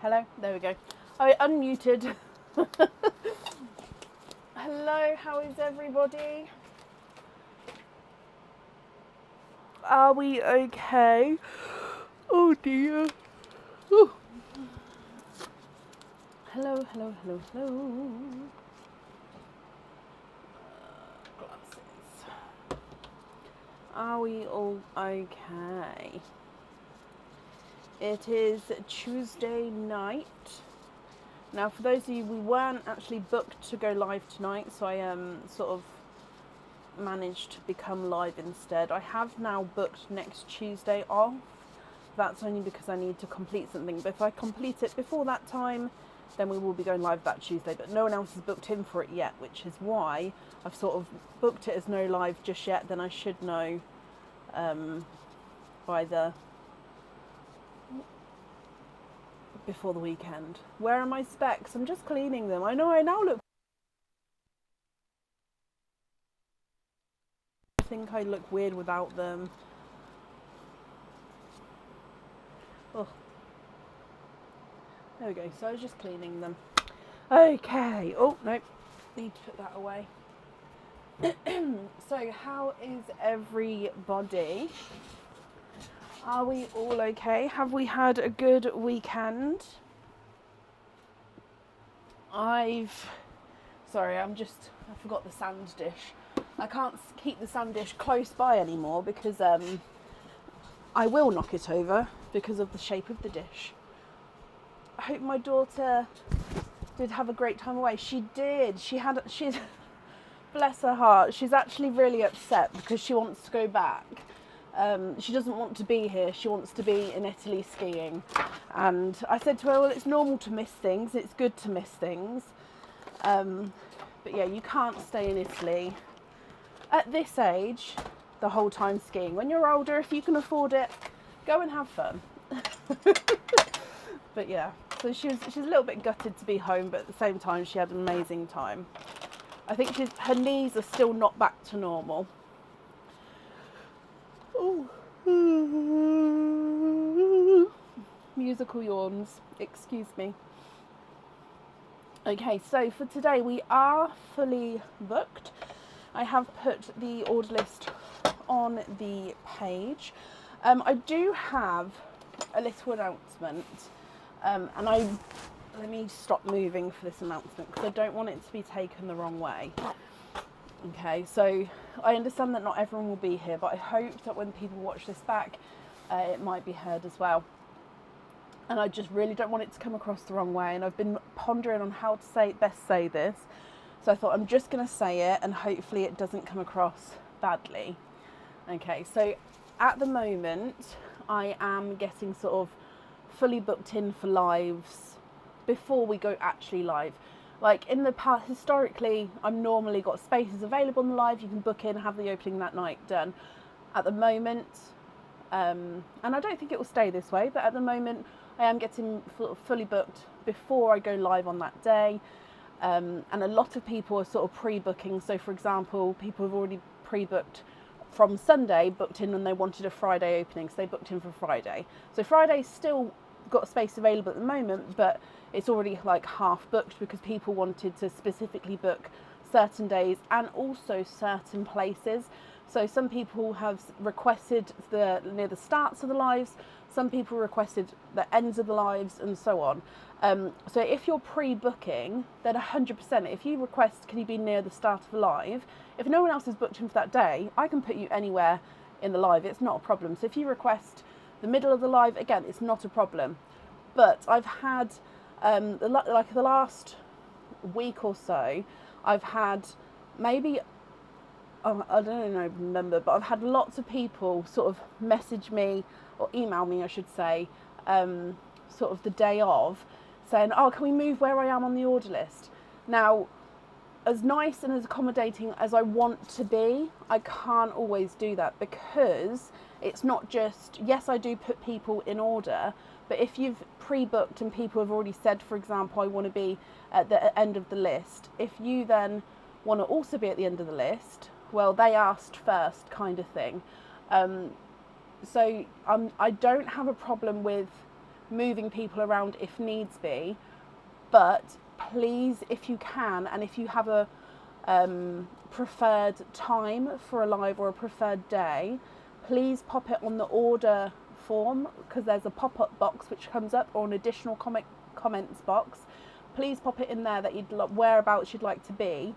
Hello? There we go. I unmuted. Hello, how is everybody? Are we okay? Oh dear. Ooh. Hello, hello, hello, hello. Glasses. Are we all okay? It is Tuesday night. Now, for those of you, we weren't actually booked to go live tonight, so I sort of managed to become live instead. I have now booked next Tuesday off. That's only because I need to complete something. But if I complete it before that time, then we will be going live that Tuesday. But no one else has booked in for it yet, which is why I've sort of booked it as no live just yet. Then I should know by the before the weekend. Where are my specs? I'm just cleaning them. I know I now look. I think I look weird without them. Oh, there we go. So I was just cleaning them. Okay. Oh no, need to put that away. So how is everybody? Are we all okay? Have we had a good weekend? Sorry, I forgot the sand dish. I can't keep the sand dish close by anymore because I will knock it over because of the shape of the dish. I hope my daughter did have a great time away. She did. She's bless her heart. She's actually really upset because she wants to go back. She doesn't want to be here. She wants to be in Italy skiing. And I said to her, well, it's normal to miss things. It's good to miss things. But yeah, you can't stay in Italy at this age the whole time skiing. When you're older, if you can afford it, go and have fun. But yeah, so she's a little bit gutted to be home, but at the same time, she had an amazing time. I think her knees are still not back to normal. Oh. Musical yawns, excuse me. Okay, so for today we are fully booked. I have put the order list on the page. I do have a little announcement, and let me stop moving for this announcement because I don't want it to be taken the wrong way. Okay, so I understand that not everyone will be here, but I hope that when people watch this back, it might be heard as well. And I just really don't want it to come across the wrong way. And I've been pondering on how to best say this. So I thought I'm just going to say it and hopefully it doesn't come across badly. Okay, so at the moment, I am getting sort of fully booked in for lives before we go actually live. Like in the past, historically, I've normally got spaces available on the live. You can book in, have the opening that night done. At the moment, and I don't think it will stay this way, but at the moment, I am getting fully booked before I go live on that day. And a lot of people are sort of pre-booking. So for example, people have already pre-booked from Sunday, booked in when they wanted a Friday opening. So they booked in for Friday. So Friday's still got space available at the moment, but it's already like half booked because people wanted to specifically book certain days and also certain places. So some people have requested near the starts of the lives, some people requested the ends of the lives, and so on. So if you're pre-booking, then 100%, if you request, can you be near the start of the live? If no one else is booked in for that day, I can put you anywhere in the live. It's not a problem. So if you request the middle of the live, again, it's not a problem. But I've had, the last week or so, I've had maybe, I don't remember, but I've had lots of people sort of message me or email me, I should say, sort of the day of, saying, oh, can we move where I am on the order list? Now, as nice and as accommodating as I want to be, I can't always do that because it's not just, yes, I do put people in order, but if you've pre-booked and people have already said, for example, I want to be at the end of the list, if you then want to also be at the end of the list, well, they asked first kind of thing. So I don't have a problem with moving people around if needs be. But please, if you can, and if you have a preferred time for a live or a preferred day, please pop it on the order form, because there's a pop-up box which comes up, or an additional comments box. Please pop it in there that whereabouts you'd like to be,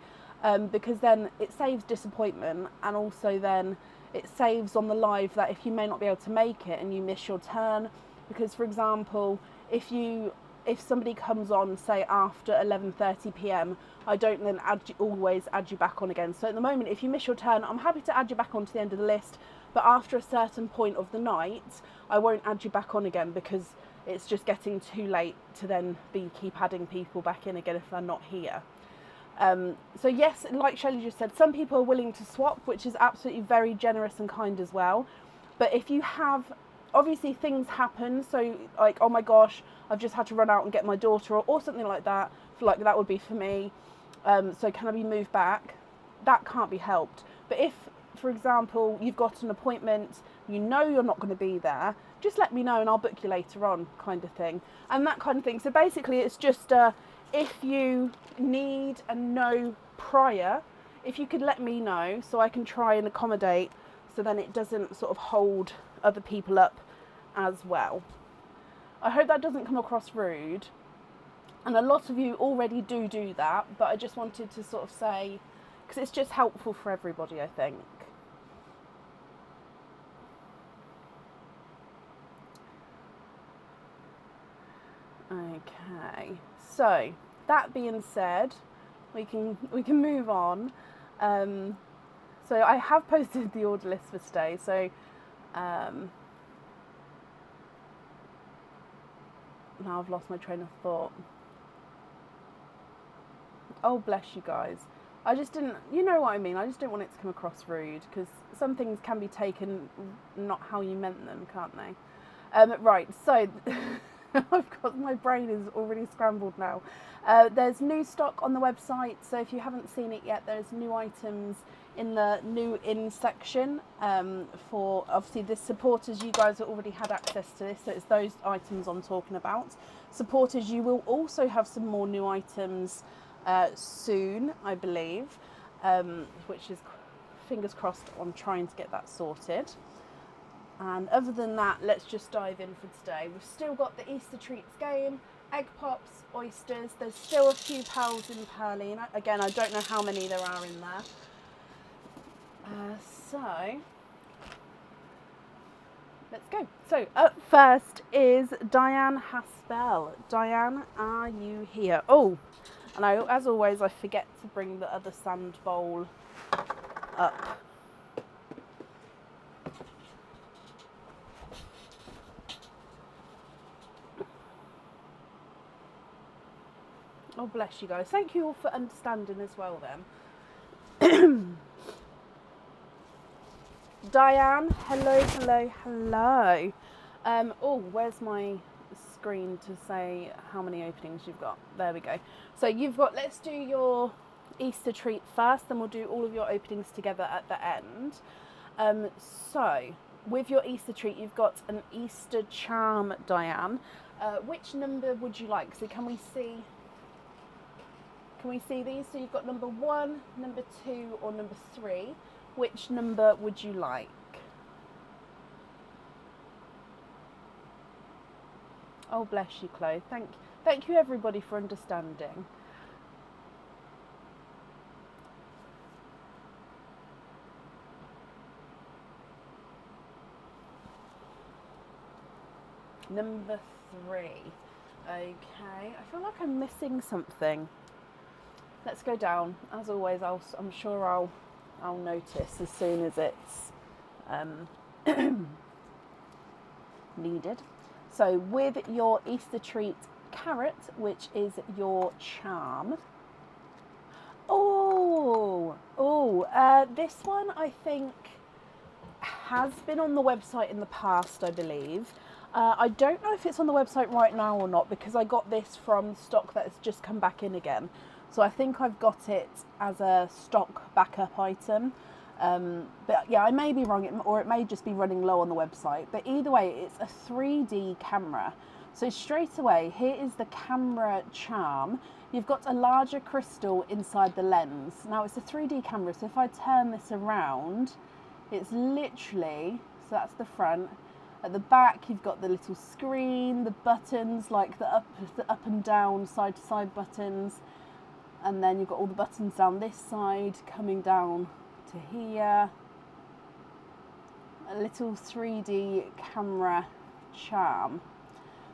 because then it saves disappointment, and also then it saves on the live that if you may not be able to make it and you miss your turn, because for example, if somebody comes on, say after 11:30 p.m, I don't then always add you back on again. So at the moment, if you miss your turn, I'm happy to add you back onto the end of the list, but after a certain point of the night, I won't add you back on again, because it's just getting too late to then keep adding people back in again if they're not here. So yes, like Shelley just said, some people are willing to swap, which is absolutely very generous and kind as well. But if you have, obviously things happen, so like, oh my gosh, I've just had to run out and get my daughter, or something like that. Like that would be for me. So can I be moved back? That can't be helped. But if, for example, you've got an appointment, you know you're not going to be there, just let me know and I'll book you later on, kind of thing. And that kind of thing. So basically it's just, if you need and know prior, if you could let me know so I can try and accommodate, so then it doesn't sort of hold other people up as well. I hope that doesn't come across rude. And a lot of you already do that, but I just wanted to sort of say, because it's just helpful for everybody, I think. Okay, so that being said, we can move on. So I have posted the order list for today. So now I've lost my train of thought. Oh, bless you guys. I just didn't, you know what I mean, I just don't want it to come across rude, because some things can be taken not how you meant them, can't they? Right, so my brain is already scrambled now. There's new stock on the website, so if you haven't seen it yet, there's new items in the new in section. For obviously the supporters, you guys have already had access to this, so it's those items I'm talking about. Supporters, you will also have some more new items soon, I believe, which is fingers crossed on trying to get that sorted. And other than that, let's just dive in for today. We've still got the Easter treats game, egg pops, oysters. There's still a few pals in Pearline. Again, I don't know how many there are in there. So let's go. So up first is Diane Haspel. Diane, are you here? Oh, and as always, I forget to bring the other sand bowl up. Oh, bless you guys. Thank you all for understanding as well then. Diane, hello. Oh, where's my screen to say how many openings you've got? There we go. So you've got, let's do your Easter treat first, then we'll do all of your openings together at the end. So with your Easter treat, you've got an Easter charm, Diane. Which number would you like? So can we see these? So you've got number 1, number 2, or number 3. Which number would you like? Oh, bless you, Chloe. Thank you everybody for understanding. Number 3. Okay, I feel like I'm missing something. Let's go down. As always, I'm sure I'll notice as soon as it's needed. So with your Easter treat carrot, which is your charm. This one I think has been on the website in the past, I believe. I don't know if it's on the website right now or not, because I got this from stock that's just come back in again. So I think I've got it as a stock backup item. But yeah, I may be wrong, or it may just be running low on the website. But either way, it's a 3D camera. So straight away, here is the camera charm. You've got a larger crystal inside the lens. Now it's a 3D camera, so if I turn this around, it's literally, so that's the front. At the back, you've got the little screen, the buttons, like the up and down, side to side buttons. And then you've got all the buttons down this side, coming down to here. A little 3D camera charm.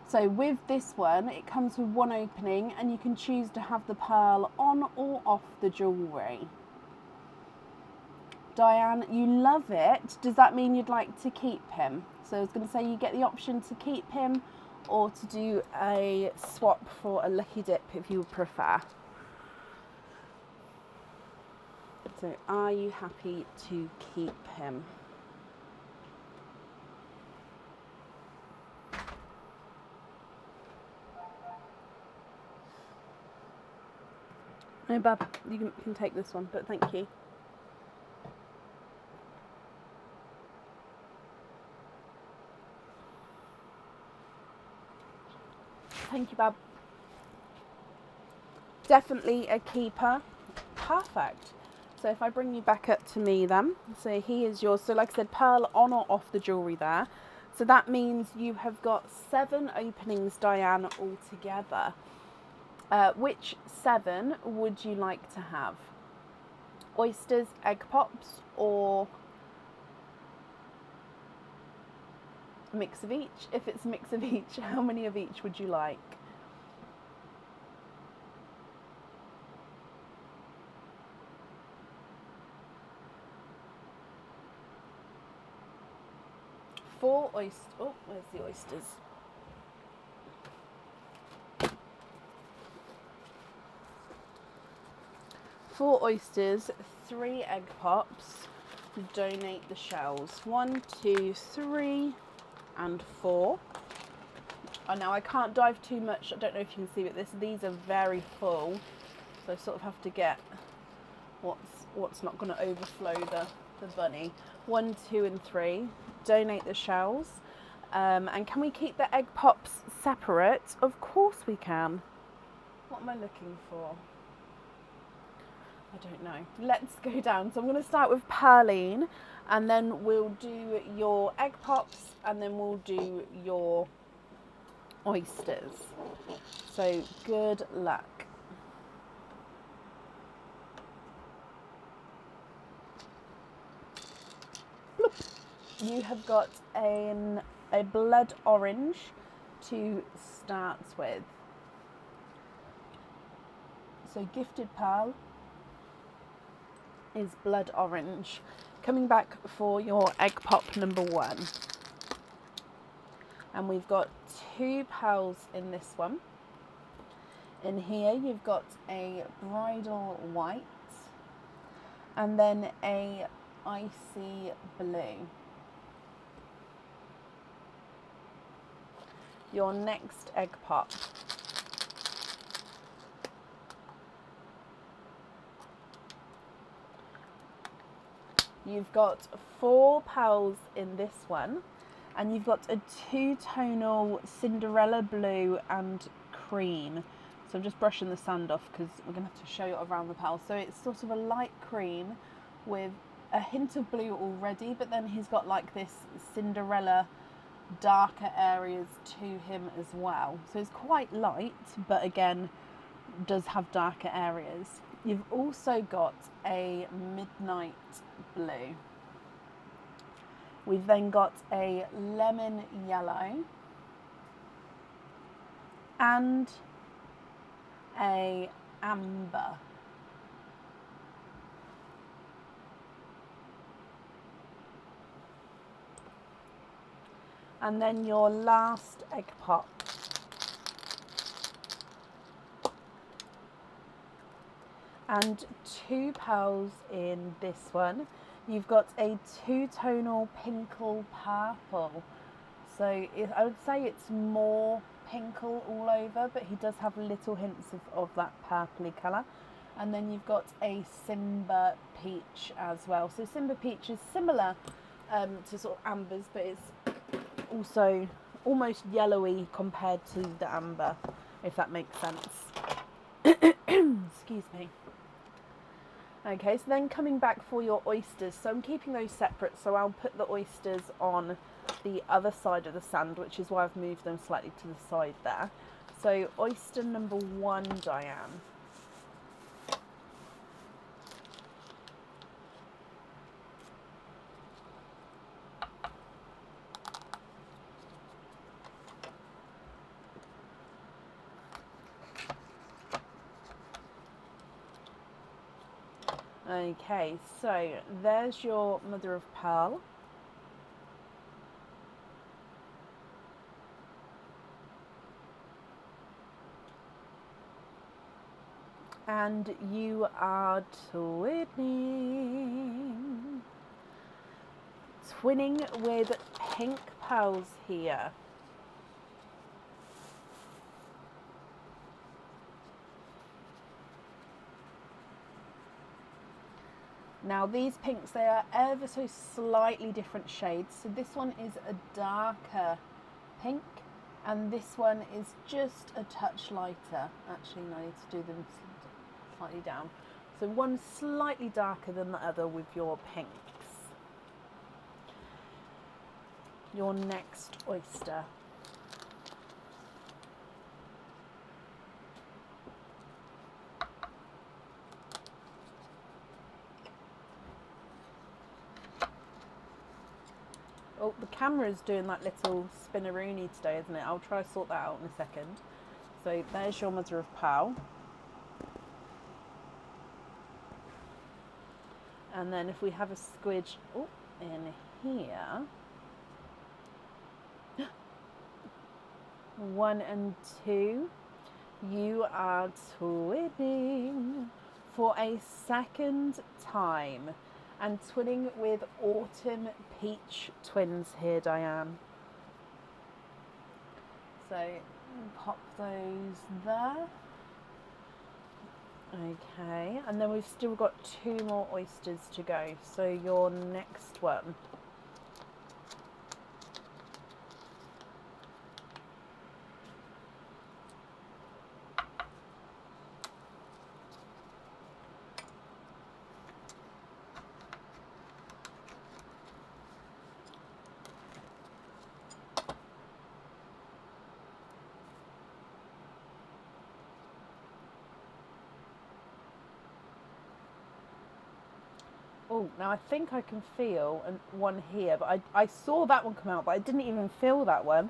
So with this one, it comes with one opening and you can choose to have the pearl on or off the jewellery. Diane, you love it. Does that mean you'd like to keep him? So I was going to say you get the option to keep him or to do a swap for a lucky dip if you would prefer. So are you happy to keep him? No, Bab, you can take this one, but thank you. Thank you, Bab. Definitely a keeper. Perfect. So if I bring you back up to me then, so he is yours. So like I said, pearl on or off the jewellery there. So that means you have got 7 openings, Diane, altogether. Which 7 would you like to have? Oysters, egg pops, or a mix of each? If it's a mix of each, how many of each would you like? Four oysters. Oh, where's the oysters? Four oysters, 3 egg pops, donate the shells. 1, 2, 3, and 4. Oh, now I can't dive too much. I don't know if you can see, but these are very full, so I sort of have to get what's not going to overflow the bunny. 1, 2, and 3. Donate the shells. And can we keep the egg pops separate? Of course we can. What am I looking for? I don't know. Let's go down. So I'm going to start with Pearline, and then we'll do your egg pops, and then we'll do your oysters. So good luck. Bloop. You have got a blood orange to start with. So gifted pearl is blood orange. Coming back for your egg pop number 1. And we've got 2 pearls in this one. In here you've got a bridal white and then a icy blue. Your next egg pop. You've got 4 pearls in this one, and you've got a 2-tonal Cinderella blue and cream. So I'm just brushing the sand off because we're going to have to show it around the pearl. So it's sort of a light cream with a hint of blue already, but then he's got like this Cinderella darker areas to him as well. So it's quite light, but again, does have darker areas. You've also got a midnight blue. We've then got a lemon yellow and a amber. And then your last egg pop. And 2 pearls in this one. You've got a 2-tonal pinkle purple. So I would say it's more pinkle all over, but he does have little hints of that purpley colour. And then you've got a Simba peach as well. So Simba peach is similar to sort of ambers, but it's also almost yellowy compared to the amber, if that makes sense. Excuse me. Okay, so then coming back for your oysters, so I'm keeping those separate, so I'll put the oysters on the other side of the sand, which is why I've moved them slightly to the side there. So oyster number 1, Diane. Okay, so there's your mother of pearl. And you are twinning. Twinning with pink pearls here. Now these pinks, they are ever so slightly different shades. So this one is a darker pink and this one is just a touch lighter. Actually, no, I need to do them slightly down. So one slightly darker than the other with your pinks. Your next oyster. Oh, the camera's doing that little spinneroony today, isn't it? I'll try to sort that out in a second. So there's your mother of pearl. And then if we have a squidge in here. 1 and 2. You are twinning for a second time. And twinning with autumn peach twins here, Diane. So pop those there. Okay, and then we've still got 2 more oysters to go. So your next one. Oh, now I think I can feel one here, but I saw that one come out, but I didn't even feel that one,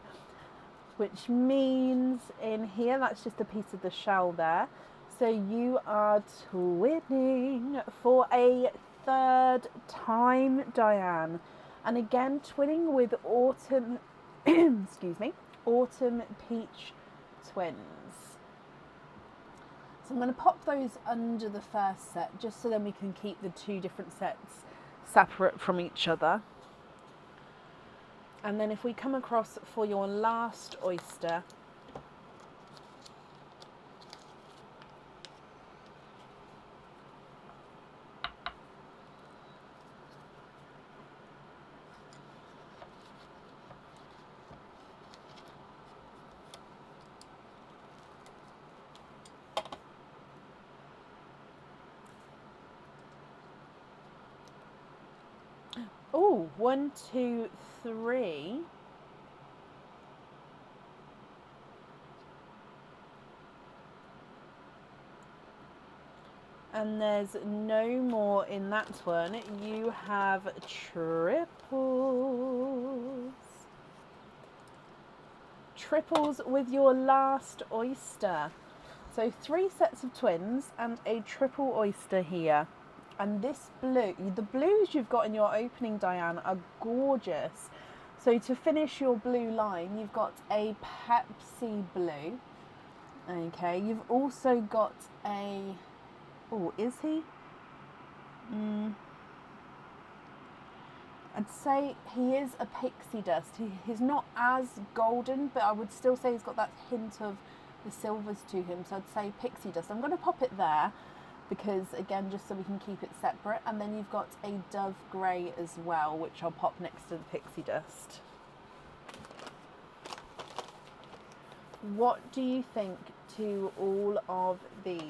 which means in here, that's just a piece of the shell there. So you are twinning for a 3rd time, Diane. And again, twinning with autumn, excuse me, autumn peach twins. So I'm going to pop those under the first set, just so then we can keep the 2 different sets separate from each other. And then if we come across for your last oyster, oh, 1, 2, 3. And there's no more in that one. You have triples. Triples with your last oyster. So 3 sets of twins and a triple oyster here. And this blue, the blues you've got in your opening, Diane, are gorgeous. So to finish your blue line, you've got a Pepsi blue. Okay, you've also got a, oh, is he? I'd say he is a pixie dust. He's not as golden, but I would still say he's got that hint of the silvers to him. So I'd say pixie dust. I'm going to pop it there because, again, just so we can keep it separate. And then you've got a dove grey as well, which I'll pop next to the pixie dust. What do you think to all of these?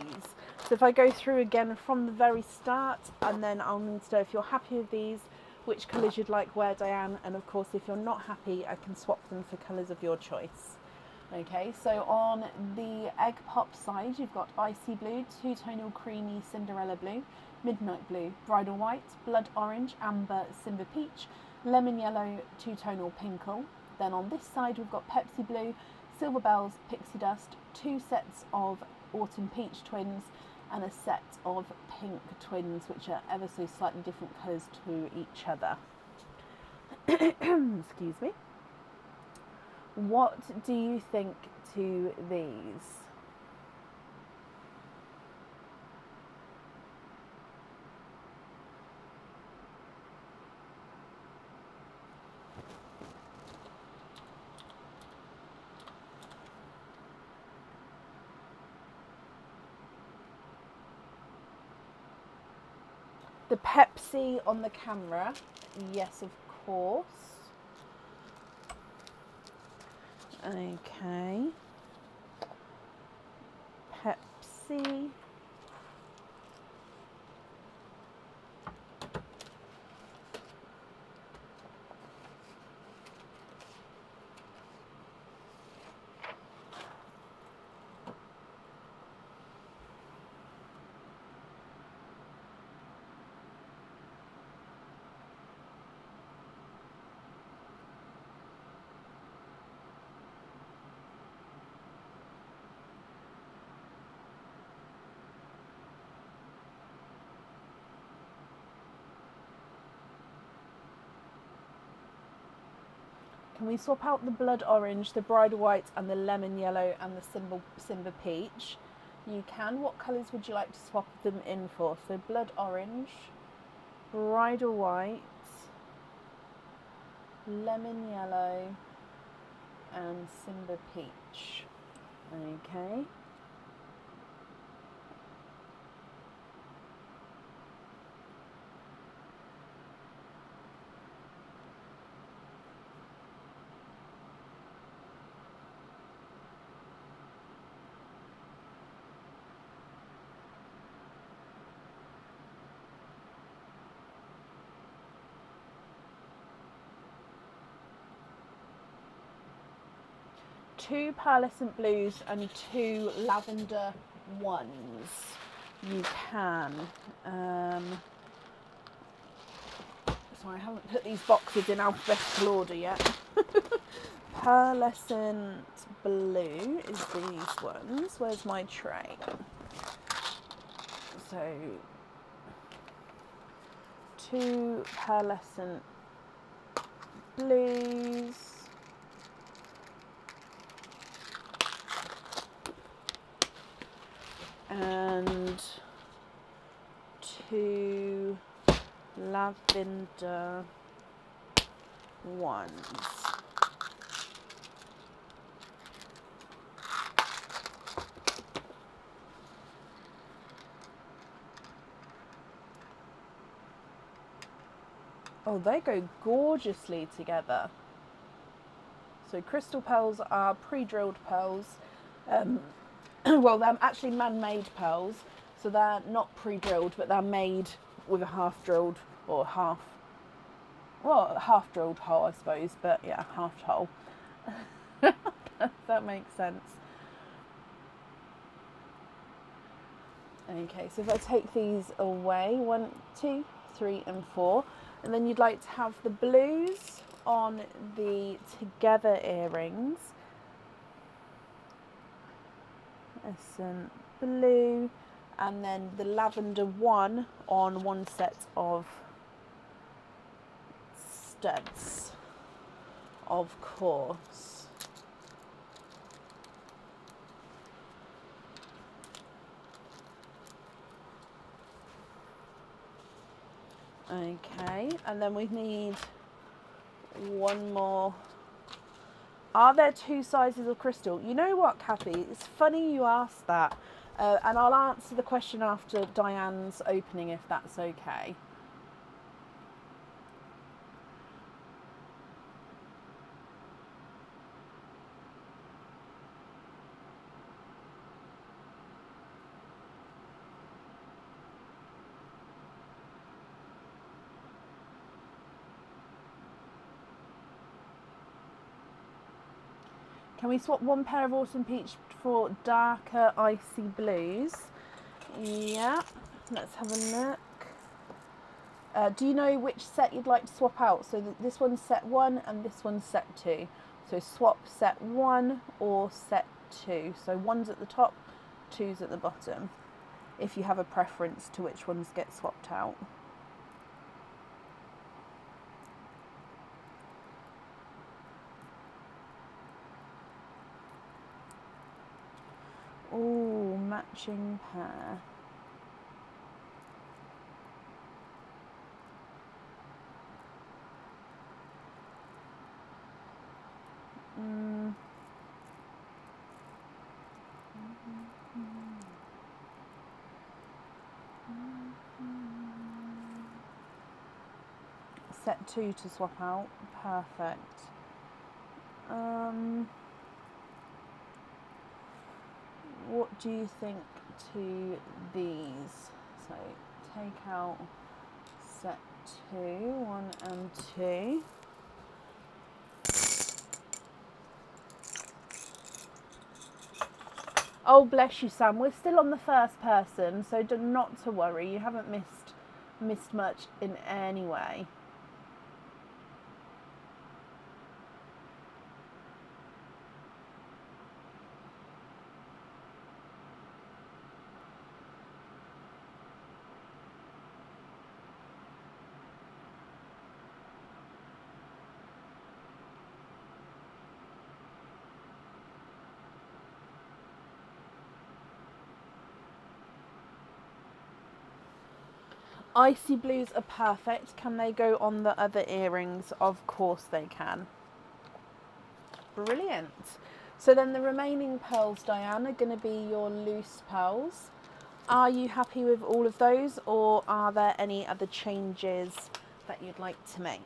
So if I go through again from the very start, and then I'll need to know if you're happy with these, which colours you'd like wear, Diane, and of course if you're not happy I can swap them for colours of your choice. Okay, so on the egg pop side you've got icy blue, two-tonal creamy Cinderella blue, midnight blue, bridal white, blood orange, amber, simba peach, lemon yellow, two-tonal pinkle. Then on this side we've got Pepsi blue, silver bells, pixie dust, two sets of autumn peach twins, and a set of pink twins, which are ever so slightly different colours to each other. Excuse me. What do you think to these? The Pepsi on the camera, yes, of course. Okay. Pepsi. Can we swap out the blood orange, the bridal white, and the lemon yellow, and the Simba peach? You can. What colours would you like to swap them in for? So blood orange, bridal white, lemon yellow, and Simba peach. Okay. Two pearlescent blues and two lavender ones. You can. So I haven't put these boxes in alphabetical order yet. Pearlescent blue is these ones. Where's my tray? So two pearlescent blues. And two lavender ones. Oh, they go gorgeously together. So crystal pearls are pre-drilled pearls. Well, they're actually man-made pearls, so they're not pre-drilled, but they're made with a half-drilled or half-drilled hole, I suppose, but yeah, half hole. That makes sense. Okay, so if I take these away, 1, 2, 3, and 4, and then you'd like to have the blues on the together earrings. Essence blue, and then the lavender one on one set of studs, of course. Okay, and then we need one more. Are there two sizes of crystal? You know what, Kathy? It's funny you asked that. And I'll answer the question after Diane's opening, if that's okay. Can we swap one pair of Autumn Peach for darker Icy Blues? Yeah, let's have a look. Do you know which set you'd like to swap out? So this one's set 1 and this one's set 2. So swap set 1 or set 2. So 1's at the top, 2's at the bottom. If you have a preference to which ones get swapped out. Ooh, matching pair. Set 2 to swap out. Perfect. What do you think to these? So take out set 2, 1 and 2. Oh, bless you, Sam. We're still on the first person, so not to worry. You haven't missed much in any way. Icy Blues are perfect. Can they go on the other earrings? Of course they can. Brilliant. So then the remaining pearls, Diane, are going to be your loose pearls. Are you happy with all of those, or are there any other changes that you'd like to make?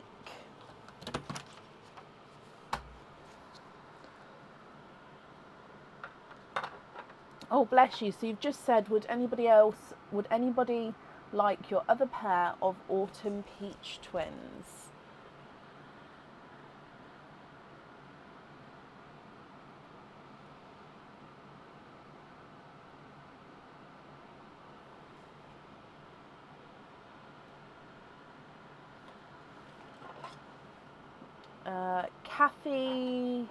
Oh, bless you. So you've just said, would anybody like your other pair of Autumn Peach twins? Kathy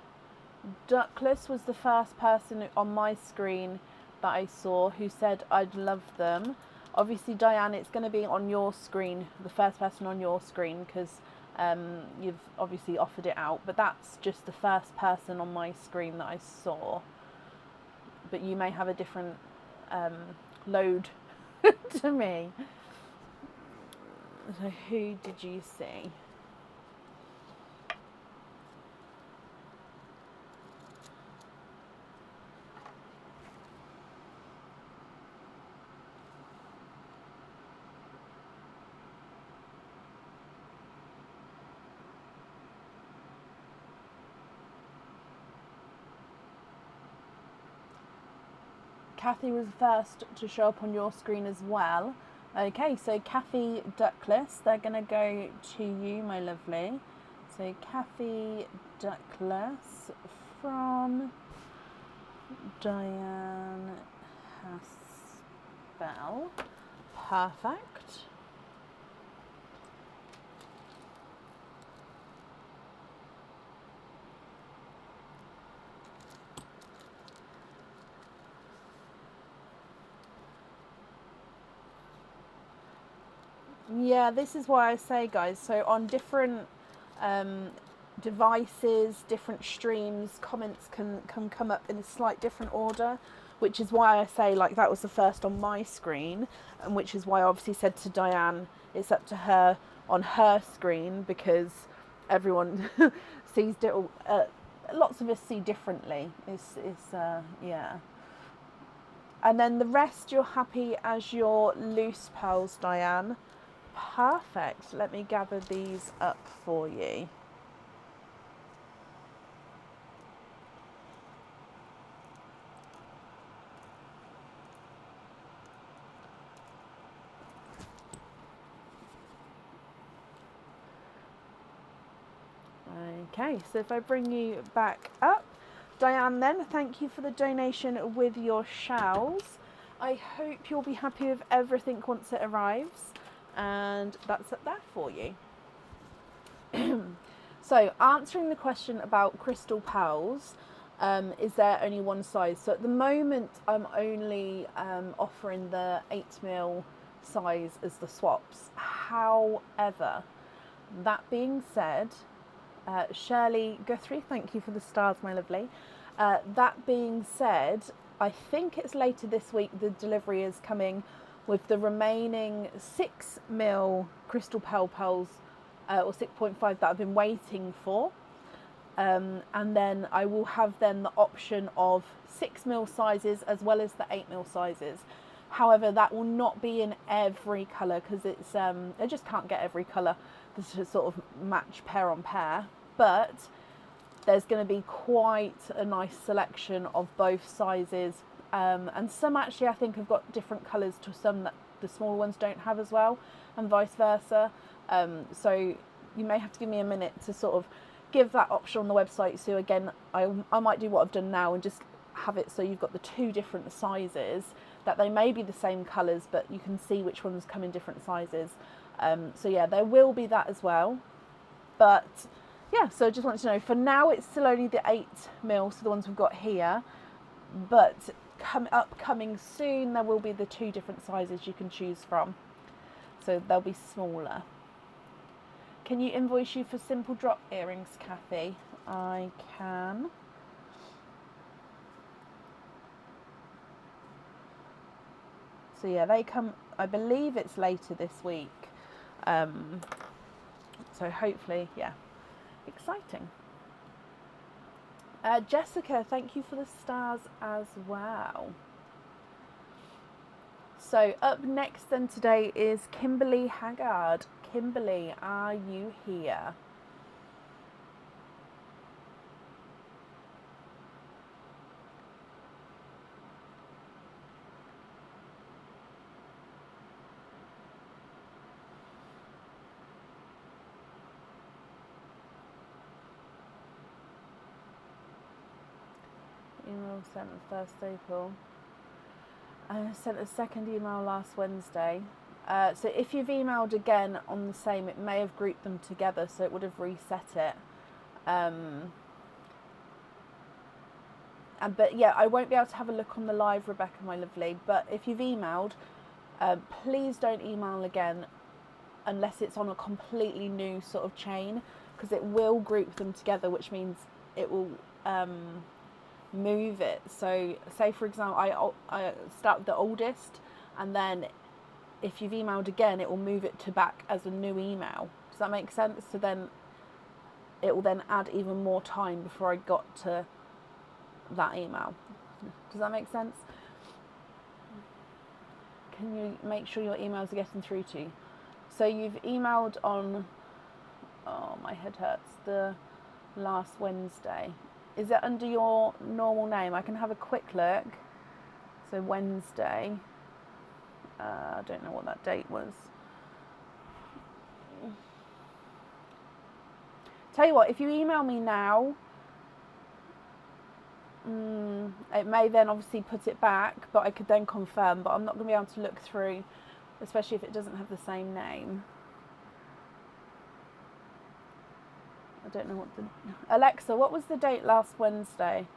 Duckless was the first person on my screen that I saw who said I'd love them. Obviously, Diane, it's going to be on your screen, the first person on your screen, because you've obviously offered it out, but that's just the first person on my screen that I saw. But you may have a different load to me. So who did you see? Kathy was first to show up on your screen as well. Okay, so Kathy Duckless, they're going to go to you, my lovely. So Kathy Duckless from Diane Haspel. Perfect. Yeah, this is why I say, guys, so on different devices, different streams, comments can come up in a slight different order, which is why I say, like, that was the first on my screen, and which is why I obviously said to Diane it's up to her on her screen, because everyone sees lots of us see differently. Yeah. And then the rest, you're happy as your loose pearls, Diane. Perfect. Let me gather these up for you. Okay, so if I bring you back up, Diane, then, thank you for the donation with your shells. I hope you'll be happy with everything once it arrives, and that's up there for you. So, answering the question about crystal pearls, is there only one size? So at the moment, I'm only offering the 8mm size as the swaps. However, that being said, Shirley Guthrie, thank you for the stars, my lovely. That being said, I think it's later this week the delivery is coming with the remaining 6mm crystal pearls, or 6.5 that I've been waiting for. And then I will have then the option of 6mm sizes as well as the 8mm sizes. However, that will not be in every colour because it's I just can't get every colour to sort of match pair on pair. But there's going to be quite a nice selection of both sizes, and some actually I think have got different colours to some that the smaller ones don't have as well, and vice versa. So you may have to give me a minute to sort of give that option on the website. So again, I might do what I've done now and just have it so you've got the two different sizes, that they may be the same colours but you can see which ones come in different sizes. So yeah, there will be that as well. But yeah, so I just wanted to know, for now it's still only the 8mm, so the ones we've got here, but upcoming soon there will be the two different sizes you can choose from, so they'll be smaller. Can you invoice you for simple drop earrings, Kathy? I can. So yeah, they come, I believe it's later this week. So hopefully, yeah, exciting. Jessica, thank you for the stars as well. So up next then today is Kimberly Haggard. Kimberly, are you here? Email sent the 1st April. I sent a second email last Wednesday. So if you've emailed again on the same, it may have grouped them together, so it would have reset it. But yeah, I won't be able to have a look on the live, Rebecca, my lovely. But if you've emailed, please don't email again unless it's on a completely new sort of chain, because it will group them together, which means it will move it. So say for example I start with the oldest, and then if you've emailed again it will move it to back as a new email. Does that make sense? So then it will then add even more time before I got to that email. Does that make sense? Can you make sure your emails are getting through to you? So you've emailed on, oh my head hurts, the last Wednesday. Is it under your normal name? I can have a quick look. So Wednesday. I don't know what that date was. Tell you what, if you email me now, it may then obviously put it back, but I could then confirm, but I'm not going to be able to look through, especially if it doesn't have the same name. I don't know what the... Alexa, what was the date last Wednesday?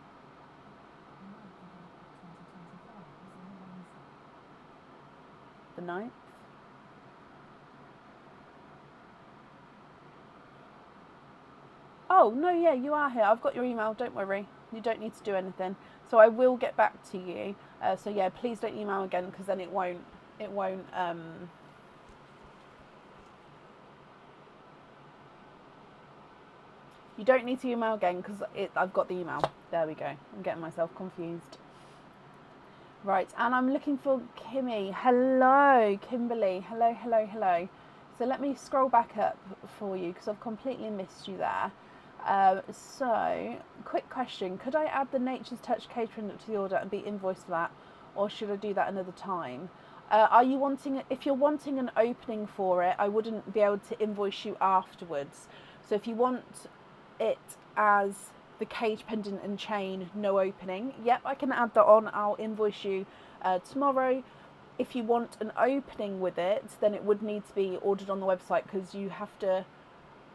The 9th? Oh, no, yeah, you are here. I've got your email, don't worry. You don't need to do anything. So I will get back to you. So yeah, please don't email again, because then it won't, you don't need to email again, because I've got the email. There we go. I'm getting myself confused. Right, and I'm looking for Kimmy. Hello, Kimberly. Hello, hello, hello. So let me scroll back up for you, because I've completely missed you there. So, quick question. Could I add the Nature's Touch catering to the order and be invoiced for that? Or should I do that another time? Are you wanting, if you're wanting an opening for it, I wouldn't be able to invoice you afterwards. So if you want it as the cage pendant and chain, no opening. Yep, I can add that on. I'll invoice you tomorrow. If you want an opening with it, then it would need to be ordered on the website, because you have to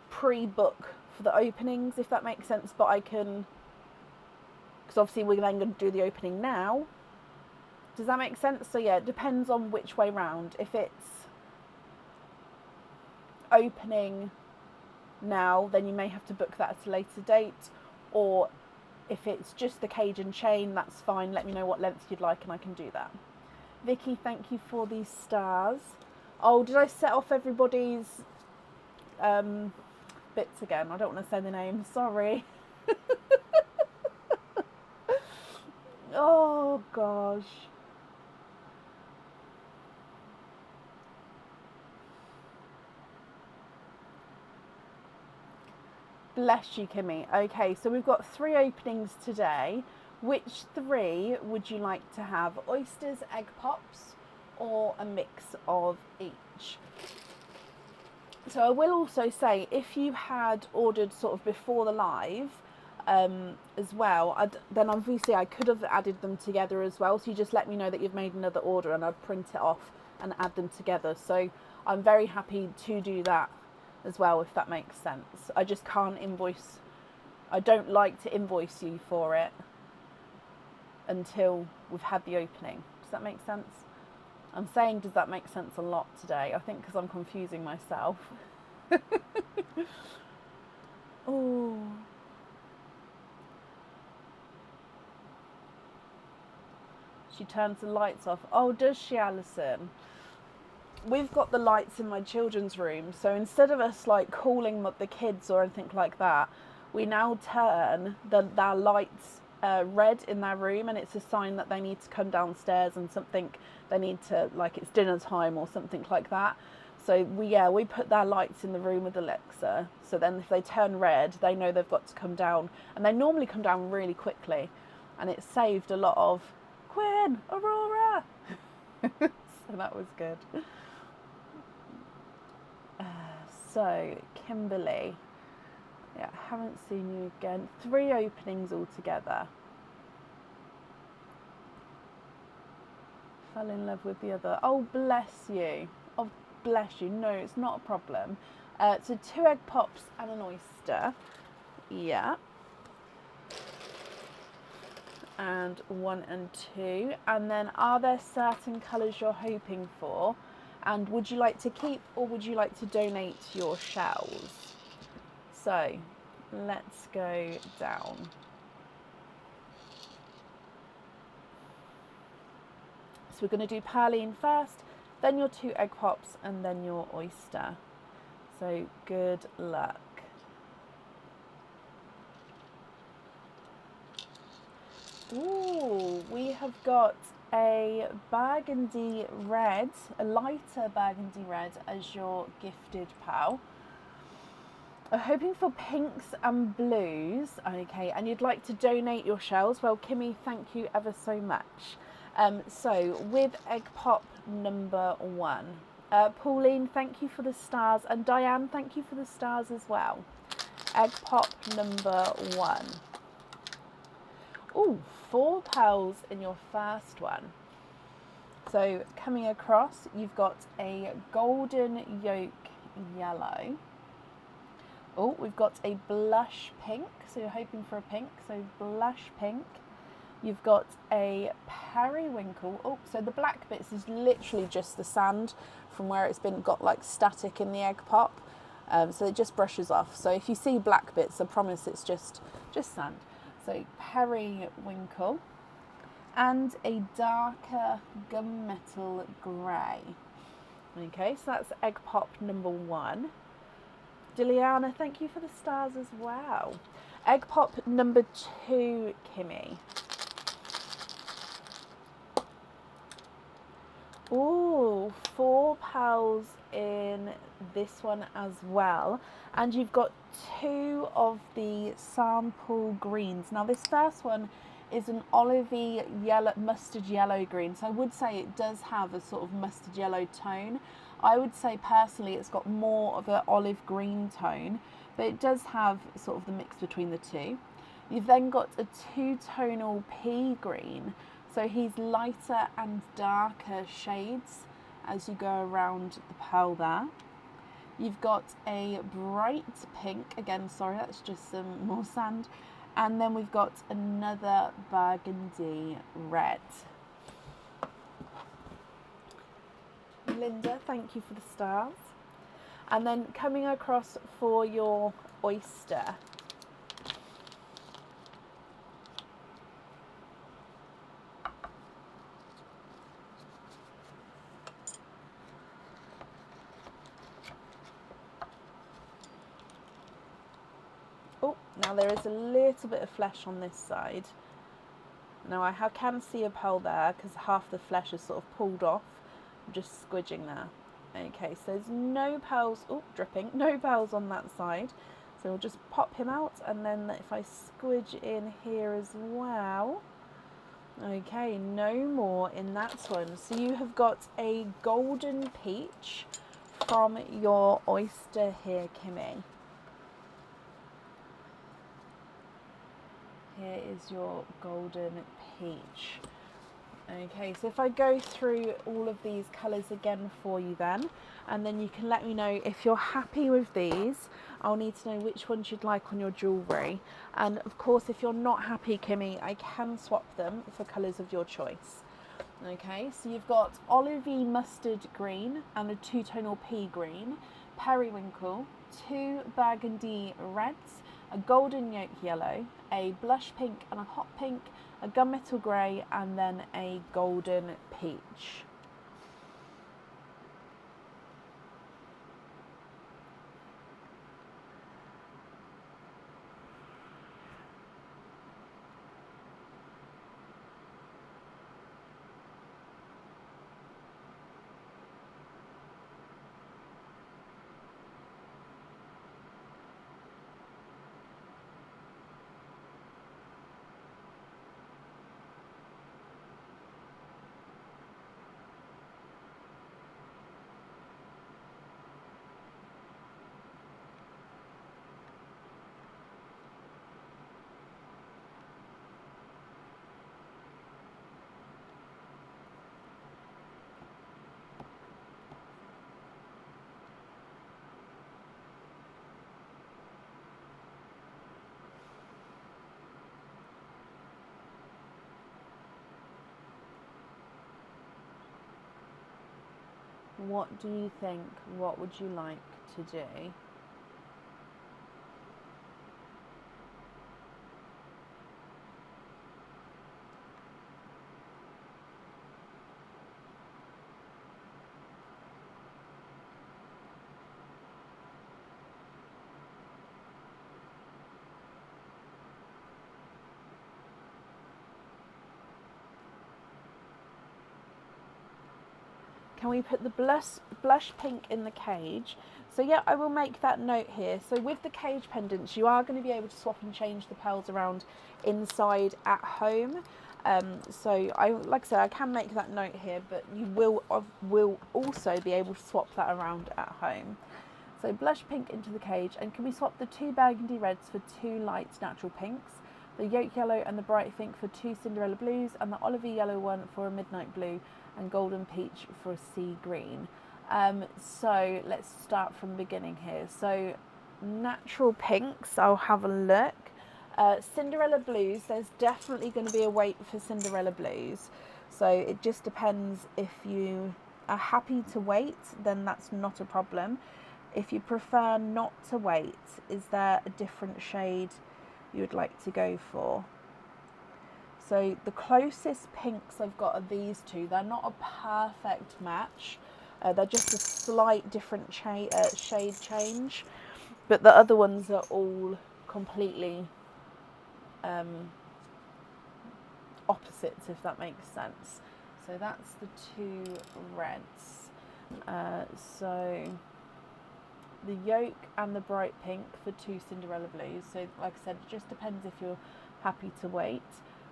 pre-book for the openings, if that makes sense. But I can, because obviously we're then going to do the opening now. Does that make sense? So yeah, it depends on which way round. If it's opening now, then you may have to book that at a later date. Or if it's just the cage and chain, that's fine. Let me know what length you'd like and I can do that. Vicky, thank you for these stars. Oh, did I set off everybody's bits again? I don't want to say the name, sorry. Oh gosh. Bless you, Kimmy. Okay, so we've got 3 openings today. Which 3 would you like to have? Oysters, egg pops, or a mix of each? So I will also say, if you had ordered sort of before the live as well, then obviously I could have added them together as well. So you just let me know that you've made another order and I'd print it off and add them together. So I'm very happy to do that as well, if that makes sense. I just can't invoice. I don't like to invoice you for it until we've had the opening. Does that make sense? I'm saying does that make sense a lot today. I think because I'm confusing myself. Oh. She turns the lights off. Oh, does she, Alison? We've got the lights in my children's room, so instead of us like calling the kids or anything like that, we now turn their lights red in their room, and it's a sign that they need to come downstairs and something they need to, like, it's dinner time or something like that. So we put their lights in the room with Alexa, so then if they turn red, they know they've got to come down, and they normally come down really quickly, and it saved a lot of Quinn, Aurora. So that was good. So Kimberly, yeah, haven't seen you again. 3 openings altogether. Fell in love with the other. Oh, bless you. Oh, bless you. No, it's not a problem. So 2 egg pops and an oyster. Yeah. And 1 and 2. And then, are there certain colours you're hoping for? And would you like to keep or would you like to donate your shells? So let's go down. So we're going to do Perline first, then your 2 egg pops, and then your oyster. So good luck. Ooh, we have got a burgundy red, a lighter burgundy red as your gifted pal. I'm hoping for pinks and blues. Okay, and you'd like to donate your shells. Well, Kimmy, thank you ever so much. So with egg pop number 1. Pauline, thank you for the stars. And Diane, thank you for the stars as well. Egg pop number 1. Ooh, 4 pearls in your first one. So coming across, you've got a golden yolk yellow. Oh, we've got a blush pink. So you're hoping for a pink. So blush pink. You've got a periwinkle. Oh, so the black bits is literally just the sand from where it's been got like static in the egg pop. So it just brushes off. So if you see black bits, I promise it's just sand. So periwinkle and a darker gunmetal grey. Okay, so that's egg pop number 1. Diliana, thank you for the stars as well. Egg pop number 2, Kimmy. Ooh, 4 pearls in this one as well. And you've got 2 of the sample greens. Now this first one is an olivey yellow, mustard yellow green. So I would say it does have a sort of mustard yellow tone. I would say personally it's got more of an olive green tone, but it does have sort of the mix between the two. You've then got a two-tonal pea green, so he's lighter and darker shades as you go around the pearl there. You've got a bright pink, again, sorry, that's just some more sand. And then we've got another burgundy red. Linda, thank you for the stars. And then coming across for your oyster. Oh, now there is a little bit of flesh on this side. Now I can see a pearl there because half the flesh is sort of pulled off. I'm just squidging there. Okay, so there's no pearls, oh, dripping, no pearls on that side. So we'll just pop him out, and then if I squidge in here as well. Okay, no more in that one. So you have got a golden peach from your oyster here, Kimmy. Here is your golden peach. Okay, so if I go through all of these colours again for you then, and then you can let me know if you're happy with these. I'll need to know which ones you'd like on your jewellery. And of course, if you're not happy, Kimmy, I can swap them for colours of your choice. Okay, so you've got olivey mustard green and a two-tonal pea green, periwinkle, two burgundy reds, a golden yolk yellow, a blush pink and a hot pink, a gunmetal grey, and then a golden peach. What do you think? What would you like to do? Can we put the blush pink in the cage? So yeah, I will make that note here. So with the cage pendants, you are going to be able to swap and change the pearls around inside at home. So like I said, I can make that note here, but you will also be able to swap that around at home. So blush pink into the cage, and can we swap the two burgundy reds for two light natural pinks, the yolk yellow and the bright pink for two Cinderella blues, and the olivey yellow one for a midnight blue, and golden peach for a sea green. So let's start from the beginning here. So natural pinks, I'll have a look. Cinderella blues, there's definitely going to be a wait for Cinderella blues. So it just depends. If you are happy to wait, then that's not a problem. If you prefer not to wait, is there a different shade you would like to go for? So the closest pinks I've got are these two. They're not a perfect match. They're just a slight different shade change. But the other ones are all completely opposites, if that makes sense. So that's the two reds. So the yolk and the bright pink for two Cinderella blues. So like I said, it just depends if you're happy to wait.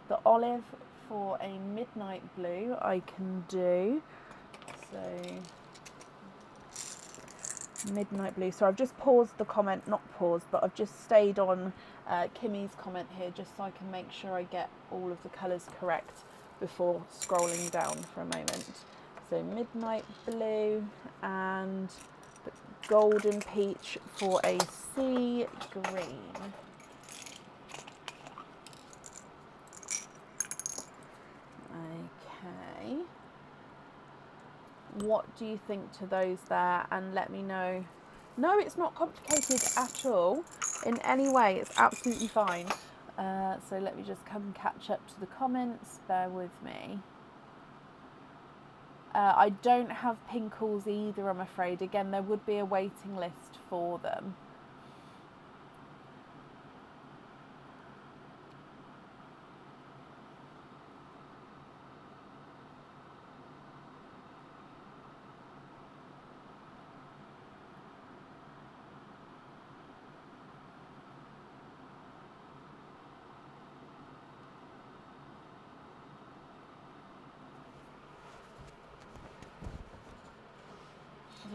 The olive for a midnight blue I can do. So Midnight blue. So I've just paused the comment, not paused, but I've just stayed on Kimmy's comment here just so I can make sure I get all of the colours correct before scrolling down for a moment. So midnight blue and golden peach for a sea green. Okay. What do you think to those there? And let me know. No, it's not complicated at all in any way. It's absolutely fine. So let me just come catch up to the comments. Bear with me. I don't have pinkles either, I'm afraid. Again, there would be a waiting list for them.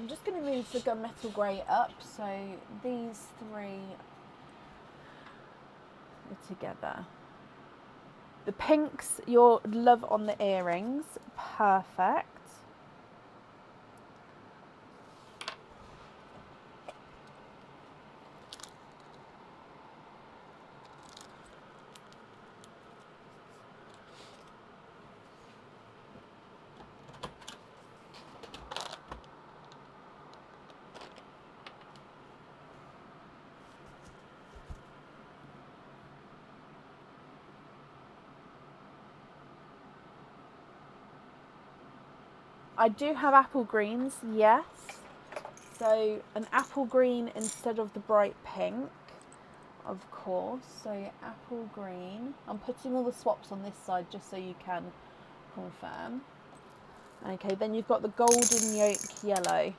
I'm just going to move the gunmetal grey up, so these three are together. The pinks, your love on the earrings, perfect. I do have apple greens, yes. So an apple green instead of the bright pink, of course. So apple green. I'm putting all the swaps on this side just so you can confirm. Okay, then you've got the golden yolk yellow.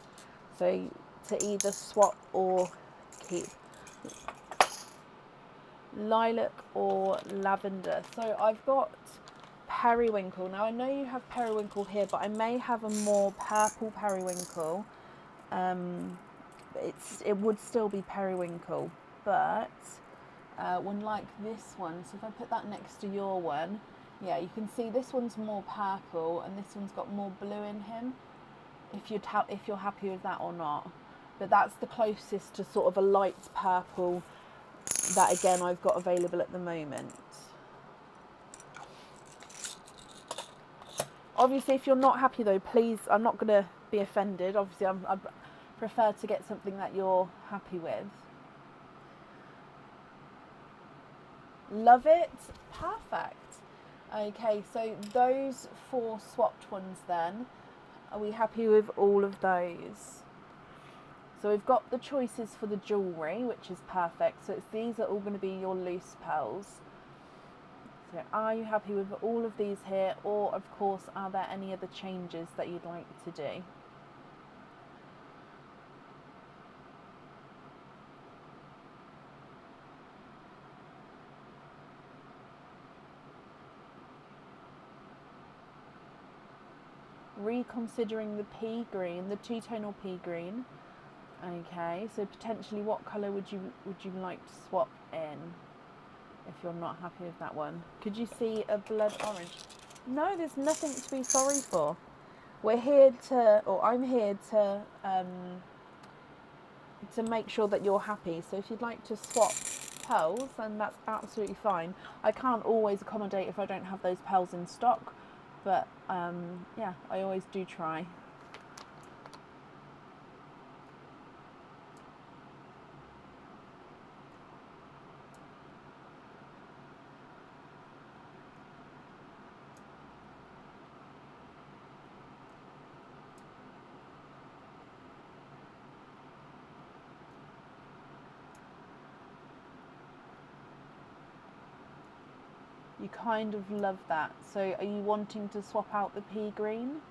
So to either swap or keep. Lilac or lavender. So I've got periwinkle. Now I know you have periwinkle here, but I may have a more purple periwinkle. It would still be periwinkle, but one like this one. So if I put that next to your one, yeah, you can see this one's more purple and this one's got more blue in him. If you're happy with that or not, but that's the closest to sort of a light purple that again I've got available at the moment. Obviously, if you're not happy though, please, I'm not going to be offended. Obviously, I prefer to get something that you're happy with. Love it. Perfect. Okay, so those 4 swapped ones then, are we happy with all of those? So we've got the choices for the jewellery, which is perfect. So these are all going to be your loose pearls. So are you happy with all of these here, or of course are there any other changes that you'd like to do? Reconsidering the pea green, the two-tonal pea green. Okay, so potentially what colour would you like to swap in if you're not happy with that one? Could you see a blood orange? No, there's nothing to be sorry for. We're here to, or I'm here to make sure that you're happy. So if you'd like to swap pearls, then that's absolutely fine. I can't always accommodate if I don't have those pearls in stock, but yeah, I always do try. You kind of love that. So are you wanting to swap out the pea green?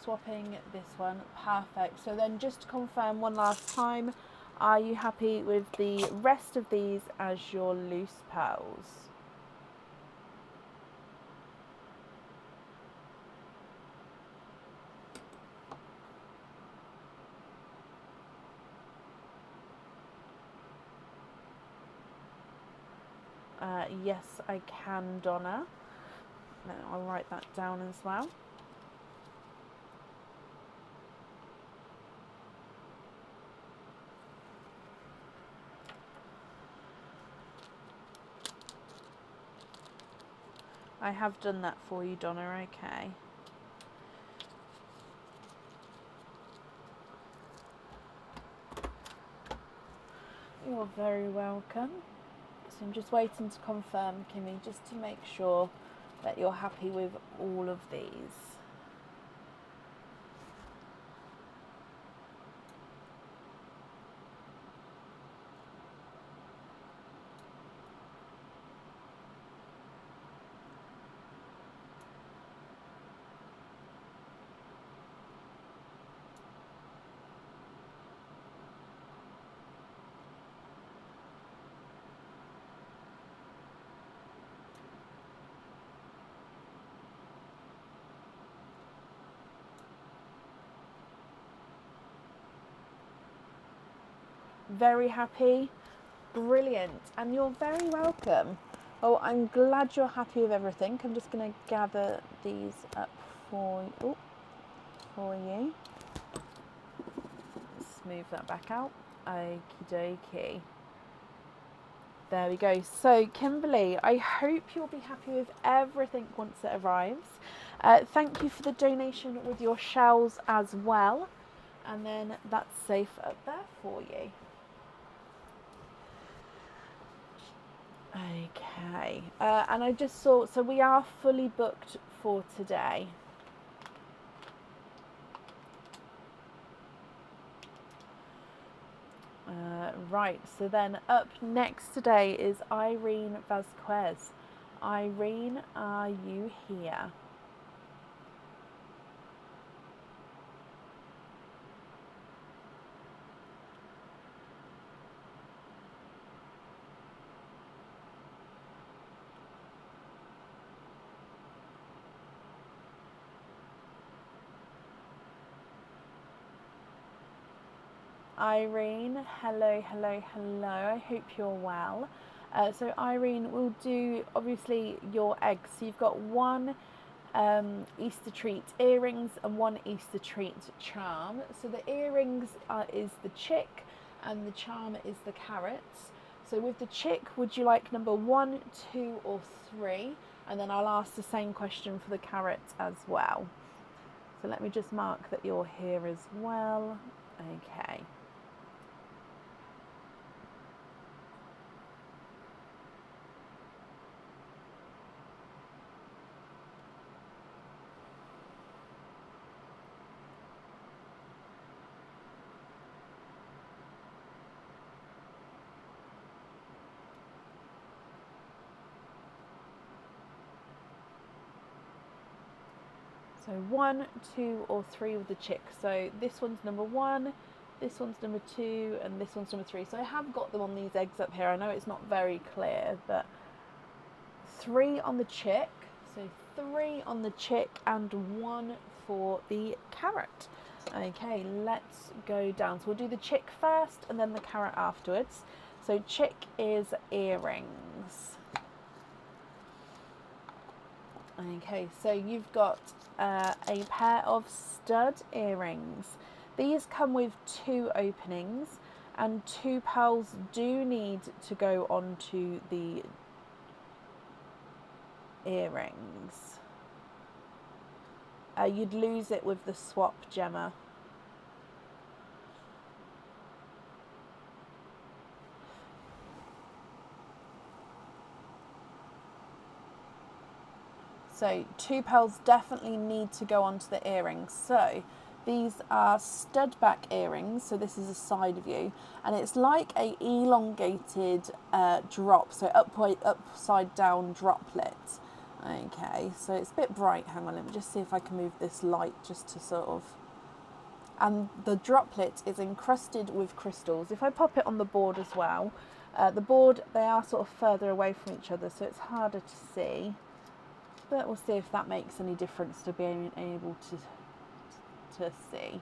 swapping this one. Perfect. So then just to confirm one last time, are you happy with the rest of these as your loose pearls? Yes, I can, Donna. No, I'll write that down as well. I have done that for you, Donna, okay. You're very welcome. So I'm just waiting to confirm, Kimmy, just to make sure that you're happy with all of these. Very happy? Brilliant. And you're very welcome. Oh, I'm glad you're happy with everything. I'm just going to gather these up for you. Let's move that back out. Okie dokie. There we go. So, Kimberly, I hope you'll be happy with everything once it arrives. Thank you for the donation with your shells as well. And then that's safe up there for you. Okay. And I just saw, so we are fully booked for today. Right, so then up next today is Irene Vasquez. Irene, are you here? Irene, hello, hello, hello. I hope you're well. So Irene, we'll do obviously your eggs. So you've got one Easter treat earrings and one Easter treat charm. So the earrings is the chick and the charm is the carrots. So with the chick, would you like number 1, 2 or 3? And then I'll ask the same question for the carrots as well. So let me just mark that you're here as well. Okay. So 1, 2 or 3 with the chick. So this one's number 1, this one's number 2 and this one's number 3. So I have got them on these eggs up here. I know it's not very clear, but 3 on the chick. So 3 on the chick and 1 for the carrot. Okay, let's go down. So we'll do the chick first and then the carrot afterwards. So chick is earrings. Okay, so you've got a pair of stud earrings. These come with 2 openings and 2 pearls do need to go onto the earrings. You'd lose it with the swap, Gemma. So 2 pearls definitely need to go onto the earrings. So these are stud back earrings. So this is a side view, and it's like a elongated drop. So upside down droplet. Okay, so it's a bit bright. Hang on, let me just see if I can move this light just to sort of... And the droplet is encrusted with crystals. If I pop it on the board as well, the board, they are sort of further away from each other, so it's harder to see. But we'll see if that makes any difference to being able to see.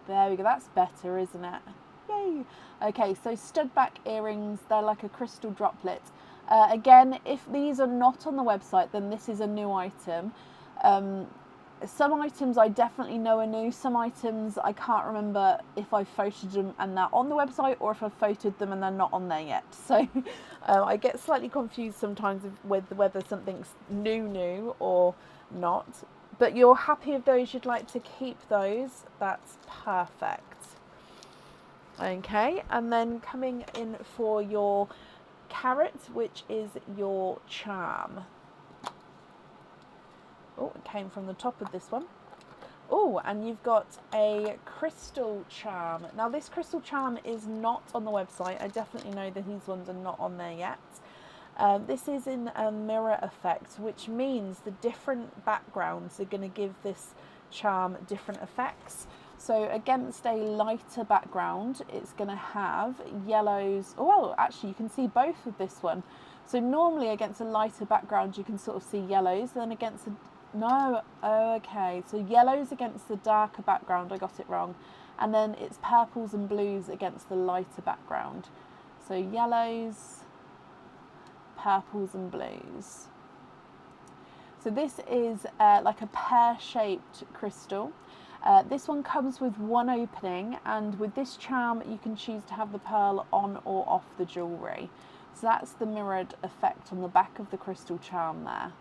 There we go, that's better, isn't it? Yay! Okay, so stud back earrings, they're like a crystal droplet. Again, if these are not on the website, then this is a new item. Some items I definitely know are new. Some items I can't remember if I photoed them and they're on the website, or if I photoed them and they're not on there yet. So I get slightly confused sometimes with whether something's new or not. But you're happy with those, you'd like to keep those, that's perfect. Okay, and then coming in for your carrot, which is your charm. Oh, it came from the top of this one. Oh, and you've got a crystal charm. Now this crystal charm is not on the website. I definitely know that these ones are not on there yet. This is in a mirror effect, which means the different backgrounds are going to give this charm different effects. So against a lighter background, it's going to have yellows. Oh, well, actually, you can see both with this one. So normally against a lighter background, you can sort of see yellows. Then against no, okay. So yellows against the darker background, I got it wrong. And then it's purples and blues against the lighter background. So yellows, purples and blues. So this is like a pear-shaped crystal. This one comes with one opening, and with this charm you can choose to have the pearl on or off the jewellery. So that's the mirrored effect on the back of the crystal charm there.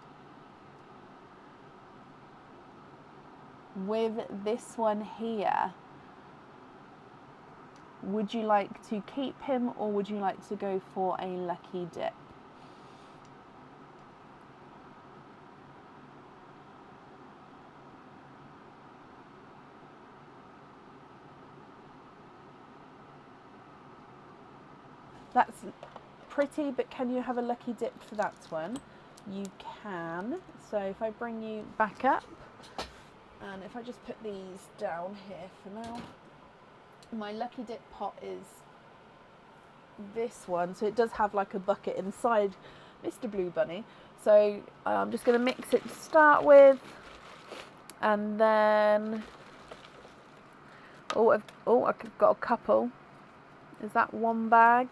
With this one here, would you like to keep him, or would you like to go for a lucky dip? That's pretty, but can you have a lucky dip for that one? You can. So if I bring you back up, and if I just put these down here for now, my lucky dip pot is this one. So it does have like a bucket inside Mr. Blue Bunny. So I'm just going to mix it to start with, and then I've got a couple. Is that one bag?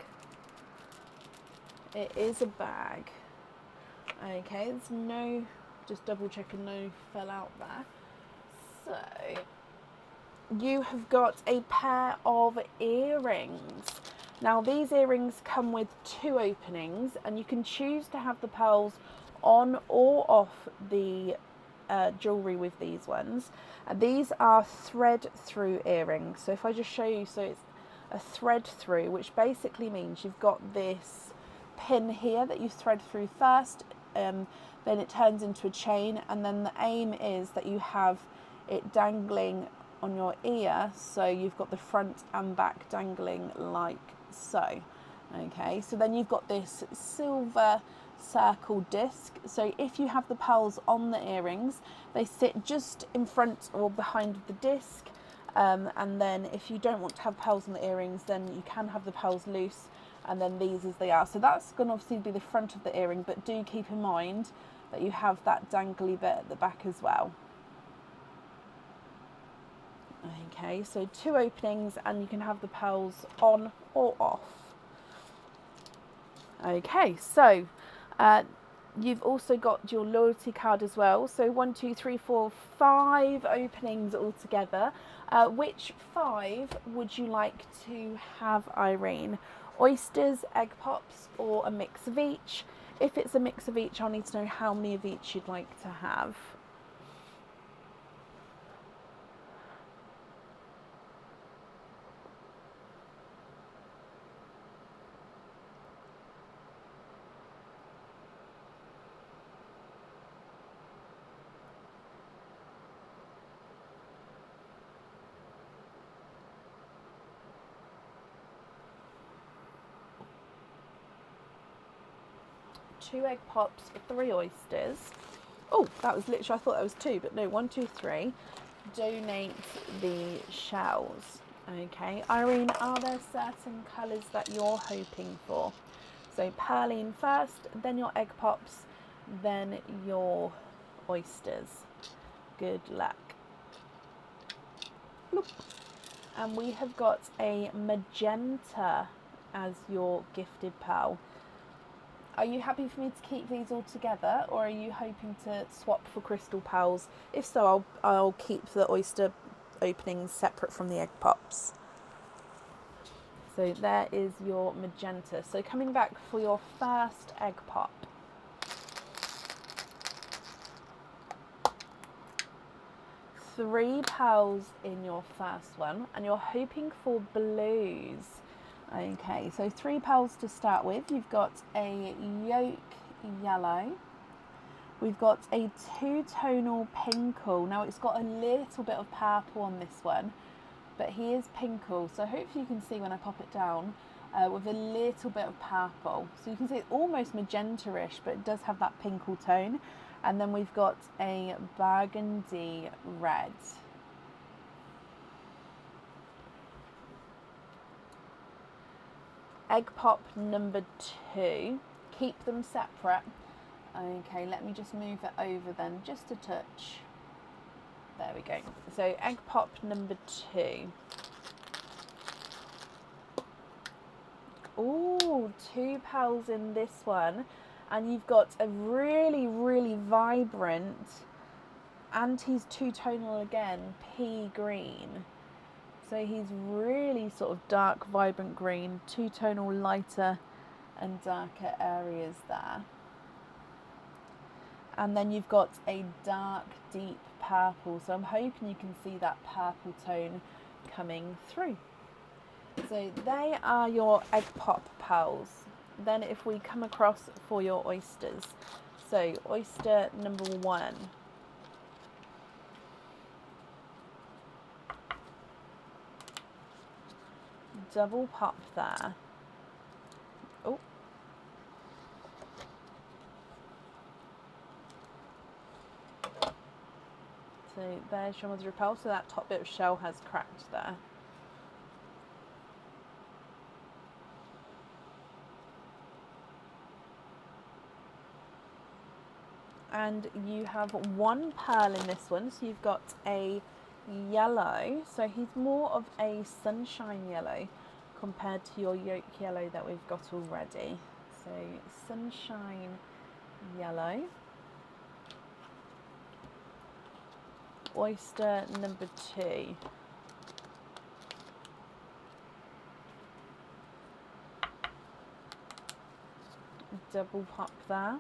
It is a bag. Okay, there's no, just double checking, no fell out there. So you have got a pair of earrings. Now these earrings come with two openings, and you can choose to have the pearls on or off the jewellery with these ones. And these are thread through earrings. So if I just show you, so it's a thread through, which basically means you've got this pin here that you thread through first, then it turns into a chain, and then the aim is that you have it dangling on your ear, so you've got the front and back dangling like so. Okay, so then you've got this silver circle disc. So if you have the pearls on the earrings, they sit just in front or behind the disc, and then if you don't want to have pearls on the earrings, then you can have the pearls loose, and then these as they are. So that's going to obviously be the front of the earring, but do keep in mind that you have that dangly bit at the back as well. Okay, so two openings, and you can have the pearls on or off. Okay, so you've also got your loyalty card as well. So 1, 2, 3, 4, 5 openings altogether. Which 5 would you like to have, Irene? Oysters, egg pops, or a mix of each? If it's a mix of each, I'll need to know how many of each you'd like to have. 2 egg pops, 3 oysters. Oh, that was literally, I thought that was 2, but no, 1, 2, 3. Donate the shells. Okay, Irene, are there certain colours that you're hoping for? So perline first, then your egg pops, then your oysters. Good luck. Bloop. And we have got a magenta as your gifted pearl. Are you happy for me to keep these all together, or are you hoping to swap for crystal pearls? If so, I'll keep the oyster openings separate from the egg pops. So there is your magenta. So coming back for your first egg pop. Three pearls in your first one, and you're hoping for blues. Okay, so 3 pearls to start with. You've got a yolk yellow. We've got a 2-tonal pinkle. Now it's got a little bit of purple on this one, but he is pinkle. So hopefully you can see when I pop it down with a little bit of purple. So you can see it's almost magenta-ish, but it does have that pinkle tone. And then we've got a burgundy red. Egg pop number 2. Keep them separate. Okay, let me just move it over then, just a touch. There we go. So egg pop number 2. Ooh, 2 pearls in this one. And you've got a really, really vibrant, and he's 2-tonal again, pea green. So he's really sort of dark, vibrant green, 2-tonal lighter and darker areas there. And then you've got a dark, deep purple. So I'm hoping you can see that purple tone coming through. So they are your egg pop pearls. Then if we come across for your oysters. So oyster number 1. Double pop there. Oh. So there's your mother of pearl. So that top bit of shell has cracked there. And you have 1 pearl in this one, so you've got a yellow, so he's more of a sunshine yellow compared to your yolk yellow that we've got already. So sunshine yellow. Oyster number 2. Double pop there.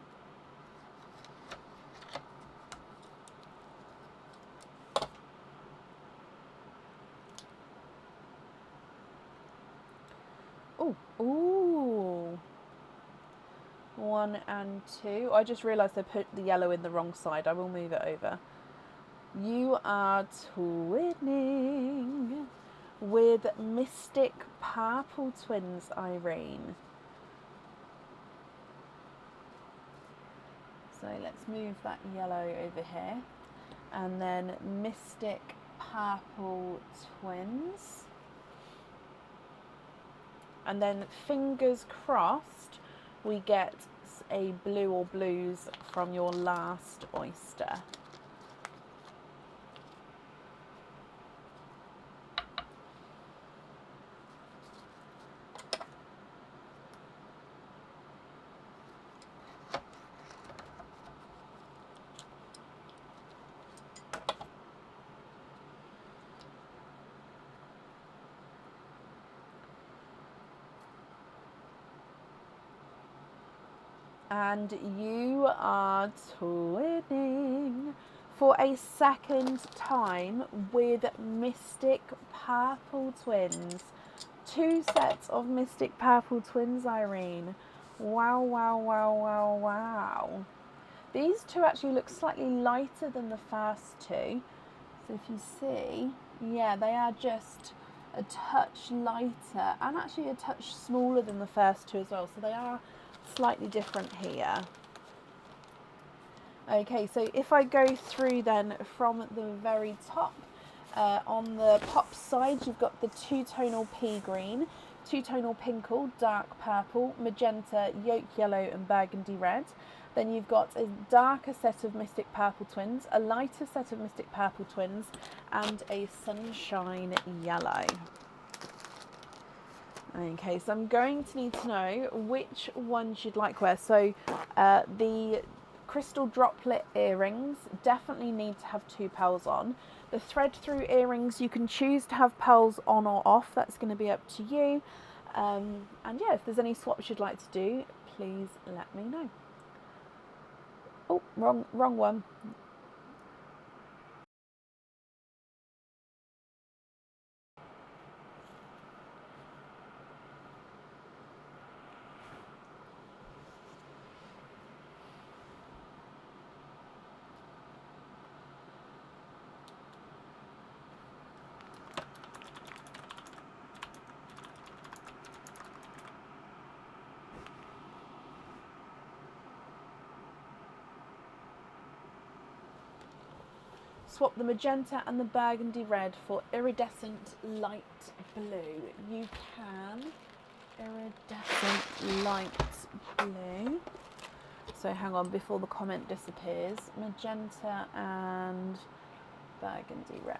Ooh. 1 and 2. I just realised I put the yellow in the wrong side. I will move it over. You are twinning with Mystic Purple Twins, Irene. So let's move that yellow over here. And then Mystic Purple Twins. And then fingers crossed we get a blue or blues from your last oyster. And you are twinning for a second time with Mystic Purple Twins. 2 sets of Mystic Purple Twins, Irene. Wow, wow, wow, wow, wow. These 2 actually look slightly lighter than the first 2. So if you see, yeah, they are just a touch lighter and actually a touch smaller than the first 2 as well. So they are slightly different here. Okay, so if I go through then from the very top, on the pop side you've got the two-tonal pea green, two-tonal pinkle, dark purple, magenta, yolk yellow and burgundy red. Then you've got a darker set of Mystic Purple Twins, a lighter set of Mystic Purple Twins, and a Sunshine Yellow. Okay, so I'm going to need to know which ones you'd like to wear. So the crystal droplet earrings definitely need to have 2 pearls on. The thread through earrings, you can choose to have pearls on or off. That's going to be up to you. And yeah, if there's any swaps you'd like to do, please let me know. Oh, wrong one. Swap the magenta and the burgundy red for iridescent light blue. You can iridescent light blue. So hang on, before the comment disappears. Magenta and burgundy red.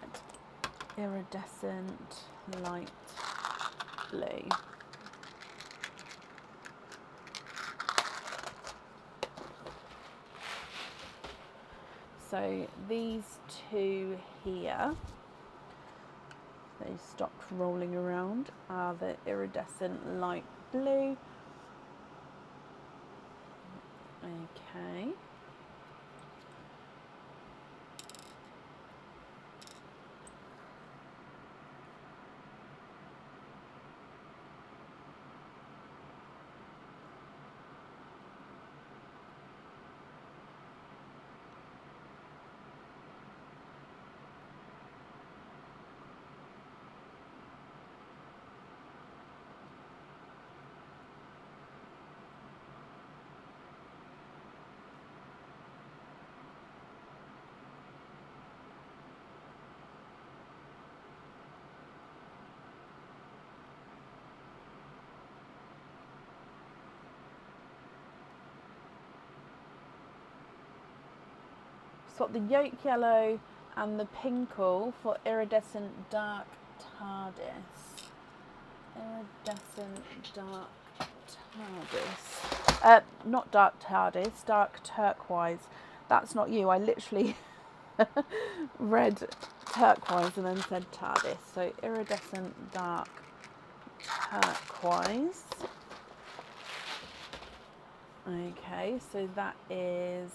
Iridescent light blue. So these two here, they stopped rolling around, are the iridescent light blue. Okay. Swap the yolk yellow and the pinkle for iridescent dark TARDIS. Iridescent dark TARDIS. Not dark TARDIS, dark turquoise. That's not you. I literally read turquoise and then said TARDIS. So iridescent dark turquoise. Okay, so that is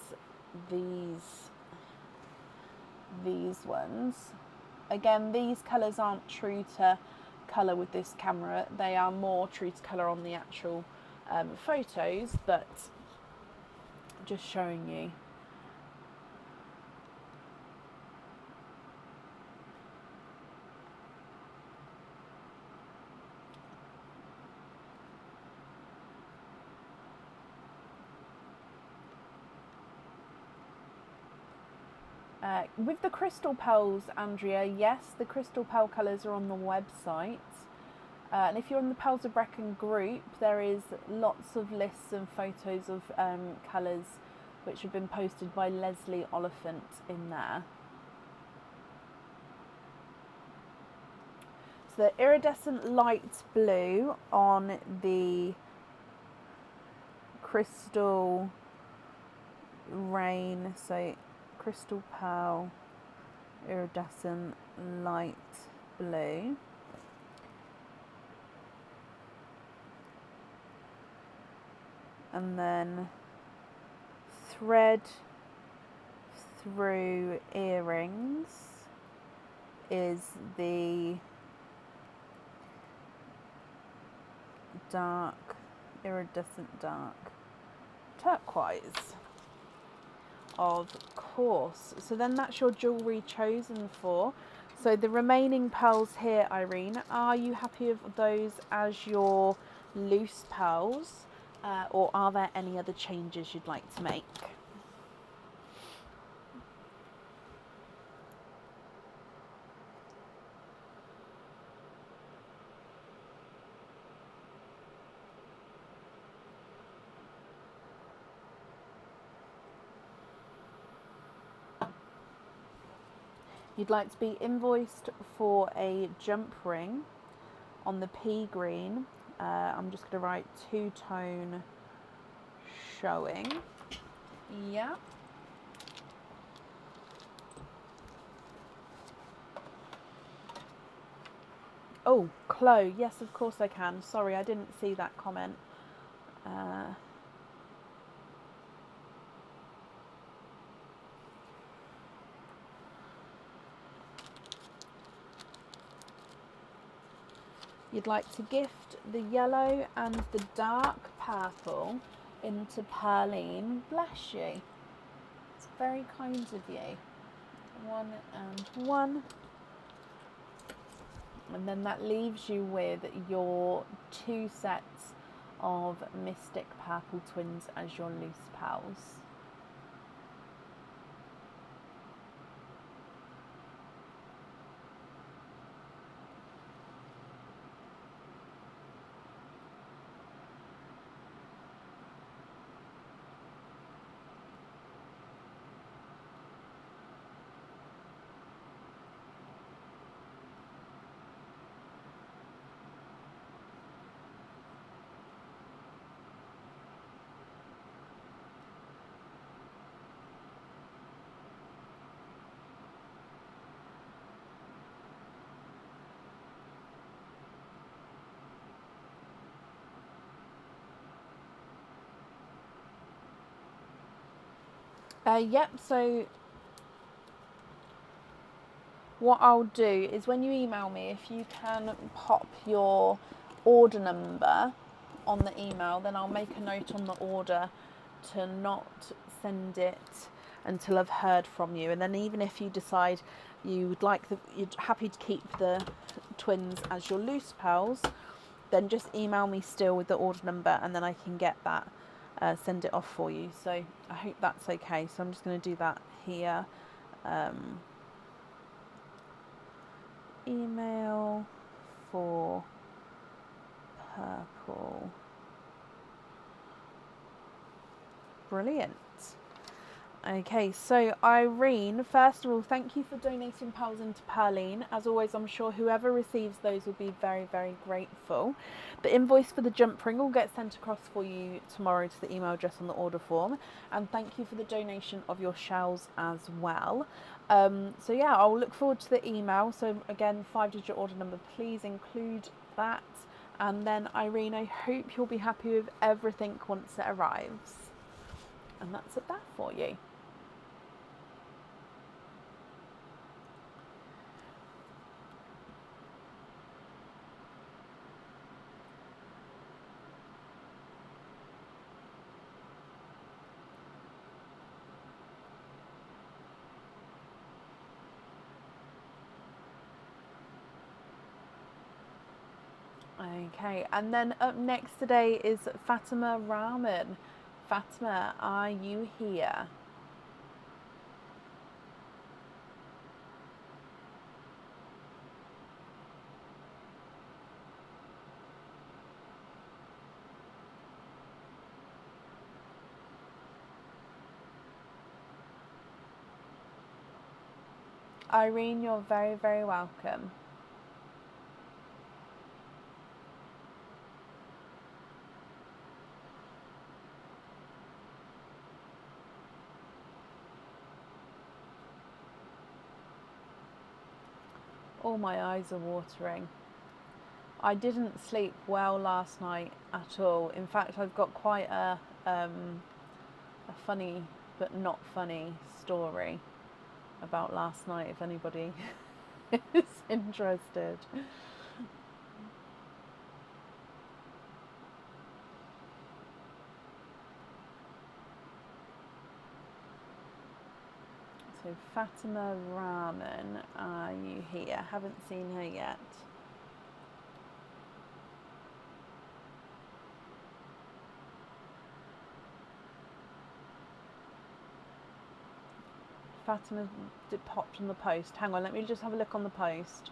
these ones. Again, these colours aren't true to colour with this camera. They are more true to colour on the actual photos, but just showing you. With the crystal pearls, Andrea, yes, the crystal pearl colours are on the website. And if you're in the Pearls of Brecon group, there is lots of lists and photos of colours which have been posted by Leslie Oliphant in there. So the iridescent light blue on the crystal rain, so crystal pearl, iridescent light blue. And then thread through earrings is the dark, iridescent dark turquoise. Of course. So then that's your jewellery chosen for. So the remaining pearls here, Irene, are you happy with those as your loose pearls? or are there any other changes you'd like to make? You'd like to be invoiced for a jump ring on the pea green. I'm just going to write two-tone showing. Yeah. Oh, Chloe, yes, of course I can. Sorry, I didn't see that comment. You'd like to gift the yellow and the dark purple into Perline. Bless you. It's very kind of you. 1 and 1. And then that leaves you with your 2 sets of Mystic Purple Twins as your loose pals. Yep, so what I'll do is when you email me, if you can pop your order number on the email, then I'll make a note on the order to not send it until I've heard from you. And then even if you decide you're happy to keep the twins as your loose pals, then just email me still with the order number and then I can get that, send it off for you. So I hope that's okay. So I'm just going to do that here. Email for purple. Brilliant. Okay, so Irene, first of all, thank you for donating pals into Perline. As always, I'm sure whoever receives those will be very, very grateful. The invoice for the jump ring will get sent across for you tomorrow to the email address on the order form. And thank you for the donation of your shells as well. So yeah, I'll look forward to the email. So again, 5-digit order number, please include that. And then Irene, I hope you'll be happy with everything once it arrives. And that's that for you. Okay, and then up next today is Fatima Rahman. Fatima, are you here? Irene, you're very, very welcome. Oh, my eyes are watering. I didn't sleep well last night at all. In fact, I've got quite a funny but not funny story about last night, if anybody is interested. So Fatima Rahman, are you here? Haven't seen her yet. Fatima popped on the post. Hang on, let me just have a look on the post.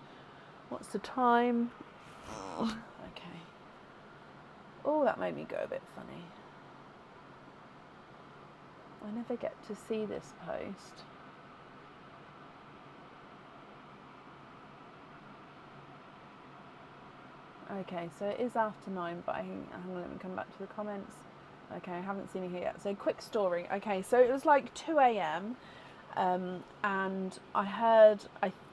What's the time? Oh, okay. Oh, that made me go a bit funny. I never get to see this post. Okay, so it is after 9, but hang on, let me come back to the comments. Okay, I haven't seen it here yet. So quick story. Okay, so it was like 2 a.m. And I heard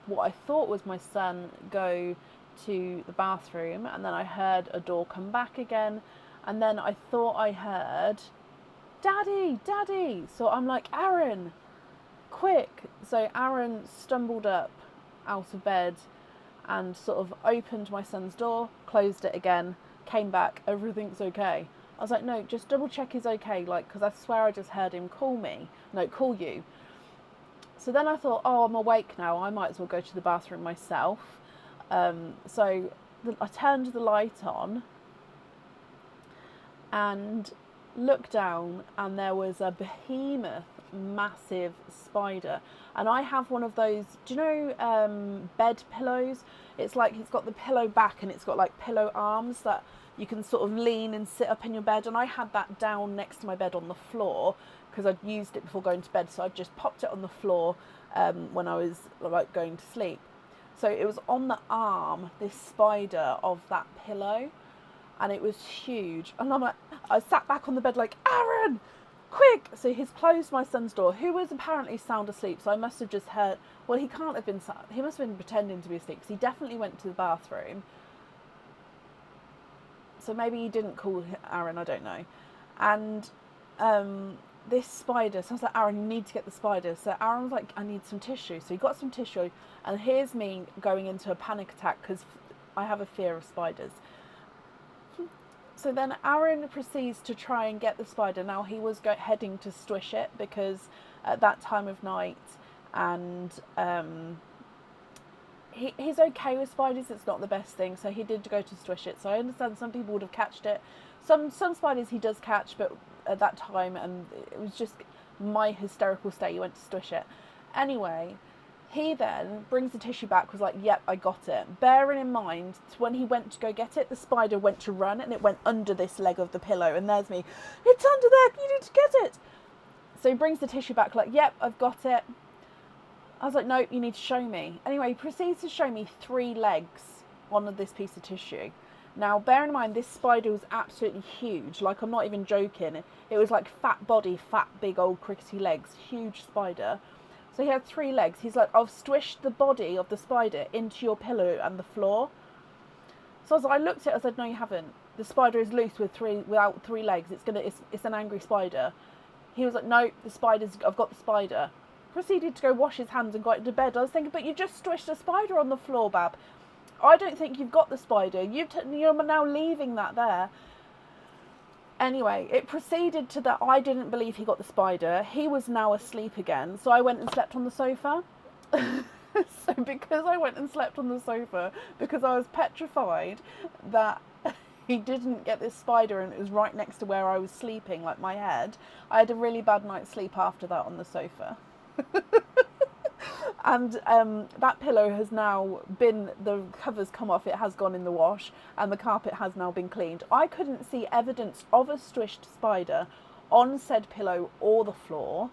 what I thought was my son go to the bathroom, and then I heard a door come back again, and then I thought I heard, "Daddy, Daddy!" So I'm like, "Aaron, quick!" So Aaron stumbled up out of bed and sort of opened my son's door, closed it again, came back, everything's okay. I was like, no, just double check he's okay, like, because I swear I just heard him call you. So then I thought, oh, I'm awake now, I might as well go to the bathroom myself. So I turned the light on and looked down, and there was a behemoth, massive spider. And I have one of those, do you know bed pillows? It's like it's got the pillow back and it's got like pillow arms that you can sort of lean and sit up in your bed, and I had that down next to my bed on the floor because I'd used it before going to bed, so I just popped it on the floor when I was like going to sleep. So it was on the arm, this spider of that pillow, and it was huge. And I'm like, I sat back on the bed like, Aaron, quick! So he's closed my son's door, who was apparently sound asleep, so I must have just heard, well, he can't have been, he must have been pretending to be asleep, because he definitely went to the bathroom. So maybe he didn't call Aaron, I don't know. And this spider, so I was like, Aaron, you need to get the spider. So Aaron was like, I need some tissue. So he got some tissue, and here's me going into a panic attack because I have a fear of spiders. So then Aaron proceeds to try and get the spider. Now he was heading to squish it because at that time of night, and he's okay with spiders, it's not the best thing, so he did go to squish it. So I understand some people would have catched it. Some spiders he does catch, but at that time, and it was just my hysterical state, he went to squish it. Anyway, he then brings the tissue back, was like, yep, I got it. Bearing in mind, when he went to go get it, the spider went to run and it went under this leg of the pillow, and there's me, it's under there, you need to get it. So he brings the tissue back like, yep, I've got it. I was like, no, you need to show me. Anyway, he proceeds to show me 3 legs on this piece of tissue. Now, bear in mind, this spider was absolutely huge. Like, I'm not even joking. It was like fat body, fat, big, old, crickety legs. Huge spider. So he had 3 legs. He's like, I've squished the body of the spider into your pillow and the floor. So I looked at it, I said, no, you haven't. The spider is loose without 3 legs. It's an angry spider. He was like, no, I've got the spider. Proceeded to go wash his hands and got into bed. I was thinking, but you just squished a spider on the floor, Bab. I don't think you've got the spider. You're now leaving that there. Anyway, it proceeded to that I didn't believe he got the spider. He was now asleep again, so I went and slept on the sofa. So because I went and slept on the sofa, because I was petrified that he didn't get this spider and it was right next to where I was sleeping, like my head, I had a really bad night's sleep after that on the sofa. And that pillow has now been, the cover's come off, it has gone in the wash, and the carpet has now been cleaned. I couldn't see evidence of a squished spider on said pillow or the floor.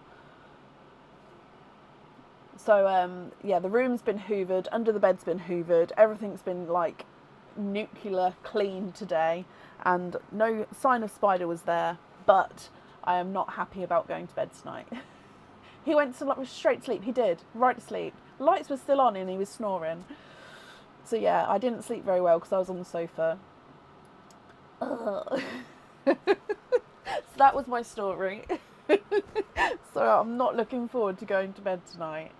So yeah, the room's been hoovered, under the bed's been hoovered, everything's been like nuclear clean today, and no sign of spider was there, but I am not happy about going to bed tonight. He went to straight sleep. He did. Right to sleep. Lights were still on and he was snoring. So yeah, I didn't sleep very well because I was on the sofa. So that was my story. So I'm not looking forward to going to bed tonight.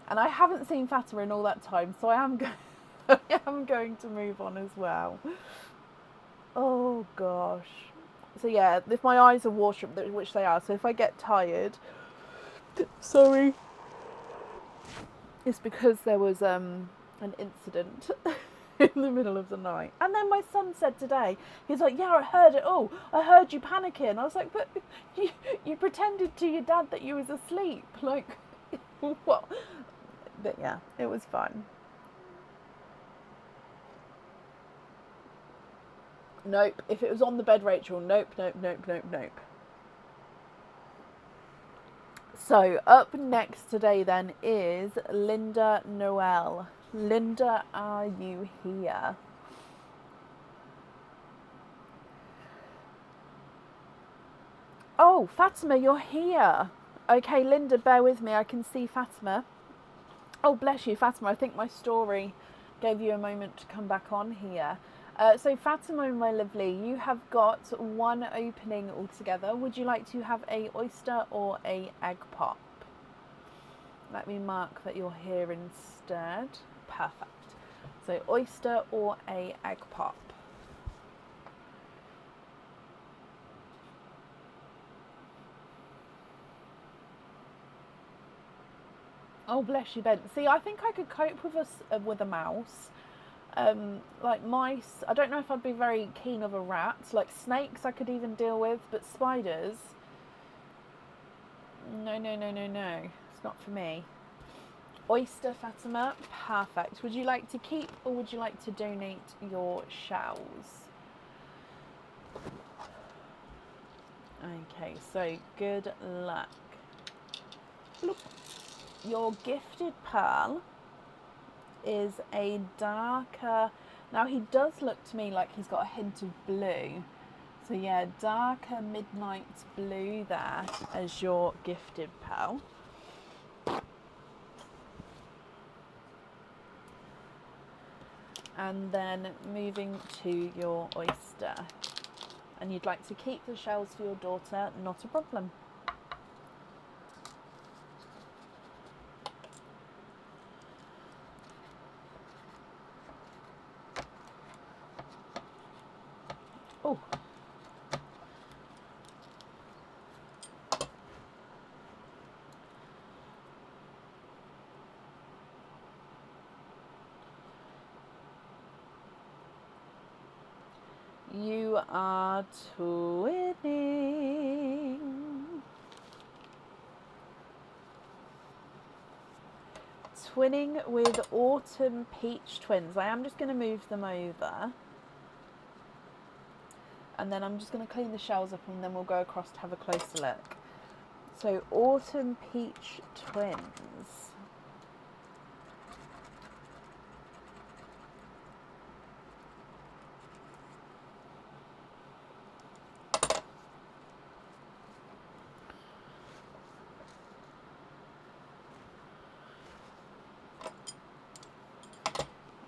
And I haven't seen Fatima in all that time, so I am going to move on as well. Oh gosh. So yeah, if my eyes are watering, which they are, so if I get tired, sorry, it's because there was an incident in the middle of the night. And then my son said today, he's like, yeah, I heard it all. I heard you panicking. I was like, but you pretended to your dad that you was asleep. Like, Well, but yeah, it was fun. Nope. If it was on the bed, Rachel, nope, nope, nope, nope, nope. So up next today then is Linda Noel. Linda, are you here? Oh, Fatima, you're here. Okay, Linda, bear with me. I can see Fatima. Oh, bless you, Fatima. I think my story gave you a moment to come back on here. So, Fatima, my lovely, you have got one opening altogether. Would you like to have a oyster or a egg pop? Let me mark that you're here instead. Perfect. So, oyster or a egg pop? Oh, bless you, Ben. See, I think I could cope with a mouse. Like mice, I don't know if I'd be very keen of a rat. Like snakes, I could even deal with, but spiders, no, no, no, no, no. It's not for me. Oyster, Fatima, perfect. Would you like to keep or would you like to donate your shells? Okay, so good luck. Look, your gifted pearl is a darker. Now he does look to me like he's got a hint of blue. So yeah, darker midnight blue there as your gifted pearl. And then moving to your oyster. And you'd like to keep the shells for your daughter, not a problem. Oh. You are twinning. Twinning with Autumn Peach Twins. I am just going to move them over. And then I'm just going to clean the shells up and then we'll go across to have a closer look. So Autumn Peach Twins.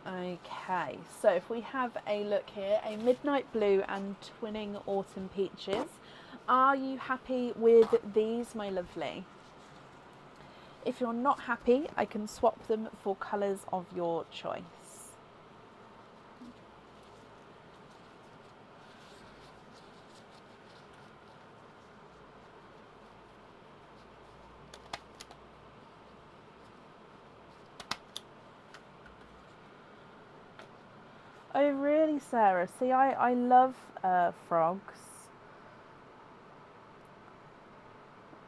Okay, so if we have a look here, a midnight blue and twinning autumn peaches. Are you happy with these, my lovely? If you're not happy, I can swap them for colours of your choice. Oh really, Sarah? See, I love frogs.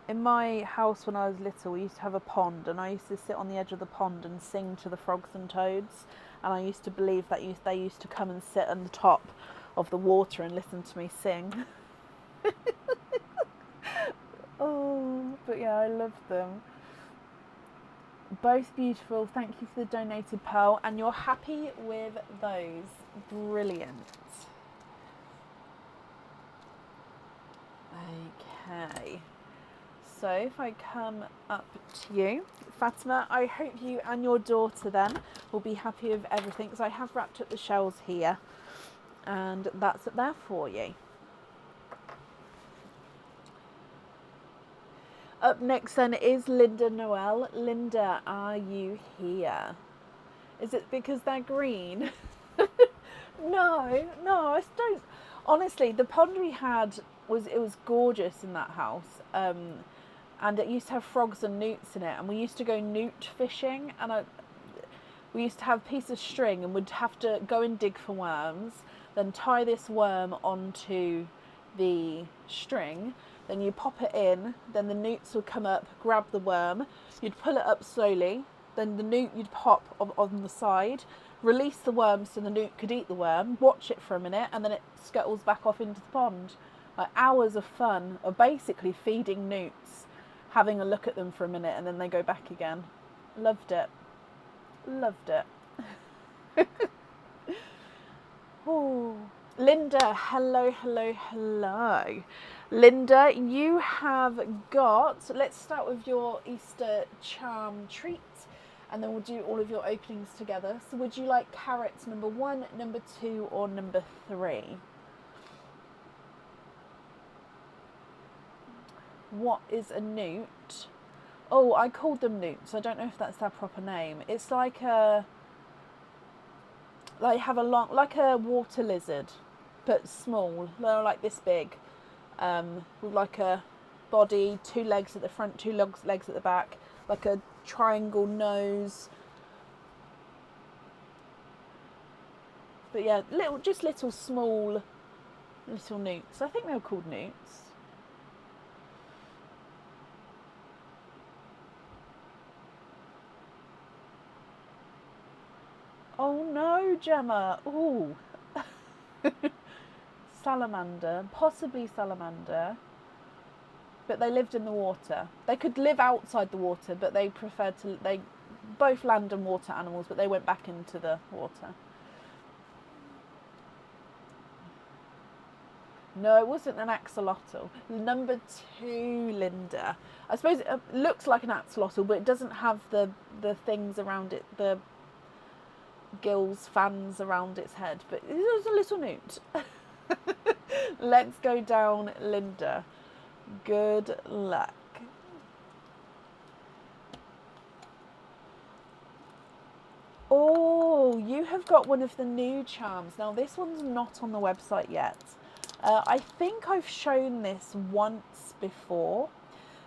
In my house when I was little, we used to have a pond and I used to sit on the edge of the pond and sing to the frogs and toads. And I used to believe that they used to come and sit on the top of the water and listen to me sing. Oh, but yeah, I love them. Both beautiful. Thank you for the donated pearl. And you're happy with those. Brilliant. Okay. So if I come up to you, Fatima, I hope you and your daughter then will be happy with everything. So I have wrapped up the shells here. And that's it there for you. Up next then is Linda Noel. Linda, are you here? Is it because they're green? No, I don't. Honestly, the pond we had was gorgeous in that house. And it used to have frogs and newts in it, and we used to go newt fishing, and we used to have a piece of string and would have to go and dig for worms, then tie this worm onto the string, then you pop it in, then the newts would come up, grab the worm, you'd pull it up slowly, then the newt you'd pop on the side, release the worm so the newt could eat the worm, watch it for a minute, and then it scuttles back off into the pond. Like hours of fun of basically feeding newts, having a look at them for a minute, and then they go back again. Loved it. Loved it. Oh, Linda, hello. Linda, you have got, let's start with your Easter charm treat, and then we'll do all of your openings together. So would you like carrots number 1, number 2, or number 3? What is a newt? Oh, I called them newts. I don't know if that's their proper name. It's like a water lizard, but small. They're like this big, with like a body, 2 legs at the front, 2 legs at the back, like a triangle nose. But yeah, little small little newts. I think they were called newts. Oh no, Gemma. Ooh. Salamander, possibly salamander. But they lived in the water. They could live outside the water, but they both land and water animals, but they went back into the water. No, it wasn't an axolotl. Number 2, Linda. I suppose it looks like an axolotl, but it doesn't have the things around it, the gills, fans around its head. But it was a little newt. Let's go down, Linda. Good luck. Oh, you have got one of the new charms. Now, this one's not on the website yet. I think I've shown this once before.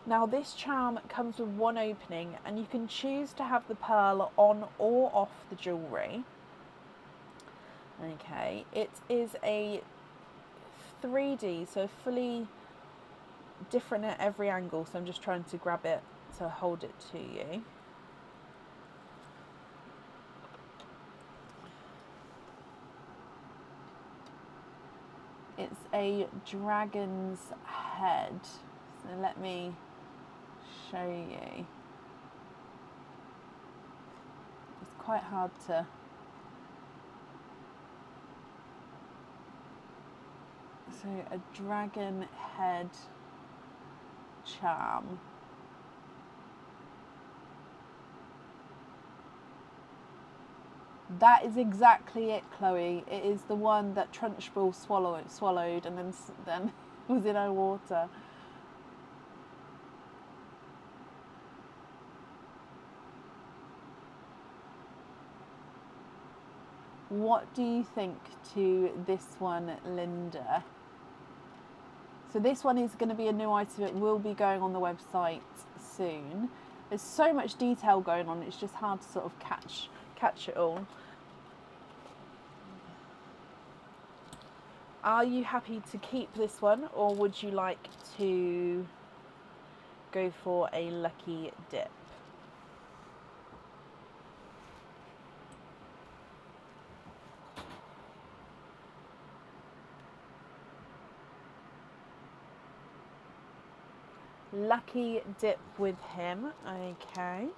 Now, this charm comes with 1 opening, and you can choose to have the pearl on or off the jewellery. Okay, it is a 3D, so fully different at every angle. So I'm just trying to grab it to hold it to you. It's a dragon's head. So let me show you. It's quite hard to... So a dragon head charm. That is exactly it, Chloe. It is the one that Trunchbull swallowed and then was in our water. What do you think to this one, Linda? So this one is going to be a new item. It will be going on the website soon. There's so much detail going on. It's just hard to sort of catch it all. Are you happy to keep this one, or would you like to go for a lucky dip? Lucky dip with him. Okay.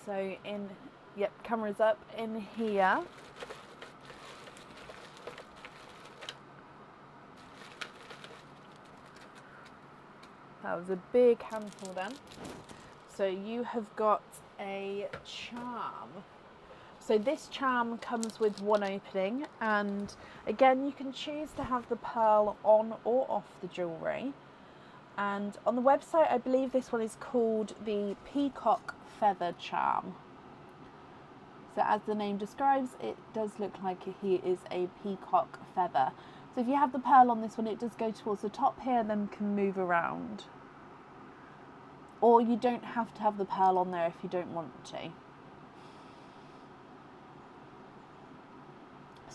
So camera's up in here. That was a big handful then. So you have got a charm. So this charm comes with 1 opening, and again you can choose to have the pearl on or off the jewellery. And on the website I believe this one is called the Peacock Feather Charm. So as the name describes, it does look like he is a peacock feather. So if you have the pearl on this one, it does go towards the top here and then can move around. Or you don't have to have the pearl on there if you don't want to.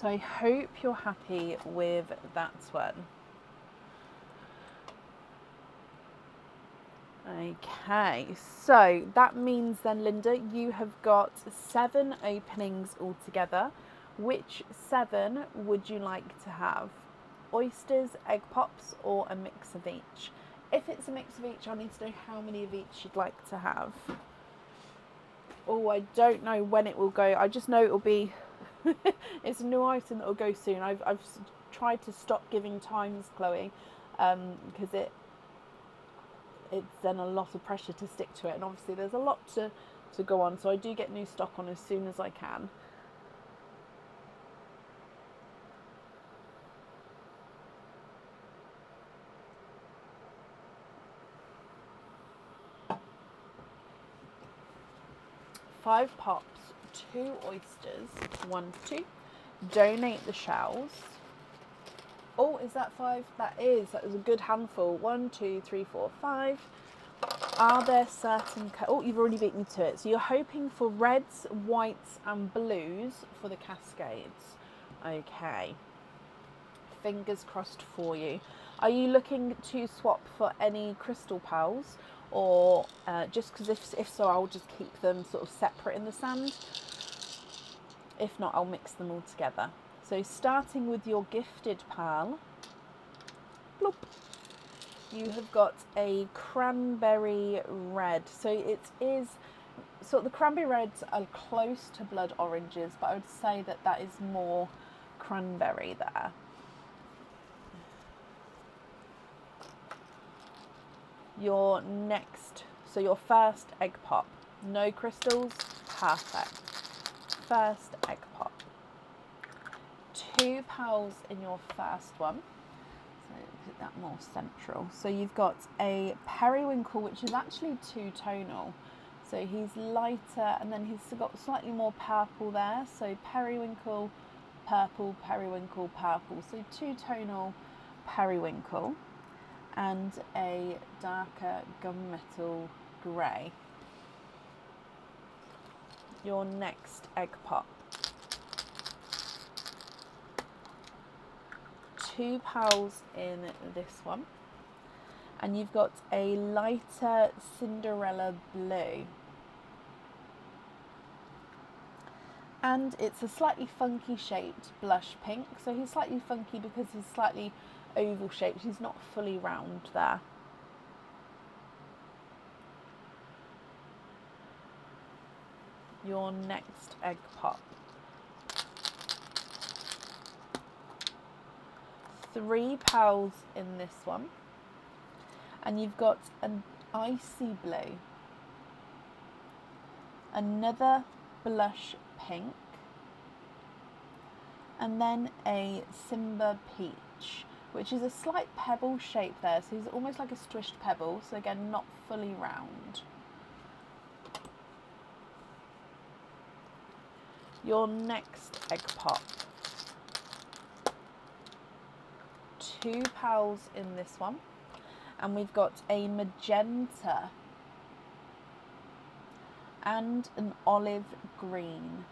So I hope you're happy with that one. Okay, so that means then, Linda, you have got 7 openings altogether. Which 7 would you like to have? Oysters, egg pops, or a mix of each? If it's a mix of each, I need to know how many of each you'd like to have. Oh, I don't know when it will go. I just know it will be... It's a new item that will go soon. I've tried to stop giving times, Chloe, because it's then a lot of pressure to stick to it, and obviously there's a lot to go on, so I do get new stock on as soon as I can. Five pops, 2 oysters, 1 to 2. Donate the shells. Oh, is that 5? That was a good handful. 1, 2, 3, 4, 5. Are there certain... Oh, you've already beat me to it. So you're hoping for reds, whites and blues for the cascades. Okay. Fingers crossed for you. Are you looking to swap for any crystal pearls? Or just because if so, I'll just keep them sort of separate in the sand. If not, I'll mix them all together. So starting with your gifted pearl. Bloop. You have got a cranberry red. So it is, sort of the cranberry reds are close to blood oranges, but I would say that that is more cranberry there. Your next, so your first egg pop. No crystals, perfect. First egg pop. 2 pearls in your first one. So put that more central. So you've got a periwinkle, which is actually 2-tonal. So he's lighter, and then he's got slightly more purple there. So periwinkle, purple, periwinkle, purple. So 2-tonal periwinkle, and a darker gunmetal grey. Your next egg pop. 2 pearls in this one, and you've got a lighter Cinderella blue, and it's a slightly funky shaped blush pink. So he's slightly funky because he's slightly oval shaped, he's not fully round there. Your next egg pop. 3 pearls in this one, and you've got an icy blue, another blush pink, and then a Simba peach, which is a slight pebble shape there. So he's almost like a squished pebble, so again not fully round. Your next egg pop. 2 pearls in this one, and we've got a magenta and an olive green.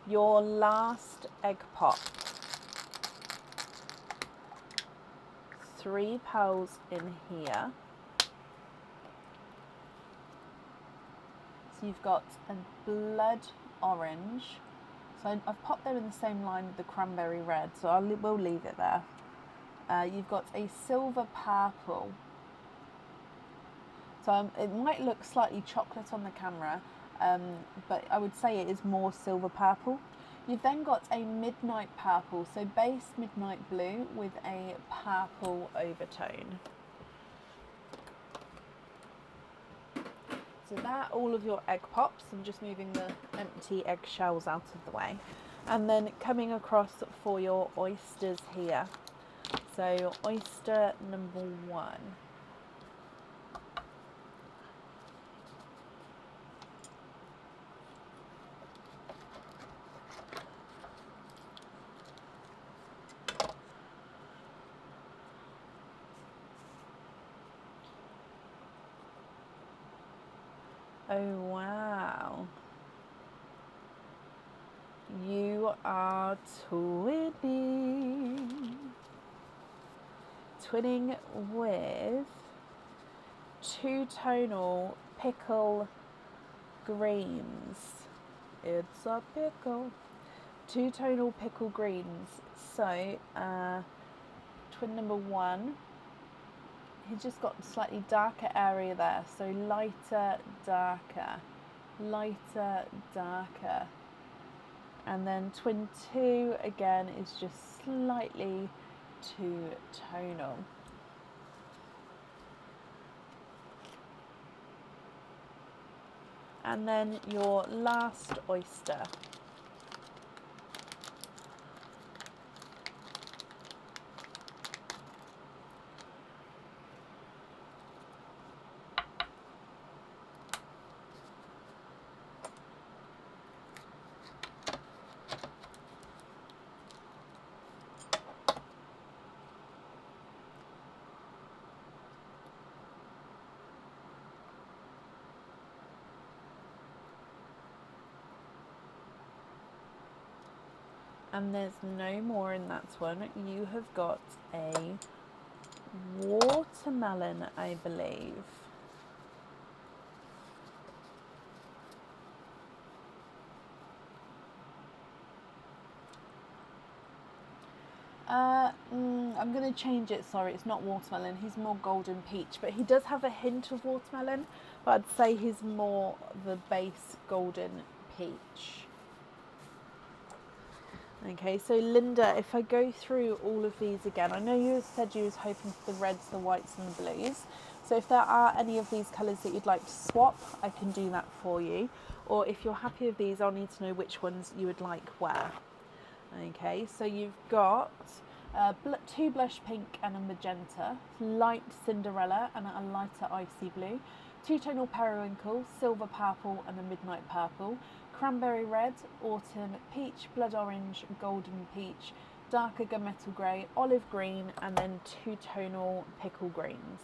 Your last egg pop. 3 pearls in here. So you've got a blood orange. So I've popped them in the same line with the cranberry red, so we'll leave it there. You've got a silver purple. So it might look slightly chocolate on the camera, but I would say it is more silver purple. You've then got a midnight purple, so base midnight blue with a purple overtone. So that all of your egg pops. I'm just moving the empty egg shells out of the way. And then coming across for your oysters here. So oyster number 1. Oh wow. You are twinning. Twinning with two-tonal pickle greens. It's a pickle. Two-tonal pickle greens. So, twin number one, he's just got a slightly darker area there. So lighter, darker, lighter, darker. And then twin two, again, is just slightly two-tonal. And then your last oyster. And there's no more in that one. You have got a watermelon, I believe. I'm going to change it. Sorry, it's not watermelon. He's more golden peach, but he does have a hint of watermelon, but I'd say he's more the base golden peach. Okay, so Linda, if I go through all of these again, I know you said you was hoping for the reds, the whites and the blues. So if there are any of these colours that you'd like to swap, I can do that for you. Or if you're happy with these, I'll need to know which ones you would like where. Okay, so you've got two blush pink and a magenta, light Cinderella and a lighter icy blue, two-tonal periwinkle, silver purple and a midnight purple, cranberry red, autumn peach, blood orange, golden peach, darker gunmetal grey, olive green, and then two-tonal pickle greens.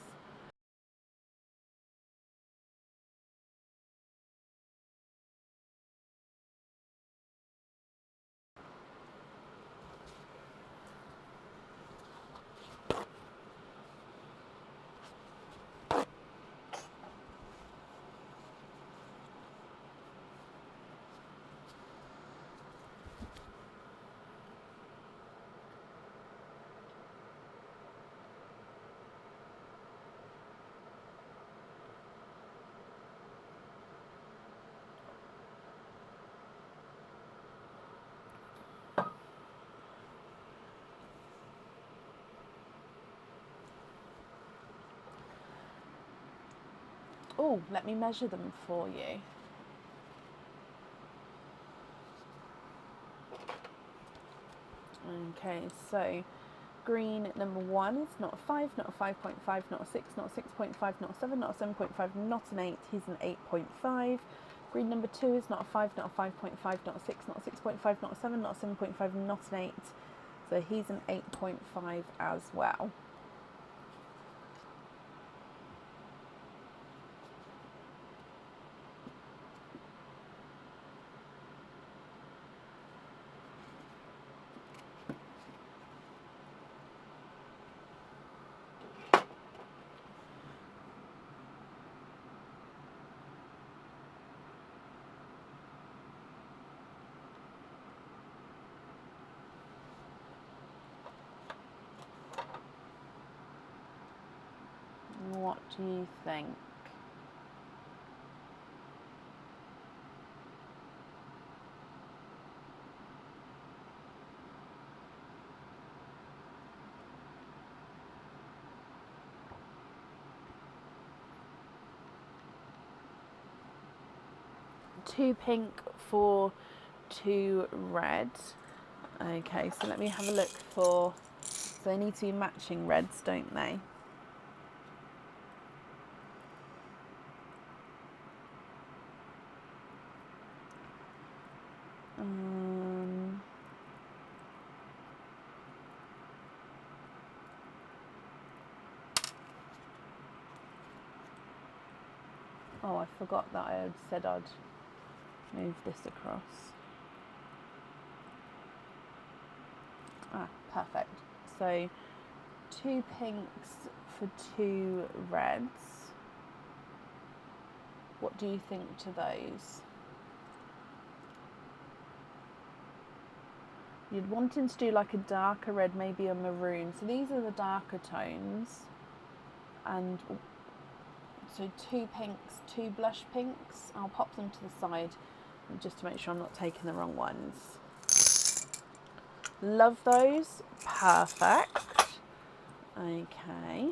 Oh, let me measure them for you. Okay, so green number one is not a 5, not a 5.5, not a 6, not a 6.5, not a 7, not a 7.5, not an 8, he's an 8.5. Green number two is not a 5, not a 5.5, not a 6, not a 6.5, not a 7, not a 7.5, not an 8. So he's an 8.5 as well. What do you think? Two pink for two red. Okay, so let me have a look for, so they need to be matching reds, don't they? Oh, I forgot that I had said I'd move this across. Ah, perfect. So 2 pinks for 2 reds. What do you think to those? You'd wanting to do like a darker red, maybe a maroon. So these are the darker tones. And so 2 pinks, 2 blush pinks. I'll pop them to the side just to make sure I'm not taking the wrong ones. Love those. Perfect. Okay.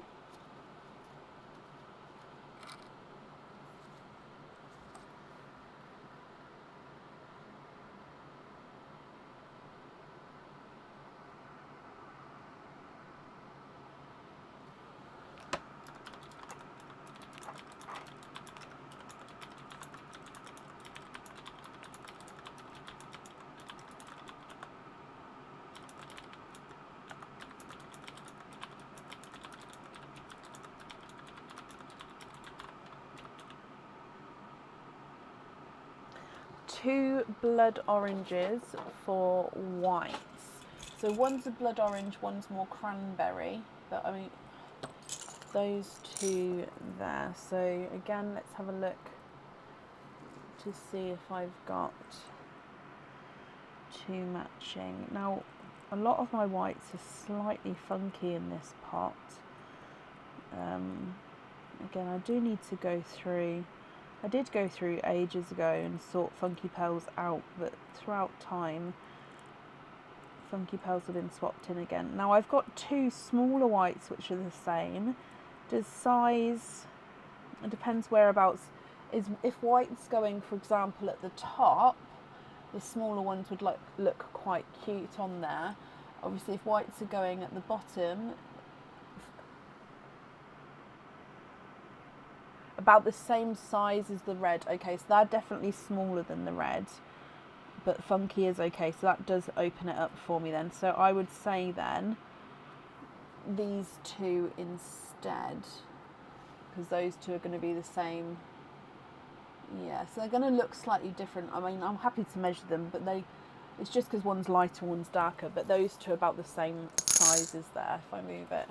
Two blood oranges for whites. So one's a blood orange, one's more cranberry, but I mean those 2 there. So again, let's have a look to see if I've got 2 matching. Now a lot of my whites are slightly funky in this pot. Again, I do need to go through. I did go through ages ago and sort Funky Pearls out, but throughout time, Funky Pearls have been swapped in again. Now I've got 2 smaller whites which are the same. Does size, it depends whereabouts, is if white's going, for example, at the top, the smaller ones would look quite cute on there. Obviously if whites are going at the bottom, about the same size as the red. Okay, so they're definitely smaller than the red, but funky is okay, so that does open it up for me then. So I would say then these 2 instead, because those 2 are going to be the same. Yeah, so they're going to look slightly different. I mean, I'm happy to measure them, but it's just because one's lighter, one's darker, but those 2 are about the same sizes there. If I move it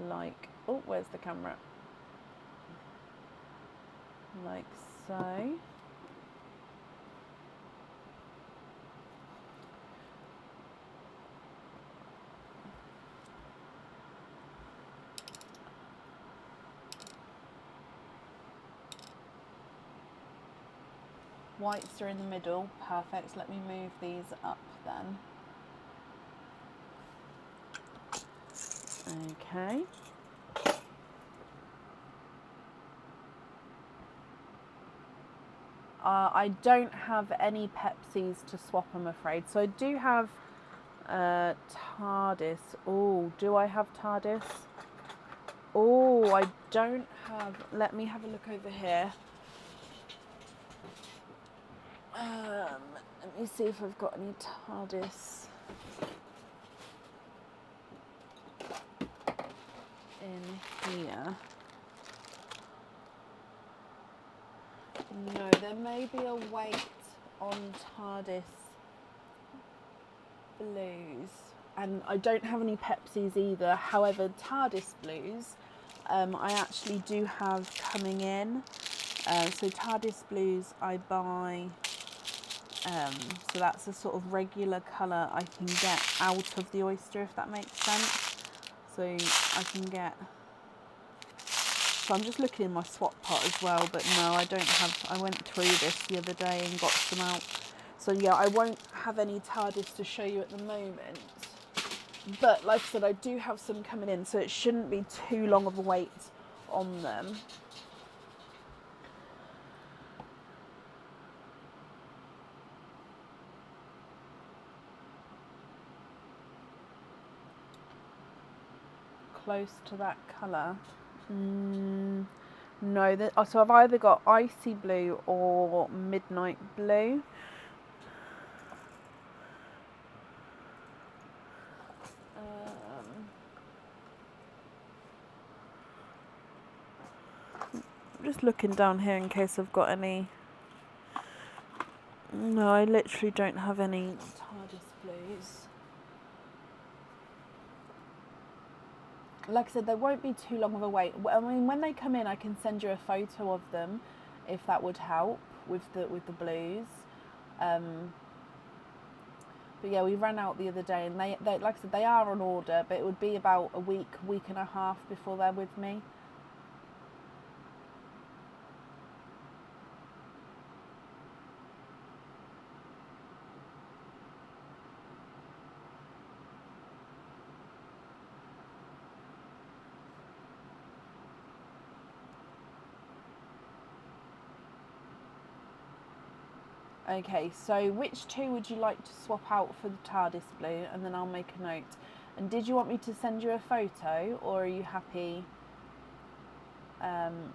like, oh, where's the camera? Like so. Whites are in the middle. Perfect. Let me move these up then. Okay. I don't have any Pepsis to swap, I'm afraid. So I do have TARDIS. Oh, do I have TARDIS? Oh, I don't have. Let me have a look over here. Let me see if I've got any TARDIS in here. No, there may be a weight on TARDIS blues, and I don't have any Pepsis either. However, TARDIS blues, I actually do have coming in. So TARDIS blues I buy, so that's a sort of regular colour I can get out of the oyster, if that makes sense. So I can get, so I'm just looking in my swap pot as well, but no, I don't have, I went through this the other day and got some out. So yeah, I won't have any TARDIS to show you at the moment. But like I said, I do have some coming in, so it shouldn't be too long of a wait on them. Close to that colour. No, so I've either got icy blue or midnight blue. Just looking down here in case I've got any. No, I literally don't have any TARDIS blues. Like I said, there won't be too long of a wait. I mean, when they come in, I can send you a photo of them, if that would help with the blues. But yeah, we ran out the other day, and they like I said, they are on order, but it would be about a week and a half before they're with me. Okay, so which two would you like to swap out for the TARDIS blue, and then I'll make a note. And did you want me to send you a photo, or are you happy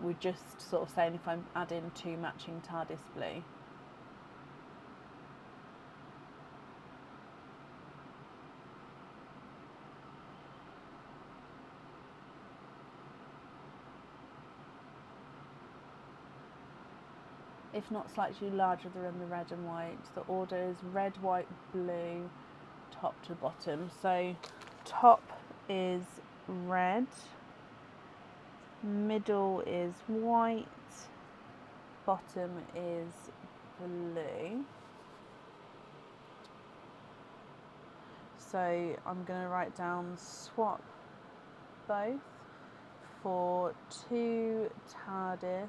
with just sort of saying if I'm adding two matching TARDIS blue? If not slightly larger than the red and white. The order is red, white, blue, top to bottom. So top is red, middle is white, bottom is blue. So I'm going to write down swap both for two TARDIS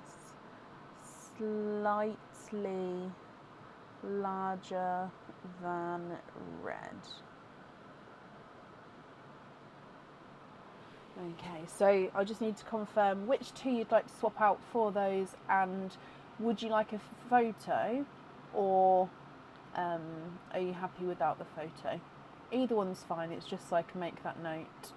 slightly larger than red. Okay, so I just need to confirm which two you'd like to swap out for those, and would you like a photo, or are you happy without the photo? Either one's fine, it's just so I can make that note.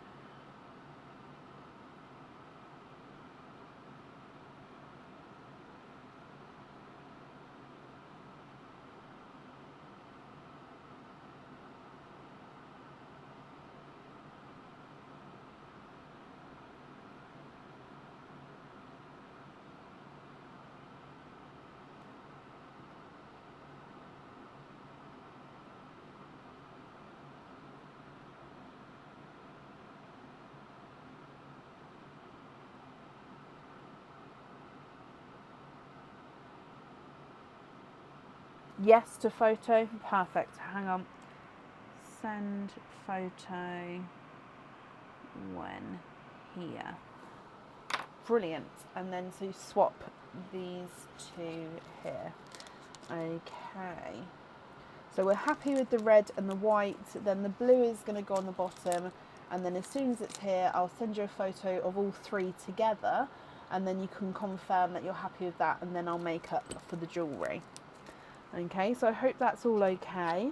Yes to photo, perfect. Hang on. Send photo when here. Brilliant. And then so you swap these two here. Okay. So we're happy with the red and the white. Then the blue is going to go on the bottom. And then as soon as it's here, I'll send you a photo of all three together. And then you can confirm that you're happy with that. And then I'll make up for the jewellery. Okay, so I hope that's all okay.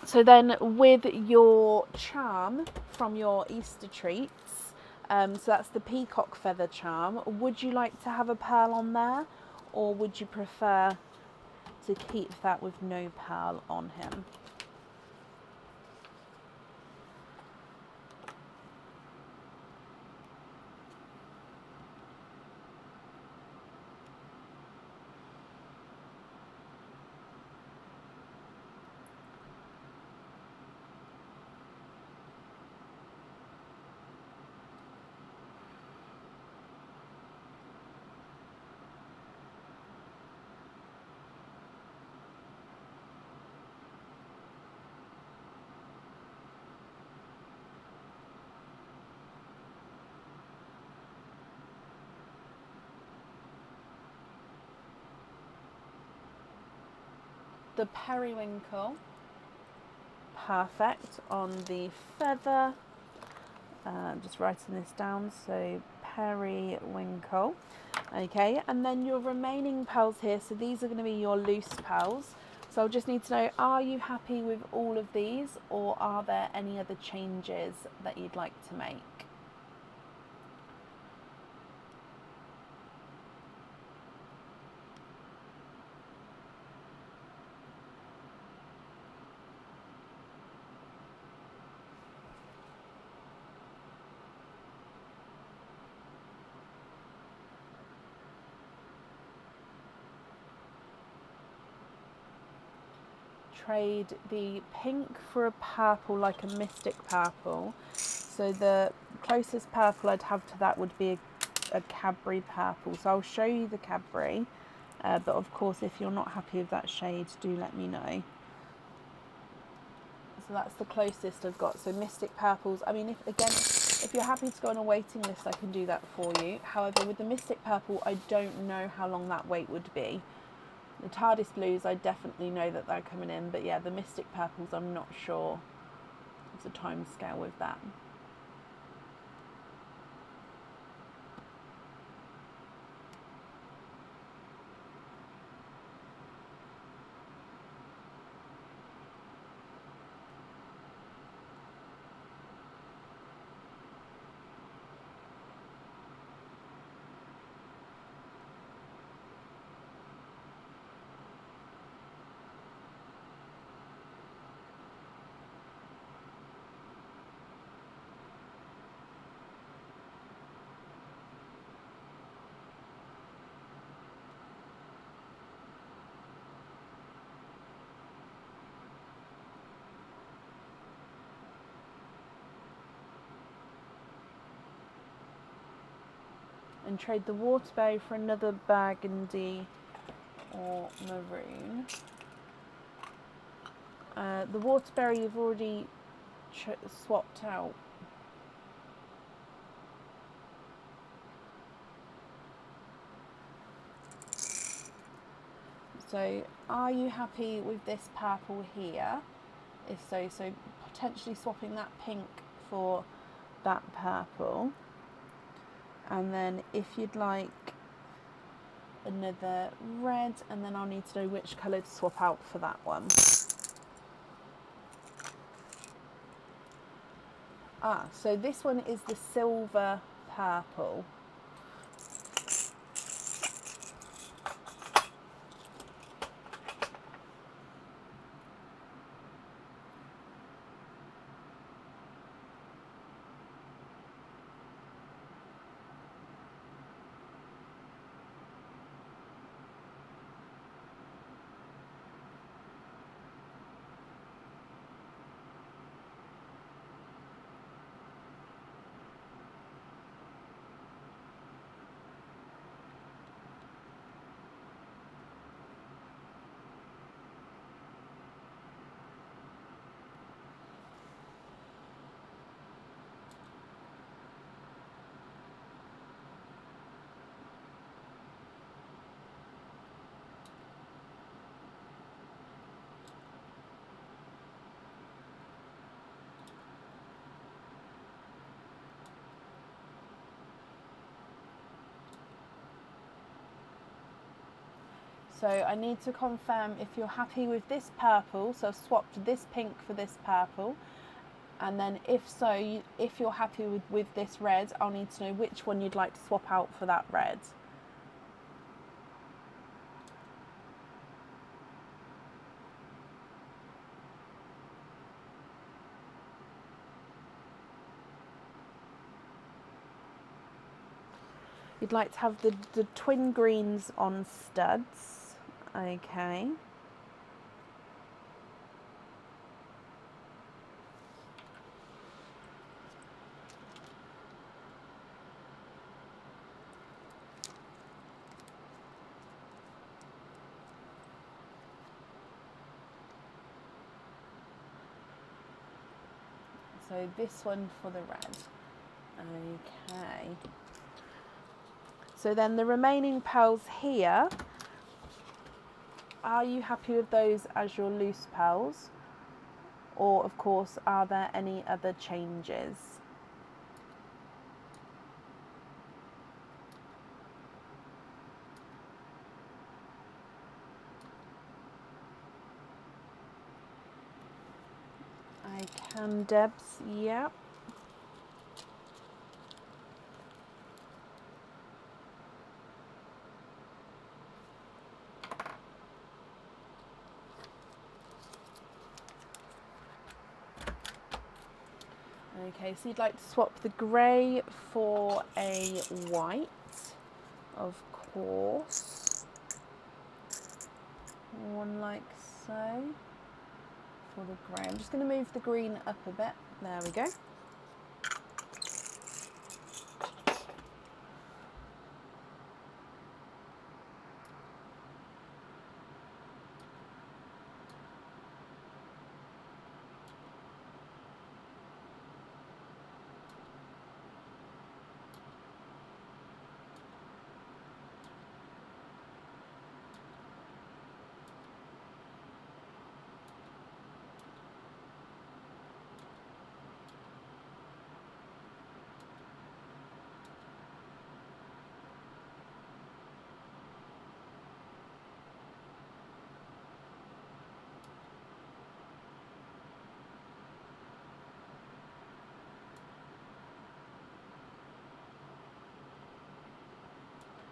So then with your charm from your Easter treats, so that's the peacock feather charm, would you like to have a pearl on there, or would you prefer to keep that with no pearl on him? The periwinkle, perfect, on the feather. I'm just writing this down, so periwinkle. Okay, and then your remaining pearls here, so these are going to be your loose pearls. So I'll just need to know, are you happy with all of these, or are there any other changes that you'd like to make? trade the pink for a purple, like a mystic purple. So the closest purple I'd have to that would be a Cadbury purple. So I'll show you the Cadbury, but of course if you're not happy with that shade, do let me know. So that's the closest I've got. So mystic purples, I mean, if you're happy to go on a waiting list, I can do that for you. However, with the mystic purple, I don't know how long that wait would be. The TARDIS blues, I definitely know that they're coming in, but yeah, the mystic purples, I'm not sure of the time scale with that. And trade the Waterbury for another burgundy or maroon. The Waterbury you've already swapped out. So are you happy with this purple here? If so, so potentially swapping that pink for that purple. And then if you'd like another red, and then I'll need to know which colour to swap out for that one. So this one is the silver purple. So I need to confirm if you're happy with this purple, so I've swapped this pink for this purple, and then if so, if you're happy with this red, I'll need to know which one you'd like to swap out for that red. You'd like to have the twin greens on studs. Okay. So this one for the red. Okay. So then the remaining pearls here, are you happy with those as your loose pearls? Or of course, are there any other changes? I can, Debs, yeah. Okay, so you'd like to swap the grey for a white, of course. One like so. for the grey. I'm just going to move the green up a bit. There we go.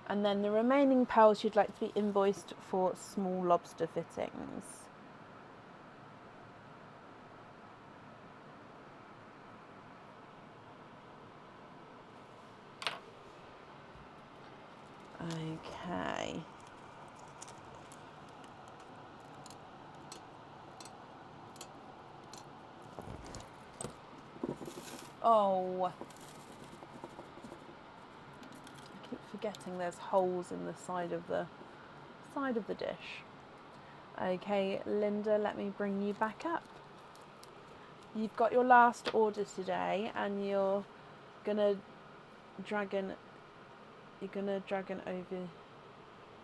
And then the remaining pearls you'd like to be invoiced for small lobster fittings. Okay. Oh. I keep forgetting there's holes in the side of the dish. Okay, Linda, let me bring you back up. You've got your last order today, and you're gonna dragon over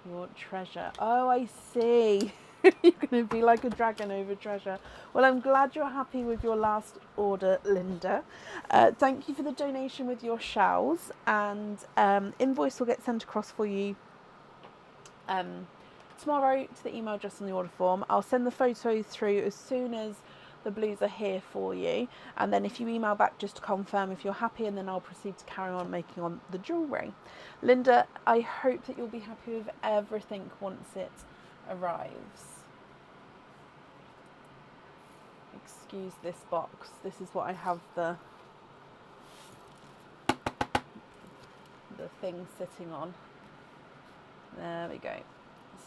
your treasure. Oh, I see. You're gonna be like a dragon over treasure. Well, I'm glad you're happy with your last order, Linda. Thank you for the donation with your shells, and invoice will get sent across for you tomorrow to the email address on the order form. I'll send the photo through as soon as the blues are here for you, and then if you email back just to confirm if you're happy, and then I'll proceed to carry on making on the jewellery. Linda, I hope that you'll be happy with everything once it arrives. Excuse this box, this is what I have the thing sitting on. There we go,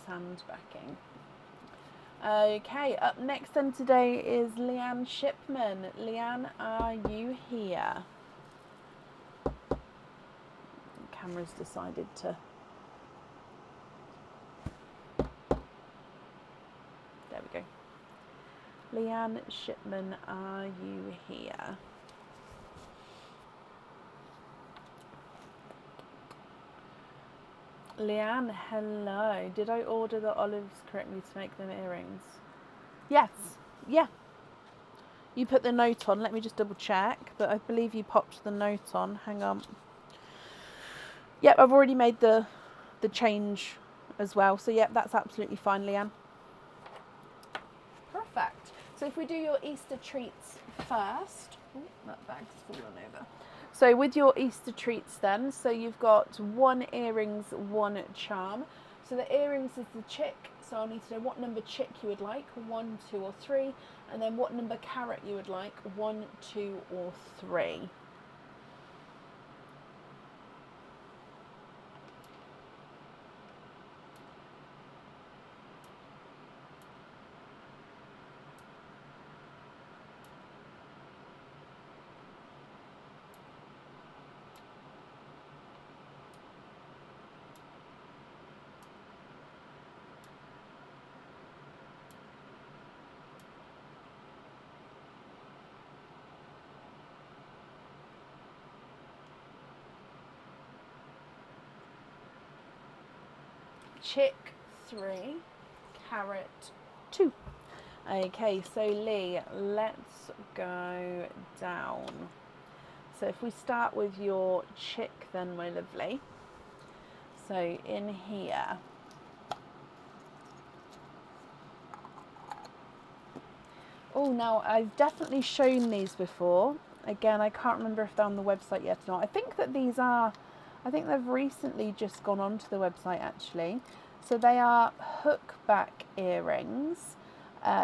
sand backing. Okay, up next then today is Leanne Shipman. Leanne, are you here? The camera's decided to... There we go. Leanne Shipman, are you here? Leanne, hello. Did I order the olives correctly to make them earrings? Yes. Yeah. You put the note on. Let me just double check. But I believe you popped the note on. Hang on. Yep, I've already made the change as well. So, yep, that's absolutely fine, Leanne. Perfect. So if we do your Easter treats first. Ooh, that bag's fallen over. So with your Easter treats then, so you've got 1 earrings, 1 charm. So the earrings is the chick, so I'll need to know what number chick you would like, 1, 2 or 3, and then what number carat you would like, 1, 2 or 3. Chick 3, carat 2. Okay, so Lee, let's go down. So if we start with your chick then, my lovely. So in here. Oh, now I've definitely shown these before. Again, I can't remember if they're on the website yet or not. I think they've recently just gone onto the website actually. So they are hook back earrings.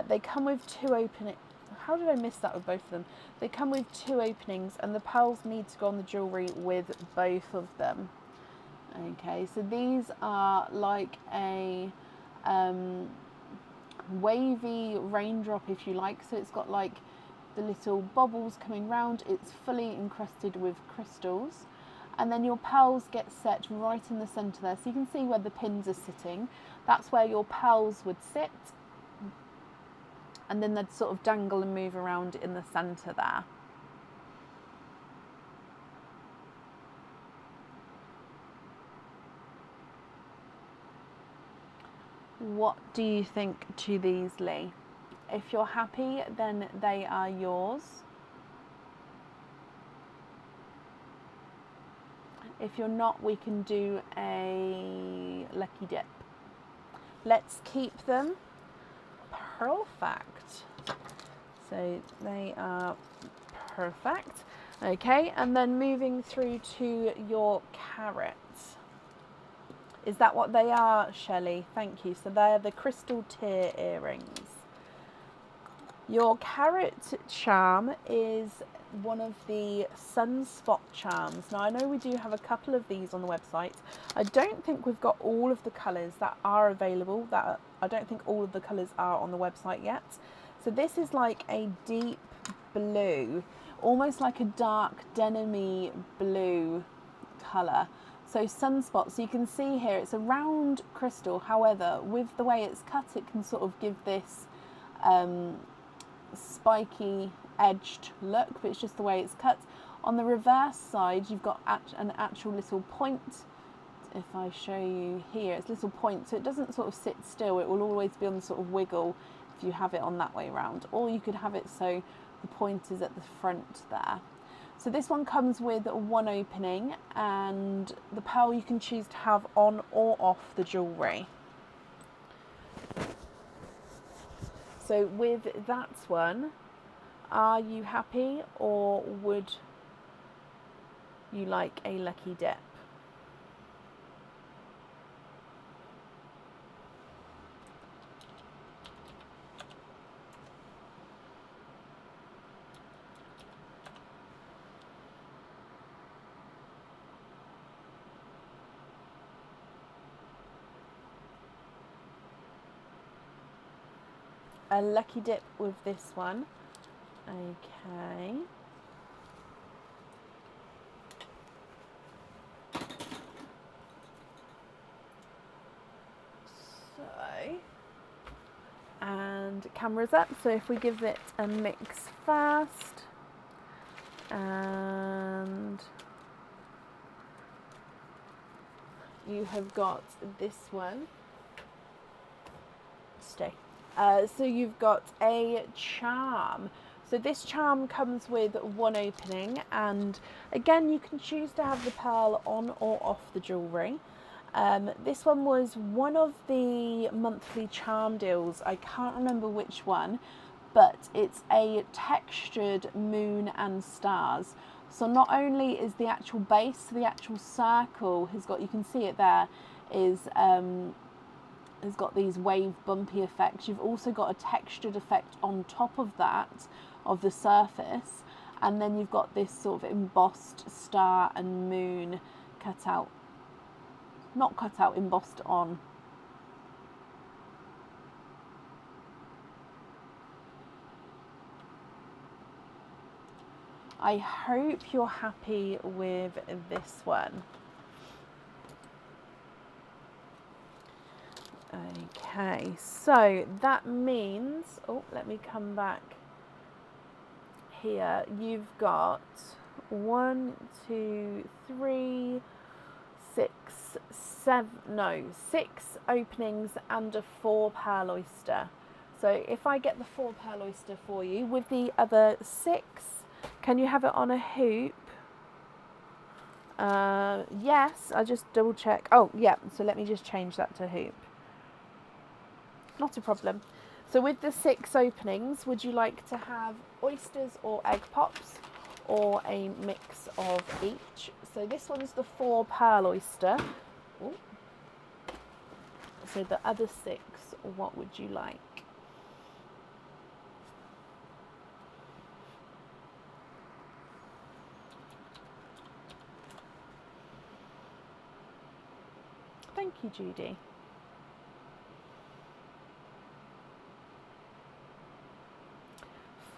They come with 2 openings. How did I miss that with both of them? They come with 2 openings, and the pearls need to go on the jewellery with both of them. Okay, so these are like a wavy raindrop if you like, so it's got like the little bubbles coming round. It's fully encrusted with crystals, and then your pearls get set right in the centre there, so you can see where the pins are sitting. That's where your pearls would sit, and then they'd sort of dangle and move around in the centre there. What do you think to these, Lee? If you're happy, then they are yours. If you're not, we can do a lucky dip. Let's keep them. Perfect. So they are perfect. Okay, and then moving through to your carrots. Is that what they are, Shelley? Thank you. So they're the crystal tear earrings. Your carrot charm is one of the sunspot charms. Now, I know we do have a couple of these on the website. I don't think we've got all of the colours that are available. I don't think all of the colours are on the website yet. So this is like a deep blue, almost like a dark denim-y blue colour. So sunspot, so you can see here it's a round crystal, however with the way it's cut it can sort of give this spiky edged look, but it's just the way it's cut. On the reverse side you've got an actual little point. If I show you here, it's a little point, so it doesn't sort of sit still, it will always be on the sort of wiggle if you have it on that way around, or you could have it so the point is at the front there. So this one comes with one opening, and the pearl you can choose to have on or off the jewellery. So with that one, are you happy, or would you like a lucky dip? A lucky dip with this one. Okay. So, and camera's up, so if we give it a mix first, and you have got this one. Stay. So you've got a charm. So this charm comes with one opening, and again you can choose to have the pearl on or off the jewellery. This one was one of the monthly charm deals. I can't remember which one, but it's a textured moon and stars. So not only is the actual base, the actual circle has got, you can see it there, is has got these wave bumpy effects. You've also got a textured effect on top of that, of the surface, and then you've got this sort of embossed star and moon cut out, not cut out, embossed on. I hope you're happy with this one. Okay, so that means, oh, let me come back here. You've got 1, 2, 3, 6, 7, no, 6 openings and a 4 pearl oyster. So if I get the 4 pearl oyster for you with the other 6, can you have it on a hoop? Yes, I'll just double check. Oh, yeah, so let me just change that to hoop. Not a problem. So with the 6 openings, would you like to have oysters or egg pops, or a mix of each? So this one's the 4 pearl oyster. Ooh. So the other 6, what would you like? Thank you, Judy.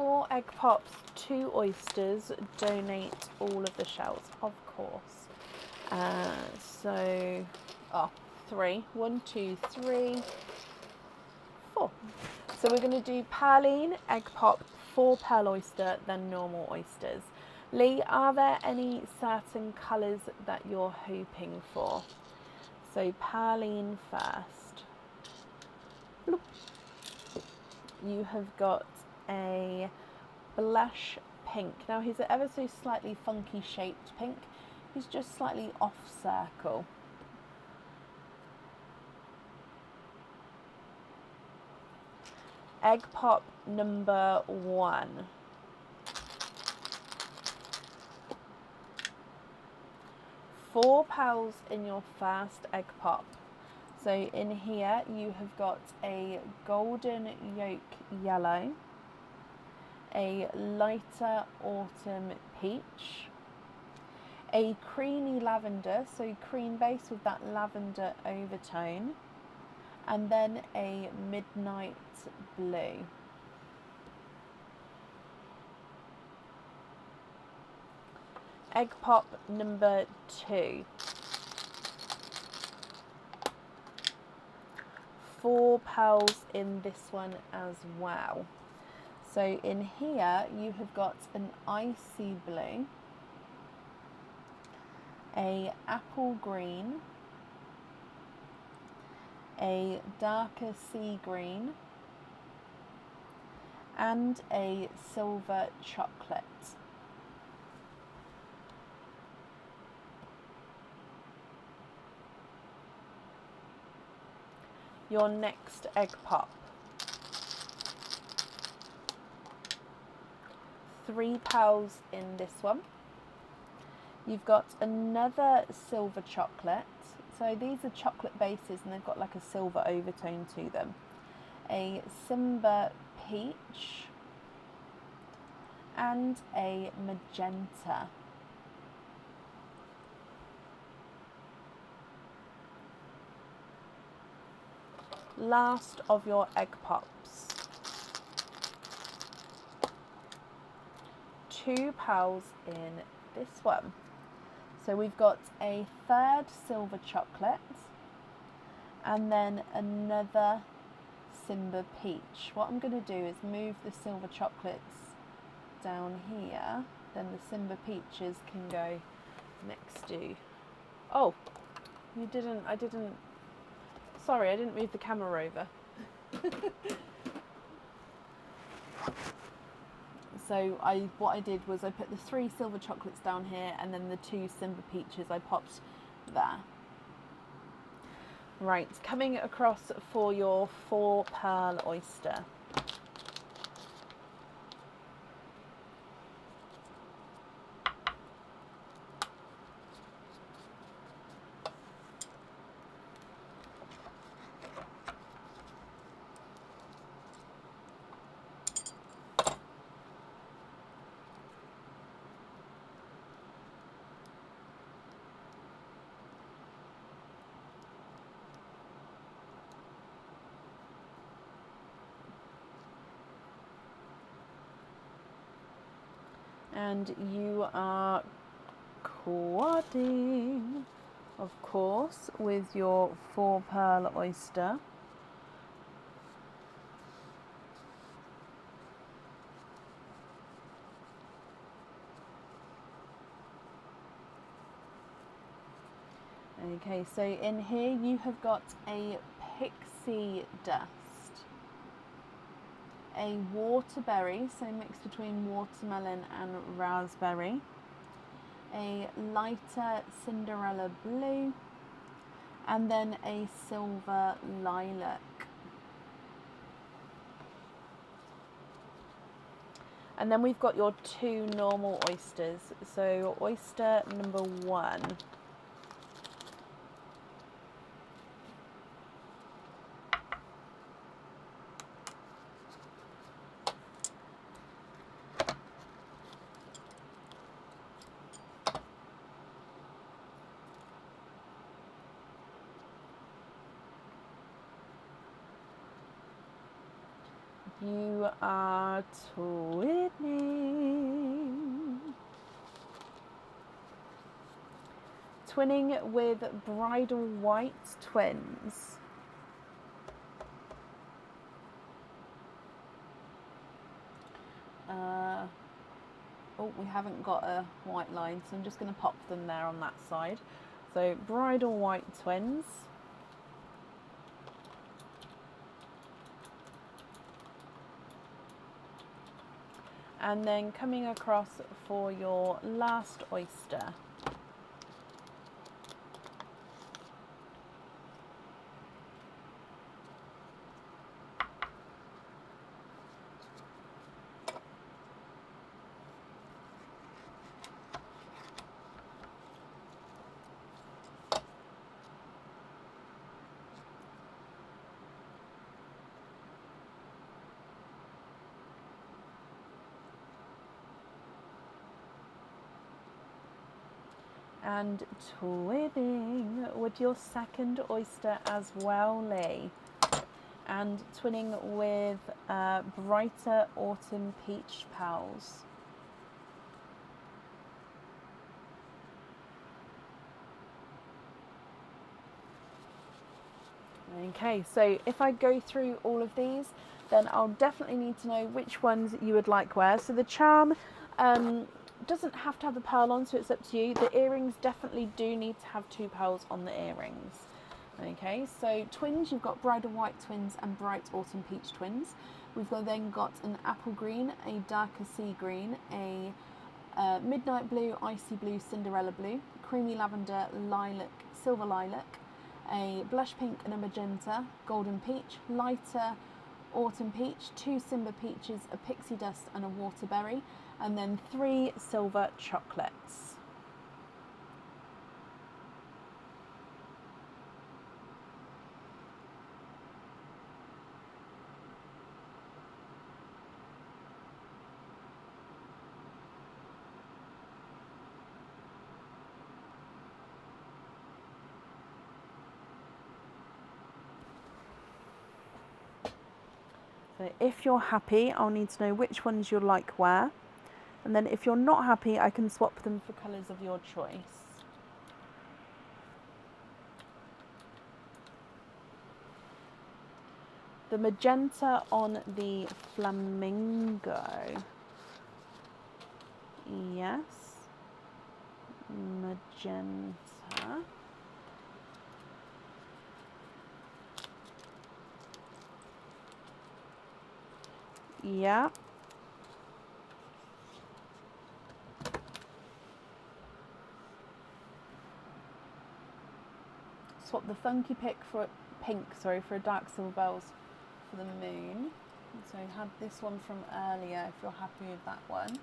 4 egg pops, 2 oysters, donate all of the shells, of course. So, 3. 1, 2, 3, 4. So we're going to do Perline, egg pop, 4 pearl oyster, then normal oysters. Lee, are there any certain colours that you're hoping for? So Perline first. Bloop. You have got a blush pink. Now he's an ever so slightly funky shaped pink. He's just slightly off circle. Egg pop number 1. Four pearls in your first egg pop. So in here you have got a golden yolk yellow, a lighter autumn peach, a creamy lavender, so cream base with that lavender overtone, and then a midnight blue. Egg pop number 2. 4 pearls in this one as well. So in here you have got an icy blue, a apple green, a darker sea green, and a silver chocolate. Your next egg pop. 3 pearls in this one. You've got another silver chocolate. So these are chocolate bases and they've got like a silver overtone to them. A Simba peach and a magenta. Last of your egg pops. 2 pearls in this one. So we've got a third silver chocolate and then another Simba peach. What I'm going to do is move the silver chocolates down here, then the Simba peaches can go next to... Oh, you didn't, sorry, I didn't move the camera over. So what I did was I put the 3 silver chocolates down here and then the 2 Simba peaches I popped there. Right, coming across for your 4 pearl oyster. And you are quadding, of course, with your 4 pearl oyster. Okay, so in here you have got a pixie dust, a waterberry, so mixed between watermelon and raspberry, a lighter Cinderella blue, and then a silver lilac. And then we've got your 2 normal oysters. So oyster number 1. You are twinning. Twinning with bridal white twins. Oh, we haven't got a white line, so I'm just going to pop them there on that side. So bridal white twins. And then coming across for your last oyster. And twinning with your second oyster as well, Lee. And twinning with brighter autumn peach pals. Okay, so if I go through all of these, then I'll definitely need to know which ones you would like where. So the charm doesn't have to have the pearl on, so it's up to you. The earrings definitely do need to have 2 pearls on the earrings. Okay, so twins, you've got bridal white twins and bright autumn peach twins. We've then got an apple green, a darker sea green, a midnight blue, icy blue, Cinderella blue, creamy lavender, lilac, silver lilac, a blush pink and a magenta, golden peach, lighter autumn peach, 2 Simba peaches, a pixie dust and a waterberry, and then 3 silver chocolates. So if you're happy, I'll need to know which ones you'll like where. And then if you're not happy, I can swap them for colours of your choice. The magenta on the flamingo. Yes. Magenta. Yeah. Swap the funky pink for a dark silver bells for the moon. So I had this one from earlier, if you're happy with that one.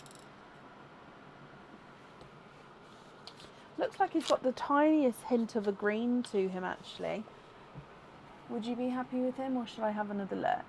Looks like he's got the tiniest hint of a green to him actually. Would you be happy with him, or should I have another look?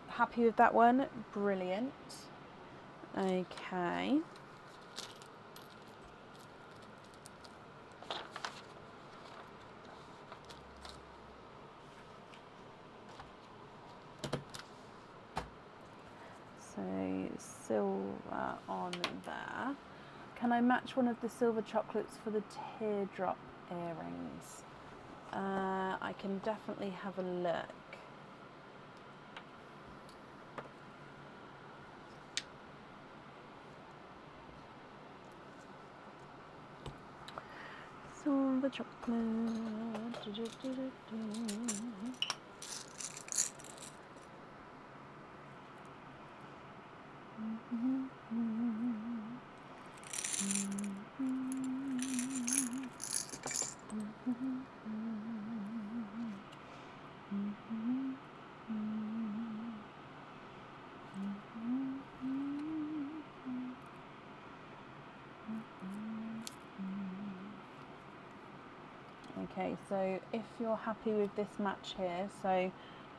Happy with that one? Brilliant. Okay. So silver on there. Can I match one of the silver chocolates for the teardrop earrings? I can definitely have a look. Silver chocolate. Do, do, do, do, do. Okay, so if you're happy with this match here, so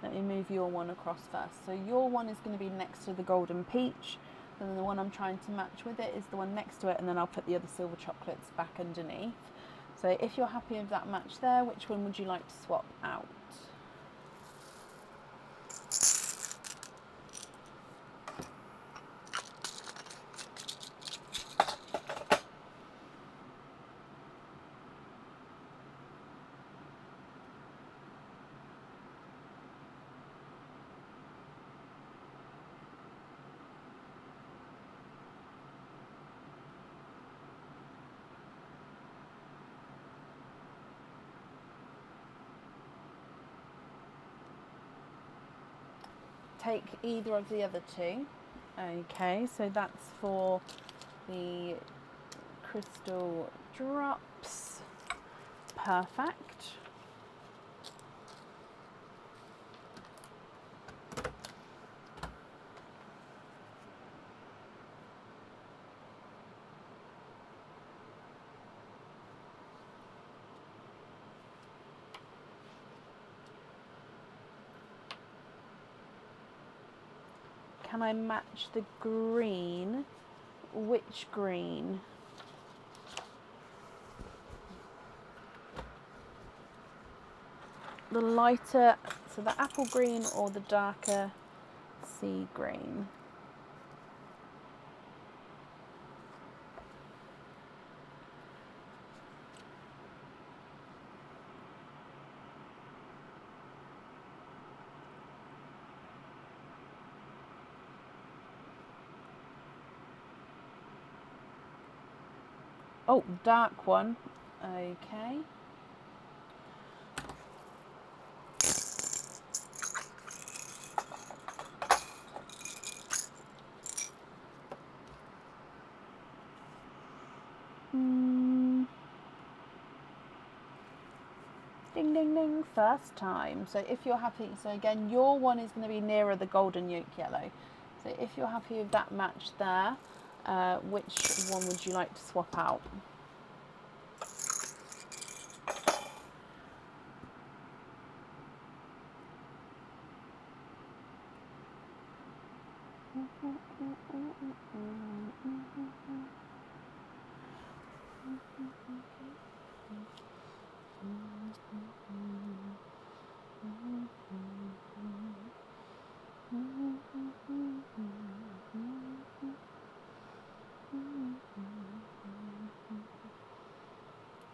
let me move your one across first. So your one is going to be next to the golden peach, and then the one I'm trying to match with it is the one next to it, and then I'll put the other silver chocolates back underneath. So if you're happy with that match there, which one would you like to swap out? Take either of the other two. Okay, so that's for the crystal drops. Perfect. Can I match the green? Which green? The lighter, so the apple green or the darker sea green? Oh, dark one. Okay. Ding, ding, ding, first time. So if you're happy, so again, your one is going to be nearer the golden yolk yellow. So if you're happy with that match there, which one would you like to swap out?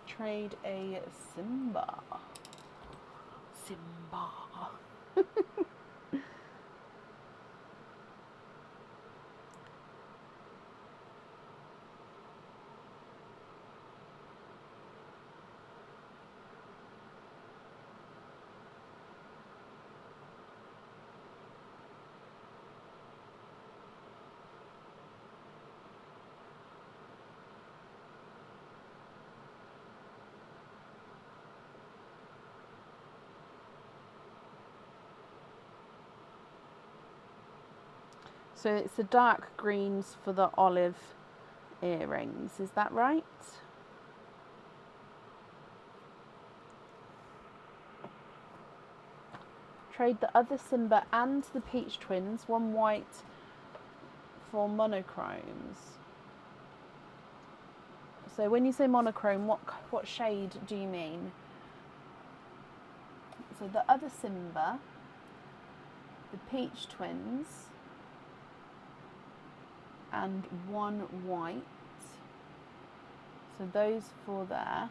Trade a Simba. Simba. So it's the dark greens for the olive earrings, is that right? Trade the other Simba and the peach twins, one white for monochromes. So when you say monochrome, what shade do you mean? So the other Simba, the peach twins, and one white. So those four there.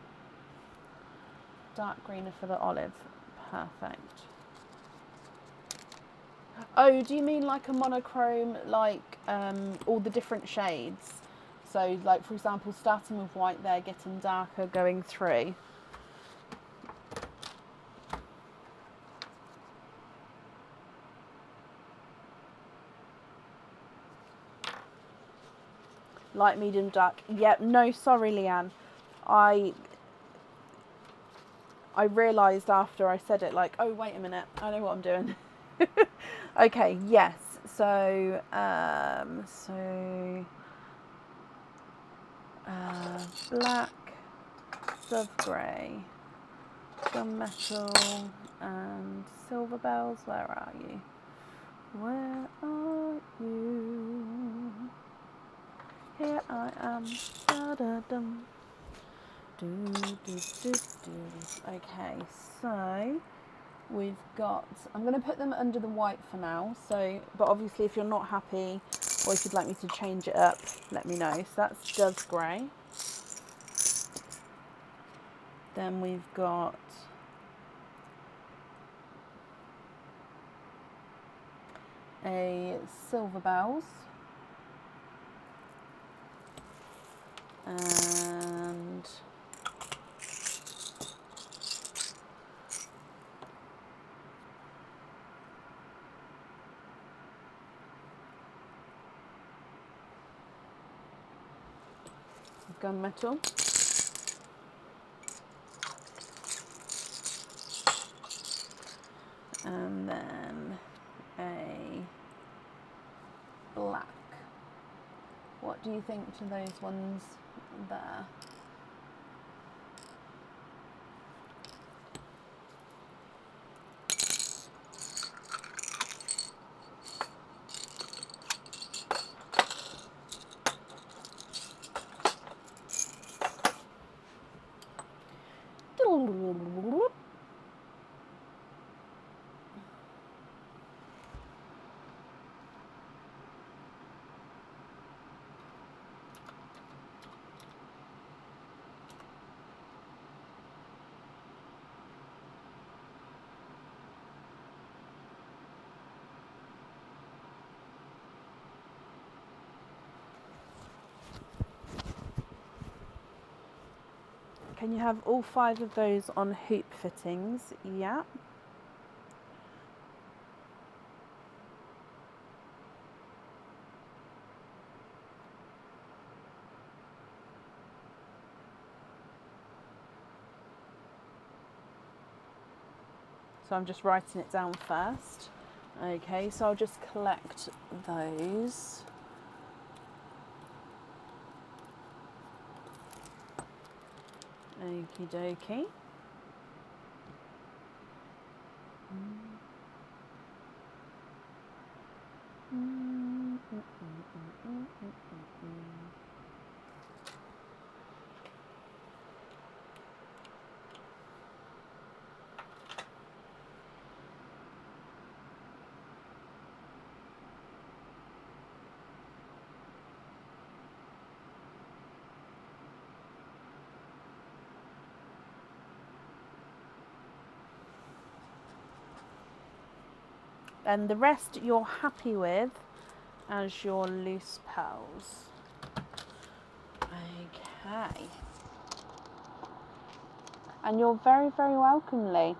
Dark green for the olive. Perfect. Oh, do you mean like a monochrome, like all the different shades? So like, for example, starting with white there, getting darker, going through. Light, medium, dark. Yep, no, sorry, Leanne. I realised after I said it, like, oh, wait a minute, I know what I'm doing. Okay, yes. So, black, dove grey, gunmetal and silver bells. Where are you? Where are you? Here I am. Da-da-dum. Okay, so we've got, I'm going to put them under the white for now, so, but obviously if you're not happy or if you'd like me to change it up, let me know. So that's Dove's Grey. Then we've got a Silver Bells and gunmetal. And then a black. What do you think to those ones there? Can you have all 5 of those on hoop fittings? Yeah. So I'm just writing it down first. Okay, so I'll just collect those. Okie dokie. And the rest you're happy with as your loose pearls. Okay. And you're very, very welcome, Lee.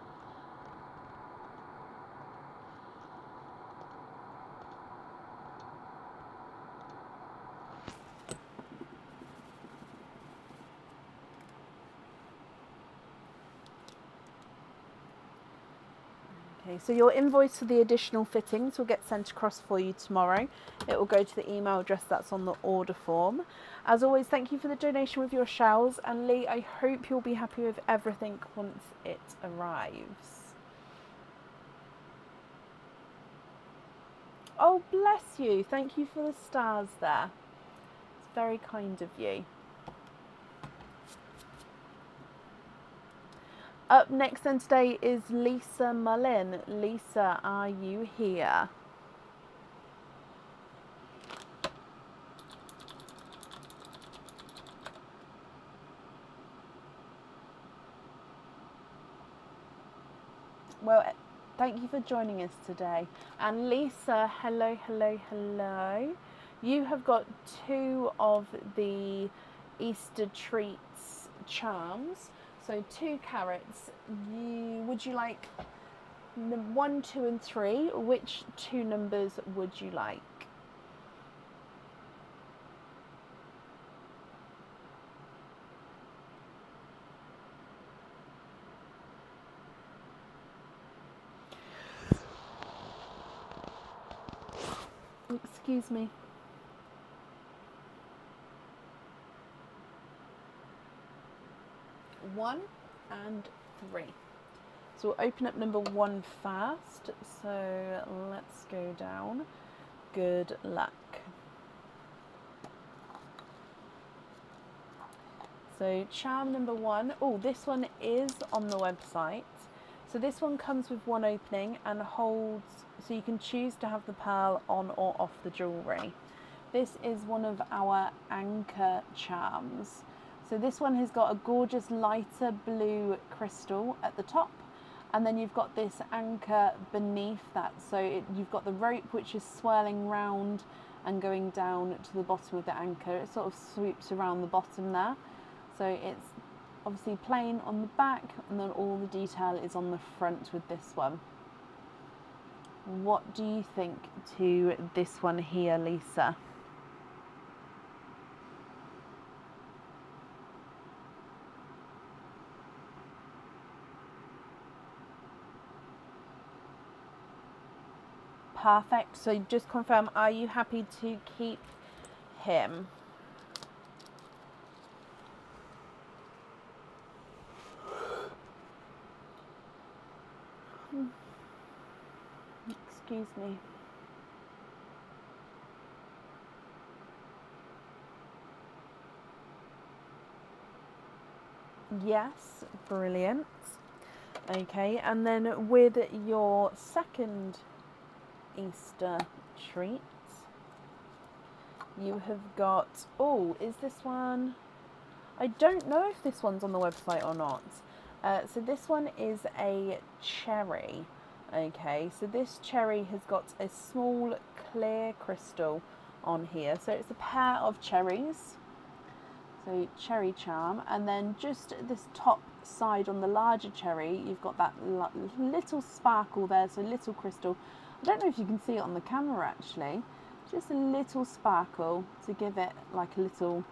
Okay, so your invoice for the additional fittings will get sent across for you tomorrow. It will go to the email address that's on the order form. As always, thank you for the donation with your shells. And Lee, I hope you'll be happy with everything once it arrives. Oh, bless you. Thank you for the stars there. It's very kind of you. Up next then today is Lisa Mullin. Lisa, are you here? Well, thank you for joining us today. And Lisa, hello, hello, hello. You have got 2 of the Easter treats charms. So 2 carrots. Would you like 1, 2 and 3? Which 2 numbers would you like? Excuse me. 1 and 3. So we'll open up number 1 first. So let's go down. Good luck. So charm number 1. Oh, this one is on the website. So this one comes with 1 opening and holds, so you can choose to have the pearl on or off the jewellery. This is one of our anchor charms. So this one has got a gorgeous lighter blue crystal at the top, and then you've got this anchor beneath that. So you've got the rope which is swirling round and going down to the bottom of the anchor. It sort of swoops around the bottom there. So it's obviously plain on the back, and then all the detail is on the front with this one. What do you think to this one here, Lisa? Perfect. So just confirm, are you happy to keep him? Excuse me. Yes, brilliant. Okay, and then with your second Easter treat, you have got, oh, is this one? I don't know if this one's on the website or not. So this one is a cherry. Okay, so this cherry has got a small clear crystal on here. So it's a pair of cherries. So cherry charm, and then just this top side on the larger cherry, you've got that little sparkle there, so little crystal. I don't know if you can see it on the camera actually. Just a little sparkle to give it like a little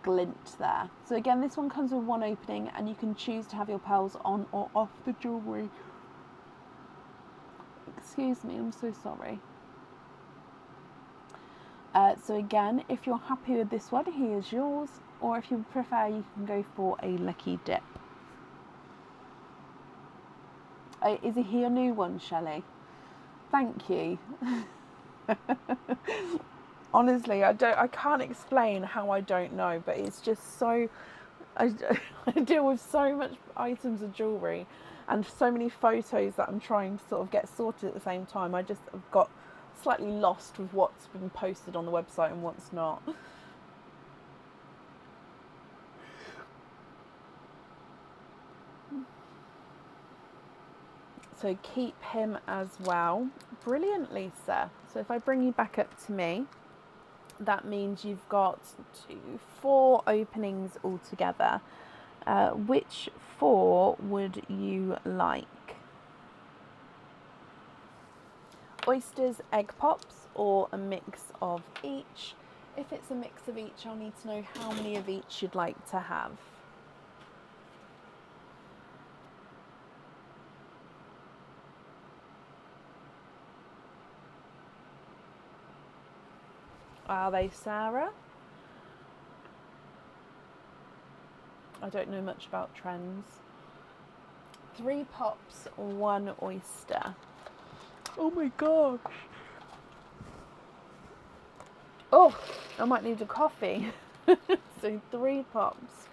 glint there. So again, this one comes with 1 opening, and you can choose to have your pearls on or off the jewellery. Excuse me, I'm so sorry. So again, if you're happy with this one, he is yours, or if you prefer, you can go for a lucky dip. Is he a new one, Shelley? Thank you. Honestly, I can't explain how I don't know, but it's just so, I deal with so much items of jewellery and so many photos that I'm trying to sort of get sorted at the same time. I just have got slightly lost with what's been posted on the website and what's not. So keep him as well. Brilliant, Lisa. So if I bring you back up to me, that means you've got 4 openings altogether. Which 4 would you like? Oysters, egg pops, or a mix of each? If it's a mix of each, I'll need to know how many of each you'd like to have. Are they, Sarah? I don't know much about trends. 3 pops, 1 oyster. Oh my gosh. Oh, I might need a coffee. So 3 pops,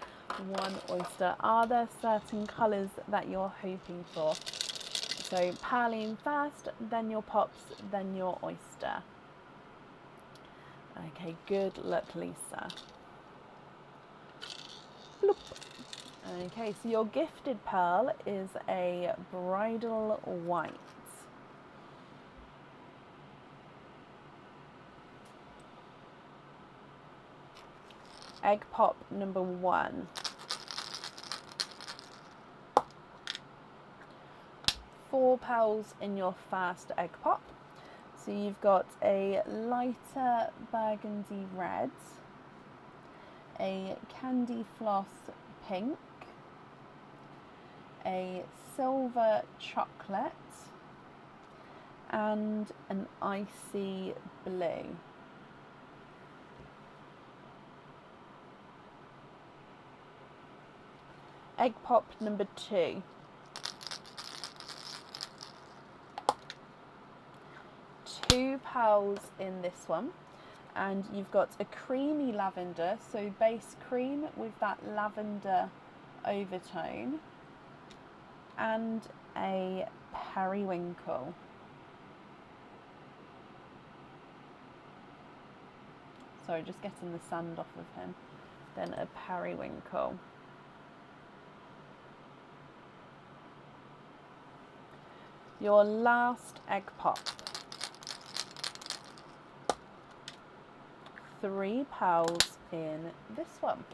1 oyster. Are there certain colours that you're hoping for? So perline first, then your pops, then your oyster. Okay, good luck, Lisa. Bloop. Okay, so your gifted pearl is a bridal white. Egg pop number 1. Four pearls in your first egg pop. So you've got a lighter burgundy red, a candy floss pink, a silver chocolate, and an icy blue. Egg pop number 2. 2 pearls in this one, and you've got a creamy lavender, so base cream with that lavender overtone, and a periwinkle. Sorry, just getting the sand off of him. Then a periwinkle. Your last egg pop. 3 pearls in this one.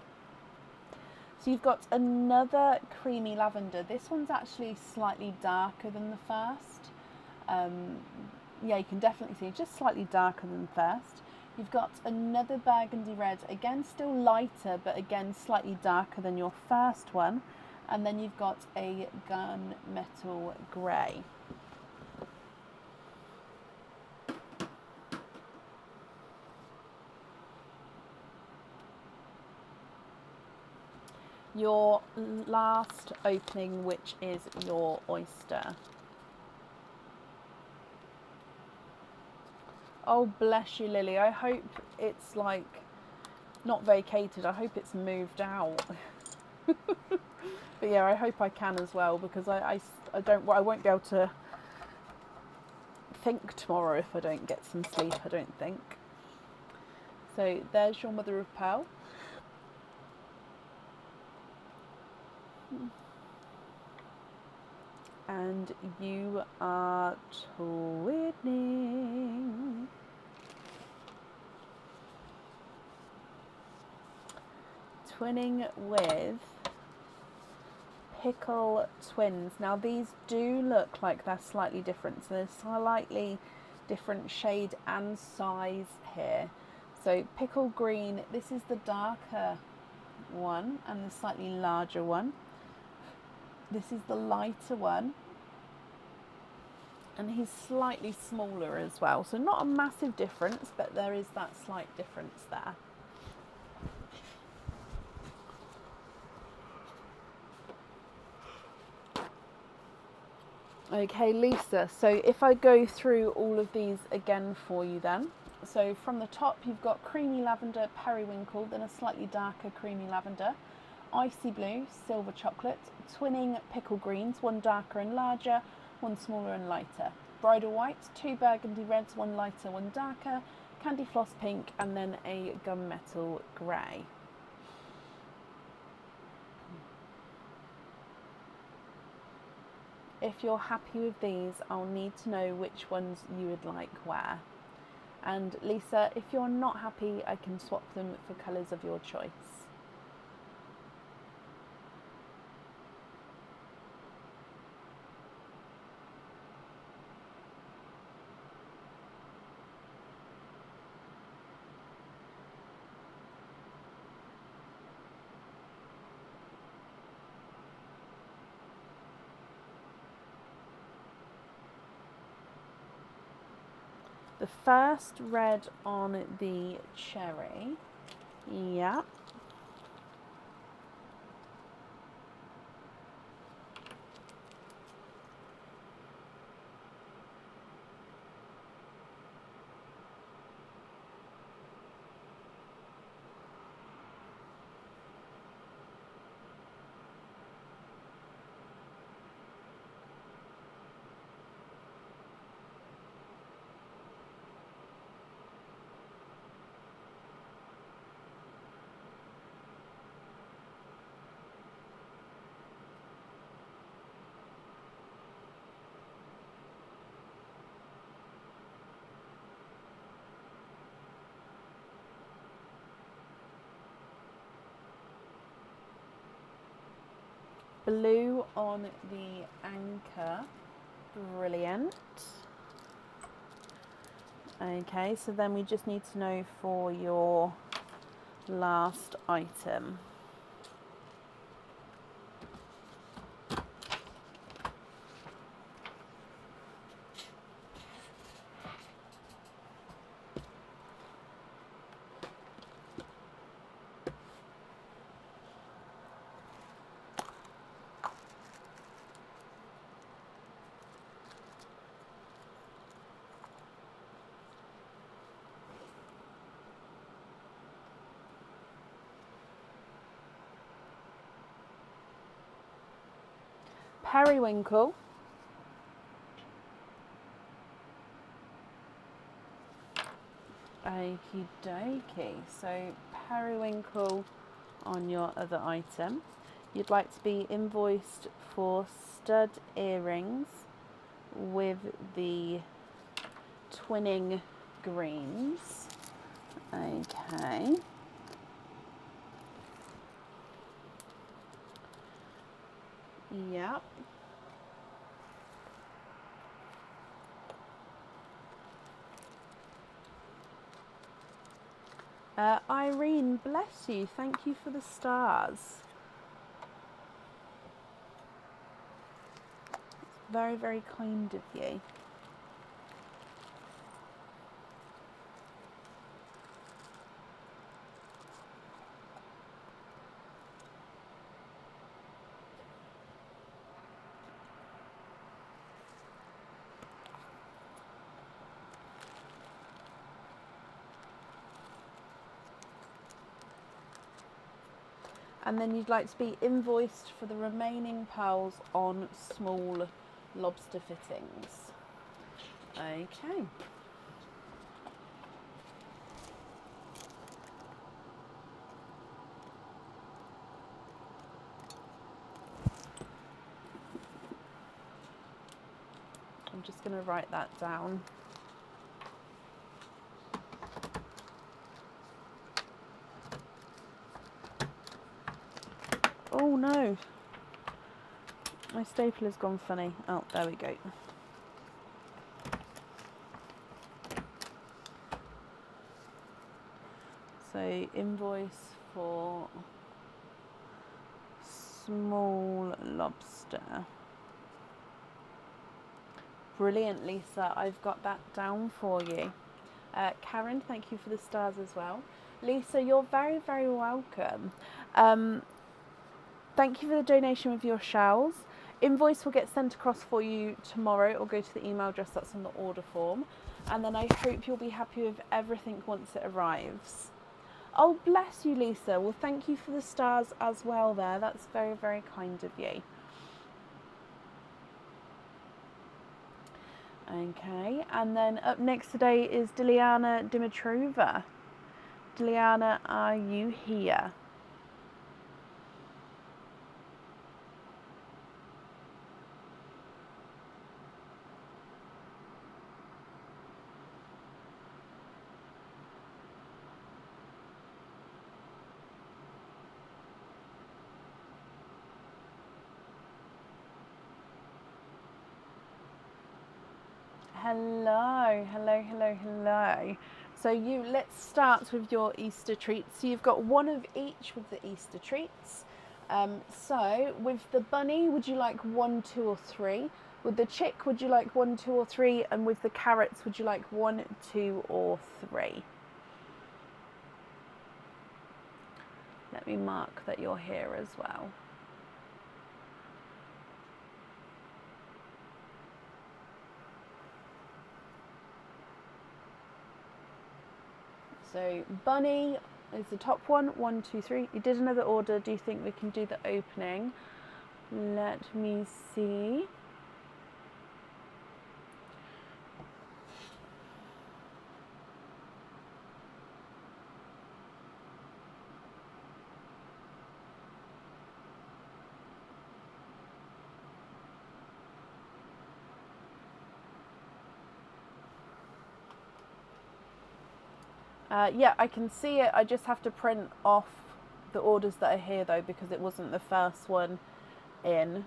So you've got another creamy lavender. This one's actually slightly darker than the first. Yeah, you can definitely see just slightly darker than the first. You've got another burgundy red, again still lighter, but again slightly darker than your first one. And then you've got a gunmetal grey. Your last opening, which is your oyster. Oh, bless you, Lily. I hope it's like not vacated. I hope it's moved out. But yeah, I hope I can as well, because I won't be able to think tomorrow if I don't get some sleep, I don't think. So there's your mother of pearl. And you are twinning. Twinning with Pickle Twins. Now these do look like they're slightly different. So there's slightly different shade and size here. So Pickle Green, this is the darker one and the slightly larger one. This is the lighter one, and he's slightly smaller as well, so not a massive difference, but there is that slight difference there. Okay, Lisa, so if I go through all of these again for you then. So from the top you've got creamy lavender, periwinkle, then a slightly darker creamy lavender, icy blue, silver chocolate, twinning pickle greens, one darker and larger, one smaller and lighter, bridal white, 2 burgundy reds, one lighter, one darker, candy floss pink, and then a gunmetal grey. If you're happy with these, I'll need to know which ones you would like where. And Lisa, if you're not happy, I can swap them for colours of your choice. The first red on the cherry, yeah. Blue on the anchor, brilliant. Okay, so then we just need to know for your last item. periwinkle, okie dokie, so periwinkle on your other item. You'd like to be invoiced for stud earrings with the twinning greens. Okay. Yep. Irene, bless you. Thank you for the stars. It's very, very kind of you. And then you'd like to be invoiced for the remaining pearls on small lobster fittings. Okay. I'm just going to write that down. Oh no, my stapler's gone funny. Oh, there we go. So invoice for small lobster. Brilliant, Lisa. I've got that down for you. Karen, thank you for the stars as well. Lisa, you're very, very welcome. Thank you for the donation with your shells. Invoice will get sent across for you tomorrow. It will go to the email address that's on the order form. And then I hope you'll be happy with everything once it arrives. Oh, bless you, Lisa. Well, thank you for the stars as well there. That's very, very kind of you. Okay, and then up next today is Diliana Dimitrova. Diliana, are you here? Hello, hello, hello, hello. So let's start with your Easter treats. So you've got one of each with the Easter treats. So with the bunny, would you like 1, 2, or 3? With the chick, would you like 1, 2, or 3? And with the carrots, would you like 1, 2, or 3? Let me mark that you're here as well. So bunny is the top one. 1, 2, 3. You did another order. Do you think we can do the opening? Let me see. Yeah, I can see it. I just have to print off the orders that are here though, because it wasn't the first one in.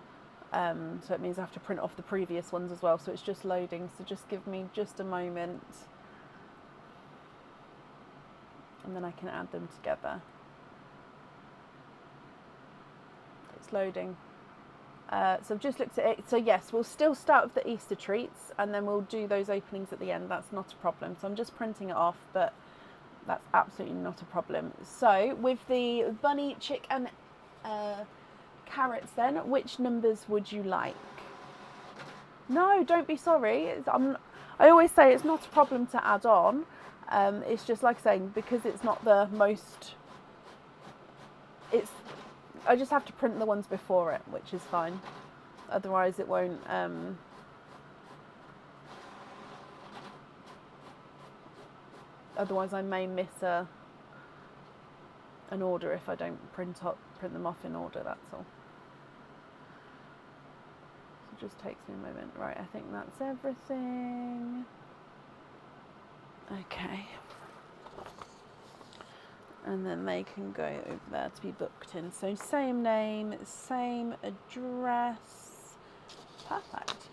So it means I have to print off the previous ones as well. So it's just loading. So just give me just a moment. And then I can add them together. It's loading. So I've just looked at it. So yes, we'll still start with the Easter treats and then we'll do those openings at the end. That's not a problem. So I'm just printing it off, but that's absolutely not a problem. So with the bunny, chick and carrots then, which numbers would you like? No, don't be sorry. I always say it's not a problem to add on. It's just like saying, because it's not the most, I just have to print the ones before it, which is fine. otherwise it won't otherwise I may miss an order if I don't print them off in order, that's all. So it just takes me a moment. Right, I think that's everything. Okay. And then they can go over there to be booked in. So same name, same address. Perfect.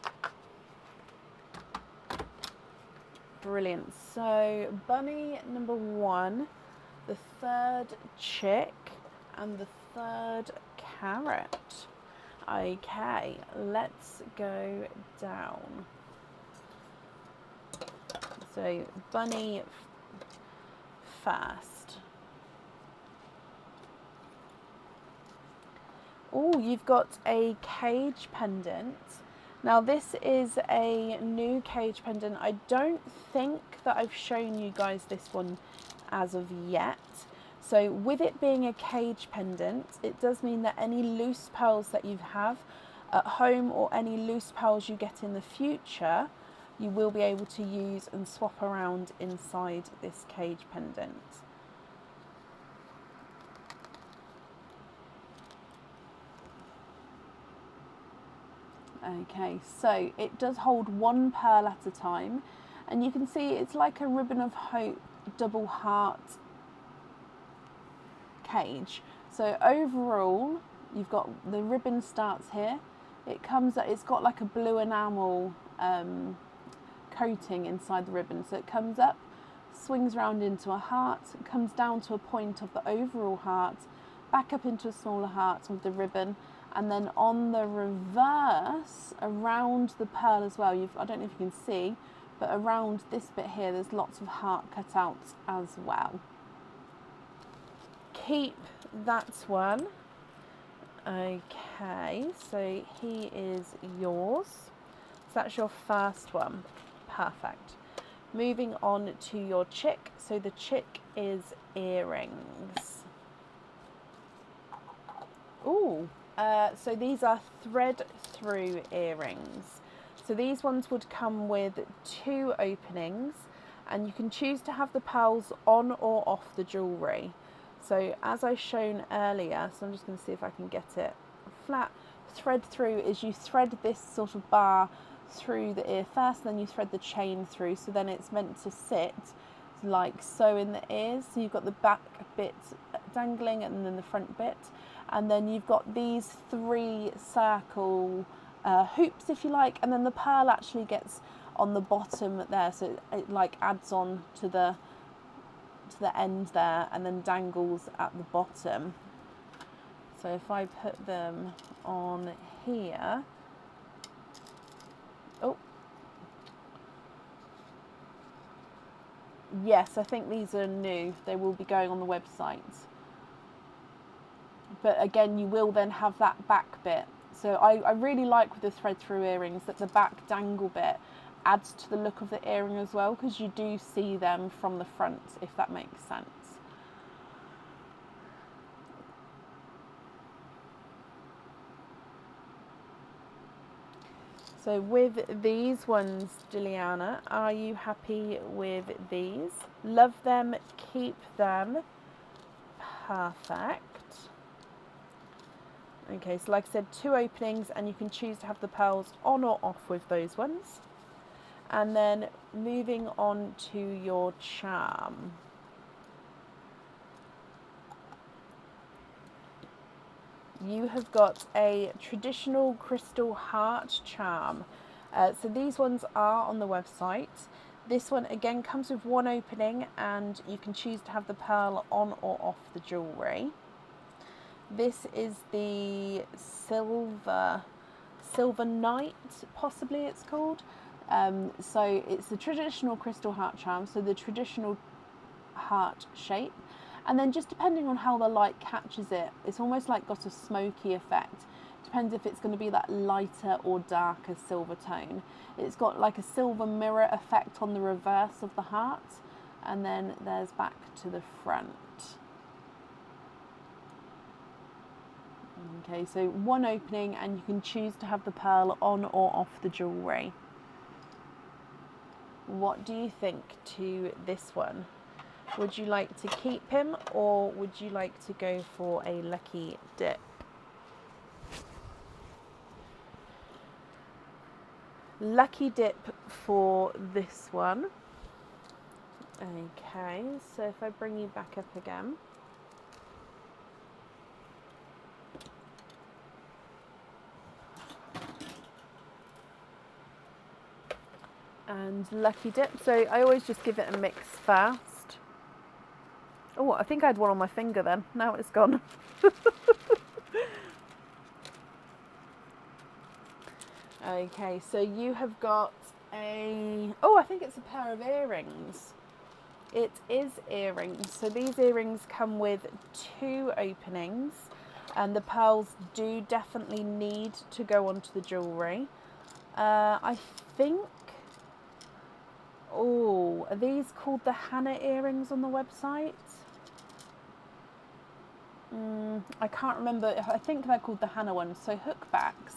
Brilliant. So bunny number 1, the 3rd chick, and the 3rd carrot. Okay, let's go down. So bunny first. Oh, you've got a cage pendant. Now this is a new cage pendant. I don't think that I've shown you guys this one as of yet. So with it being a cage pendant, it does mean that any loose pearls that you have at home or any loose pearls you get in the future, you will be able to use and swap around inside this cage pendant. Okay, so it does hold 1 pearl at a time, and you can see it's like a ribbon of hope double heart cage. So overall, you've got the ribbon starts here. It's got like a blue enamel coating inside the ribbon. So it comes up, swings around into a heart, comes down to a point of the overall heart, back up into a smaller heart with the ribbon, and then on the reverse, around the pearl as well, I don't know if you can see, but around this bit here, there's lots of heart cutouts as well. Keep that one. Okay, so he is yours. So that's your first one. Perfect. Moving on to your chick. So the chick is earrings. Ooh. So these are thread through earrings. So these ones would come with 2 openings, and you can choose to have the pearls on or off the jewellery. So as I shown earlier, so I'm just going to see if I can get it flat. Thread through is you thread this sort of bar through the ear first, then you thread the chain through, so then it's meant to sit like so in the ears. So you've got the back bit dangling and then the front bit. And then you've got these 3 circle hoops, if you like, and then the pearl actually gets on the bottom there, so it like adds on to the end there and then dangles at the bottom. So if I put them on here, oh yes, I think these are new. They will be going on the website. But again, you will then have that back bit. So I really like with the thread through earrings that the back dangle bit adds to the look of the earring as well, because you do see them from the front, if that makes sense. So with these ones, Juliana, are you happy with these? Love them, keep them. Perfect. Okay, so like I said, 2 openings, and you can choose to have the pearls on or off with those ones. And then moving on to your charm. You have got a traditional crystal heart charm. So these ones are on the website. This one again comes with 1 opening, and you can choose to have the pearl on or off the jewellery. This is the silver night, possibly it's called. So it's the traditional crystal heart charm, so the traditional heart shape, and then just depending on how the light catches it, it's almost like got a smoky effect. Depends if it's going to be that lighter or darker silver tone. It's got like a silver mirror effect on the reverse of the heart, and then there's back to the front. Okay, so one opening, and you can choose to have the pearl on or off the jewellery. What do you think to this one? Would you like to keep him, or would you like to go for a lucky dip? Lucky dip for this one. Okay, so if I bring you back up again. And lucky dip, so I always just give it a mix first. Oh, I think I had one on my finger then. Now it's gone. Okay, so you have got I think it's a pair of earrings. It is earrings. So these earrings come with 2 openings, and the pearls do definitely need to go onto the jewellery. I think, are these called the Hannah earrings on the website? I can't remember. I think they're called the Hannah ones. So hookbacks.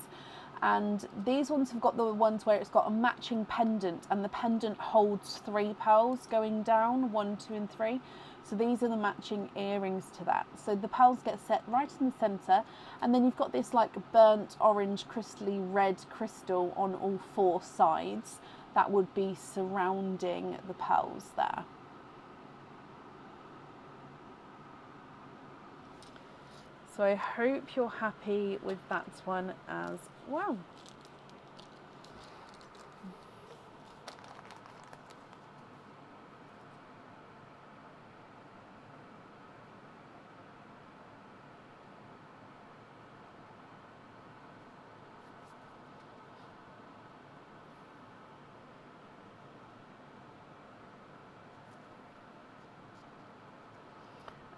And these ones have got the ones where it's got a matching pendant, and the pendant holds 3 pearls going down, 1, 2 and 3. So these are the matching earrings to that. So the pearls get set right in the centre, and then you've got this like burnt orange crystally red crystal on all 4 sides that would be surrounding the pearls there. So I hope you're happy with that one as well.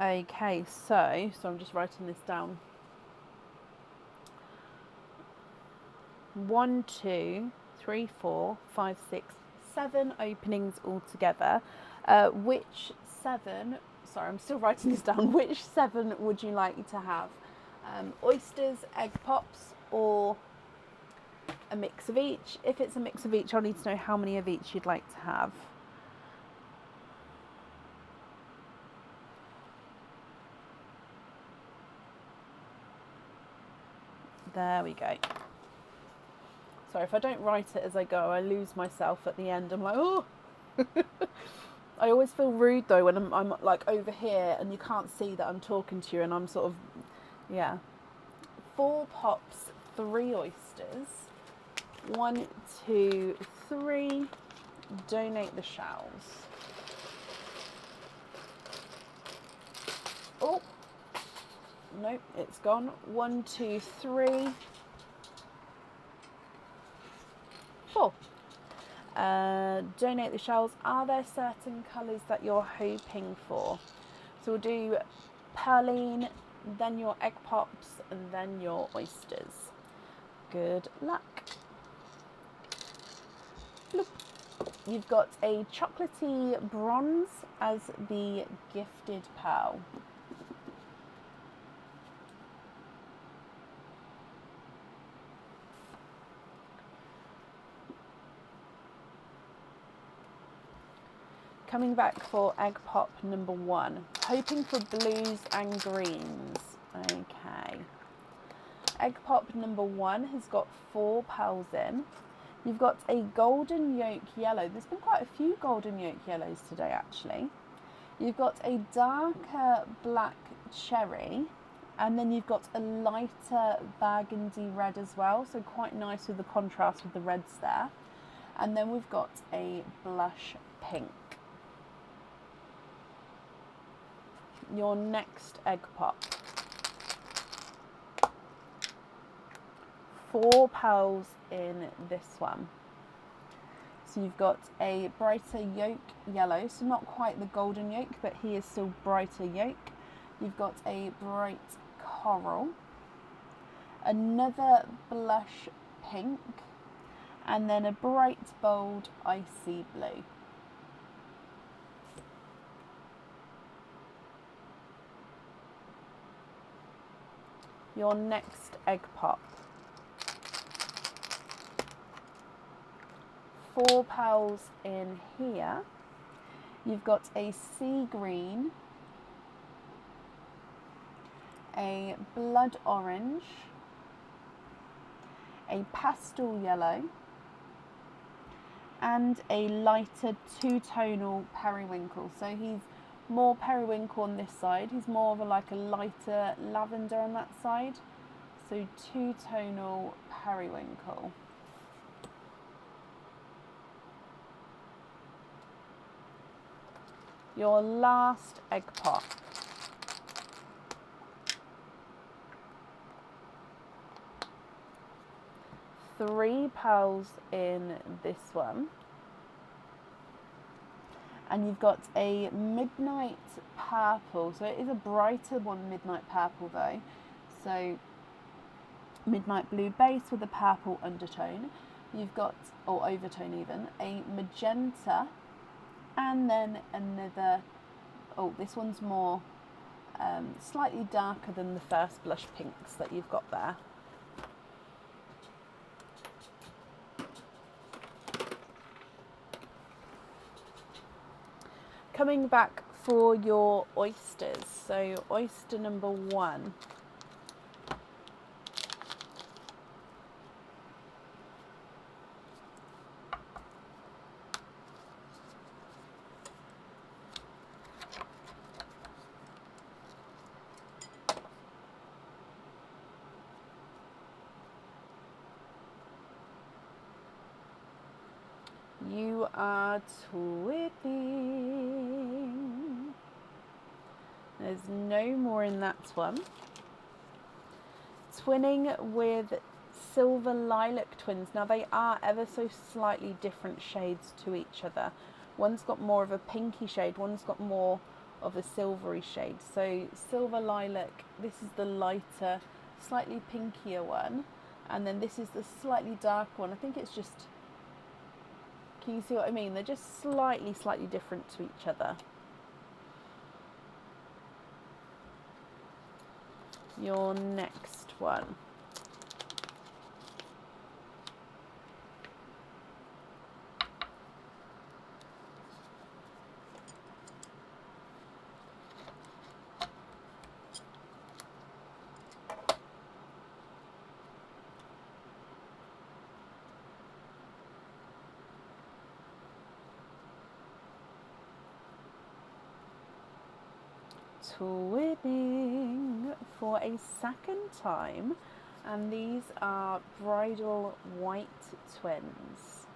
Okay, so I'm just writing this down. 1, 2, 3, 4, 5, 6, 7 openings altogether. Which 7? Sorry, I'm still writing this down. Which 7 would you like to have? Oysters, egg pops, or a mix of each? If it's a mix of each, I'll need to know how many of each you'd like to have. There we go. Sorry, if I don't write it as I go, I lose myself at the end. I'm like, oh! I always feel rude though when I'm like over here and you can't see that I'm talking to you, and I'm sort of, yeah. 4 pops, 3 oysters. 1, 2, 3. Donate the shells. Oh, nope, it's gone. 1, 2, 3. 4. Donate the shells. Are there certain colours that you're hoping for? So we'll do pearline, then your egg pops, and then your oysters. Good luck. Bloop. You've got a chocolatey bronze as the gifted pearl. Coming back for egg pop number 1. Hoping for blues and greens. Okay. Egg pop number 1 has got 4 pearls in. You've got a golden yolk yellow. There's been quite a few golden yolk yellows today actually. You've got a darker black cherry, and then you've got a lighter burgundy red as well. So quite nice with the contrast with the reds there. And then we've got a blush pink. Your next egg pop. 4 pearls in this one. So you've got a brighter yolk yellow, so not quite the golden yolk, but he is still brighter yolk. You've got a bright coral, another blush pink, and then a bright bold icy blue. Your next egg pop. 4 pearls in here. You've got a sea green, a blood orange, a pastel yellow, and a lighter two-tonal periwinkle. So he's more periwinkle on this side. He's more of like a lighter lavender on that side. So two-tonal periwinkle. Your last egg pop. Three pearls in this one. And you've got a midnight purple. So it is a brighter one, midnight purple though. So midnight blue base with a purple undertone. You've got, or overtone even, a magenta, and then another, oh, this one's more slightly darker than the first blush pinks that you've got there. Coming back for your oysters, so oyster number 1. You are twinning. There's no more in that one. Twinning with silver lilac twins. Now they are ever so slightly different shades to each other. One's got more of a pinky shade, one's got more of a silvery shade. So silver lilac, this is the lighter, slightly pinkier one. And then this is the slightly dark one. I think it's just, can you see what I mean? They're just slightly different to each other. Your next one. Twinning for a second time, and these are bridal white twins.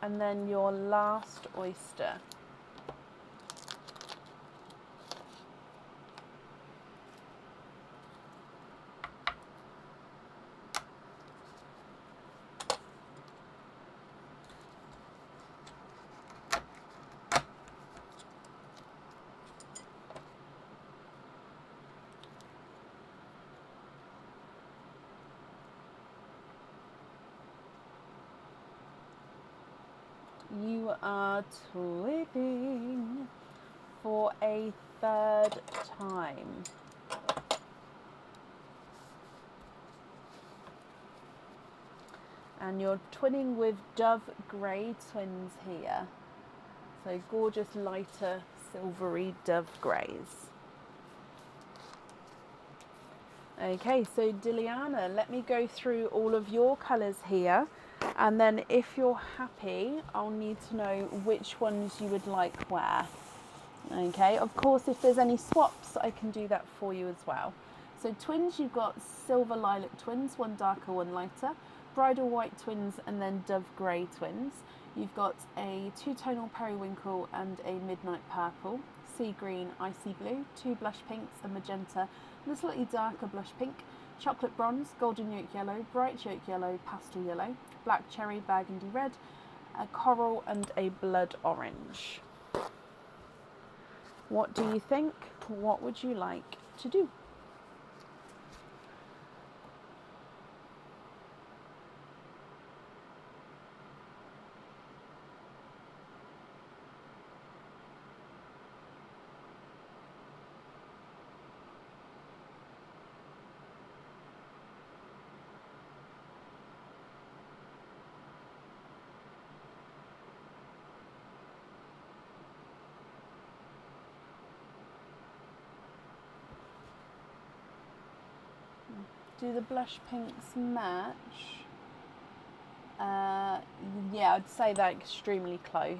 And then your last oyster. You are twinning for a third time. And you're twinning with Dove Grey twins here. So gorgeous lighter silvery Dove Greys. Okay, so Diliana, let me go through all of your colours here. And then if you're happy, I'll need to know which ones you would like where. Okay, of course, if there's any swaps, I can do that for you as well. So twins, you've got silver lilac twins, one darker, one lighter. Bridal white twins, and then Dove Grey twins. You've got a two-tonal periwinkle and a midnight purple. Sea green, icy blue, 2 blush pinks, a magenta, and a slightly darker blush pink. Chocolate bronze, golden yolk yellow, bright yolk yellow, pastel yellow, black cherry, burgundy red, a coral, and a blood orange. What do you think? What would you like to do? Do the blush pinks match? Yeah, I'd say they're extremely close.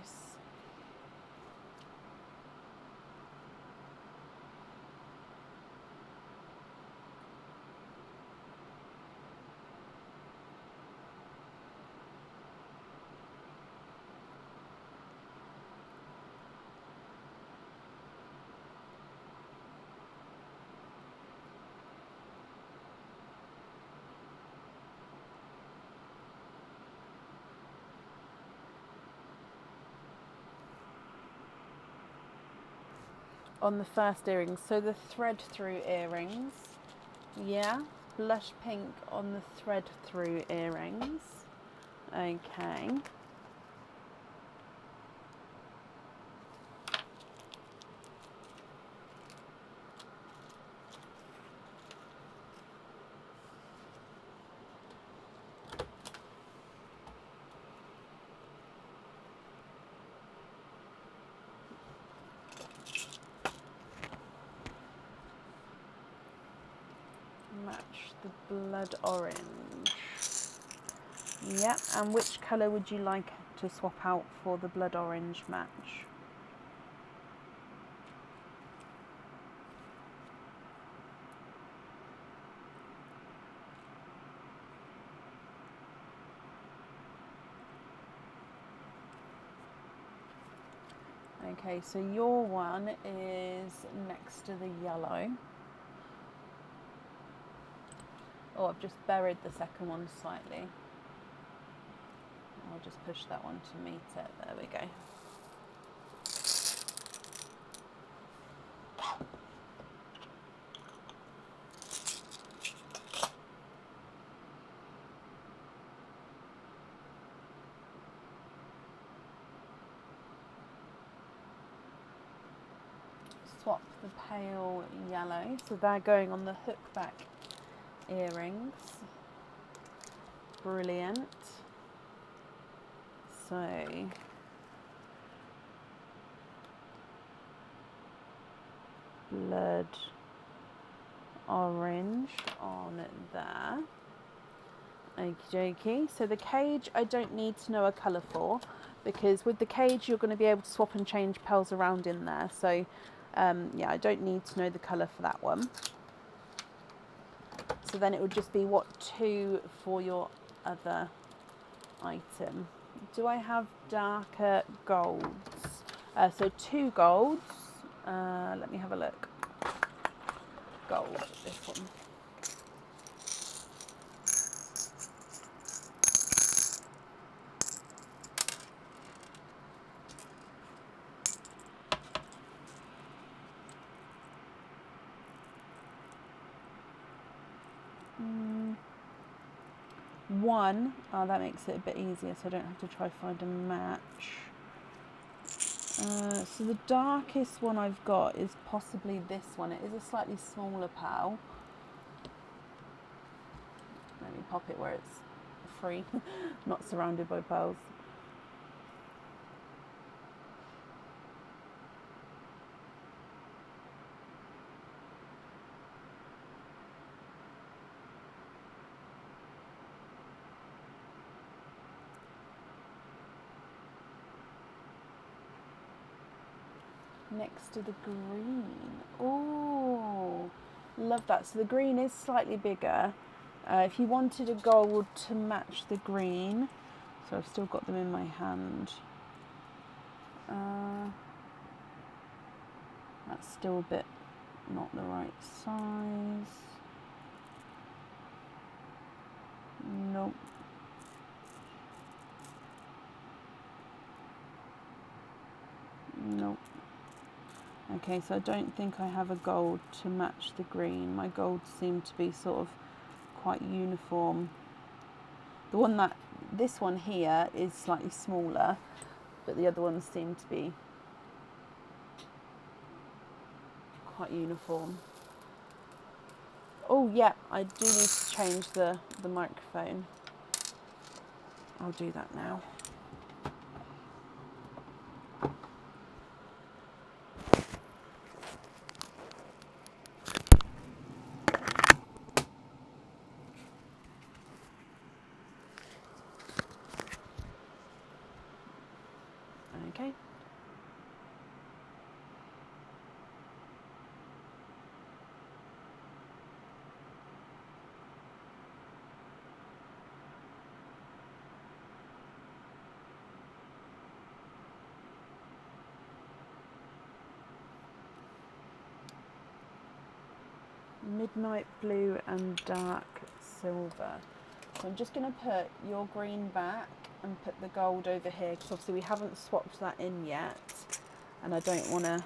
On the first earrings, so the thread through earrings, yeah, blush pink on the thread through earrings, okay. Match the blood orange. Yeah, and which colour would you like to swap out for the blood orange match? Okay, so your one is next to the yellow. Oh, I've just buried the second one slightly. I'll just push that one to meet it. There we go. Swap the pale yellow. So they're going on the hook back earrings. Brilliant. So blood orange on there. Okie dokie. So the cage I don't need to know a colour for, because with the cage you're going to be able to swap and change pearls around in there. So yeah, I don't need to know the colour for that one. So then it would just be what two for your other item. Do I have darker golds? So 2 golds. Let me have a look. Gold, this one. One. Oh, that makes it a bit easier, so I don't have to try find a match. So the darkest one I've got is possibly this one. It is a slightly smaller pearl. Let me pop it where it's free, not surrounded by pearls. Next to the green. Oh, love that. So the green is slightly bigger. If you wanted a gold to match the green, so I've still got them in my hand. That's still a bit not the right size. Nope. Nope. Okay, so I don't think I have a gold to match the green. My golds seem to be sort of quite uniform. The one that, this one here is slightly smaller, but the other ones seem to be quite uniform. Oh yeah, I do need to change the microphone. I'll do that now. midnight blue and dark silver. So I'm just going to put your green back and put the gold over here, because obviously we haven't swapped that in yet, and I don't want to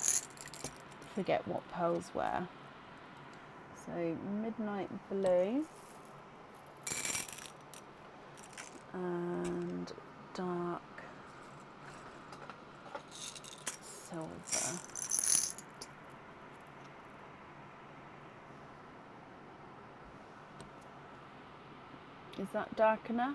forget what pearls were. So midnight blue and dark silver. Is that dark enough?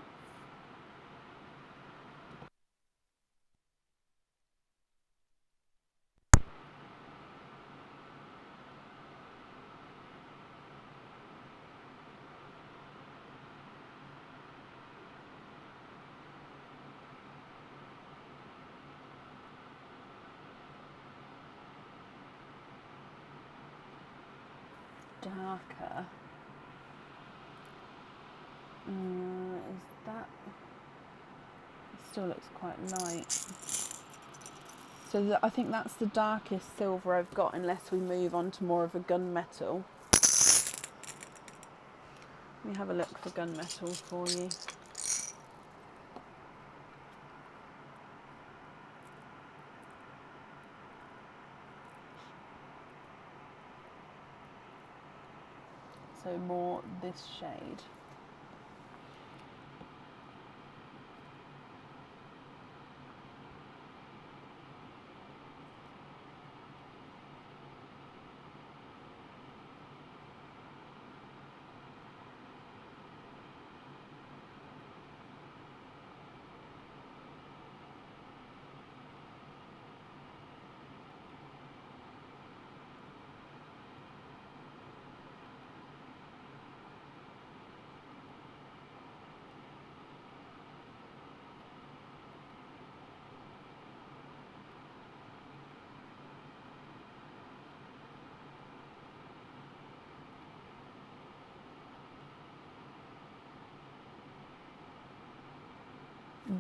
Darker. Is that... It still looks quite light. So I think that's the darkest silver I've got, unless we move on to more of a gunmetal. Let me have a look for gunmetal for you. So more this shade.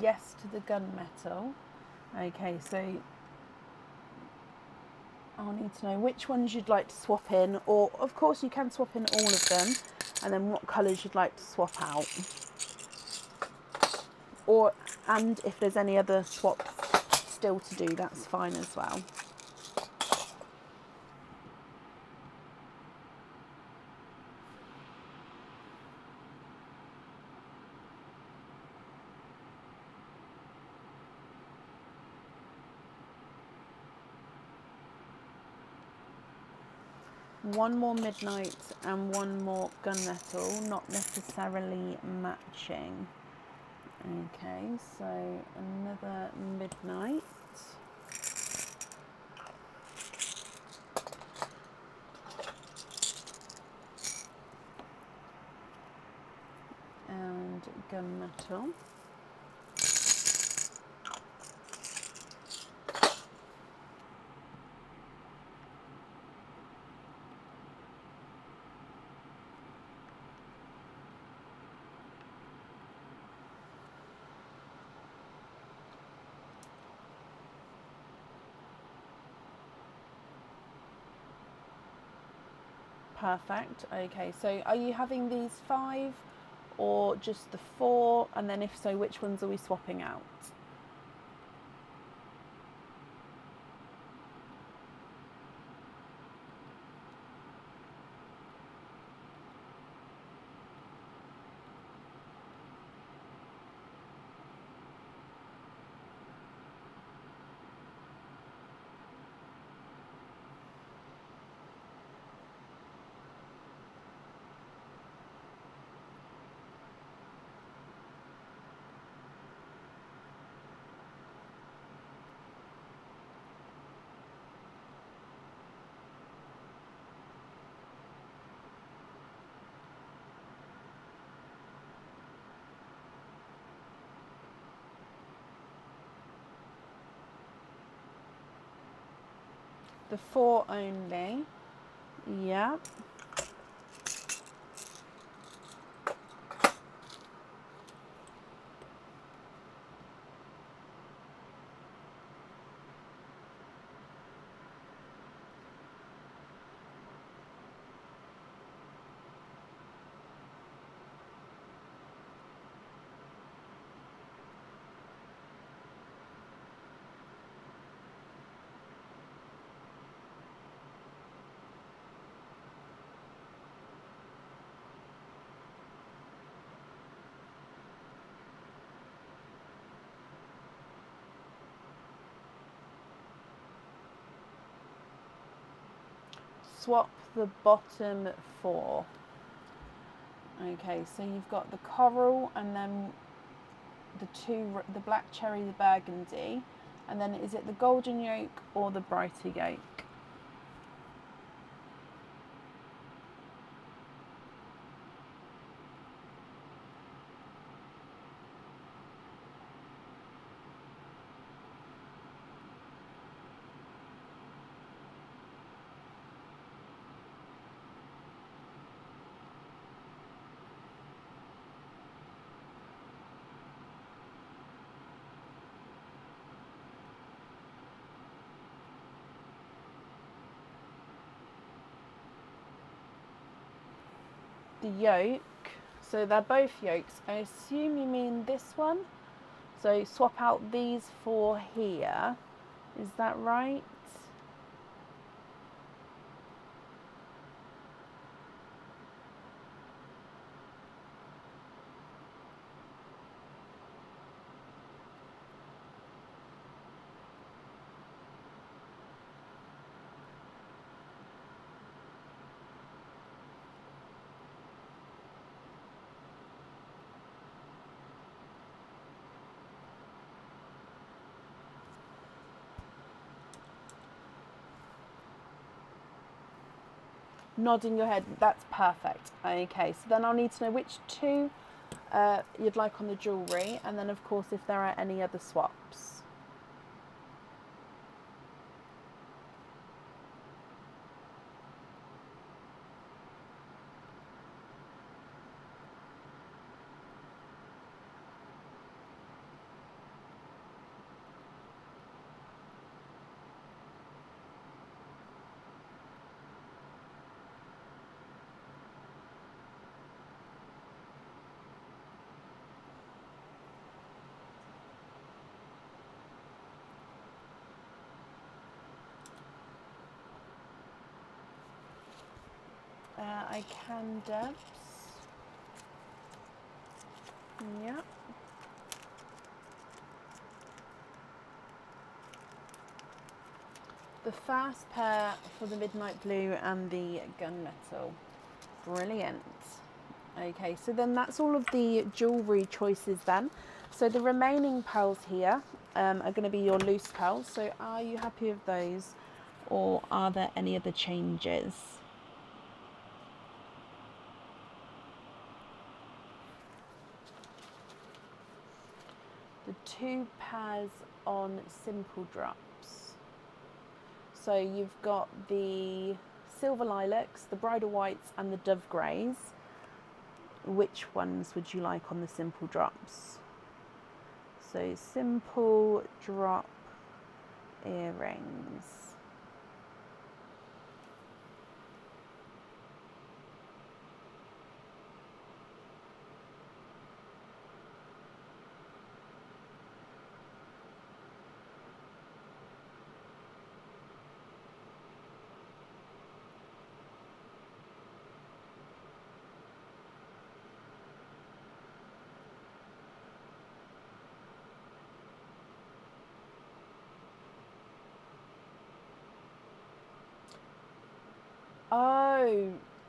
Yes to the gunmetal. Okay, so I'll need to know which ones you'd like to swap in, or of course you can swap in all of them, and then what colours you'd like to swap out. And if there's any other swaps still to do, that's fine as well. One more midnight and one more gunmetal, not necessarily matching. Okay, so another midnight. And gunmetal. Perfect. Okay, so are you having these 5 or just the 4? And then if so, which ones are we swapping out? The 4 only. Yeah. swap the bottom 4. Okay, so you've got the coral and then the black cherry, the burgundy, and then is it the golden yolk or the brighter yolk? The yolk, so they're both yolks. I assume you mean this one? So swap out these 4 here. Is that right? Nodding your head, that's perfect. Okay, so then I'll need to know which 2 you'd like on the jewellery, and then of course if there are any other swaps. I can, Debs. Yeah. The first pair for the midnight blue and the gunmetal. Brilliant. Okay, so then that's all of the jewellery choices then. So the remaining pearls here are going to be your loose pearls. So are you happy with those, or are there any other changes? The 2 pairs on simple drops. So you've got the silver lilacs, the bridal whites and the dove greys. Which ones would you like on the simple drops? So simple drop earrings.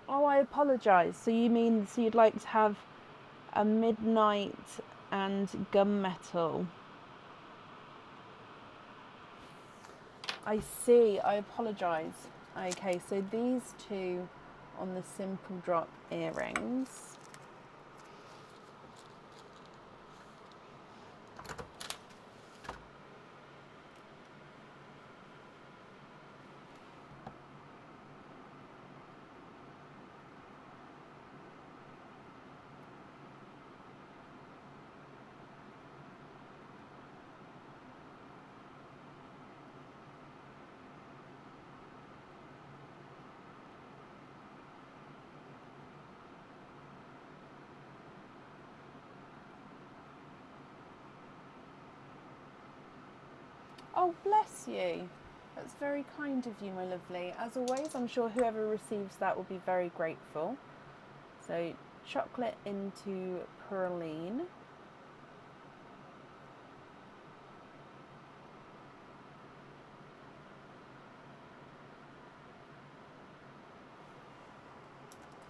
Oh, I apologise. So you mean, so you'd like to have a midnight and gunmetal? I see, I apologise. Okay, so these 2 on the simple drop earrings. Oh, bless you. That's very kind of you, my lovely. As always, I'm sure whoever receives that will be very grateful. So, chocolate into praline.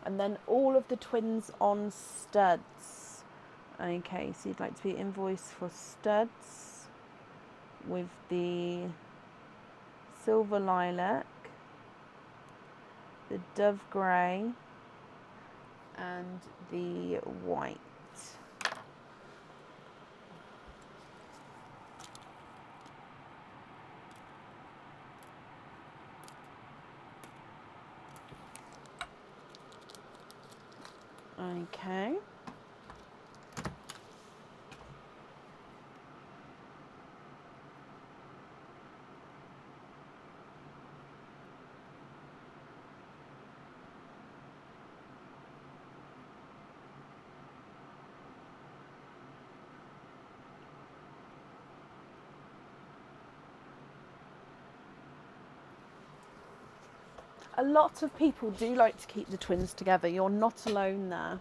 And then all of the twins on studs. Okay, so you'd like to be invoiced for studs with the silver lilac, the dove grey, and the white. Okay. A lot of people do like to keep the twins together. You're not alone there.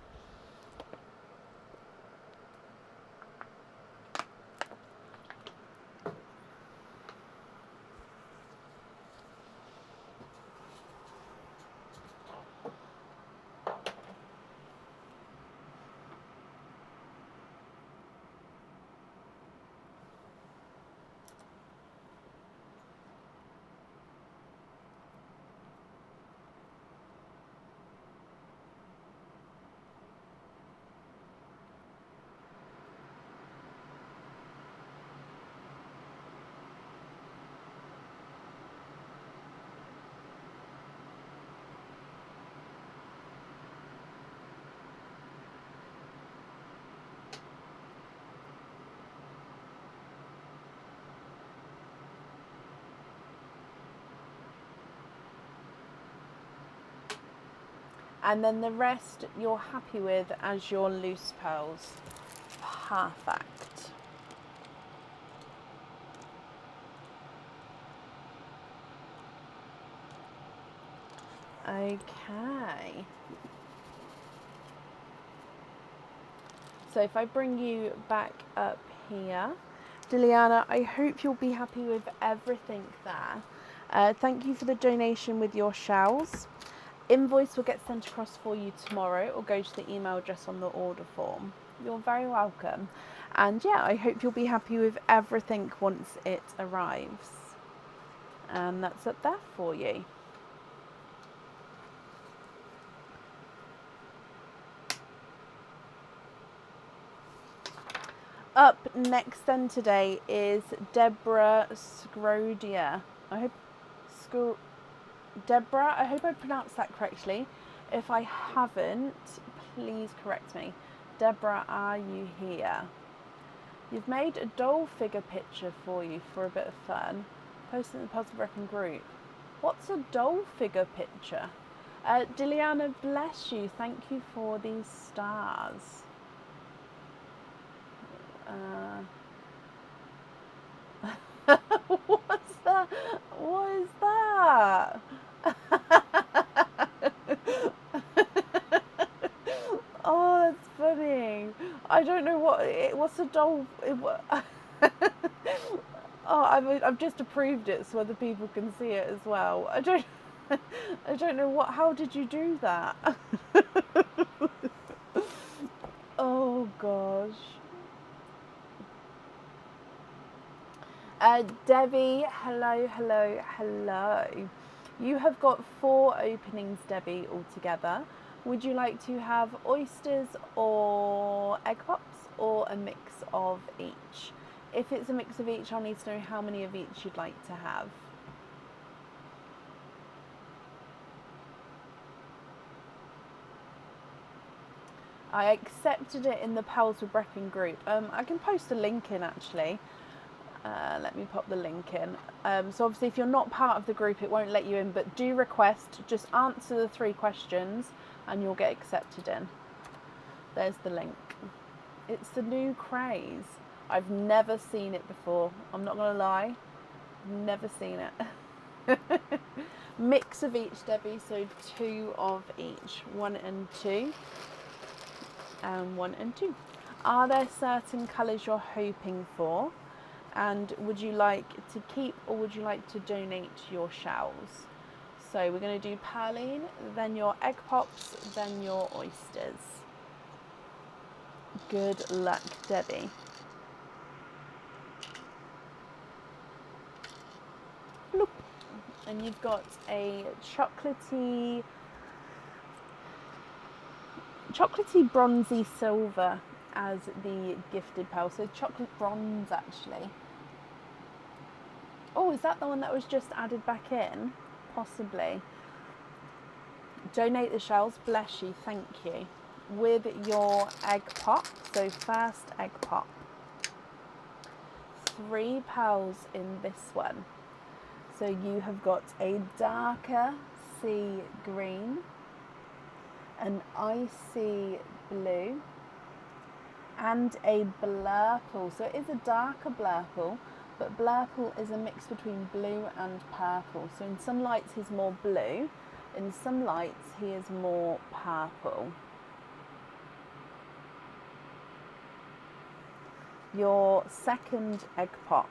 And then the rest you're happy with as your loose pearls. Perfect. Okay. So if I bring you back up here, Diliana, I hope you'll be happy with everything there. Thank you for the donation with your shells. Invoice will get sent across for you tomorrow or go to the email address on the order form. You're very welcome. And yeah, I hope you'll be happy with everything once it arrives. And that's up there for you. Up next then today is Deborah Scrodia. Deborah, I hope I pronounced that correctly. If I haven't, please correct me. Deborah, are you here? You've made a doll figure picture for you for a bit of fun. Post it in the Puzzle Reckon group. What's a doll figure picture? Diliana, bless you. Thank you for these stars. What's that? What is that? Oh, that's funny. I don't know what's a doll. Oh, I've just approved it so other people can see it as well. I don't know what. How did you do that? Oh gosh. Debbie, hello. You have got 4 openings, Debbie, altogether. Would you like to have oysters or egg pops or a mix of each? If it's a mix of each, I'll need to know how many of each you'd like to have. I accepted it in the Pals with Brecken group. I can post a link in actually. Let me pop the link in. So obviously if you're not part of the group it won't let you in, but do request, just answer the 3 questions and you'll get accepted in. There's the link. It's the new craze. I've never seen it before. I'm not gonna lie, never seen it. Mix of each, Debbie, so 2 of each. 1 and 2 and 1 and 2. Are there certain colours you're hoping for? And would you like to keep or would you like to donate your shells? So we're going to do Perline, then your egg pops, then your oysters. Good luck, Debbie. Bloop. And you've got a chocolatey bronzy silver as the gifted pearl. So chocolate bronze actually. Oh, is that the one that was just added back in? Possibly. Donate the shells, bless you, thank you. With your egg pop, so first egg pop. 3 pearls in this one. So you have got a darker sea green, an icy blue, and a blurple. So it is a darker blurple, but blurple is a mix between blue and purple. So in some lights he's more blue, in some lights he is more purple. Your second egg pop.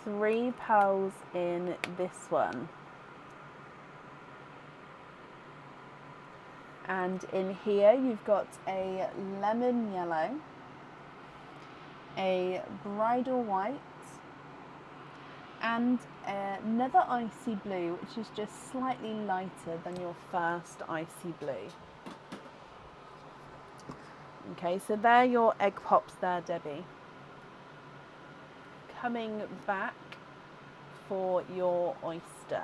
3 pearls in this one. And in here you've got a lemon yellow, a bridal white, and another icy blue, which is just slightly lighter than your first icy blue. Okay, so they're your egg pops there, Debbie. Coming back for your oyster.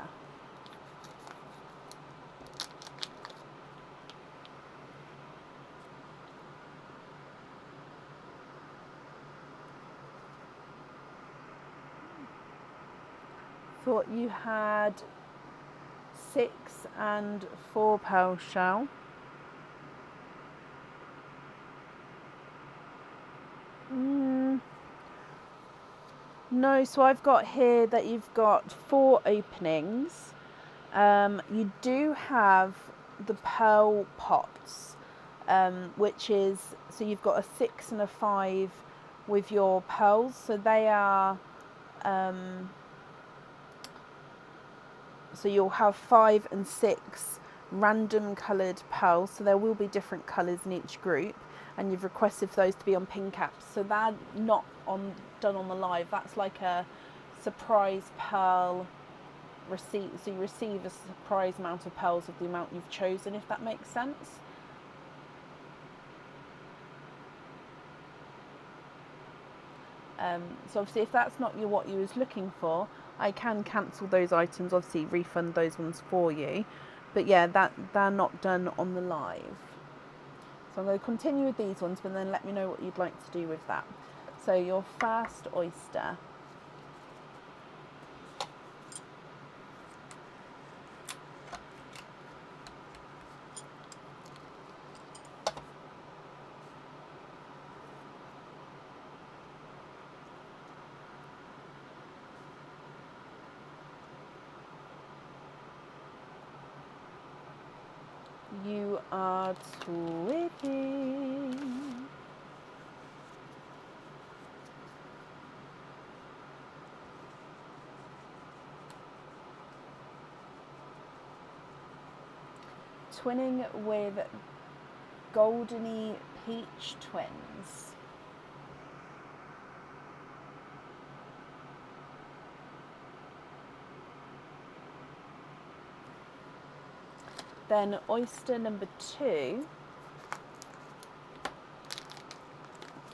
Thought you had 6 and 4 pearl shell. No, so I've got here that you've got 4 openings. You do have the pearl pots, which is, so you've got a 6 and a 5 with your pearls. So they are, so you'll have 5 and 6 random coloured pearls. So there will be different colours in each group. And you've requested for those to be on pin caps. So they're not done on the live. That's like a surprise pearl receipt. So you receive a surprise amount of pearls of the amount you've chosen, if that makes sense. So obviously if that's not what you was looking for, I can cancel those items, obviously refund those ones for you. But yeah, they're not done on the live. So I'm going to continue with these ones, but then let me know what you'd like to do with that. So your first oyster. You are twigging. Twinning with Goldeny Peach Twins. Then oyster number 2.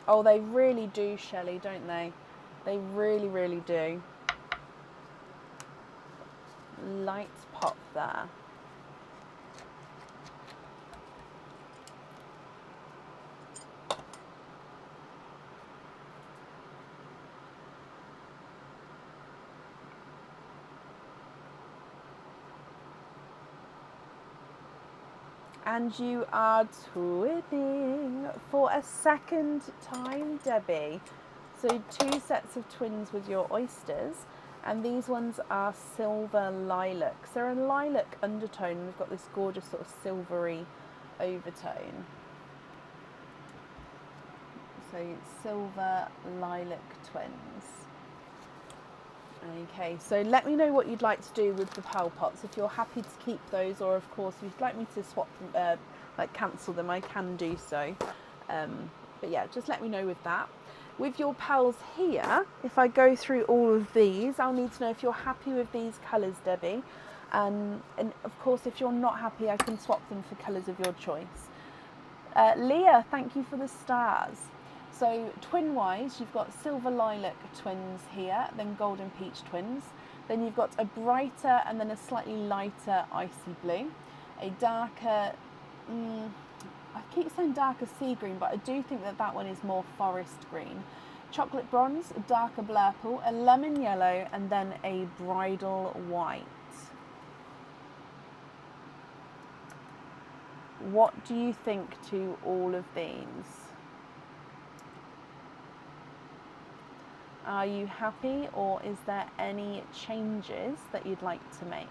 Oh, they really do, Shelley, don't they? They really, really do. Light pop there. And you are twinning for a second time, Debbie. So 2 sets of twins with your oysters, and these ones are silver lilacs. They're a lilac undertone. We've got this gorgeous sort of silvery overtone. So silver lilac twins. Okay, so let me know what you'd like to do with the Pal Pots. If you're happy to keep those, or of course, if you'd like me to swap them, like cancel them, I can do so. But yeah, just let me know with that. With your pals here, if I go through all of these, I'll need to know if you're happy with these colours, Debbie. And of course, if you're not happy, I can swap them for colours of your choice. Leah, thank you for the stars. So twin-wise, you've got silver lilac twins here, then golden peach twins. Then you've got a brighter and then a slightly lighter icy blue. A darker, I keep saying darker sea green, but I do think that that one is more forest green. Chocolate bronze, a darker blurple, a lemon yellow, and then a bridal white. What do you think to all of these? Are you happy, or is there any changes that you'd like to make?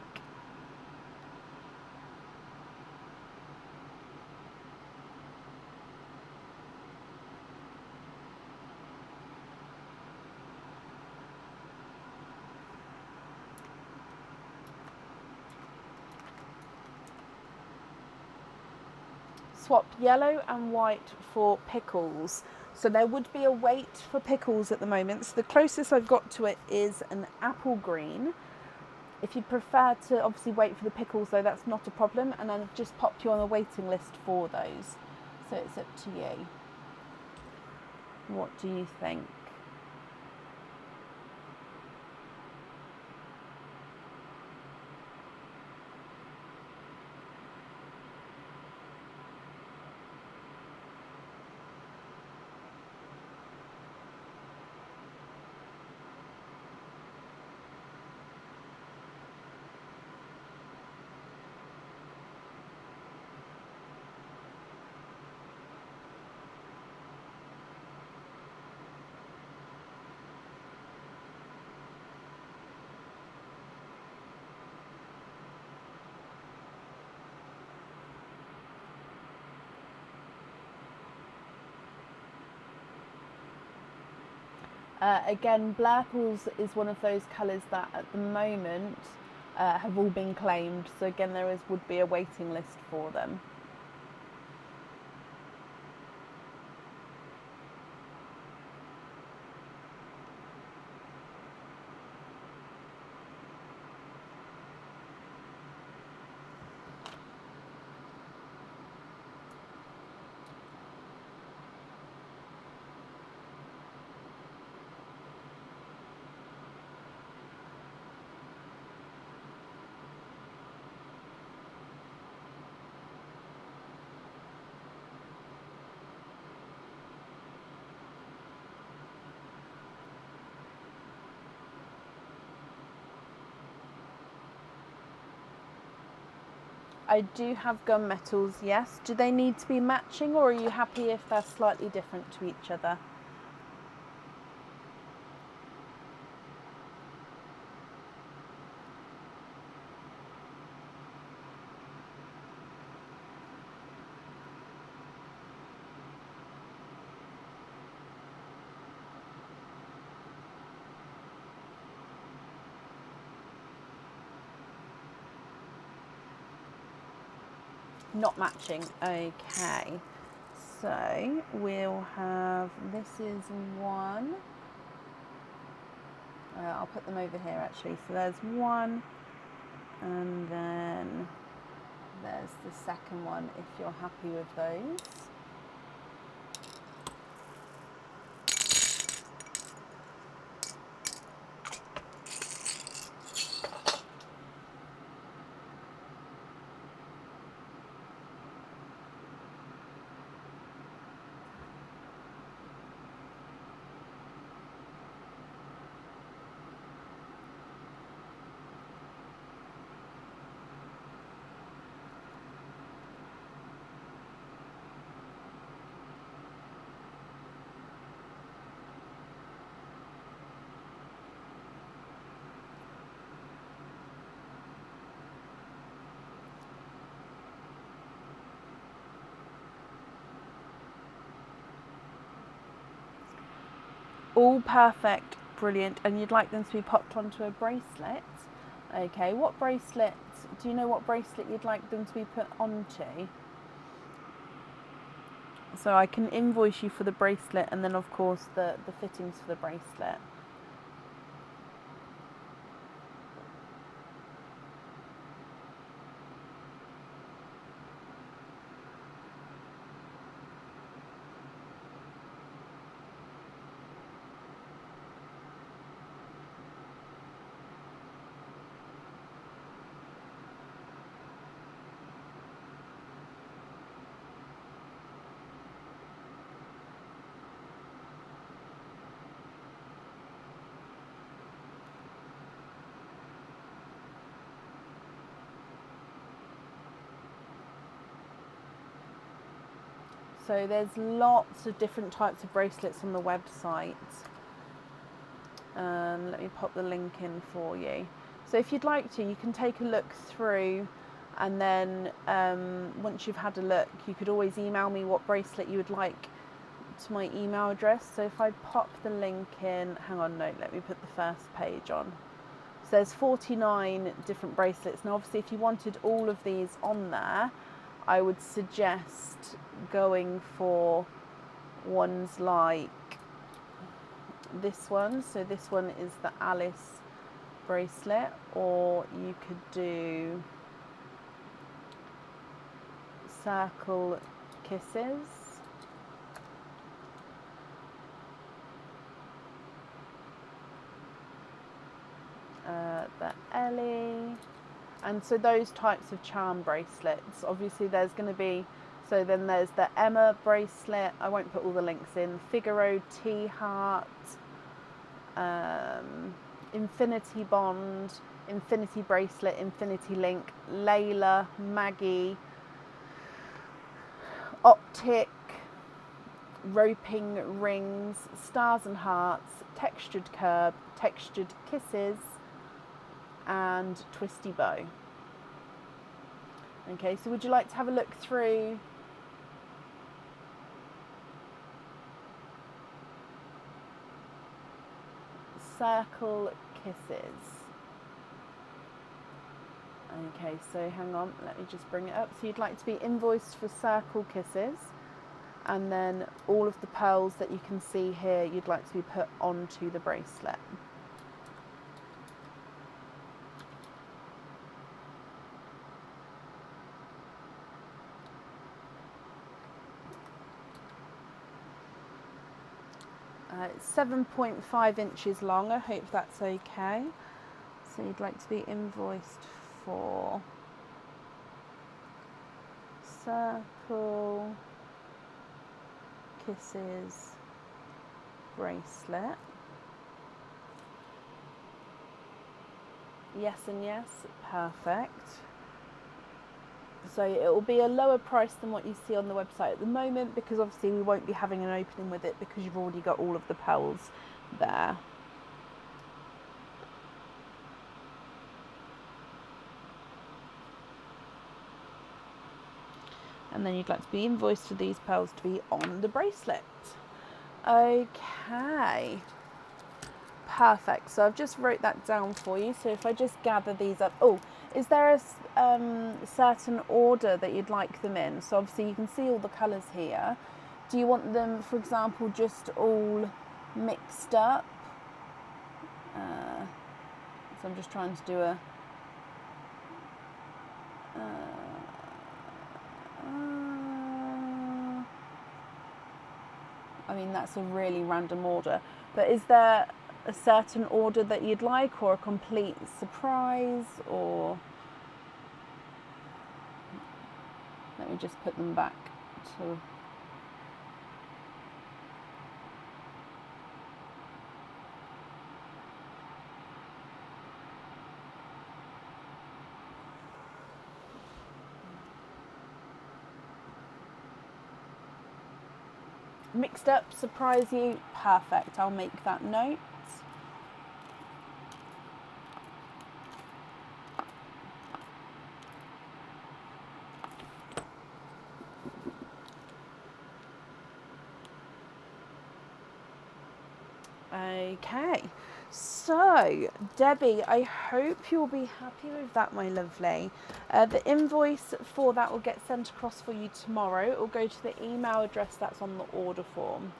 Swap yellow and white for pickles. So there would be a wait for pickles at the moment. So the closest I've got to it is an apple green. If you prefer to obviously wait for the pickles though, that's not a problem. And I've just popped you on the waiting list for those. So it's up to you. What do you think? Again, Blurples is one of those colours that at the moment have all been claimed. So again, would be a waiting list for them. I do have gunmetals, yes. Do they need to be matching, or are you happy if they're slightly different to each other? Not matching, okay. So we'll have, this is one. I'll put them over here actually. So there's one, and then there's the second one if you're happy with those. All perfect, brilliant. And you'd like them to be popped onto a bracelet. Okay, what bracelet, do you know what bracelet you'd like them to be put onto? So I can invoice you for the bracelet and then of course the fittings for the bracelet. So there's lots of different types of bracelets on the website. Let me pop the link in for you. So if you'd like to, you can take a look through, and then once you've had a look, you could always email me what bracelet you would like to my email address. So if I pop the link in, hang on, no, let me put the first page on. So there's 49 different bracelets. Now obviously if you wanted all of these on there, I would suggest going for ones like this one. So this one is the Alice bracelet, or you could do Circle Kisses. The Ellie. And so those types of charm bracelets, obviously there's going to be, so then there's the Emma bracelet, I won't put all the links in, Figaro T-Heart, Infinity Bond, Infinity Bracelet, Infinity Link, Layla, Maggie, Optic, Roping Rings, Stars and Hearts, Textured Curb, Textured Kisses, and Twisty Bow. Okay, so would you like to have a look through? Circle Kisses. Okay, so hang on, let me just bring it up. So you'd like to be invoiced for Circle Kisses, and then all of the pearls that you can see here, you'd like to be put onto the bracelet. It's 7.5 inches long, I hope that's okay. So you'd like to be invoiced for Circle Kisses bracelet. Yes and yes, perfect. So it will be a lower price than what you see on the website at the moment, because obviously we won't be having an opening with it because you've already got all of the pearls there. And then you'd like to be invoiced for these pearls to be on the bracelet. Okay. Perfect. So I've just wrote that down for you. So if I just gather these up. Oh, is there a certain order that you'd like them in? So obviously you can see all the colours here. Do you want them, for example, just all mixed up? So I'm just trying to do a... I mean, that's a really random order. But is there a certain order that you'd like, or a complete surprise, or... Let me just put them back to... Mixed up, surprise you, perfect. I'll make that note. Okay, So, Debbie, I hope you'll be happy with that, my lovely. The invoice for that will get sent across for you tomorrow. It will go to the email address that's on the order form.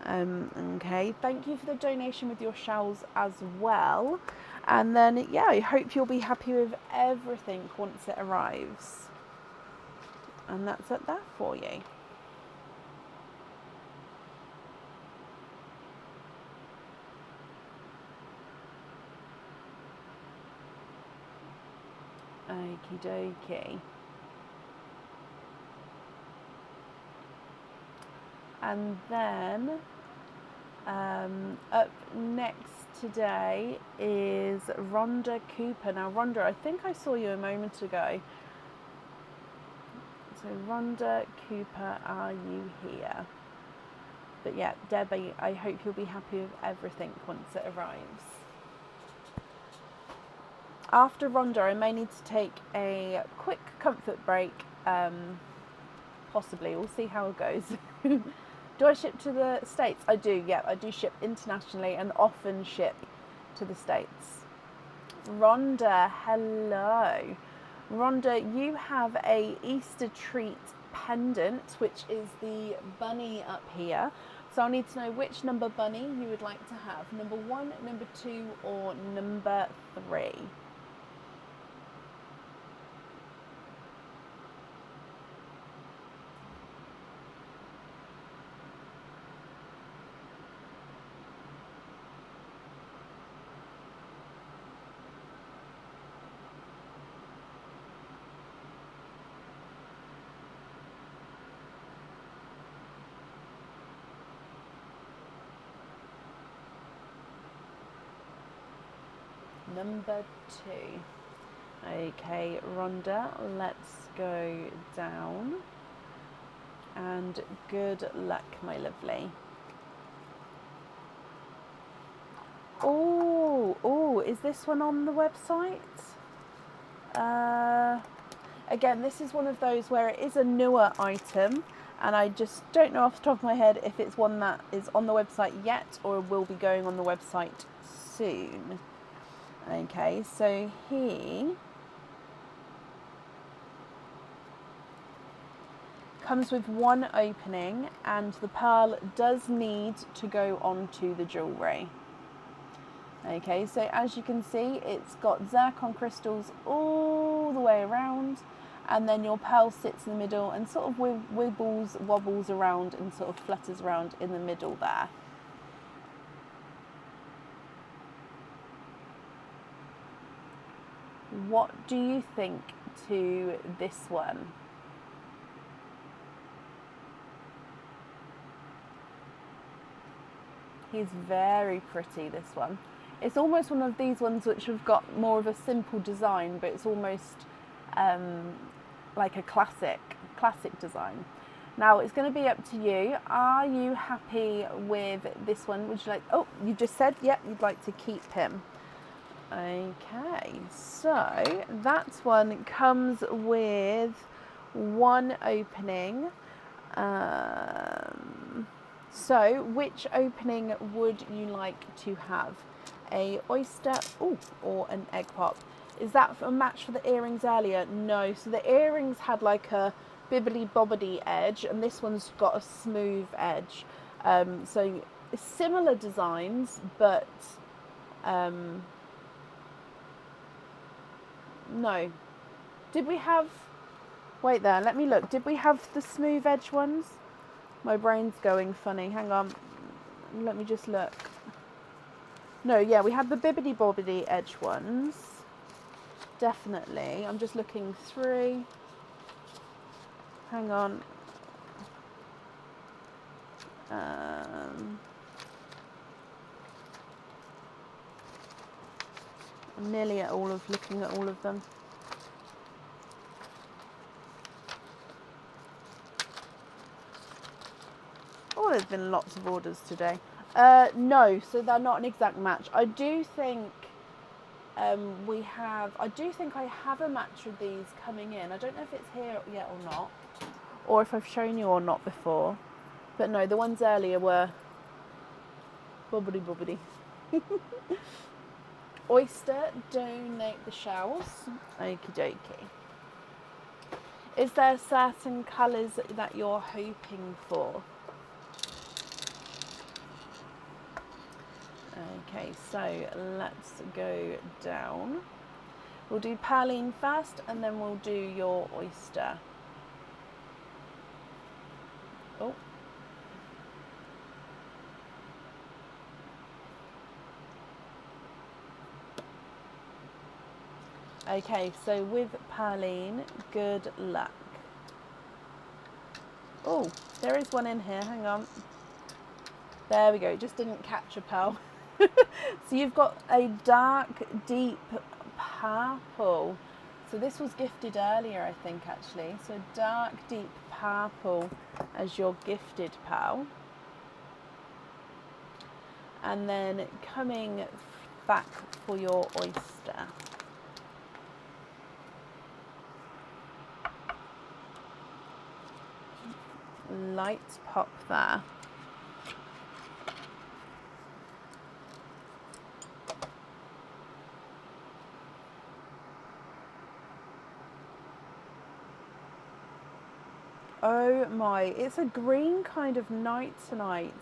Okay, thank you for the donation with your shells as well. And then, yeah, I hope you'll be happy with everything once it arrives. And that's at that for you. Okie dokie. And then up next today is Rhonda Cooper. Now, Rhonda, I think I saw you a moment ago. So, Rhonda Cooper, are you here? But yeah, Debbie, I hope you'll be happy with everything once it arrives. After Rhonda, I may need to take a quick comfort break. Possibly, we'll see how it goes. Do I ship to the States? I do, yeah, I do ship internationally and often ship to the States. Rhonda, hello. Rhonda, you have a Easter treat pendant, which is the bunny up here. So I'll need to know which number bunny you would like to have. Number 1, number 2, or number 3. Number 2. Okay, Rhonda, let's go down. And good luck, my lovely. Oh, is this one on the website? Again, this is one of those where it is a newer item, and I just don't know off the top of my head if it's one that is on the website yet or will be going on the website soon. Okay, so he comes with one opening, and the pearl does need to go onto the jewellery. Okay, so as you can see, it's got zircon crystals all the way around, and then your pearl sits in the middle and sort of wobbles around and sort of flutters around in the middle there. What do you think to this one? He's very pretty, this one. It's almost one of these ones which have got more of a simple design, but it's almost like a classic design. Now, it's going to be up to you. Are you happy with this one? Would you like, oh, you just said, yep, you'd like to keep him. Okay, so that one comes with one opening. So which opening would you like to have? A oyster or an egg pop? Is that a match for the earrings earlier? No, so the earrings had like a bibbly bobbly edge, and this one's got a smooth edge. So similar designs, but no. Did we have, wait there, let me look. Did we have the smooth edge ones? My brain's going funny. Hang on. Let me just look. No, yeah, we had the bibbidi bobbidi edge ones. Definitely. I'm just looking through. Hang on. I'm nearly at looking at all of them. Oh, there's been lots of orders today. No, so they're not an exact match. I do think I have a match of these coming in. I don't know if it's here yet or not, or if I've shown you or not before. But no, the ones earlier were bobbity bobbity. Oyster, donate the shells. Okie dokie. Is there certain colours that you're hoping for? Okay, so let's go down. We'll do Perline first and then we'll do your oyster. Oh. Okay, so with Perline, good luck. Oh, there is one in here, hang on. There we go, just didn't catch a pearl. So you've got a dark, deep purple. So this was gifted earlier, I think, actually. So dark, deep purple as your gifted pearl. And then coming back for your oyster. Light pop there. Oh my, it's a green kind of night tonight,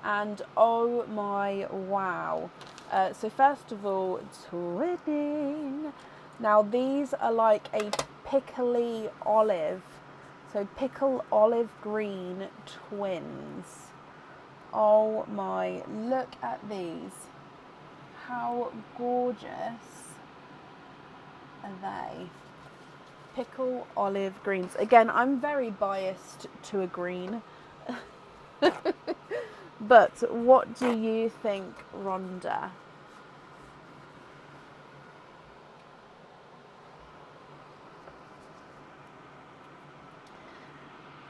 and oh my wow. So first of all, twinning. Now these are like a pickly olive, so pickle olive green twins. Oh my, look at these. How gorgeous are they? Pickle olive greens. Again, I'm very biased to a green. But what do you think, Rhonda?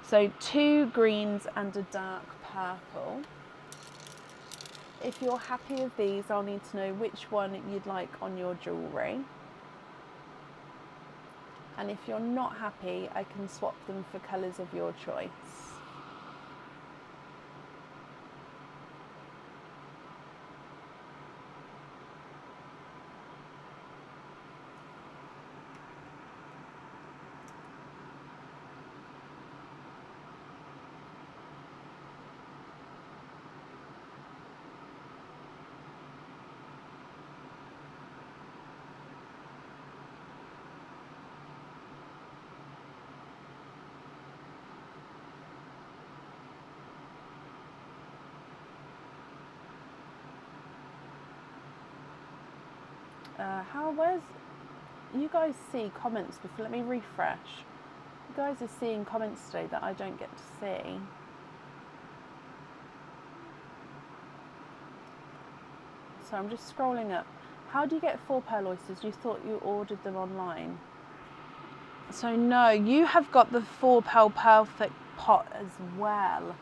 So 2 greens and a dark purple. If you're happy with these, I'll need to know which one you'd like on your jewellery. And if you're not happy, I can swap them for colours of your choice. Where's, you guys see comments before, let me refresh. You guys are seeing comments today that I don't get to see. So I'm just scrolling up. How do you get 4 pearl oysters? You thought you ordered them online. So no, you have got the 4 pearl perfect pot as well.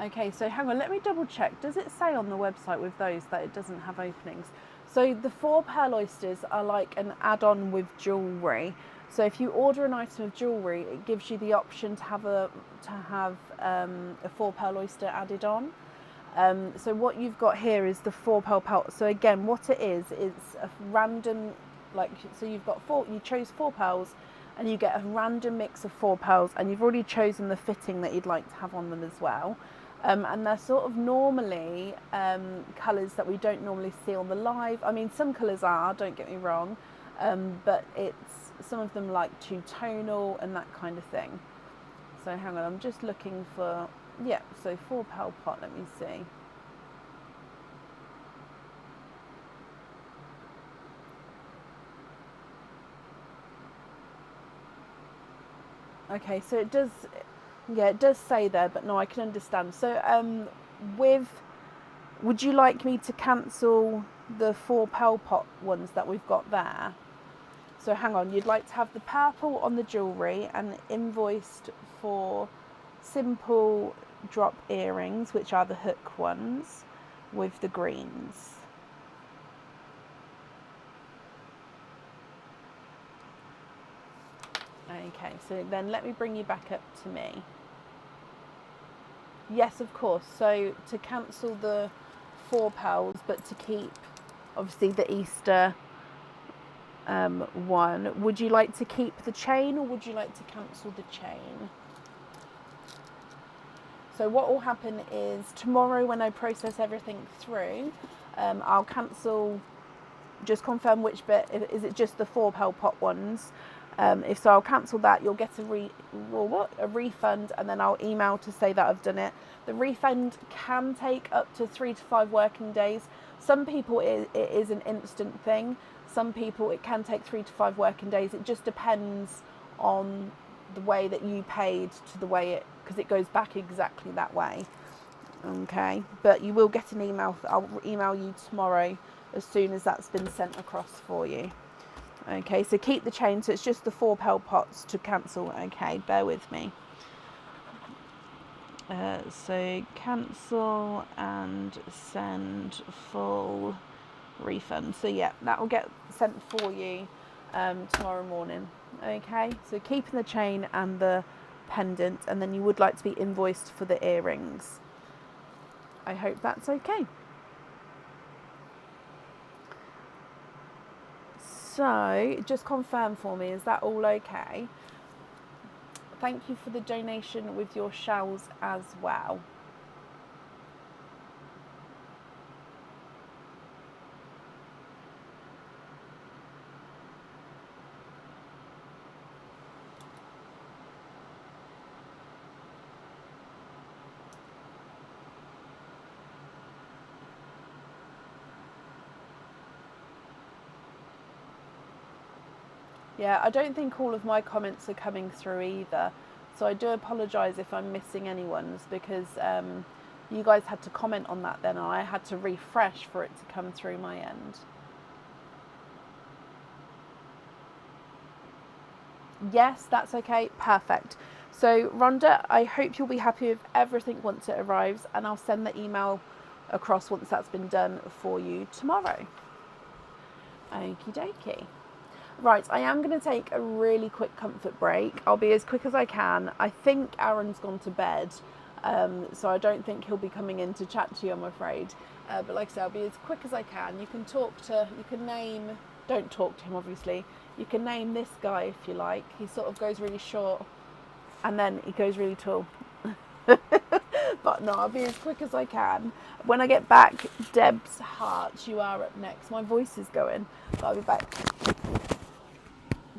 Okay, so hang on, let me double check. Does it say on the website with those that it doesn't have openings? So the 4 pearl oysters are like an add-on with jewellery. So if you order an item of jewellery, it gives you the option to have a 4 pearl oyster added on. So what you've got here is the 4 pearl. So again, what it is, it's a random, like, so you've got 4, you chose 4 pearls and you get a random mix of 4 pearls, and you've already chosen the fitting that you'd like to have on them as well. And they're sort of normally colours that we don't normally see on the live. I mean, some colours are, don't get me wrong, but it's some of them like two-tonal and that kind of thing. So hang on, I'm just looking for, yeah, so 4 pearl pot, let me see. Okay, so it does, yeah, it does say there, but no, I can understand. So would you like me to cancel the 4 pearl pot ones that we've got there? So hang on, you'd like to have the purple on the jewellery and invoiced for simple drop earrings, which are the hook ones, with the greens. Okay, so then let me bring you back up to me. Yes, of course. So to cancel the £4, but to keep obviously the Easter one. Would you like to keep the chain, or would you like to cancel the chain? So what will happen is tomorrow when I process everything through, I'll cancel, just confirm which bit. Is it just the £4 pot ones? If so, I'll cancel that. You'll get a refund, and then I'll email to say that I've done it. The refund can take up to 3 to 5 working days. Some people it is an instant thing. Some people it can take 3 to 5 working days. It just depends on the way that you paid to the way because it goes back exactly that way. Okay, but you will get an email. I'll email you tomorrow as soon as that's been sent across for you. Okay, so keep the chain. So it's just the £4 pots to cancel. Okay, bear with me. So cancel and send full refund. So yeah, that will get sent for you tomorrow morning. Okay, so keeping the chain and the pendant, and then you would like to be invoiced for the earrings. I hope that's okay. So just confirm for me, is that all okay? Thank you for the donation with your shells as well. Yeah, I don't think all of my comments are coming through either. So I do apologise if I'm missing anyone's, because you guys had to comment on that then, and I had to refresh for it to come through my end. Yes, that's okay. Perfect. So Rhonda, I hope you'll be happy with everything once it arrives, and I'll send the email across once that's been done for you tomorrow. Okie dokie. Right, I am going to take a really quick comfort break. I'll be as quick as I can. I think Aaron's gone to bed, so I don't think he'll be coming in to chat to you, I'm afraid. But like I said, I'll be as quick as I can. You can name, don't talk to him obviously. You can name this guy if you like. He sort of goes really short and then he goes really tall. But no, I'll be as quick as I can. When I get back, Deb's Heart, you are up next. My voice is going, but I'll be back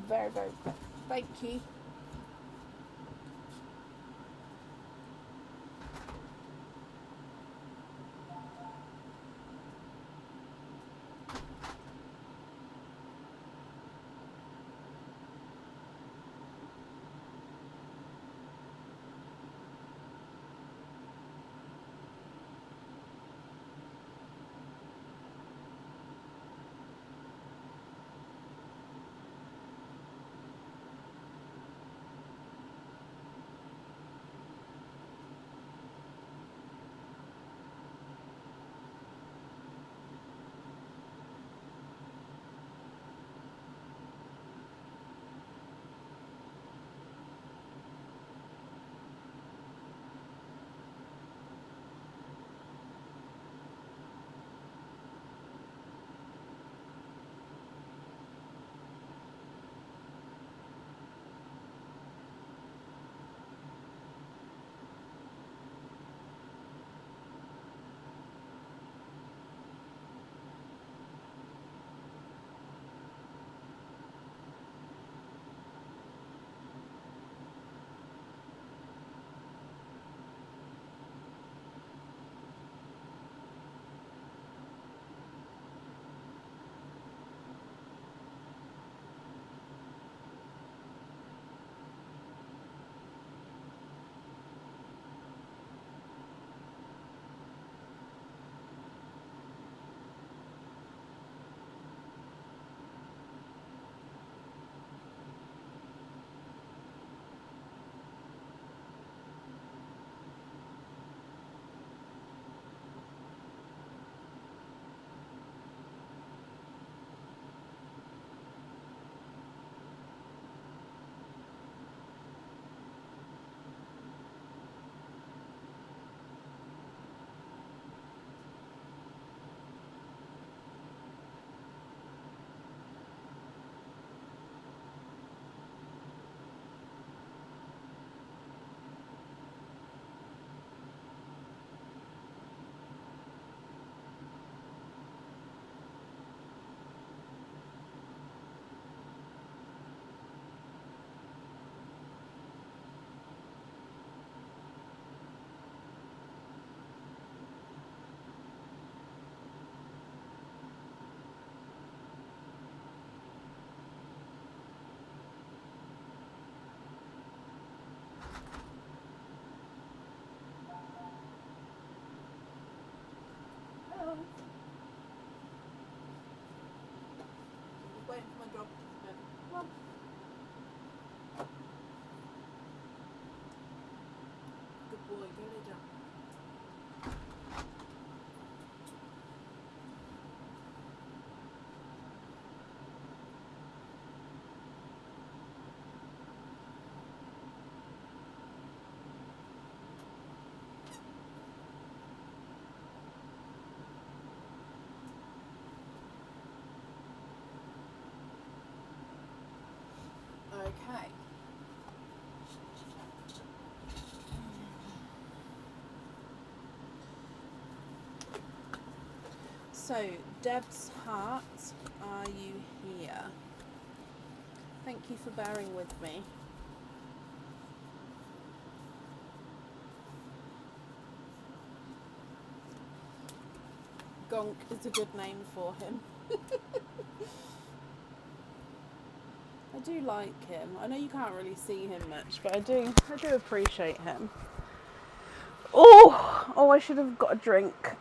very, very quick. Thank you. Okay. So, Deb's heart, are you here? Thank you for bearing with me. Gonk is a good name for him. I do like him. I know you can't really see him much, but I do appreciate him. Oh, I should have got a drink.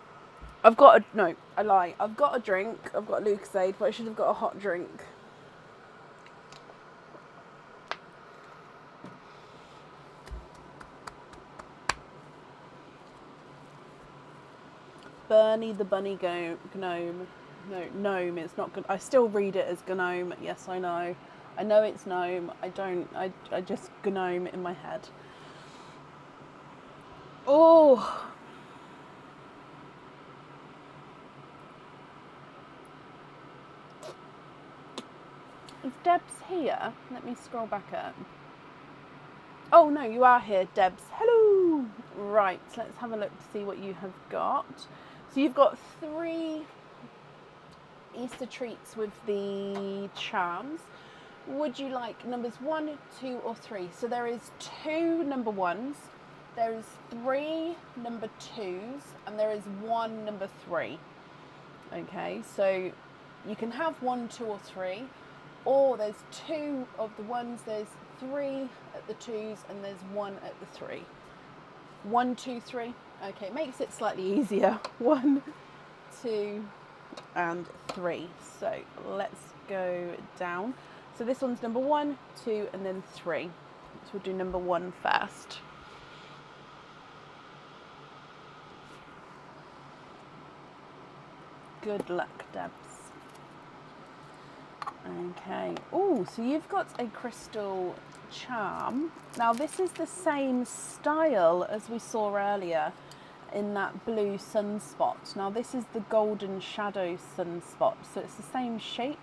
I've got a drink. I've got a Lucasade, but I should have got a hot drink. Bernie the bunny gnome. No, gnome. It's not good. I still read it as gnome. Yes, I know. I know it's gnome. I just gnome in my head. Oh. Is Debs here? Let me scroll back up. Oh no, you are here, Debs. Hello. Right, let's have a look to see what you have got. So you've got 3 Easter treats with the charms. Would you like numbers 1, 2 or 3? So there is 2 number 1s, there is 3 number 2s, and there is 1 number 3. Okay, so you can have 1, 2 or 3, or there's 2 of the 1s, there's 3 at the 2s, and there's 1 at the 3. 1, 2, 3. Okay, it makes it slightly easier. 1, 2 and 3. So let's go down. So this one's number 1, 2 and then 3. So we'll do number 1 first. Good luck, Debs. Okay. Oh, so you've got a crystal charm. Now this is the same style as we saw earlier in that blue sunspot. Now this is the golden shadow sunspot. So it's the same shape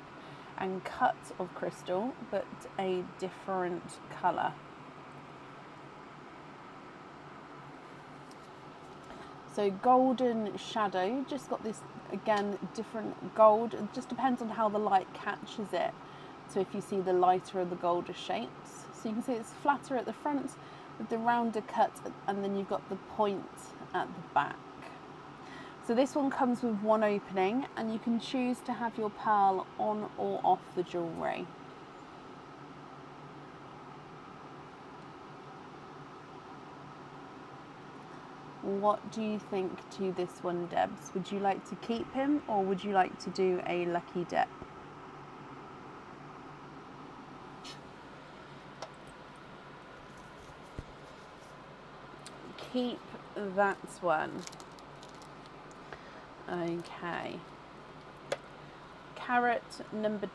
and cut of crystal, but a different colour. So golden shadow, just got this, again, different gold. It just depends on how the light catches it. So if you see the lighter or the golder shapes. So you can see it's flatter at the front with the rounder cut, and then you've got the point at the back. So this one comes with 1 opening, and you can choose to have your pearl on or off the jewellery. What do you think to this one, Debs? Would you like to keep him, or would you like to do a lucky dip? Keep that one. Okay. Carrot number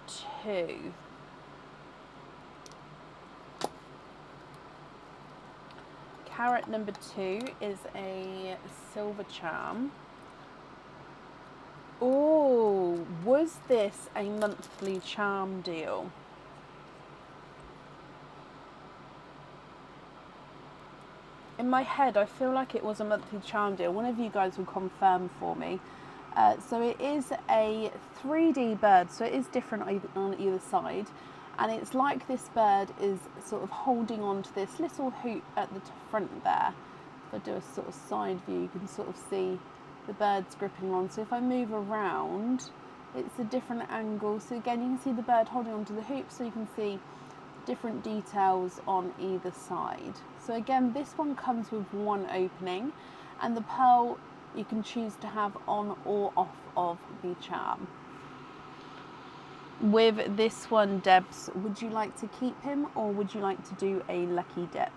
2. Carrot number 2 is a silver charm. Oh, was this a monthly charm deal? In my head, I feel like it was a monthly charm deal. One of you guys will confirm for me. So it is a 3D bird, so it is different on either side. And it's like this bird is sort of holding on to this little hoop at the front there. If I do a sort of side view, you can sort of see the bird's gripping on. So if I move around, it's a different angle. So again, you can see the bird holding onto the hoop, so you can see different details on either side. So again, this one comes with 1 opening, and the pearl you can choose to have on or off of the charm. With this one, Debs, would you like to keep him, or would you like to do a lucky dip?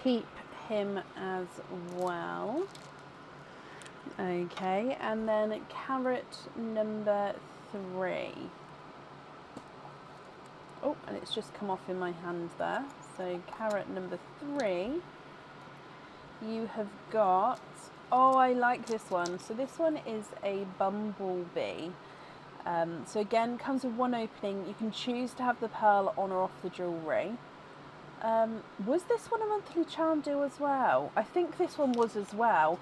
keep him as well. Okay, and then carrot number 3. Oh, and it's just come off in my hand there. So carrot number 3, you have got, oh, I like this one. So this one is a bumblebee. So again, comes with one opening. You can choose to have the pearl on or off the jewellery. Was this one a monthly charm deal as well? I think this one was as well.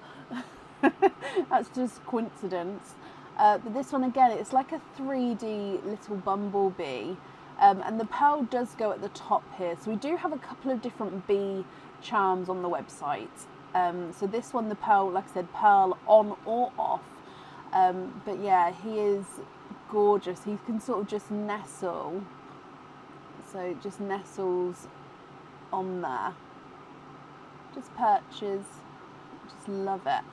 That's just coincidence. But this one again, it's like a 3D little bumblebee. And the pearl does go at the top here. So we do have a couple of different bee charms on the website. So this one, the pearl, like I said, pearl on or off. But yeah, he is gorgeous. He can sort of just nestle. So it just nestles on there. Just perches. Just love it.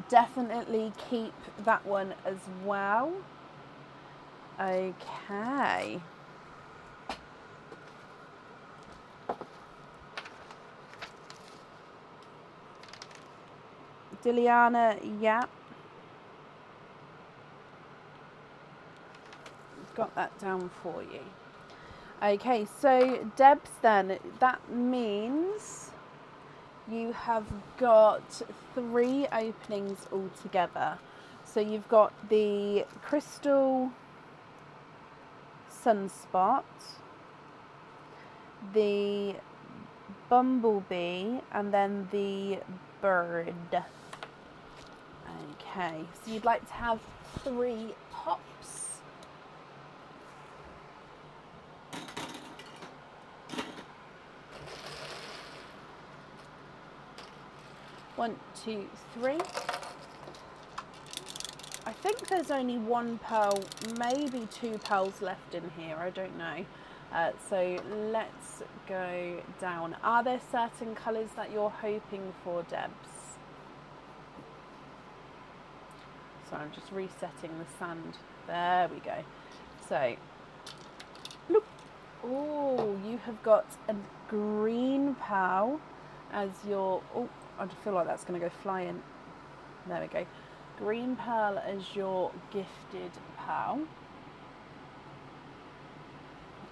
Definitely keep that one as well. Okay. Diliana, yeah. Got that down for you. Okay, so Debs then, that means you have got 3 openings altogether. So you've got the crystal sunspot, the bumblebee, and then the bird. Okay, so you'd like to have 3 pops. One, 2, 3. I think there's only 1 pearl, maybe 2 pearls left in here, I don't know. So let's go down. Are there certain colours that you're hoping for, Debs? So I'm just resetting the sand. There we go. So, look. Oh, you have got a green pearl as your, oh, I feel like that's going to go flying. There we go. Green pearl as your gifted pearl.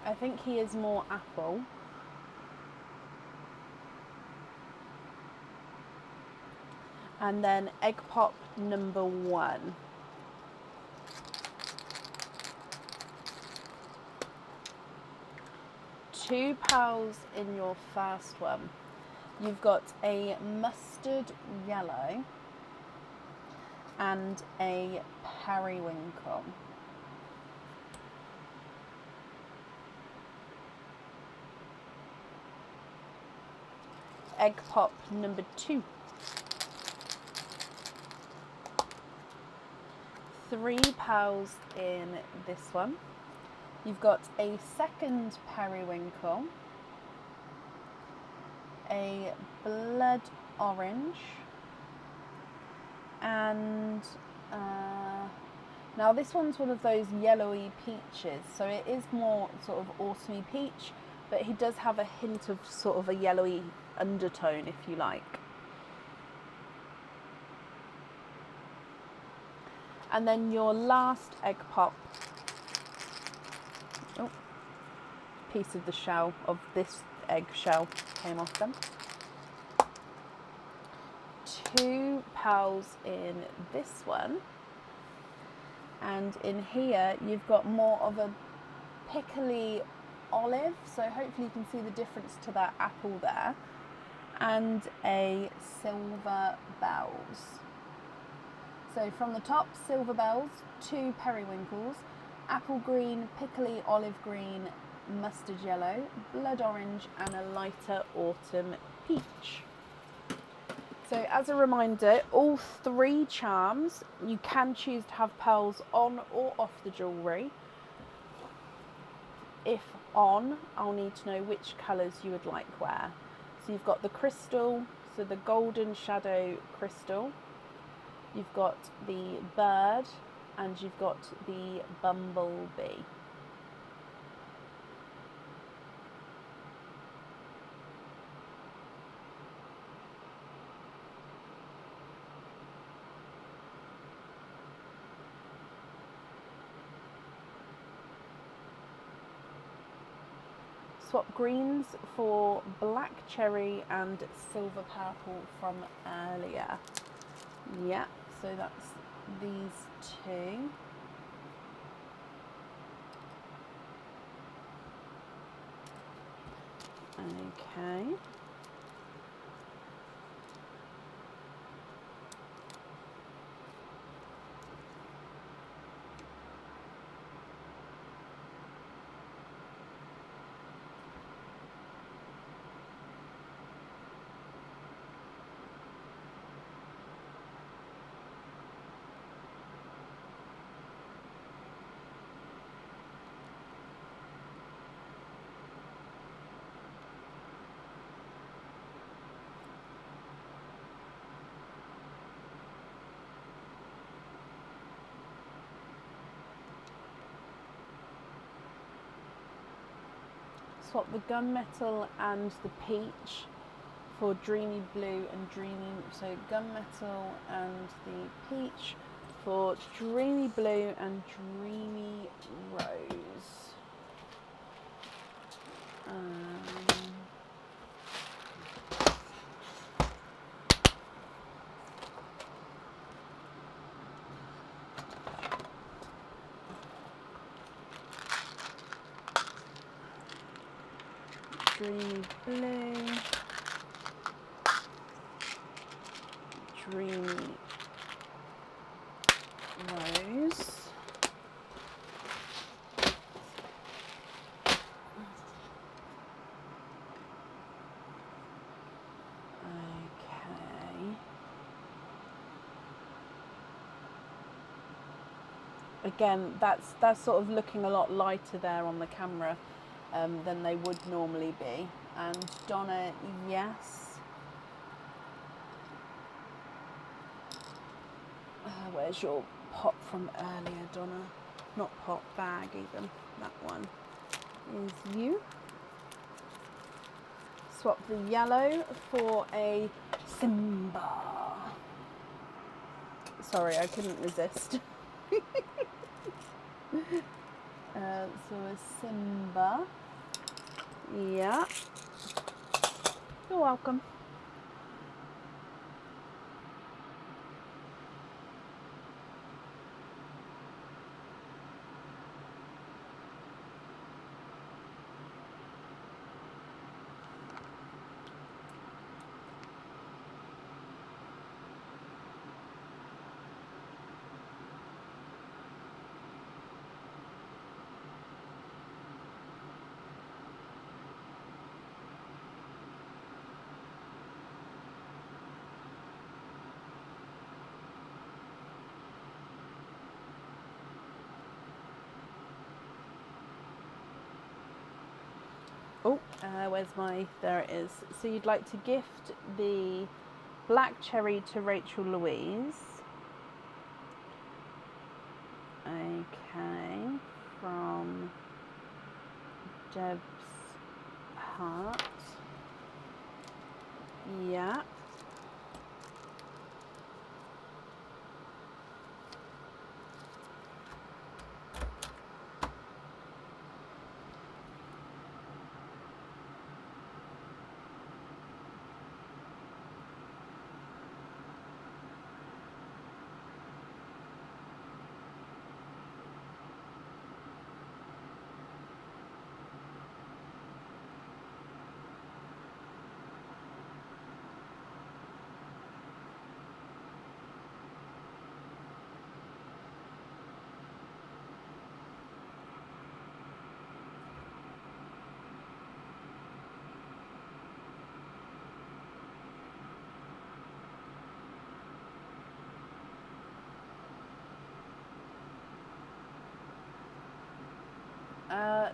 I think he is more apple. And then egg pop number 1. Two pearls in your first one. You've got a mustard yellow and a periwinkle. Egg pop number 2. 3 pearls in this one. You've got a second periwinkle, a blood orange, and now this one's one of those yellowy peaches, so it is more sort of autumny peach, but he does have a hint of sort of a yellowy undertone, if you like. And then your last egg pop, oh, piece of the shell of this egg shell came off them. 2 pearls in this one, and in here you've got more of a pickly olive, so hopefully you can see the difference to that apple there, and a silver bells. So from the top, silver bells, 2 periwinkles, apple green, pickly olive green, mustard yellow, blood orange, and a lighter autumn peach. So as a reminder, all 3 charms, you can choose to have pearls on or off the jewellery. If on, I'll need to know which colours you would like where. So you've got the crystal, so the golden shadow crystal. You've got the bird, and you've got the bumblebee. swap greens for black cherry and silver purple from earlier. Yeah, so that's these two. Okay. Swap the gunmetal and the peach for dreamy blue and dreamy, so gunmetal and the peach for dreamy blue and dreamy rose. Dreamy blue, dreamy rose. Okay. Again, that's sort of looking a lot lighter there on the camera than they would normally be. And Donna, yes. Where's your pot from earlier, Donna? Not pot, bag even. That one is you. Swap the yellow for a Simba. Sorry, I couldn't resist. So a Simba. Yeah. You're welcome. Oh, where's my, there it is. So you'd like to gift the black cherry to Rachel Louise. Okay, from Deb's heart. Yeah.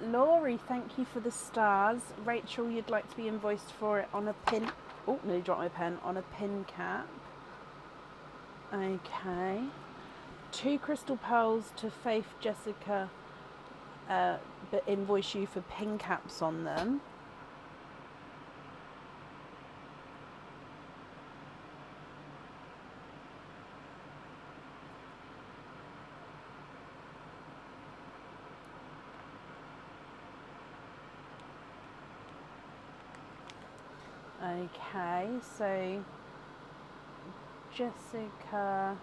Laurie, thank you for the stars. Rachel, you'd like to be invoiced for it on a pin. Oh, nearly dropped my pen. On a pin cap. Okay. 2 crystal pearls to Faith Jessica, but invoice you for pin caps on them. Okay, so Jessica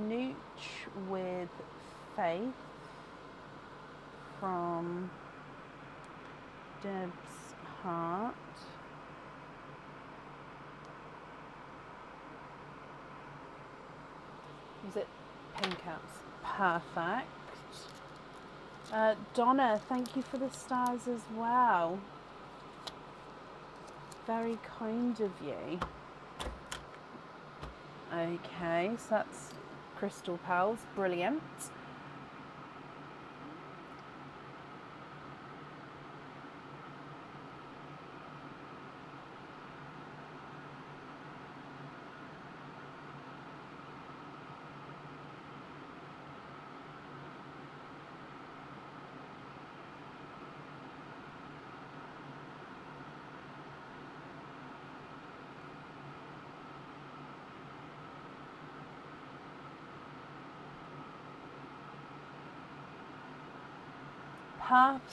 Nooch with Faith from Deb's Heart. Is it pin caps? Perfect. Donna, thank you for the stars as well. Very kind of you. Okay, so that's Crystal Pals. Brilliant.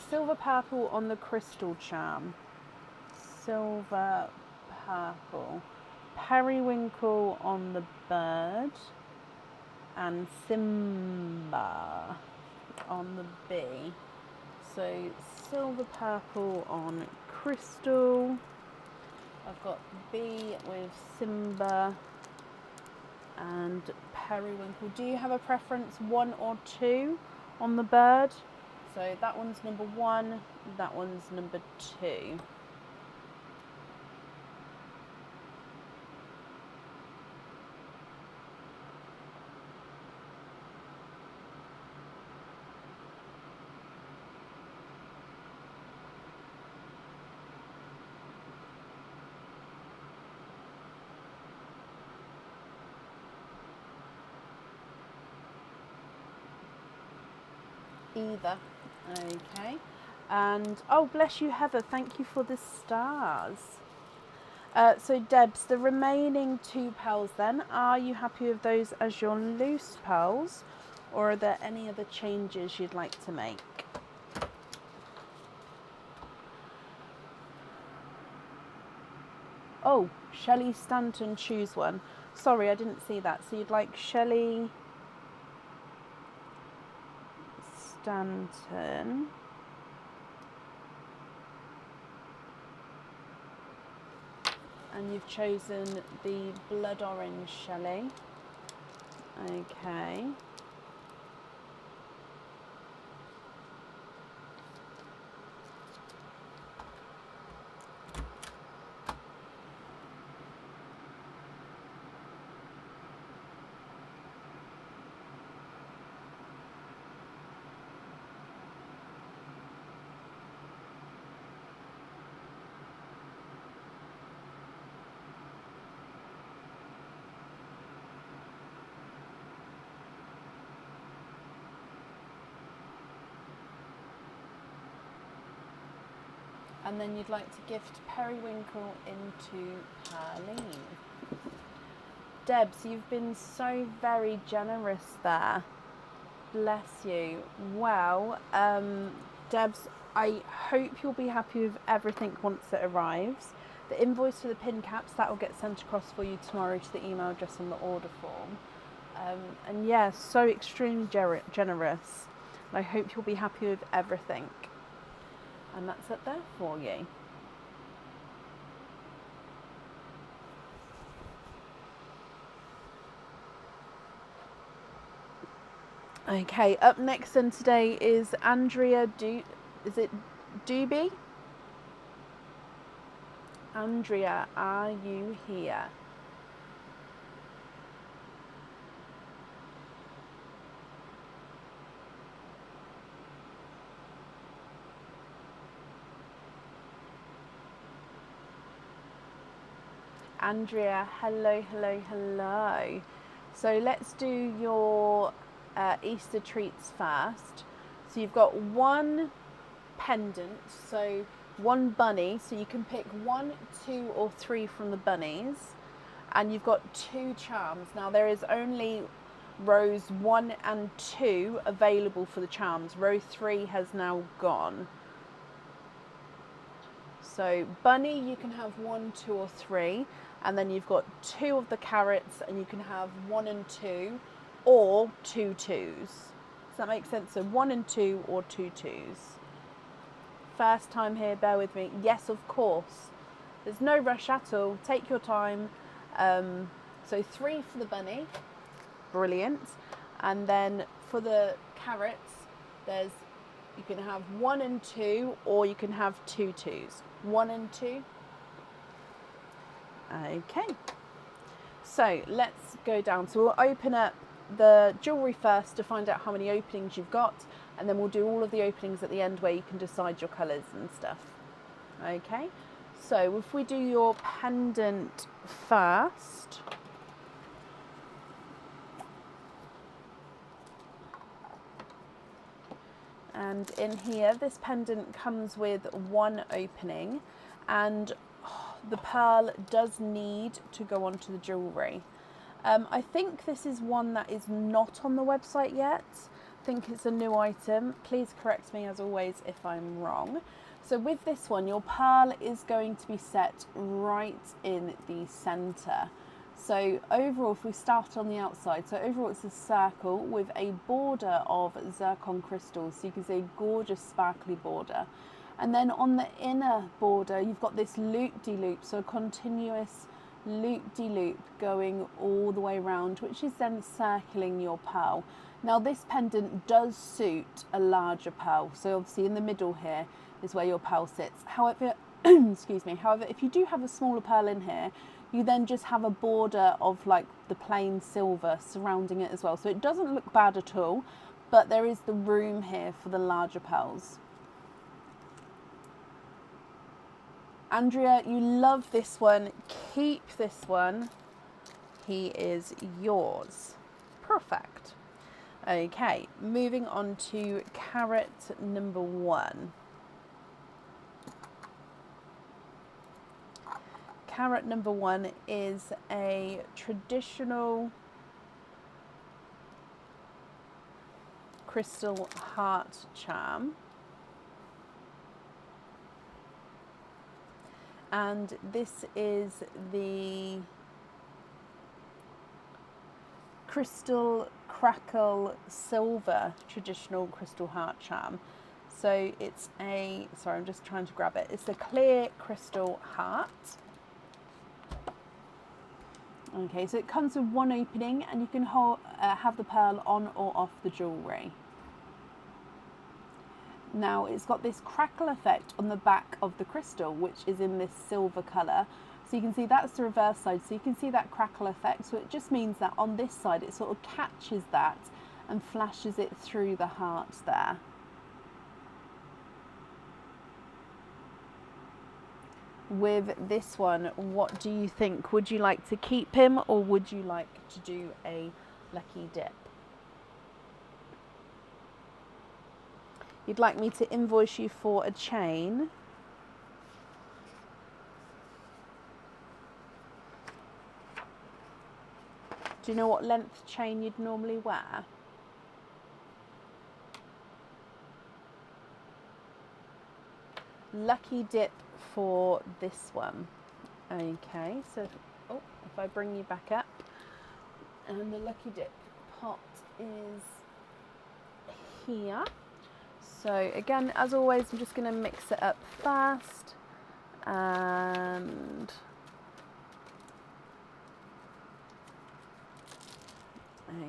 Silver purple on the crystal charm. Silver purple. Periwinkle on the bird. And Simba on the bee. So silver purple on crystal. I've got bee with Simba and periwinkle. Do you have a preference, 1 or 2 on the bird? So that one's number 1, that one's number 2. Either. Okay. And oh, bless you, Heather, thank you for the stars. So Debs, the remaining 2 pearls then, are you happy with those as your loose pearls, or are there any other changes you'd like to make? Oh, Shelley Stanton, choose one. Sorry, I didn't see that. So you'd like Shelley Stanton. And you've chosen the blood orange Shelley. Okay. And then you'd like to gift periwinkle into Perline. Debs, you've been so very generous there. Bless you. Well, Debs, I hope you'll be happy with everything once it arrives. The invoice for the pin caps, that will get sent across for you tomorrow to the email address on the order form. And yeah, so extremely generous. And I hope you'll be happy with everything. And that's it there for you. Okay, up next then today is Andrea is it Doobie? Andrea, are you here? Andrea, hello, hello, hello. So let's do your Easter treats first. So you've got 1 pendant, so 1 bunny, so you can pick 1, 2 or 3 from the bunnies, and you've got 2 charms. Now there is only rows 1 and 2 available for the charms. Row 3 has now gone. So bunny, you can have 1, 2 or 3, and then you've got 2 of the carrots and you can have 1 and 2 or 2 twos. Does that make sense? So 1 and 2 or 2 twos. First time here, bear with me. Yes, of course. There's no rush at all. Take your time. So 3 for the bunny. Brilliant. And then for the carrots, you can have 1 and 2 or you can have 2 twos. 1 and 2. Okay. So let's go down. So we'll open up the jewellery first to find out how many openings you've got, and then we'll do all of the openings at the end where you can decide your colours and stuff. Okay. So if we do your pendant first. And in here, this pendant comes with 1 opening, and the pearl does need to go onto the jewellery. I think this is one that is not on the website yet. I think it's a new item. Please correct me as always if I'm wrong. So with this one, your pearl is going to be set right in the centre. So overall, if we start on the outside, so overall it's a circle with a border of zircon crystals. So you can see a gorgeous sparkly border. And then on the inner border, you've got this loop-de-loop, so a continuous loop-de-loop going all the way around, which is then circling your pearl. Now this pendant does suit a larger pearl. So obviously in the middle here is where your pearl sits. However, excuse me, however, if you do have a smaller pearl in here, you then just have a border of like the plain silver surrounding it as well. So it doesn't look bad at all, but there is the room here for the larger pearls. Andrea, you love this one. Keep this one. He is yours. Perfect. Okay, moving on to carrot number 1. Carrot number 1 is a traditional crystal heart charm. And this is the crystal crackle silver traditional crystal heart charm. So it's a, sorry, I'm just trying to grab it. It's a clear crystal heart. Okay, so it comes with 1 opening, and you can have the pearl on or off the jewellery. Now it's got this crackle effect on the back of the crystal, which is in this silver colour. So you can see that's the reverse side, so you can see that crackle effect. So it just means that on this side it sort of catches that and flashes it through the heart there. With this one, what do you think? Would you like to keep him, or would you like to do a lucky dip? You'd like me to invoice you for a chain. Do you know what length chain you'd normally wear? Lucky dip for this one. Okay, so if I bring you back up, and the lucky dip pot is here. So again, as always, I'm just going to mix it up fast, and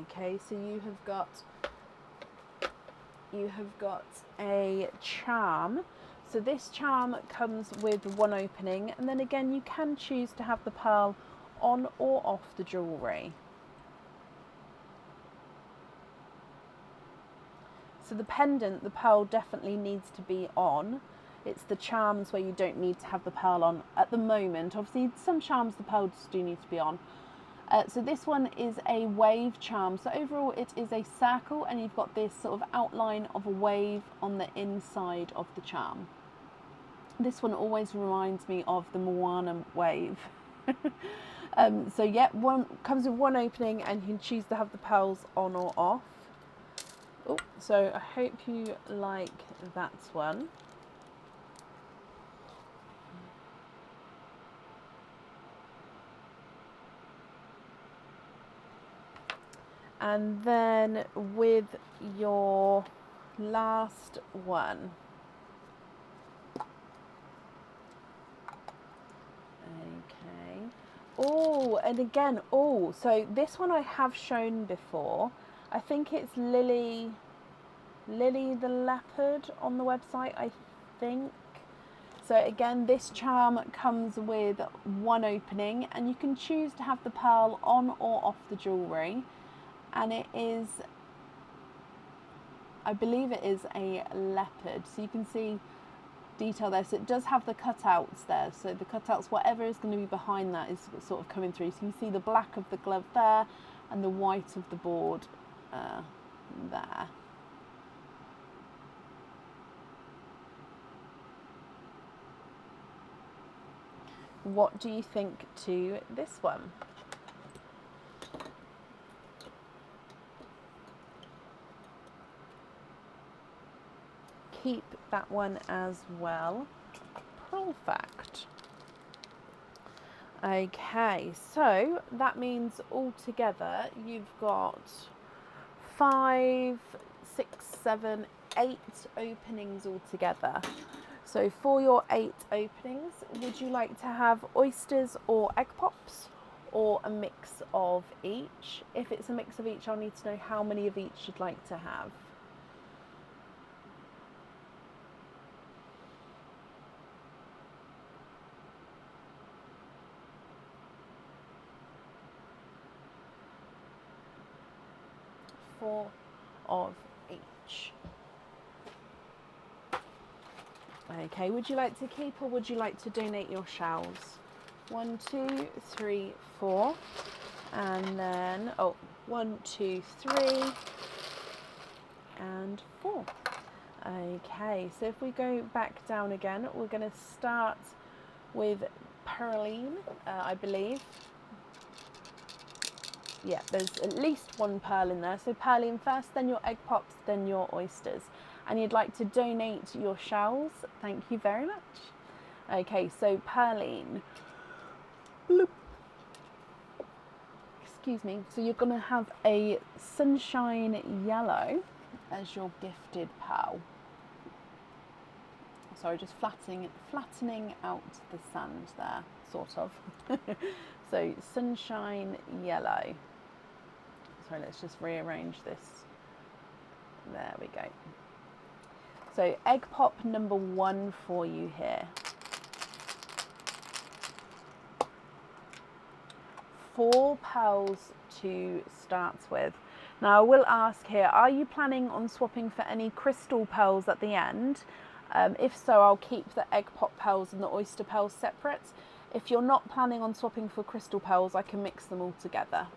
okay, so you have got a charm. So this charm comes with 1 opening, and then again you can choose to have the pearl on or off the jewellery. So the pendant, the pearl definitely needs to be on. It's the charms where you don't need to have the pearl on at the moment. Obviously some charms the pearls do need to be on. So this one is a wave charm. So overall it is a circle, and you've got this sort of outline of a wave on the inside of the charm. This one always reminds me of the Moana wave. So yeah, one comes with 1 opening, and you can choose to have the pearls on or off. Oh, so I hope you like that one. And then with your last one. Okay. Oh, and again, oh, so this one I have shown before. I think it's Lily the leopard on the website, I think. So again, this charm comes with one opening, and you can choose to have the pearl on or off the jewellery. And it is, I believe it is a leopard. So you can see detail there. So it does have the cutouts there. So the cutouts, whatever is going to be behind that is sort of coming through. So you can see the black of the glove there and the white of the board there. What do you think to this one? Keep that one as well. Perfect. Okay, so that means altogether you've got 5, 6, 7, 8 openings altogether. So for your 8 openings, would you like to have oysters or egg pops, or a mix of each? If it's a mix of each, I'll need to know how many of each you'd like to have. Four of each. Okay, would you like to keep or would you like to donate your shells? 1, 2, 3, 4, and then 1, 2, 3, and 4. Okay, so if we go back down again, we're going to start with Pearline, I believe. Yeah, there's at least one pearl in there. So Pearline first, then your egg pops, then your oysters. And you'd like to donate your shells. Thank you very much. Okay, so Pearline. Bloop. Excuse me. So you're going to have a sunshine yellow as your gifted pearl. Sorry, just flattening out the sand there, sort of. So sunshine yellow. Sorry, let's just rearrange this. There we go. So egg pop number 1 for you here. 4 pearls to start with. Now I will ask here, are you planning on swapping for any crystal pearls at the end? If so, I'll keep the egg pop pearls and the oyster pearls separate. If you're not planning on swapping for crystal pearls, I can mix them all together.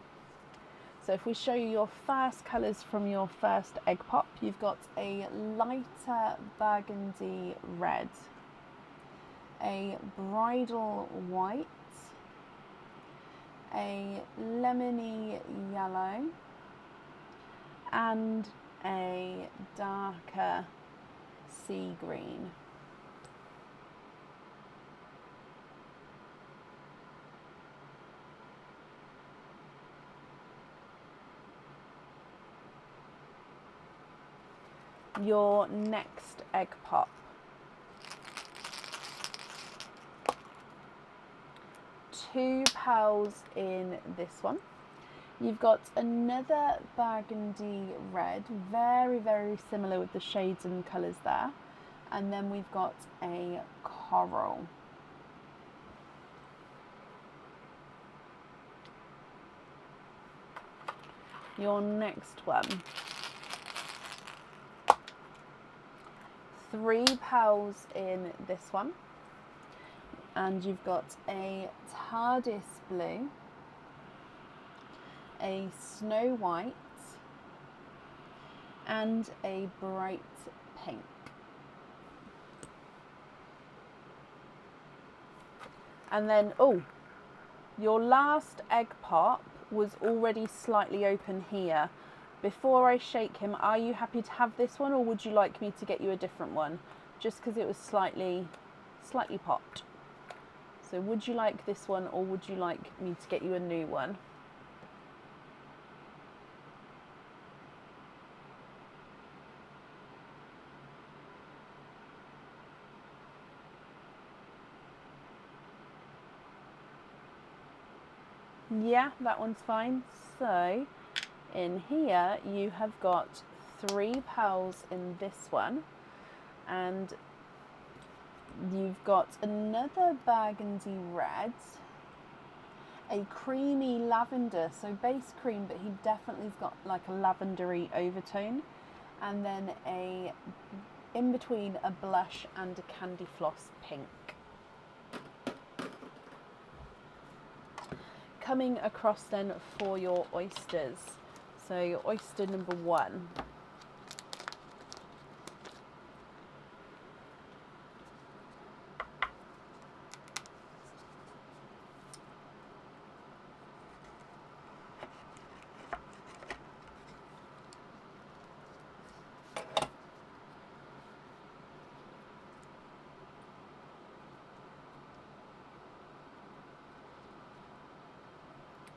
So if we show you your first colours from your first egg pop, you've got a lighter burgundy red, a bridal white, a lemony yellow, and a darker sea green. Your next egg pop. 2 pearls in this one. You've got another burgundy red, very, very similar with the shades and colours there. And then we've got a coral. Your next one. 3 pearls in this one. And you've got a TARDIS blue, a snow white, and a bright pink. And then, your last egg pop was already slightly open here. Before I shake him, are you happy to have this one, or would you like me to get you a different one? Just because it was slightly popped. So would you like this one, or would you like me to get you a new one? Yeah, that one's fine. So in here you have got 3 pearls in this one, and you've got another burgundy red, a creamy lavender, so base cream, but he definitely's got like a lavendery overtone, and then a in between a blush and a candy floss pink. Coming across then for your oysters, so oyster number 1.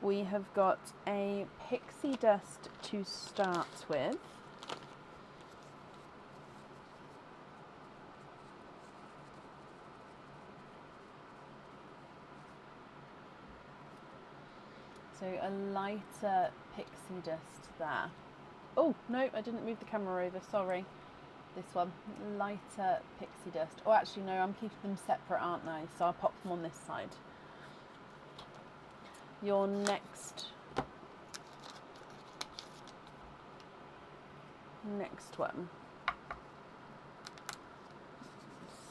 We have got a pixie dust to start with. So a lighter pixie dust there. Oh, no, I didn't move the camera over, sorry. This one, lighter pixie dust. Oh, actually, no, I'm keeping them separate, aren't I? So I'll pop them on this side. Your next one,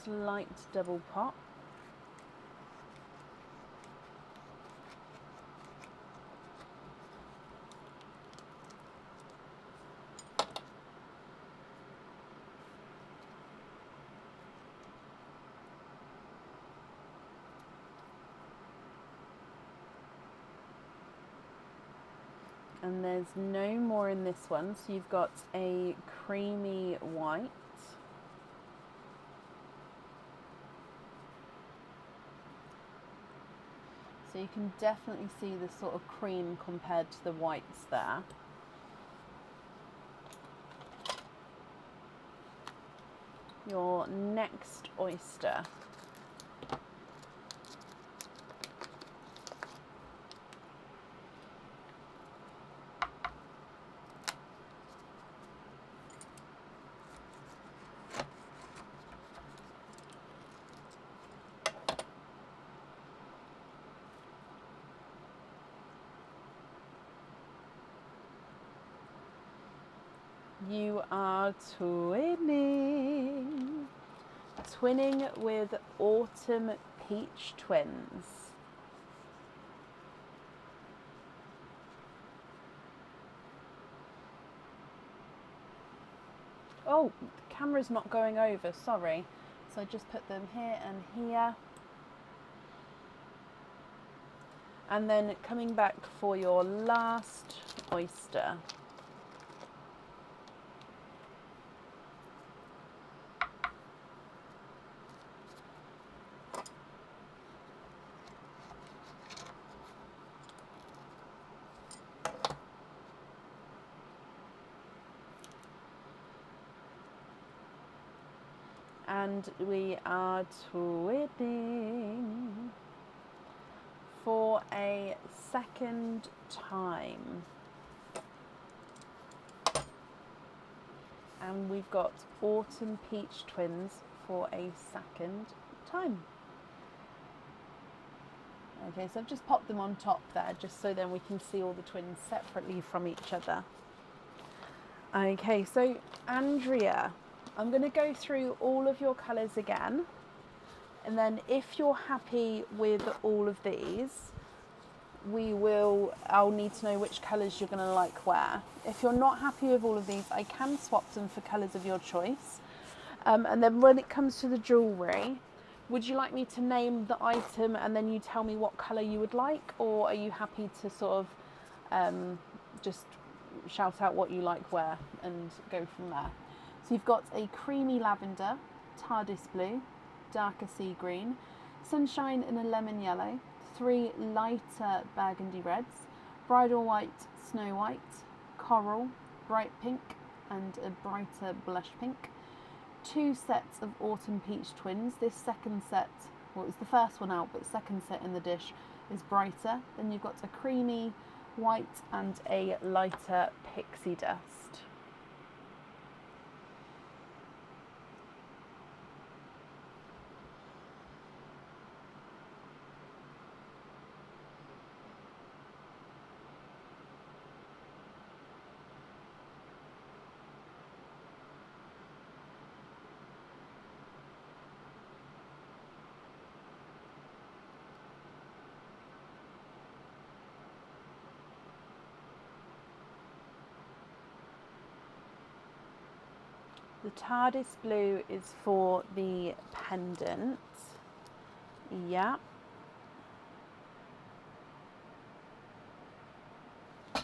slight double pop. And there's no more in this one, so you've got a creamy white. So you can definitely see the sort of cream compared to the whites there. Your next oyster. You are twinning with Autumn Peach Twins. Oh, the camera's not going over, sorry. So I just put them here and here. And then coming back for your last oyster. And we are twinning for a second time. And we've got Autumn Peach Twins for a second time. Okay, so I've just popped them on top there, just so then we can see all the twins separately from each other. Okay, so Andrea, I'm going to go through all of your colours again, and then if you're happy with all of these, I'll need to know which colours you're going to like where. If you're not happy with all of these, I can swap them for colours of your choice. And then when it comes to the jewellery, would you like me to name the item and then you tell me what colour you would like, or are you happy to sort of just shout out what you like where and go from there? So you've got a creamy lavender, TARDIS blue, darker sea green, sunshine in a lemon yellow, 3 lighter burgundy reds, bridal white, snow white, coral, bright pink and a brighter blush pink, 2 sets of Autumn Peach Twins. This second set, well, it's the first one out, but second set in the dish is brighter. Then you've got a creamy white and a lighter pixie dust. The TARDIS blue is for the pendant. Yeah. Okay.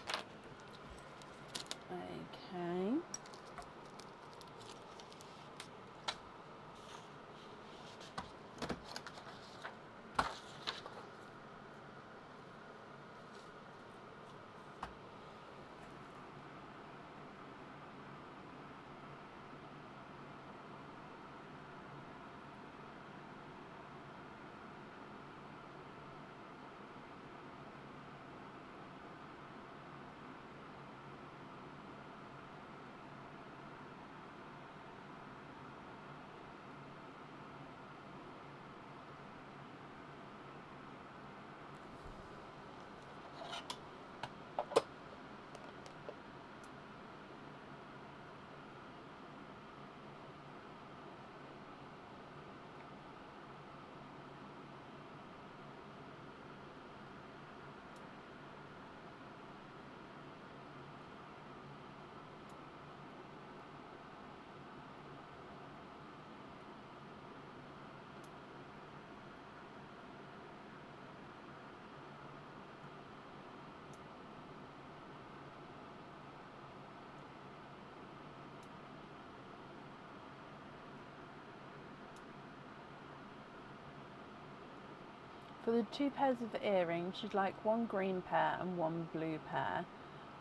For the 2 pairs of earrings, you'd like 1 green pair and 1 blue pair.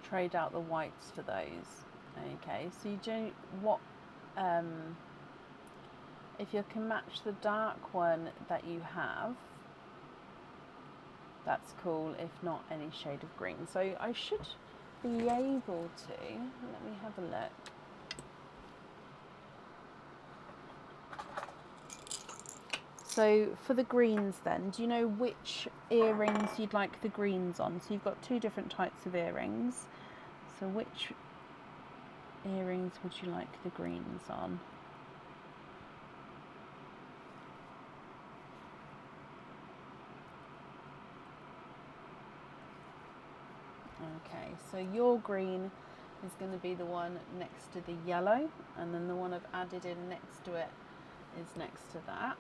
Trade out the whites for those. Okay, so you do what, if you can match the dark one that you have, that's cool. If not, any shade of green. So I should be able to, let me have a look. So for the greens then, do you know which earrings you'd like the greens on? So you've got 2 different types of earrings. So which earrings would you like the greens on? Okay, so your green is going to be the one next to the yellow, and then the one I've added in next to it is next to that.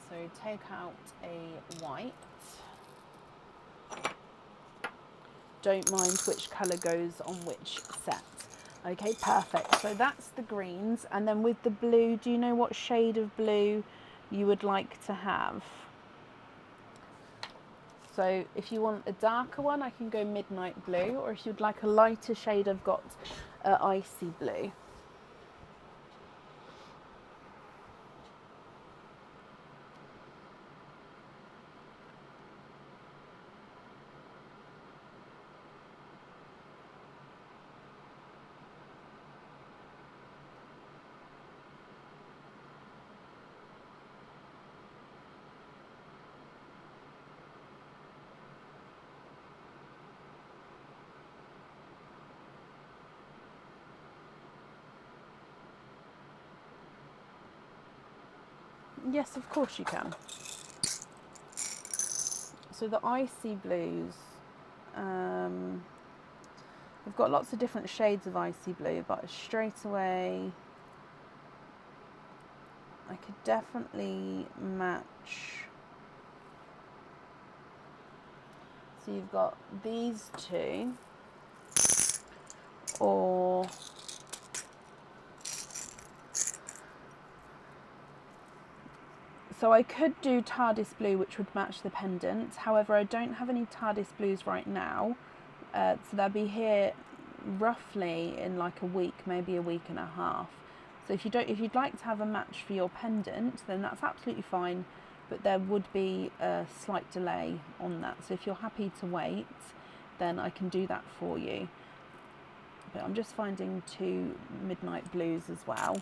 So take out a white. Don't mind which colour goes on which set. Okay, perfect. So that's the greens. And then with the blue, do you know what shade of blue you would like to have? So if you want a darker one, I can go midnight blue. Or if you'd like a lighter shade, I've got icy blue. Yes, of course you can. So the icy blues, we've got lots of different shades of icy blue, but straight away I could definitely match. So you've got these 2, or so I could do TARDIS blue, which would match the pendant. However, I don't have any TARDIS blues right now, so they'll be here roughly in like a week, maybe a week and a half. So if you'd like to have a match for your pendant, then that's absolutely fine. but there would be a slight delay on that. So if you're happy to wait, then I can do that for you. But I'm just finding 2 midnight blues as well.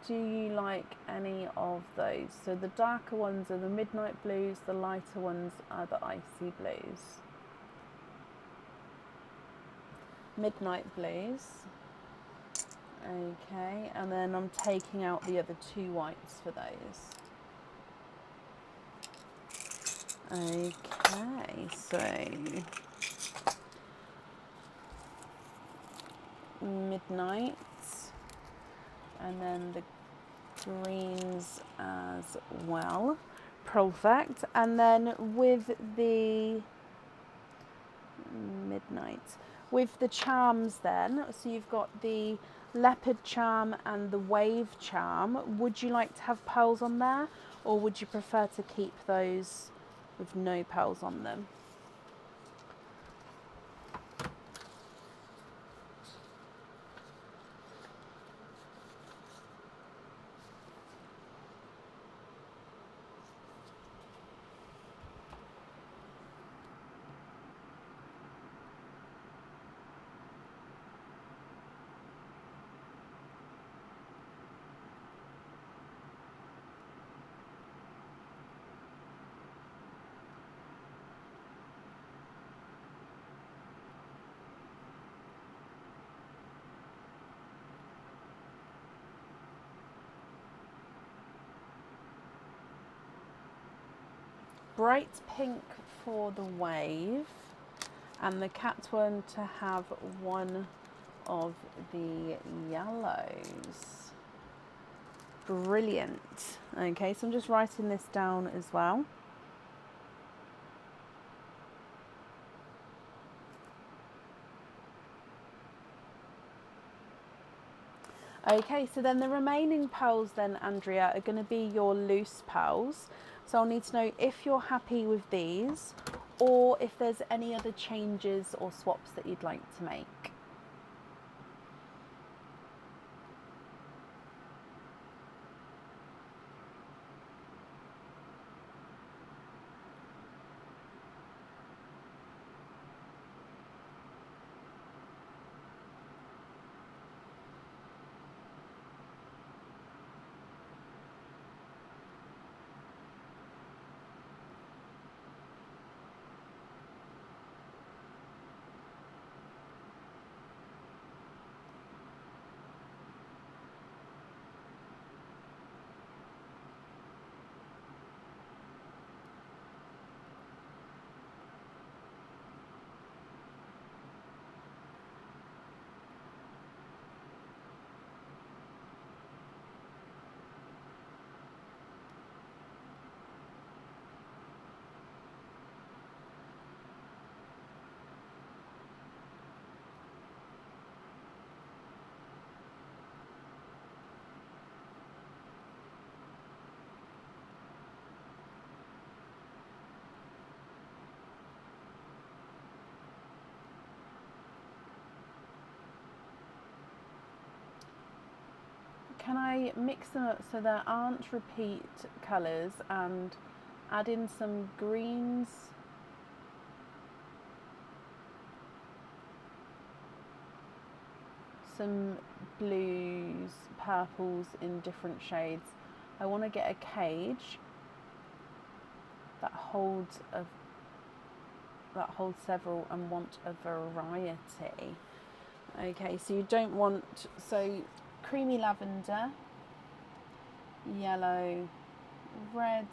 Do you like any of those? So the darker ones are the midnight blues, the lighter ones are the icy blues. Midnight blues. Okay, and then I'm taking out the other 2 whites for those. Okay, so midnight, and then the greens as well. Perfect. And then with the midnight, with the charms then, so you've got the leopard charm and the wave charm. Would you like to have pearls on there, or would you prefer to keep those with no pearls on them? Bright pink for the wave, and the cat one to have one of the yellows. Brilliant. Okay, so I'm just writing this down as well. Okay, so then the remaining pearls then, Andrea, are going to be your loose pearls. So I'll need to know if you're happy with these, or if there's any other changes or swaps that you'd like to make. Can I mix them up so there aren't repeat colours, and add in some greens, some blues, purples in different shades? I want to get a cage that holds several and want a variety. Okay, so you don't want, so creamy lavender, yellow, red,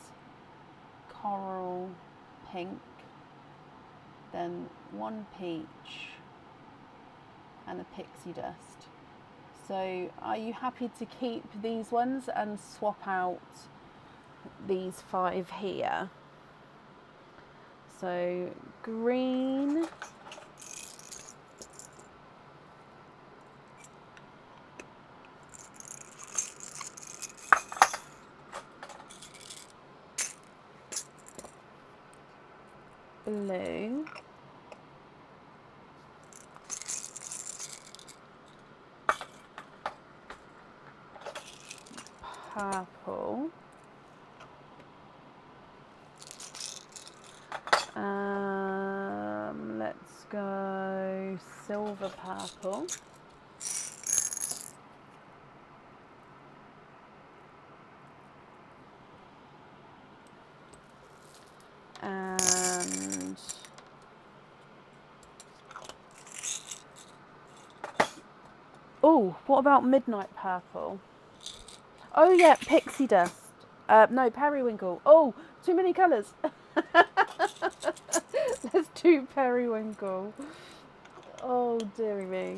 coral, pink, then one peach and a pixie dust. So are you happy to keep these ones and swap out these 5 here? So green, blue, purple, let's go silver purple, and oh, what about midnight purple? Oh yeah, pixie dust. No, periwinkle. Oh, too many colours. Let's do periwinkle. Oh, dearie me.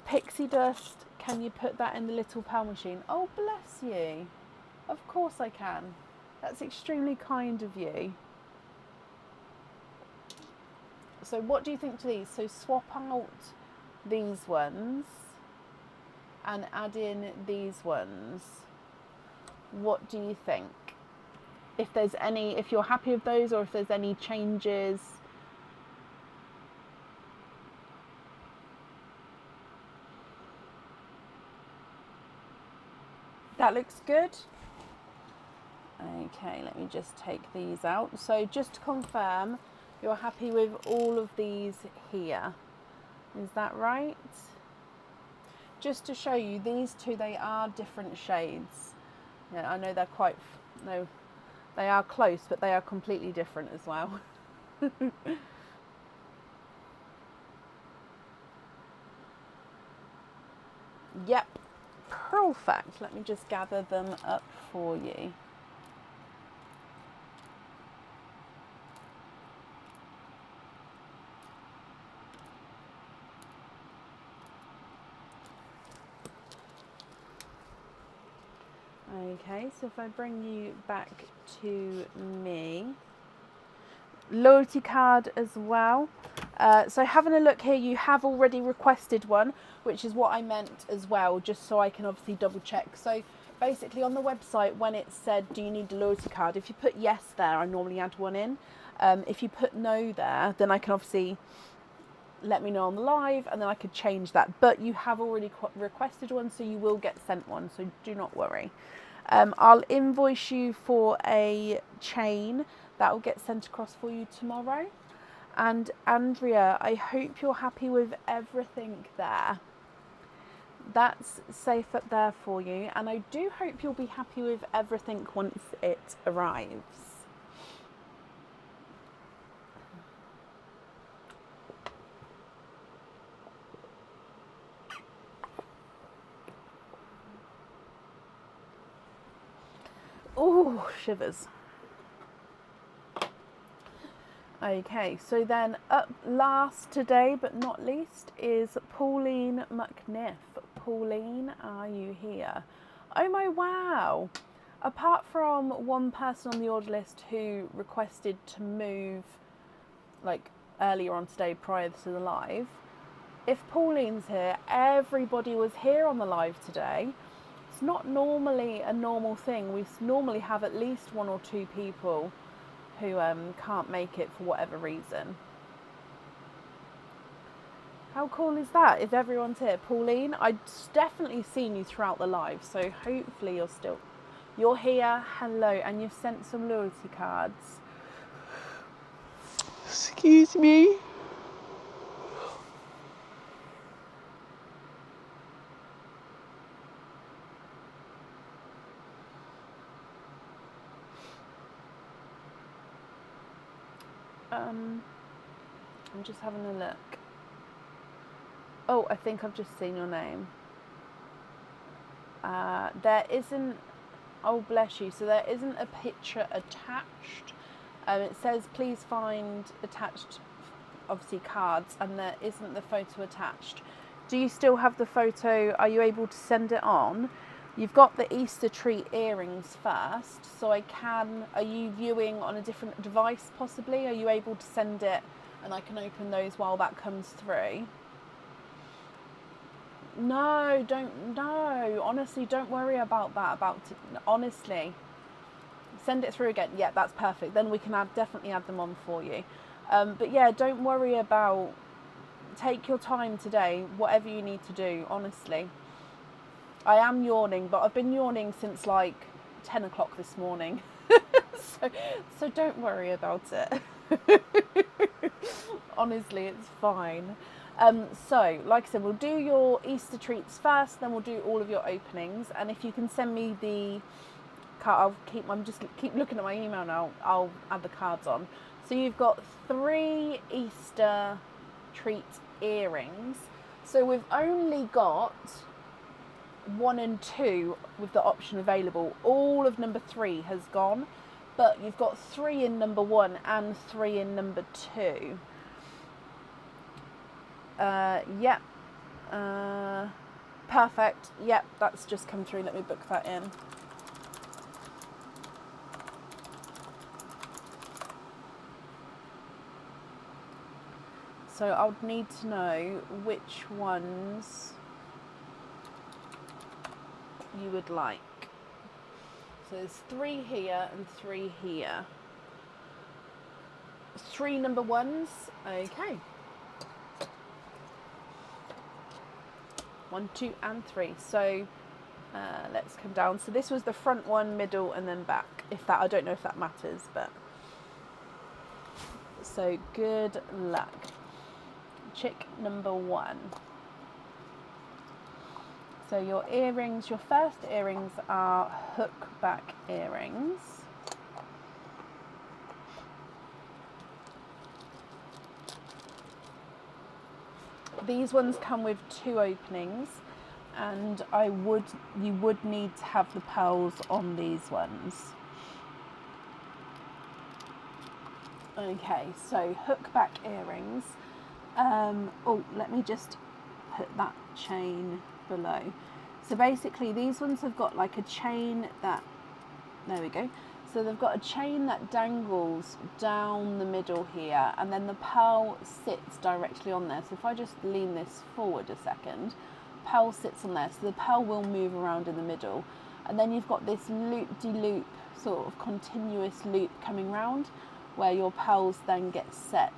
Pixie dust, can you put that in the little pal machine? Oh, bless you. Of course I can. That's extremely kind of you. So what do you think to these? So swap out these ones and add in these ones. What do you think? If there's any, if you're happy with those, or if there's any changes. That looks good. Okay, let me just take these out. So just to confirm, you're happy with all of these here. Is that right? Just to show you, these two, they are different shades. Yeah, I know they're quite, no, they are close, but they are completely different as well. Yep, perfect. Let me just gather them up for you. Okay, so if I bring you back to me, loyalty card as well. So having a look here, you have already requested one, which is what I meant as well, just so I can obviously double check. So basically on the website, when it said, do you need a loyalty card? If you put yes there, I normally add one in. If you put no there, then I can obviously let me know on the live and then I could change that. But you have already requested one, so you will get sent one, so do not worry. I'll invoice you for a chain that will get sent across for you tomorrow. And Andrea, I hope you're happy with everything there. That's safe up there for you, and I do hope you'll be happy with everything once it arrives. Oh, shivers. Okay, so then up last today, but not least, is Pauline McNiff. Pauline, are you here? Oh my wow! Apart from one person on the order list who requested to move, like earlier on today prior to the live, if Pauline's here, everybody was here on the live today. It's not normally a normal thing. We normally have at least 1 or 2 people who can't make it for whatever reason. How cool is that if everyone's here? Pauline, I've definitely seen you throughout the live, so hopefully you're here. Hello, and you've sent some loyalty cards. Excuse me. I'm just having a look. Oh, I think I've just seen your name. There isn't, oh bless you, so there isn't a picture attached. It says please find attached, obviously, cards, and there isn't the photo attached. Do you still have the photo? Are you able to send it on? You've got the Easter tree earrings first, so are you viewing on a different device possibly? Are you able to send it and I can open those while that comes through? No, honestly, don't worry about that, honestly. Send it through again. Yeah, that's perfect. Then we can definitely add them on for you. But yeah, don't worry about, take your time today, whatever you need to do, honestly. I am yawning, but I've been yawning since like 10 o'clock this morning. so don't worry about it. Honestly, it's fine. So, like I said, we'll do your Easter treats first, then we'll do all of your openings. And if you can send me the card, I'm just keep looking at my email now. I'll add the cards on. So you've got 3 Easter treat earrings. So we've only got 1 and 2 with the option available. All of number 3 has gone, but you've got 3 in number 1 and 3 in number 2. Yep. Perfect. Yep, that's just come through. Let me book that in. So I would need to know which ones you would like. So there's 3 here and 3 here. 3 number 1s. Okay. 1, 2, and 3. So let's come down. So this was the front one, middle, and then back. I don't know if that matters, but so good luck. Chick number 1. So your earrings, your first earrings are hook back earrings. These ones come with 2 openings, and you would need to have the pearls on these ones. Okay, so hook back earrings. Let me just put that chain below. So basically these ones have got like a chain that, there we go. So they've got a chain that dangles down the middle here, and then the pearl sits directly on there. So if I just lean this forward a second, pearl sits on there. So the pearl will move around in the middle. And then you've got this loop-de-loop, sort of continuous loop coming round, where your pearls then get set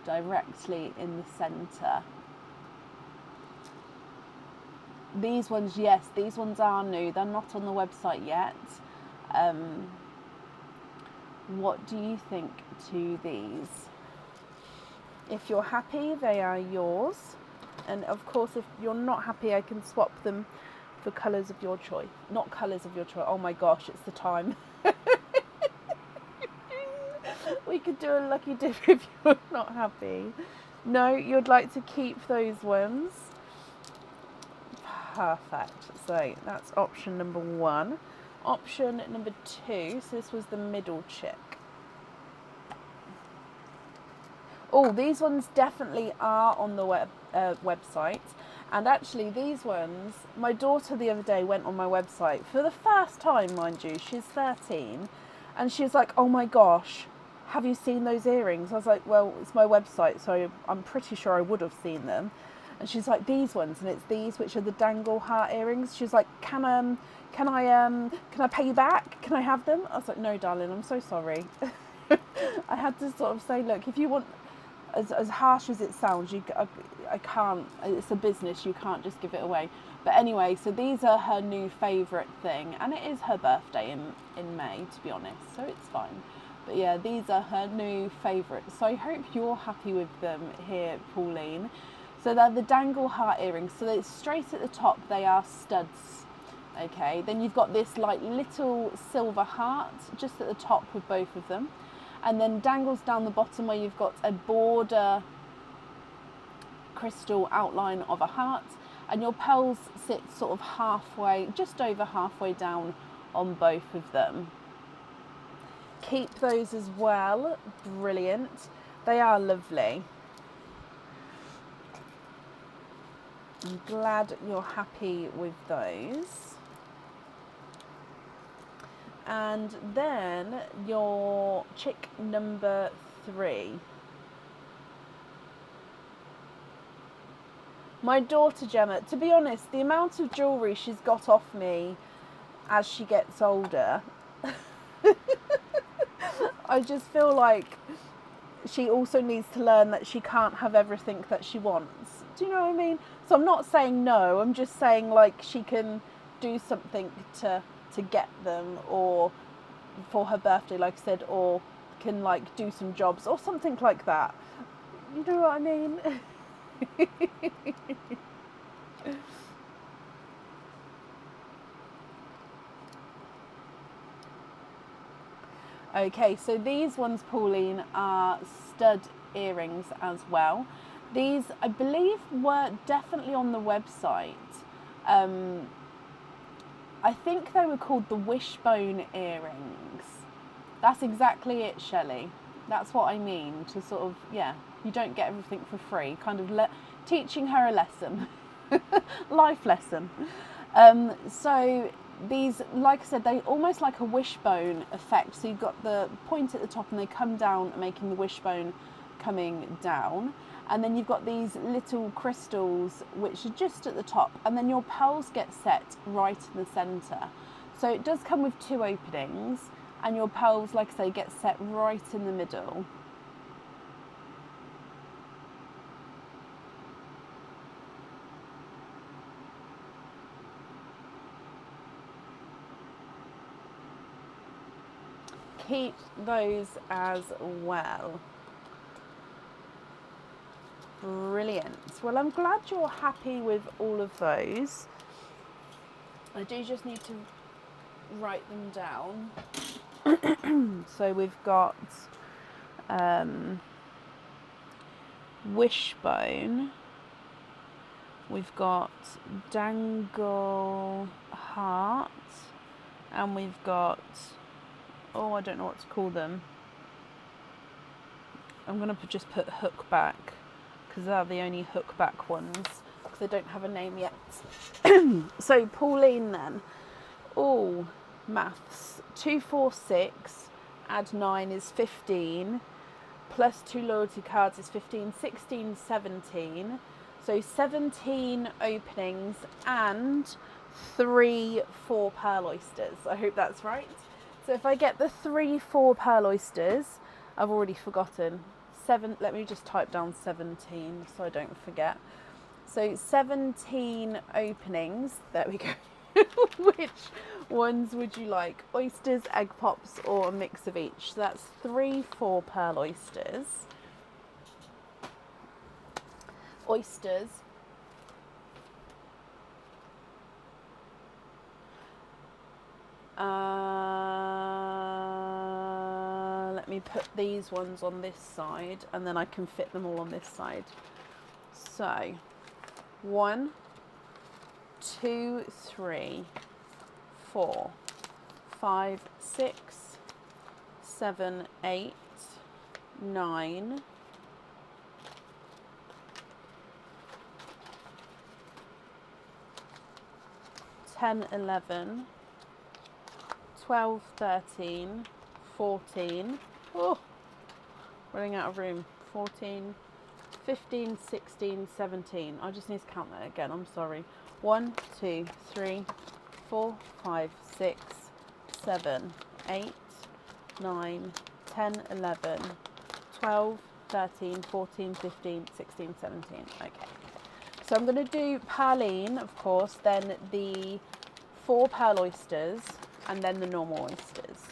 directly in the centre. These ones, yes, these ones are new. They're not on the website yet. What do you think to these? If you're happy, they are yours. And of course, if you're not happy, I can swap them for colours of your choice. Not colours of your choice. Oh my gosh, it's the time. We could do a lucky dip if you're not happy. No, you'd like to keep those ones. Perfect. So that's option number 1. Option number 2, so this was the middle chick. Oh, these ones definitely are on the website. And actually these ones, my daughter the other day went on my website for the first time, mind you. She's 13. And she's like, oh my gosh, have you seen those earrings? I was like, well, it's my website, so I'm pretty sure I would have seen them. And she's like, these ones, and it's these which are the dangle heart earrings. She's like, can I pay you back? Can I have them? I was like, no, darling, I'm so sorry. I had to sort of say, look, if you want, as harsh as it sounds, I can't. It's a business. You can't just give it away. But anyway, so these are her new favourite thing, and it is her birthday in May, to be honest, so it's fine. But yeah, these are her new favourites. So I hope you're happy with them here, Pauline. So they're the dangle heart earrings. So it's straight at the top, they are studs. Okay, then you've got this like little silver heart just at the top with both of them. And then dangles down the bottom where you've got a border crystal outline of a heart. and your pearls sit sort of halfway, just over halfway down on both of them. Keep those as well. Brilliant. They are lovely. I'm glad you're happy with those. And then your chick number 3. My daughter Gemma, to be honest, the amount of jewellery she's got off me as she gets older, I just feel like she also needs to learn that she can't have everything that she wants. Do you know what I mean? So I'm not saying no, I'm just saying like she can do something to get them, or for her birthday, like I said, or can like do some jobs or something like that. You know what I mean? Okay, so these ones, Pauline, are stud earrings as well. These, I believe, were definitely on the website. I think they were called the wishbone earrings. That's exactly it, Shelley. That's what I mean, to sort of, yeah, you don't get everything for free, kind of teaching her a lesson, life lesson. So these, like I said, they almost like a wishbone effect. So you've got the point at the top and they come down, making the wishbone coming down. And then you've got these little crystals which are just at the top, and then your pearls get set right in the centre. So it does come with 2 openings, and your pearls, like I say, get set right in the middle. Keep those as well. Brilliant. Well, I'm glad you're happy with all of those. I do just need to write them down. So we've got wishbone, we've got dangle heart, and we've got, oh, I don't know what to call them. I'm going to just put hook back, because they're the only hook back ones, because they don't have a name yet. So Pauline then, oh, maths, 2, 4, 6, add 9 is 15, plus 2 loyalty cards is 15, 16, 17, so 17 openings and 3 4 pearl oysters. I hope that's right. So if I get the 3 4 pearl oysters, I've already forgotten. Let me just type down 17 so I don't forget. So 17 openings. There we go. Which ones would you like? Oysters, egg pops, or a mix of each? So that's 3 4 pearl oysters. Oysters. Let me put these ones on this side, and then I can fit them all on this side. So 1, 2, 3, 4, 5, 6, 7, 8, 9, 10, 11, 12, 13, 14, oh, running out of room, 14, 15, 16, 17. I just need to count that again, I'm sorry. 1, 2, 3, 4, 5, 6, 7, 8, 9, 10, 11, 12, 13, 14, 15, 16, 17. Okay. So I'm going to do Pearline, of course, then the 4 pearl oysters, and then the normal oysters.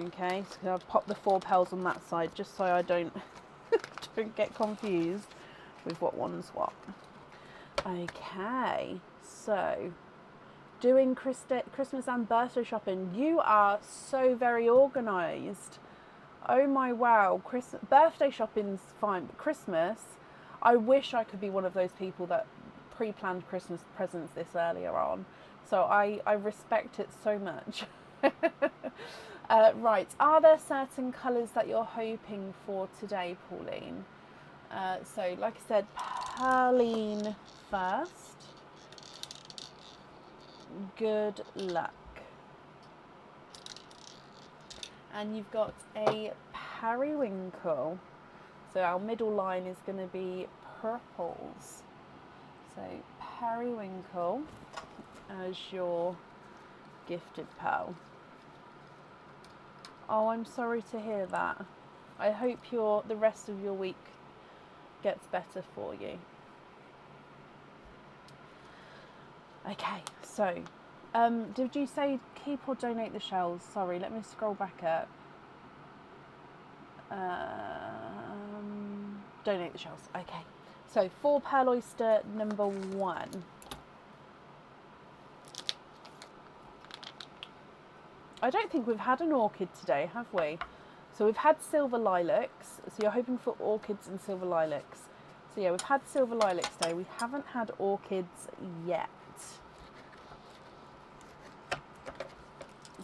Okay, so I'll pop the 4 pearls on that side just so I don't get confused with what one's what. Okay, so doing Christmas and birthday shopping. You are so very organised. Oh my wow, birthday shopping's fine, but Christmas, I wish I could be one of those people that pre-planned Christmas presents this earlier on, so I respect it so much. Right, are there certain colours that you're hoping for today, Pauline? So like I said, Pearline first. Good luck. And you've got a periwinkle. So our middle line is going to be purples. So periwinkle as your gifted pearl. Oh, I'm sorry to hear that. I hope the rest of your week gets better for you. Okay, so did you say keep or donate the shells? Sorry, let me scroll back up. Donate the shells. Okay, so for pearl oyster number 1. I don't think we've had an orchid today, have we? So we've had silver lilacs. So you're hoping for orchids and silver lilacs. So yeah, we've had silver lilacs today. We haven't had orchids yet.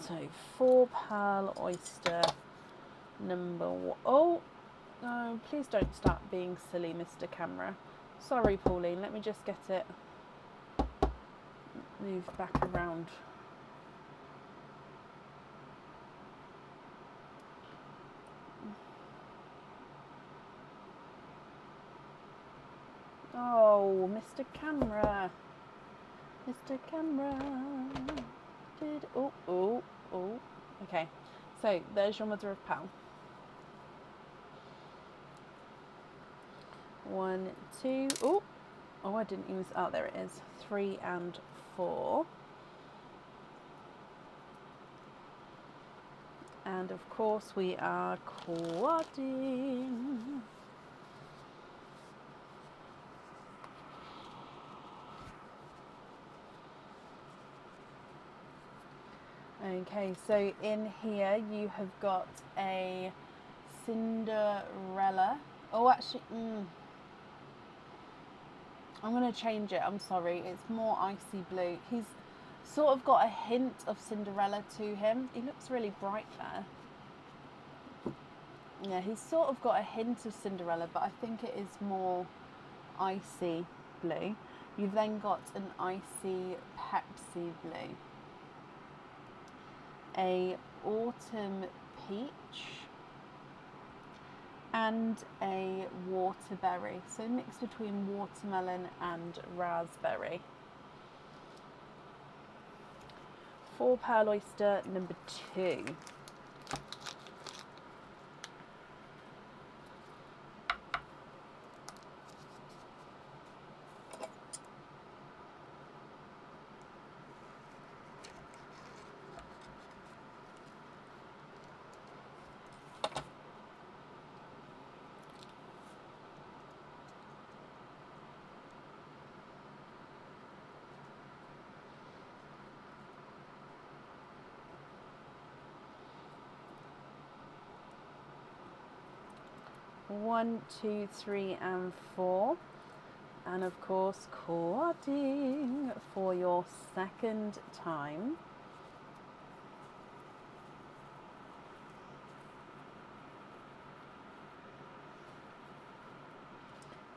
So for pearl oyster number 1. Oh, no, please don't start being silly, Mr. Camera. Sorry, Pauline. Let me just get it moved back around. Oh, Mr. Camera. Mr. Camera. Oh. Okay, so there's your mother of pearl. 1, 2. Oh, I didn't use. Oh, there it is. 3 and 4. And of course, we are quadding. Okay, so in here you have got a Cinderella. Oh, actually, I'm going to change it. I'm sorry. It's more icy blue. He's sort of got a hint of Cinderella to him. He looks really bright there. Yeah, he's sort of got a hint of Cinderella, but I think it is more icy blue. You've then got an icy Pepsi blue, a autumn peach, and a waterberry. So mix between watermelon and raspberry. For pearl oyster number 2. One, 2, 3, and 4, and of course quadding for your second time.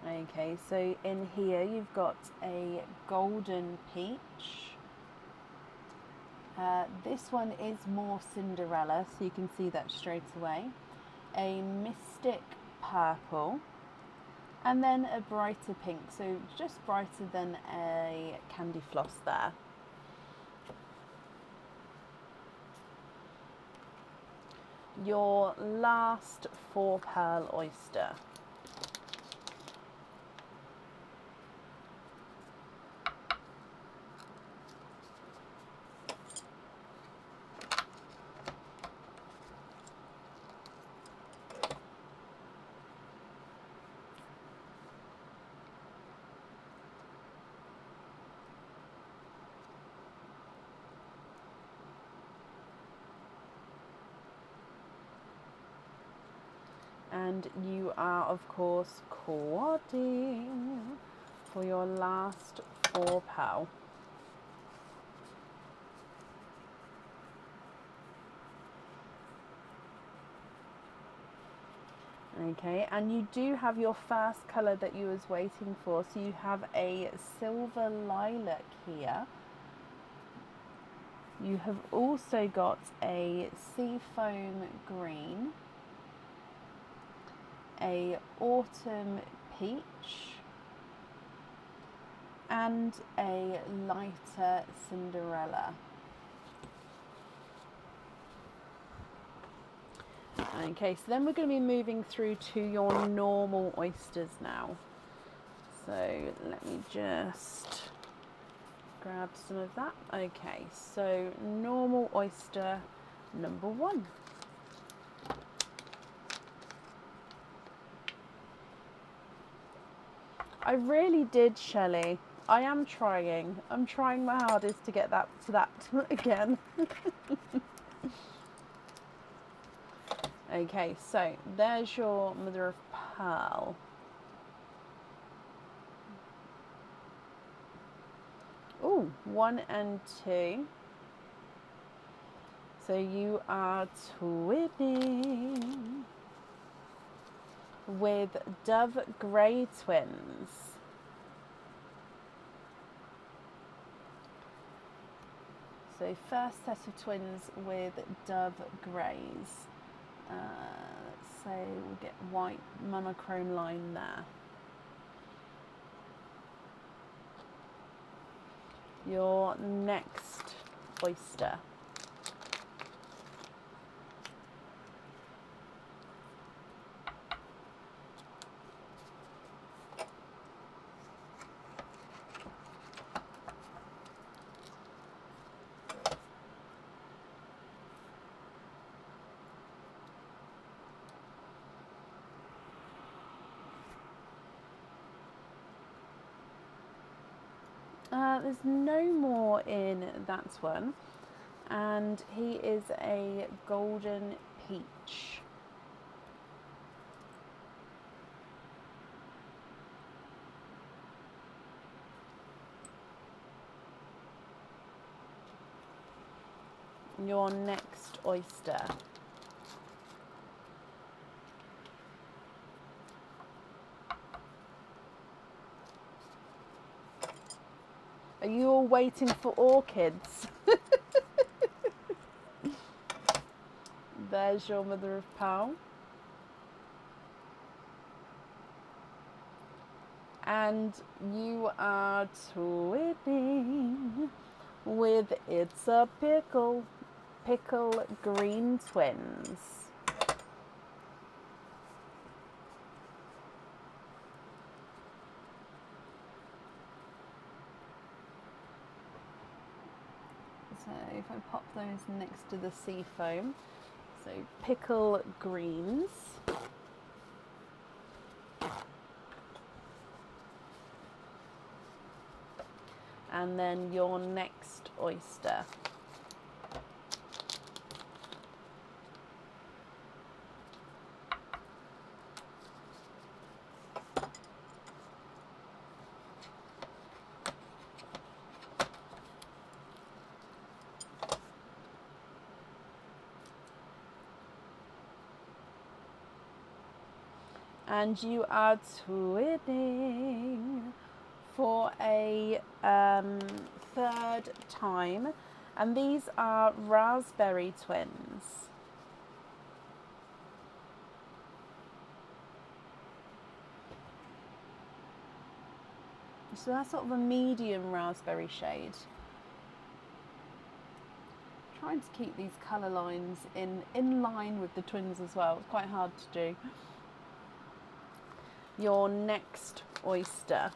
Okay, so in here you've got a golden peach. This one is more Cinderella, so you can see that straight away. A mystic purple, and then a brighter pink, so just brighter than a candy floss there. Your last 4 pearl oyster. And you are, of course, quadding for your last £4. Okay, and you do have your first colour that you was waiting for. So you have a silver lilac here. You have also got a seafoam green, a autumn peach, and a lighter Cinderella. Okay, so then we're going to be moving through to your normal oysters now. So let me just grab some of that. Okay, so normal oyster number 1. I really did, Shelley. I am trying. I'm trying my hardest to get that to that again. Okay, so there's your mother of pearl. Oh, 1 and 2. So you are twinning with Dove Grey twins. So first set of twins with Dove Greys. Let's say we'll get white monochrome line there. Your next oyster. There's no more in that one, and he is a golden peach. Your next oyster. Are you all waiting for orchids? There's your mother of pearl. And you are twinning with It's a Pickle green twins. So if I pop those next to the sea foam, so pickle greens. And then your next oyster. And you are twinning for a third time, and these are raspberry twins. So that's sort of a medium raspberry shade. Trying to keep these colour lines in line with the twins as well. It's quite hard to do. Your next oyster.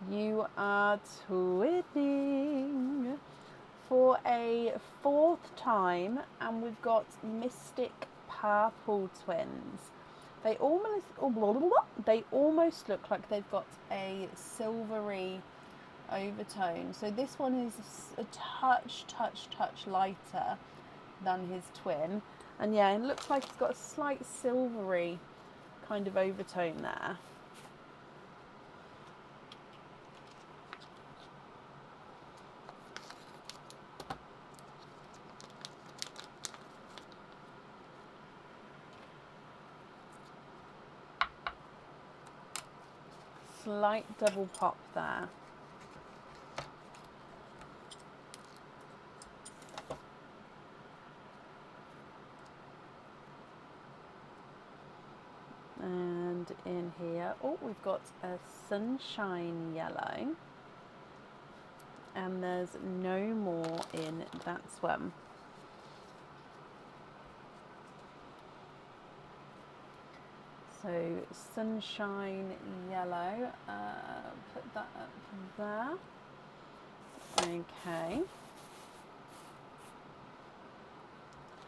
You are twinning for a fourth time, and we've got Mystic Purple twins. They almost look like they've got a silvery overtone. So this one is a touch lighter than his twin. And yeah, it looks like it's got a slight silvery kind of overtone there. Slight double pop there. And in here, oh, we've got a sunshine yellow. And there's no more in that swim. So sunshine yellow, put that up there. Okay.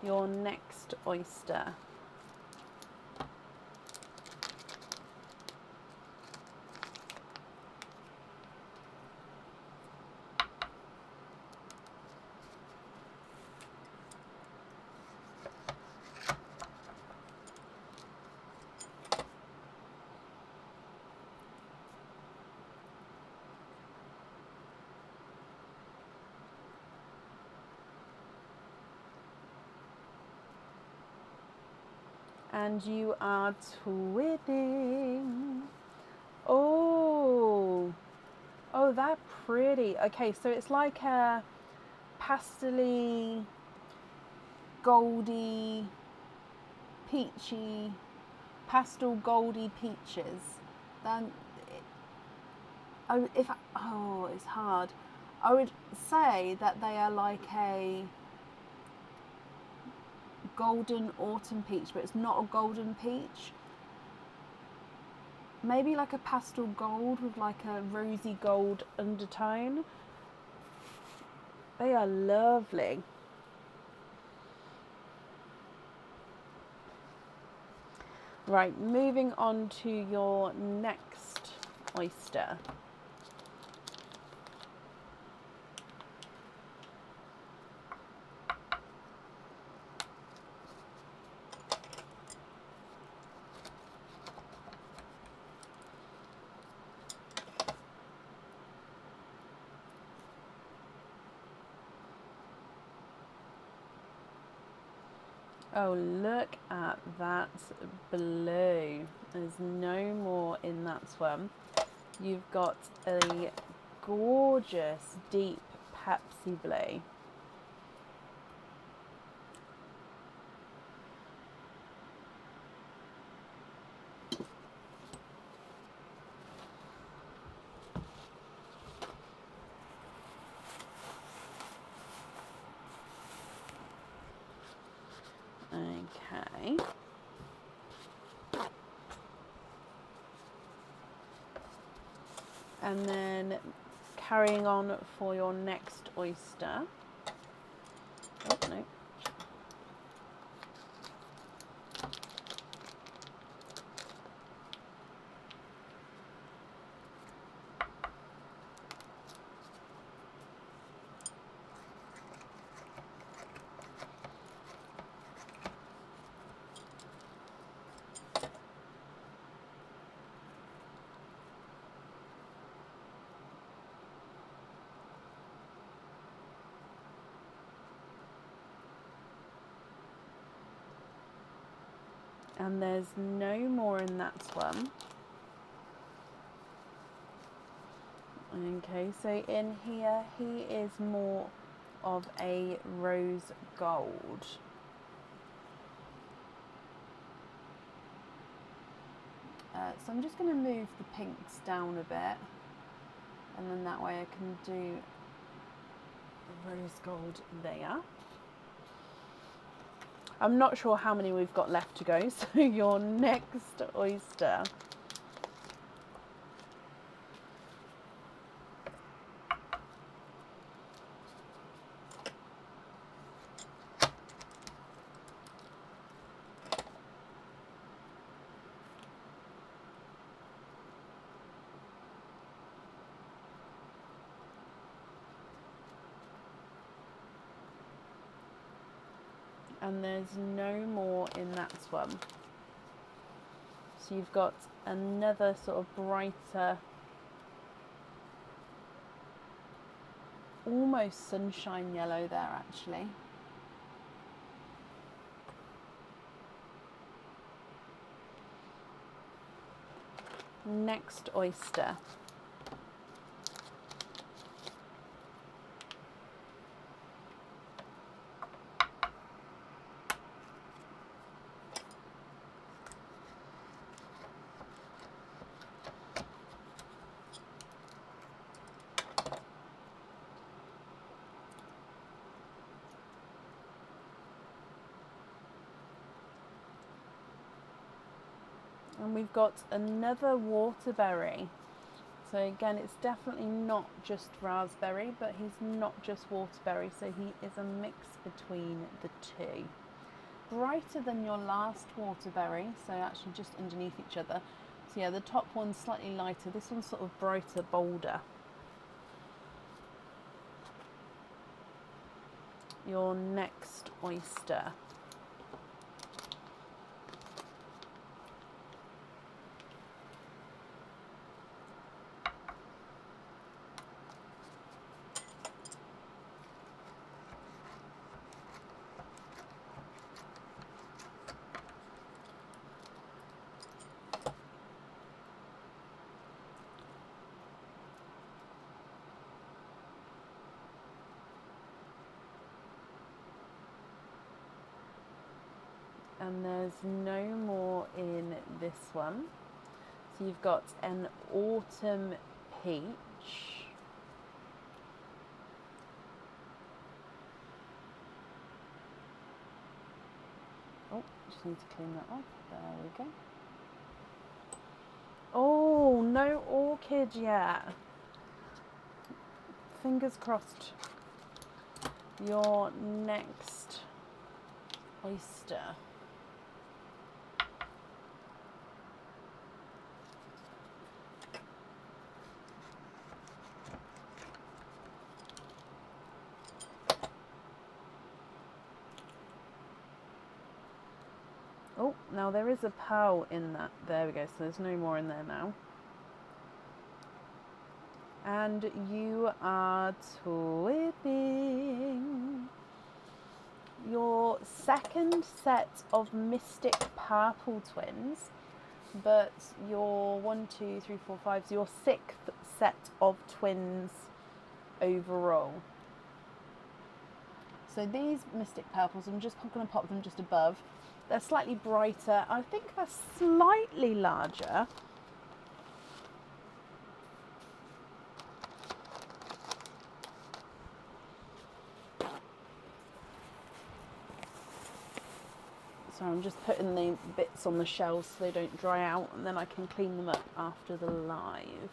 Your next oyster. And you are twinning. Oh, they're pretty. Okay, so it's like a pastel-y, goldy, peachy, pastel goldy peaches. Then, it's hard. I would say that they are like a golden autumn peach, but it's not a golden peach. Maybe like a pastel gold with like a rosy gold undertone. They are lovely. Right, moving on to your next oyster. Oh, look at that blue. There's no more in that swim. You've got a gorgeous deep Pepsi blue. Okay. And then carrying on for your next oyster. Oh, no. And there's no more in that one. Okay, so in here, he is more of a rose gold. So I'm just going to move the pinks down a bit, and then that way I can do rose gold there. I'm not sure how many we've got left to go, so your next oyster. And there's no more in that one. So you've got another sort of brighter, almost sunshine yellow there actually. Next oyster. And we've got another waterberry. So again, it's definitely not just raspberry, but he's not just waterberry, so he is a mix between the two. Brighter than your last waterberry, so actually just underneath each other. So yeah, the top one's slightly lighter, this one's sort of brighter, bolder. Your next oyster. And there's no more in this one. So you've got an autumn peach. Oh, just need to clean that up. There we go. Oh, no orchid yet. Fingers crossed. Your next oyster. Oh, now there is a pearl in that. There we go, so there's no more in there now. And you are twibbing. Your second set of Mystic Purple twins, but your 1, 2, 3, 4, 5, so your 6th set of twins overall. So these Mystic Purples, I'm just going to pop them just above. They're slightly brighter. I think they're slightly larger. So I'm just putting the bits on the shelves so they don't dry out, and then I can clean them up after the live.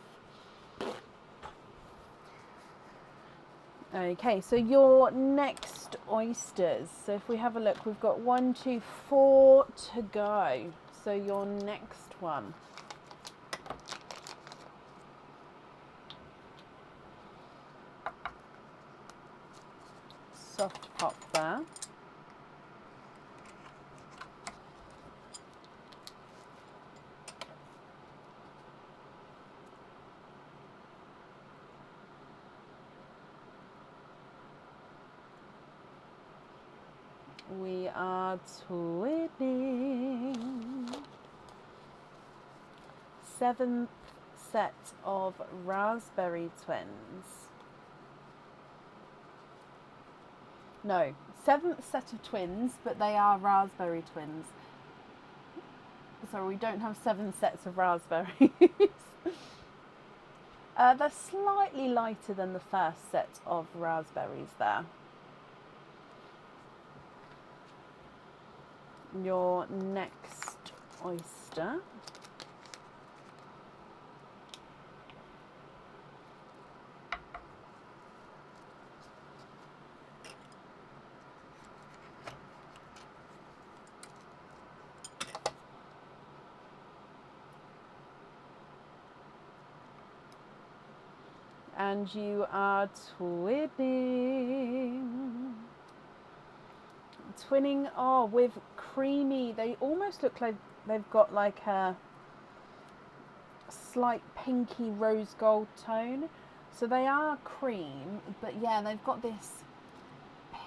Okay, so your next oysters. So if we have a look, we've got 1, 2, 4 to go. So your next one. Soft pop there. We are twibbing. 7th set of raspberry twins. No, 7th set of twins, but they are raspberry twins. Sorry, we don't have 7 sets of raspberries. They're slightly lighter than the first set of raspberries there. Your next oyster. And you are twibbing. twinning, oh, with creamy, they almost look like they've got like a slight pinky rose gold tone. So they are cream, but yeah, they've got this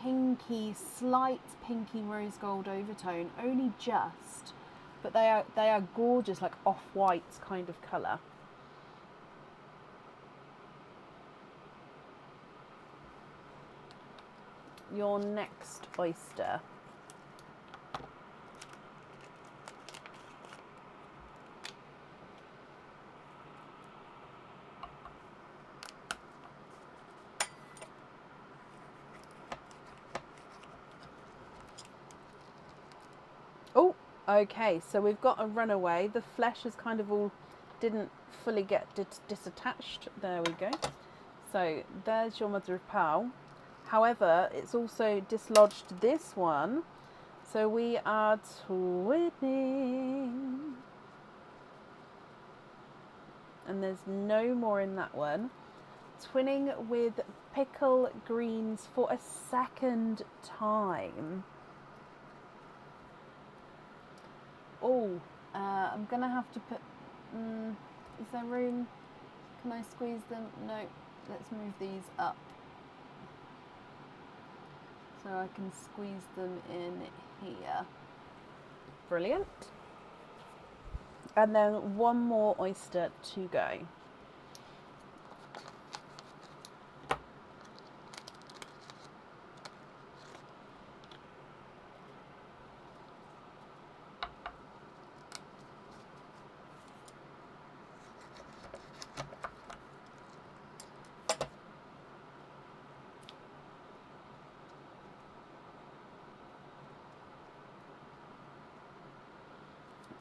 pinky, slight pinky rose gold overtone, only just, but they are gorgeous, like off-white kind of colour. Your next oyster. Oh, okay, so we've got a runaway. The flesh is kind of all, didn't fully get disattached. There we go. So there's your mother of pearl. However, it's also dislodged this one. So we are twinning. And there's no more in that one. Twinning with pickle greens for a second time. Oh, I'm going to have to put... is there room? Can I squeeze them? No. Let's move these up. So I can squeeze them in here. Brilliant. And then one more oyster to go.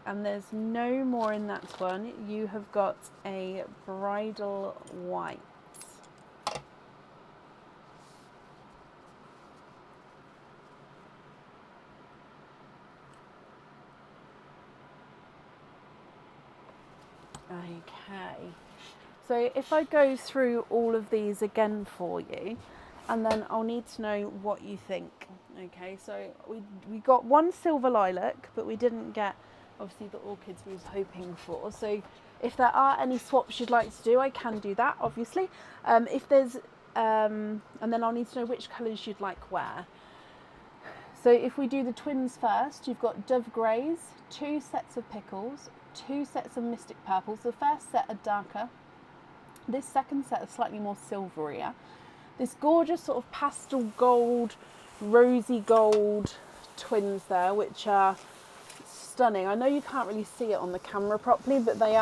And there's no more in that one. You have got a bridal white. Okay. So if I go through all of these again for you, and then I'll need to know what you think. Okay, so we got one silver lilac, but we didn't get obviously the orchids we was hoping for. So if there are any swaps you'd like to do, I can do that, obviously. If there's, and then I'll need to know which colours you'd like where. So if we do the twins first, you've got Dove Greys, 2 sets of pickles, 2 sets of Mystic Purples. The first set are darker. This second set is slightly more silverier. This gorgeous sort of pastel gold, rosy gold twins there, which are stunning. I know you can't really see it on the camera properly, but they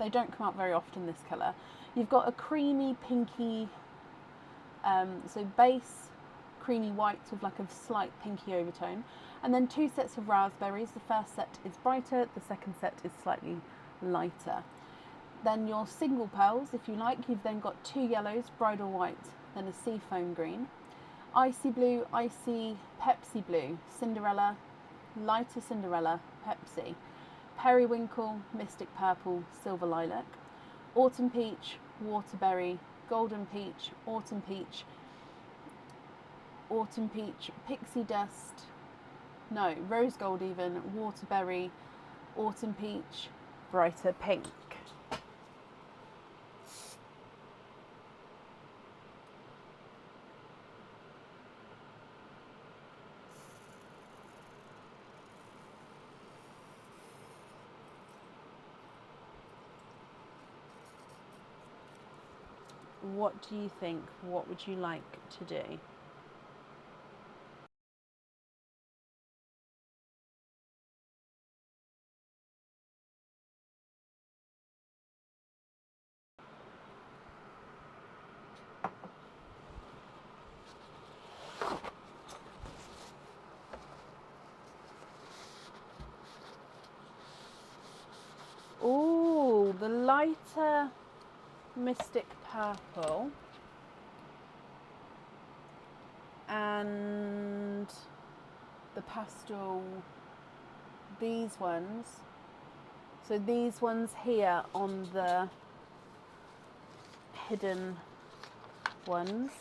don't come out very often this colour. You've got a creamy pinky, so base creamy white with like a slight pinky overtone, and then 2 sets of raspberries. The first set is brighter, the second set is slightly lighter. Then your single pearls, if you like, you've then got 2 yellows, bridal white, then a seafoam green, icy blue, icy Pepsi blue, Cinderella, lighter Cinderella, Pepsi, periwinkle, mystic purple, silver lilac, autumn peach, waterberry, golden peach, autumn peach, pixie dust, no, rose gold even, waterberry, autumn peach, brighter pink. What do you think? What would you like to do? Oh, the lighter mystic purple and the pastel, these ones, so these ones here on the hidden ones,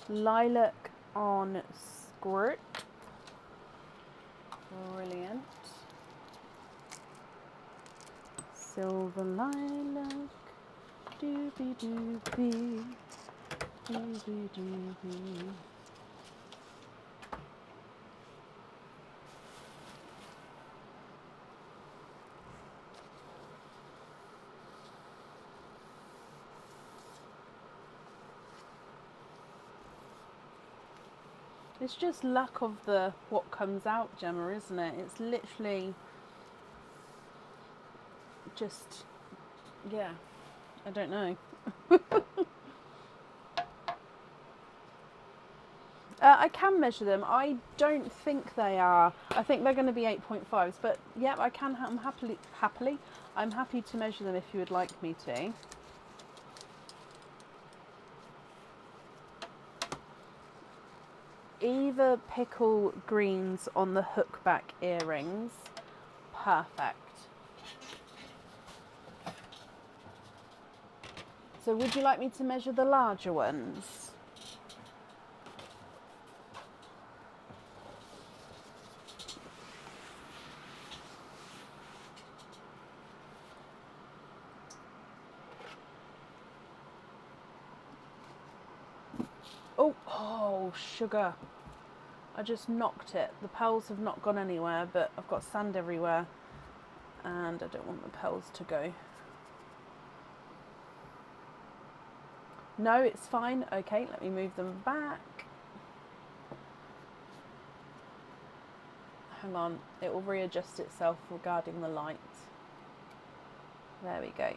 Lilac on Squirt. Brilliant. Silver lilac. Doobie doobie. Doobie doobie. It's just luck of the what comes out, Gemma, isn't it? It's literally just, yeah, I don't know. I can measure them. I don't think they are. I think they're going to be 8.5s, but yeah, I can. I'm happy to measure them if you would like me to. Eva Pickle greens on the hookback earrings. Perfect. So would you like me to measure the larger ones? Oh, sugar. I just knocked it. The pearls have not gone anywhere, but I've got sand everywhere and I don't want the pearls to go. No, it's fine. Okay, let me move them back. Hang on, it will readjust itself regarding the light. There we go.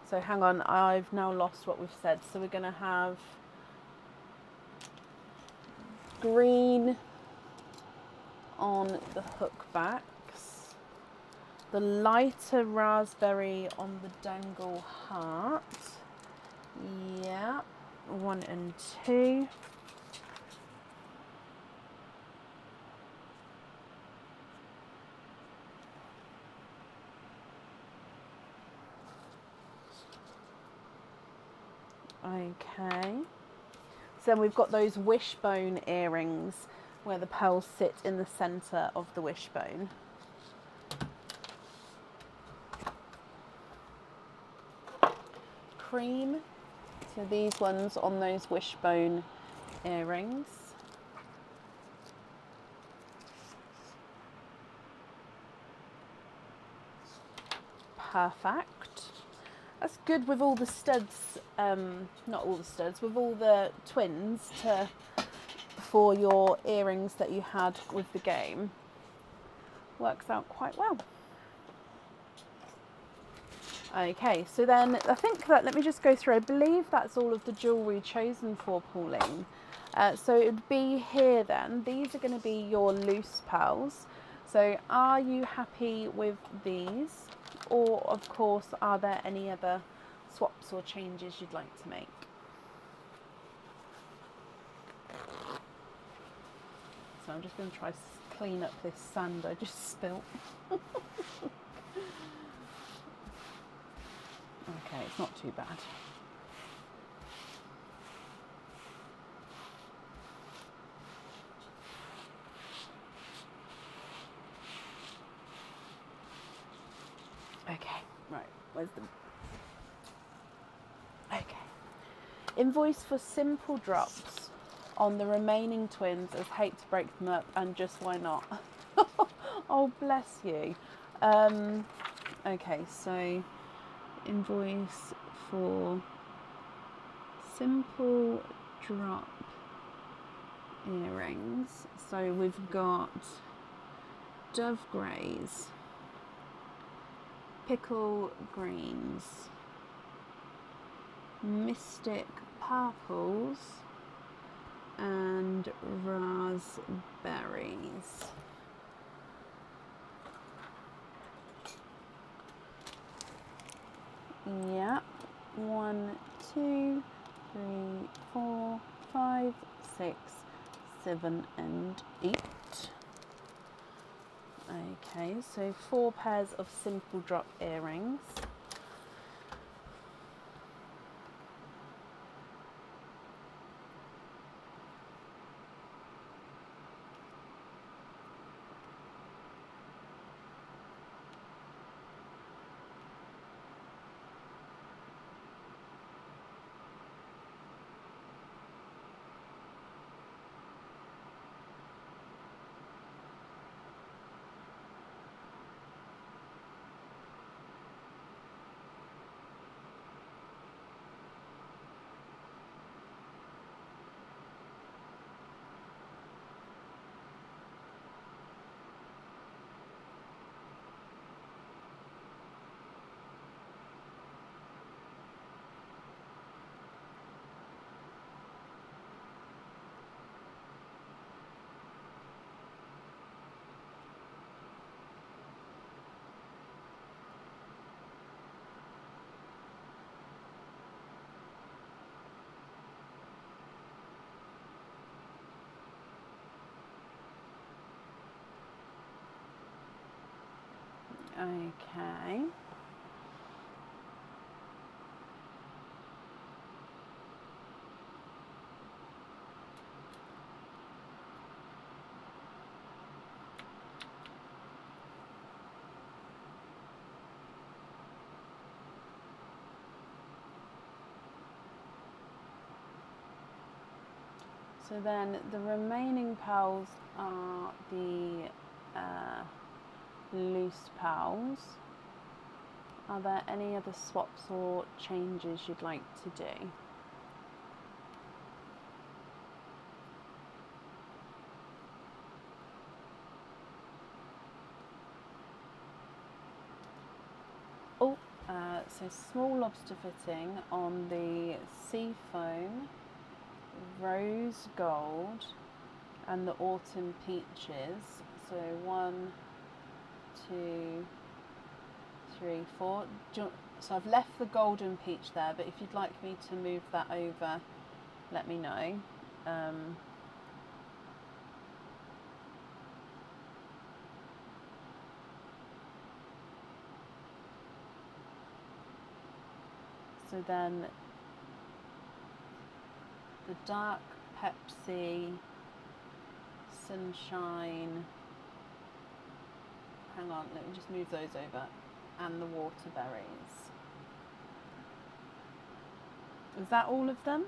So hang on, I've now lost what we've said. So we're going to have green on the hook backs, the lighter raspberry on the dangle heart. Yeah, 1 and 2. Okay. So then we've got those wishbone earrings where the pearls sit in the centre of the wishbone. Cream. So these ones on those wishbone earrings. Perfect. That's good with all the studs, not all the studs, with all the twins for your earrings that you had with the game. Works out quite well. Okay, so then I think that, let me just go through, I believe that's all of the jewellery chosen for Pauline. So it would be here then, these are going to be your loose pearls. So are you happy with these? Or of course, are there any other swaps or changes you'd like to make? So I'm just going to try to clean up this sand I just spilt. Okay, it's not too bad. Okay, right, where's the... Okay. Invoice for simple drops on the remaining twins as hate to break them up and just why not? Oh, bless you. Okay, so invoice for simple drop earrings. So we've got dove greys, pickle greens, mystic purples and raspberries. Yeah, 1, 2, 3, 4, 5, 6, 7 and 8. Okay, so 4 pairs of simple drop earrings. Okay. So then the remaining pearls are the loose pearls. Are there any other swaps or changes you'd like to do? Oh, so small lobster fitting on the sea foam, rose gold, and the autumn peaches. So 1, 2, 3, 4. So I've left the golden peach there, but if you'd like me to move that over, let me know. So then the dark Pepsi, sunshine, hang on, let me just move those over, and the waterberries. Is that all of them?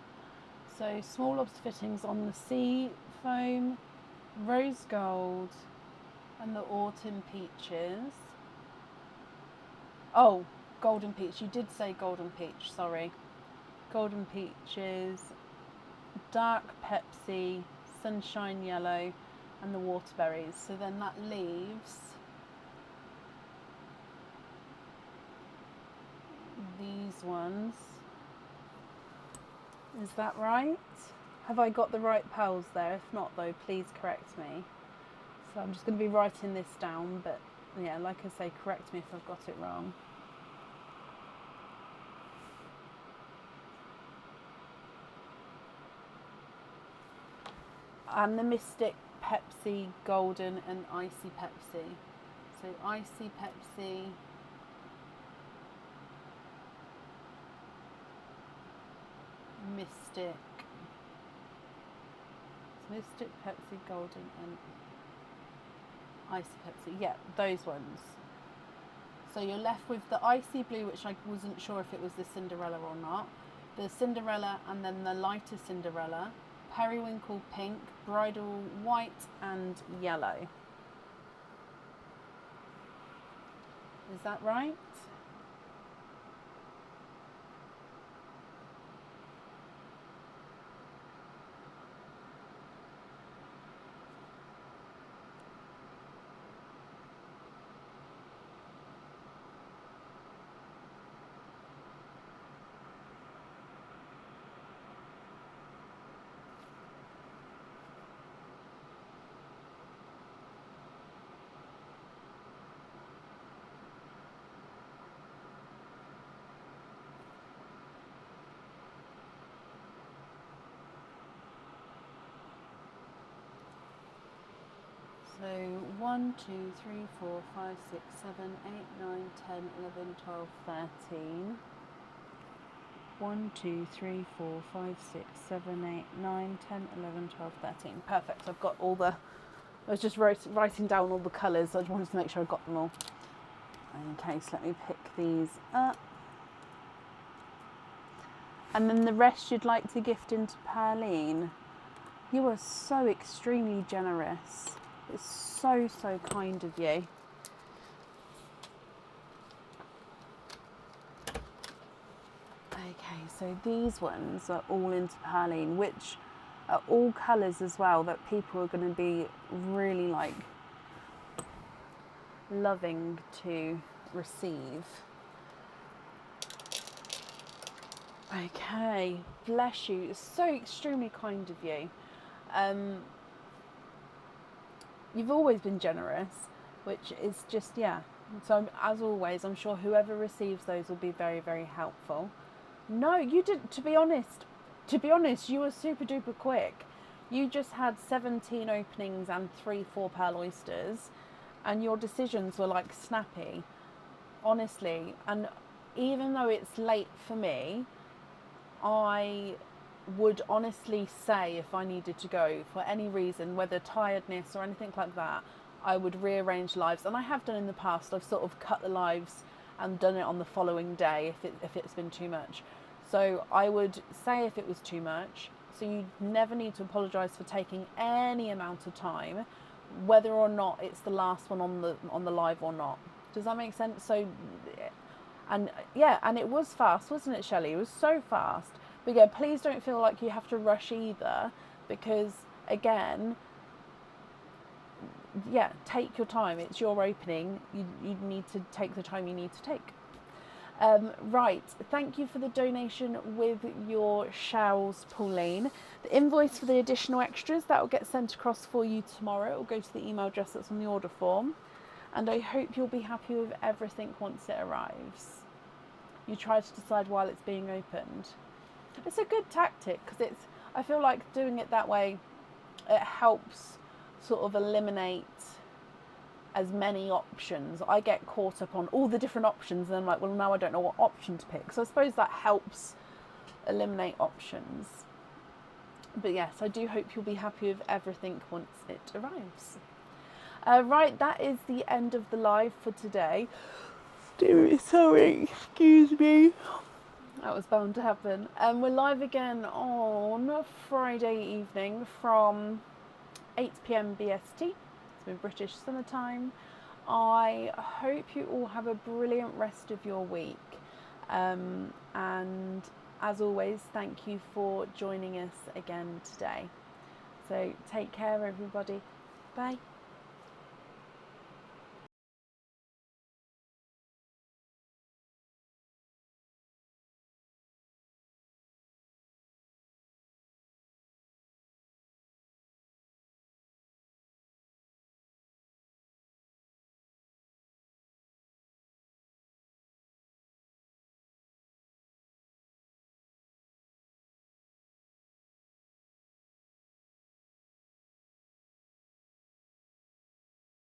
So small lobster fittings on the sea foam, rose gold, and the autumn peaches. Oh, golden peach. You did say golden peach, sorry. Golden peaches, dark Pepsi, sunshine yellow, and the waterberries. So then that leaves these ones. Is that right? Have I got the right pearls there? If not though, please correct me. So I'm just going to be writing this down, but yeah, like I say, correct me if I've got it wrong. And the Mystic Pepsi Golden and Icy Pepsi. So Icy Pepsi, Mystic, Mystic Pepsi Golden and Icy Pepsi. Yeah, those ones. So you're left with the icy blue, which I wasn't sure if it was the Cinderella or not. The Cinderella and then the lighter Cinderella, periwinkle pink, bridal white and yellow. Is that right? So 1, 2, 3, 4, 5, 6, 7, 8, 9, 10, 11, 12, 13. 1, 2, 3, 4, 5, 6, 7, 8, 9, 10, 11, 12, 13. Perfect. I've got all the... I was just writing down all the colours. I just wanted to make sure I got them all. Okay, so let me pick these up. And then the rest you'd like to gift into Perline. You are so extremely generous. It's so, so kind of you. Okay, so these ones are all into Perline, which are all colours as well that people are going to be really like loving to receive. Okay, bless you. It's so extremely kind of you. You've always been generous, which is just, yeah. So as always, I'm sure whoever receives those will be very, very helpful. No, you didn't. To be honest, you were super duper quick. You just had 17 openings and 3 4 pearl oysters, and your decisions were like snappy. honestly. And even though it's late for me, I would honestly say if I needed to go for any reason, whether tiredness or anything like that, I would rearrange lives. And I have done in the past. I've sort of cut the lives and done it on the following day if it's been too much. So I would say if it was too much. So you never need to apologise for taking any amount of time, whether or not it's the last one on the live or not. Does that make sense? So, and yeah, and it was fast, wasn't it, Shelley? It was so fast. But yeah, please don't feel like you have to rush either, because again, yeah, take your time. It's your opening. You need to take the time you need to take. Right, thank you for the donation with your shawls, Pauline. The invoice for the additional extras, that will get sent across for you tomorrow. It will go to the email address that's on the order form. And I hope you'll be happy with everything once it arrives. You try to decide while it's being opened. It's a good tactic because I feel like doing it that way, it helps sort of eliminate as many options. I get caught up on all the different options and I'm like, well, now I don't know what option to pick. So I suppose that helps eliminate options. But yes, I do hope you'll be happy with everything once it arrives. Right, that is the end of the live for today. Sorry, excuse me. That was bound to happen. We're live again on Friday evening from 8 p.m. BST. So British Summer Time. I hope you all have a brilliant rest of your week. And as always, thank you for joining us again today. So take care, everybody. Bye.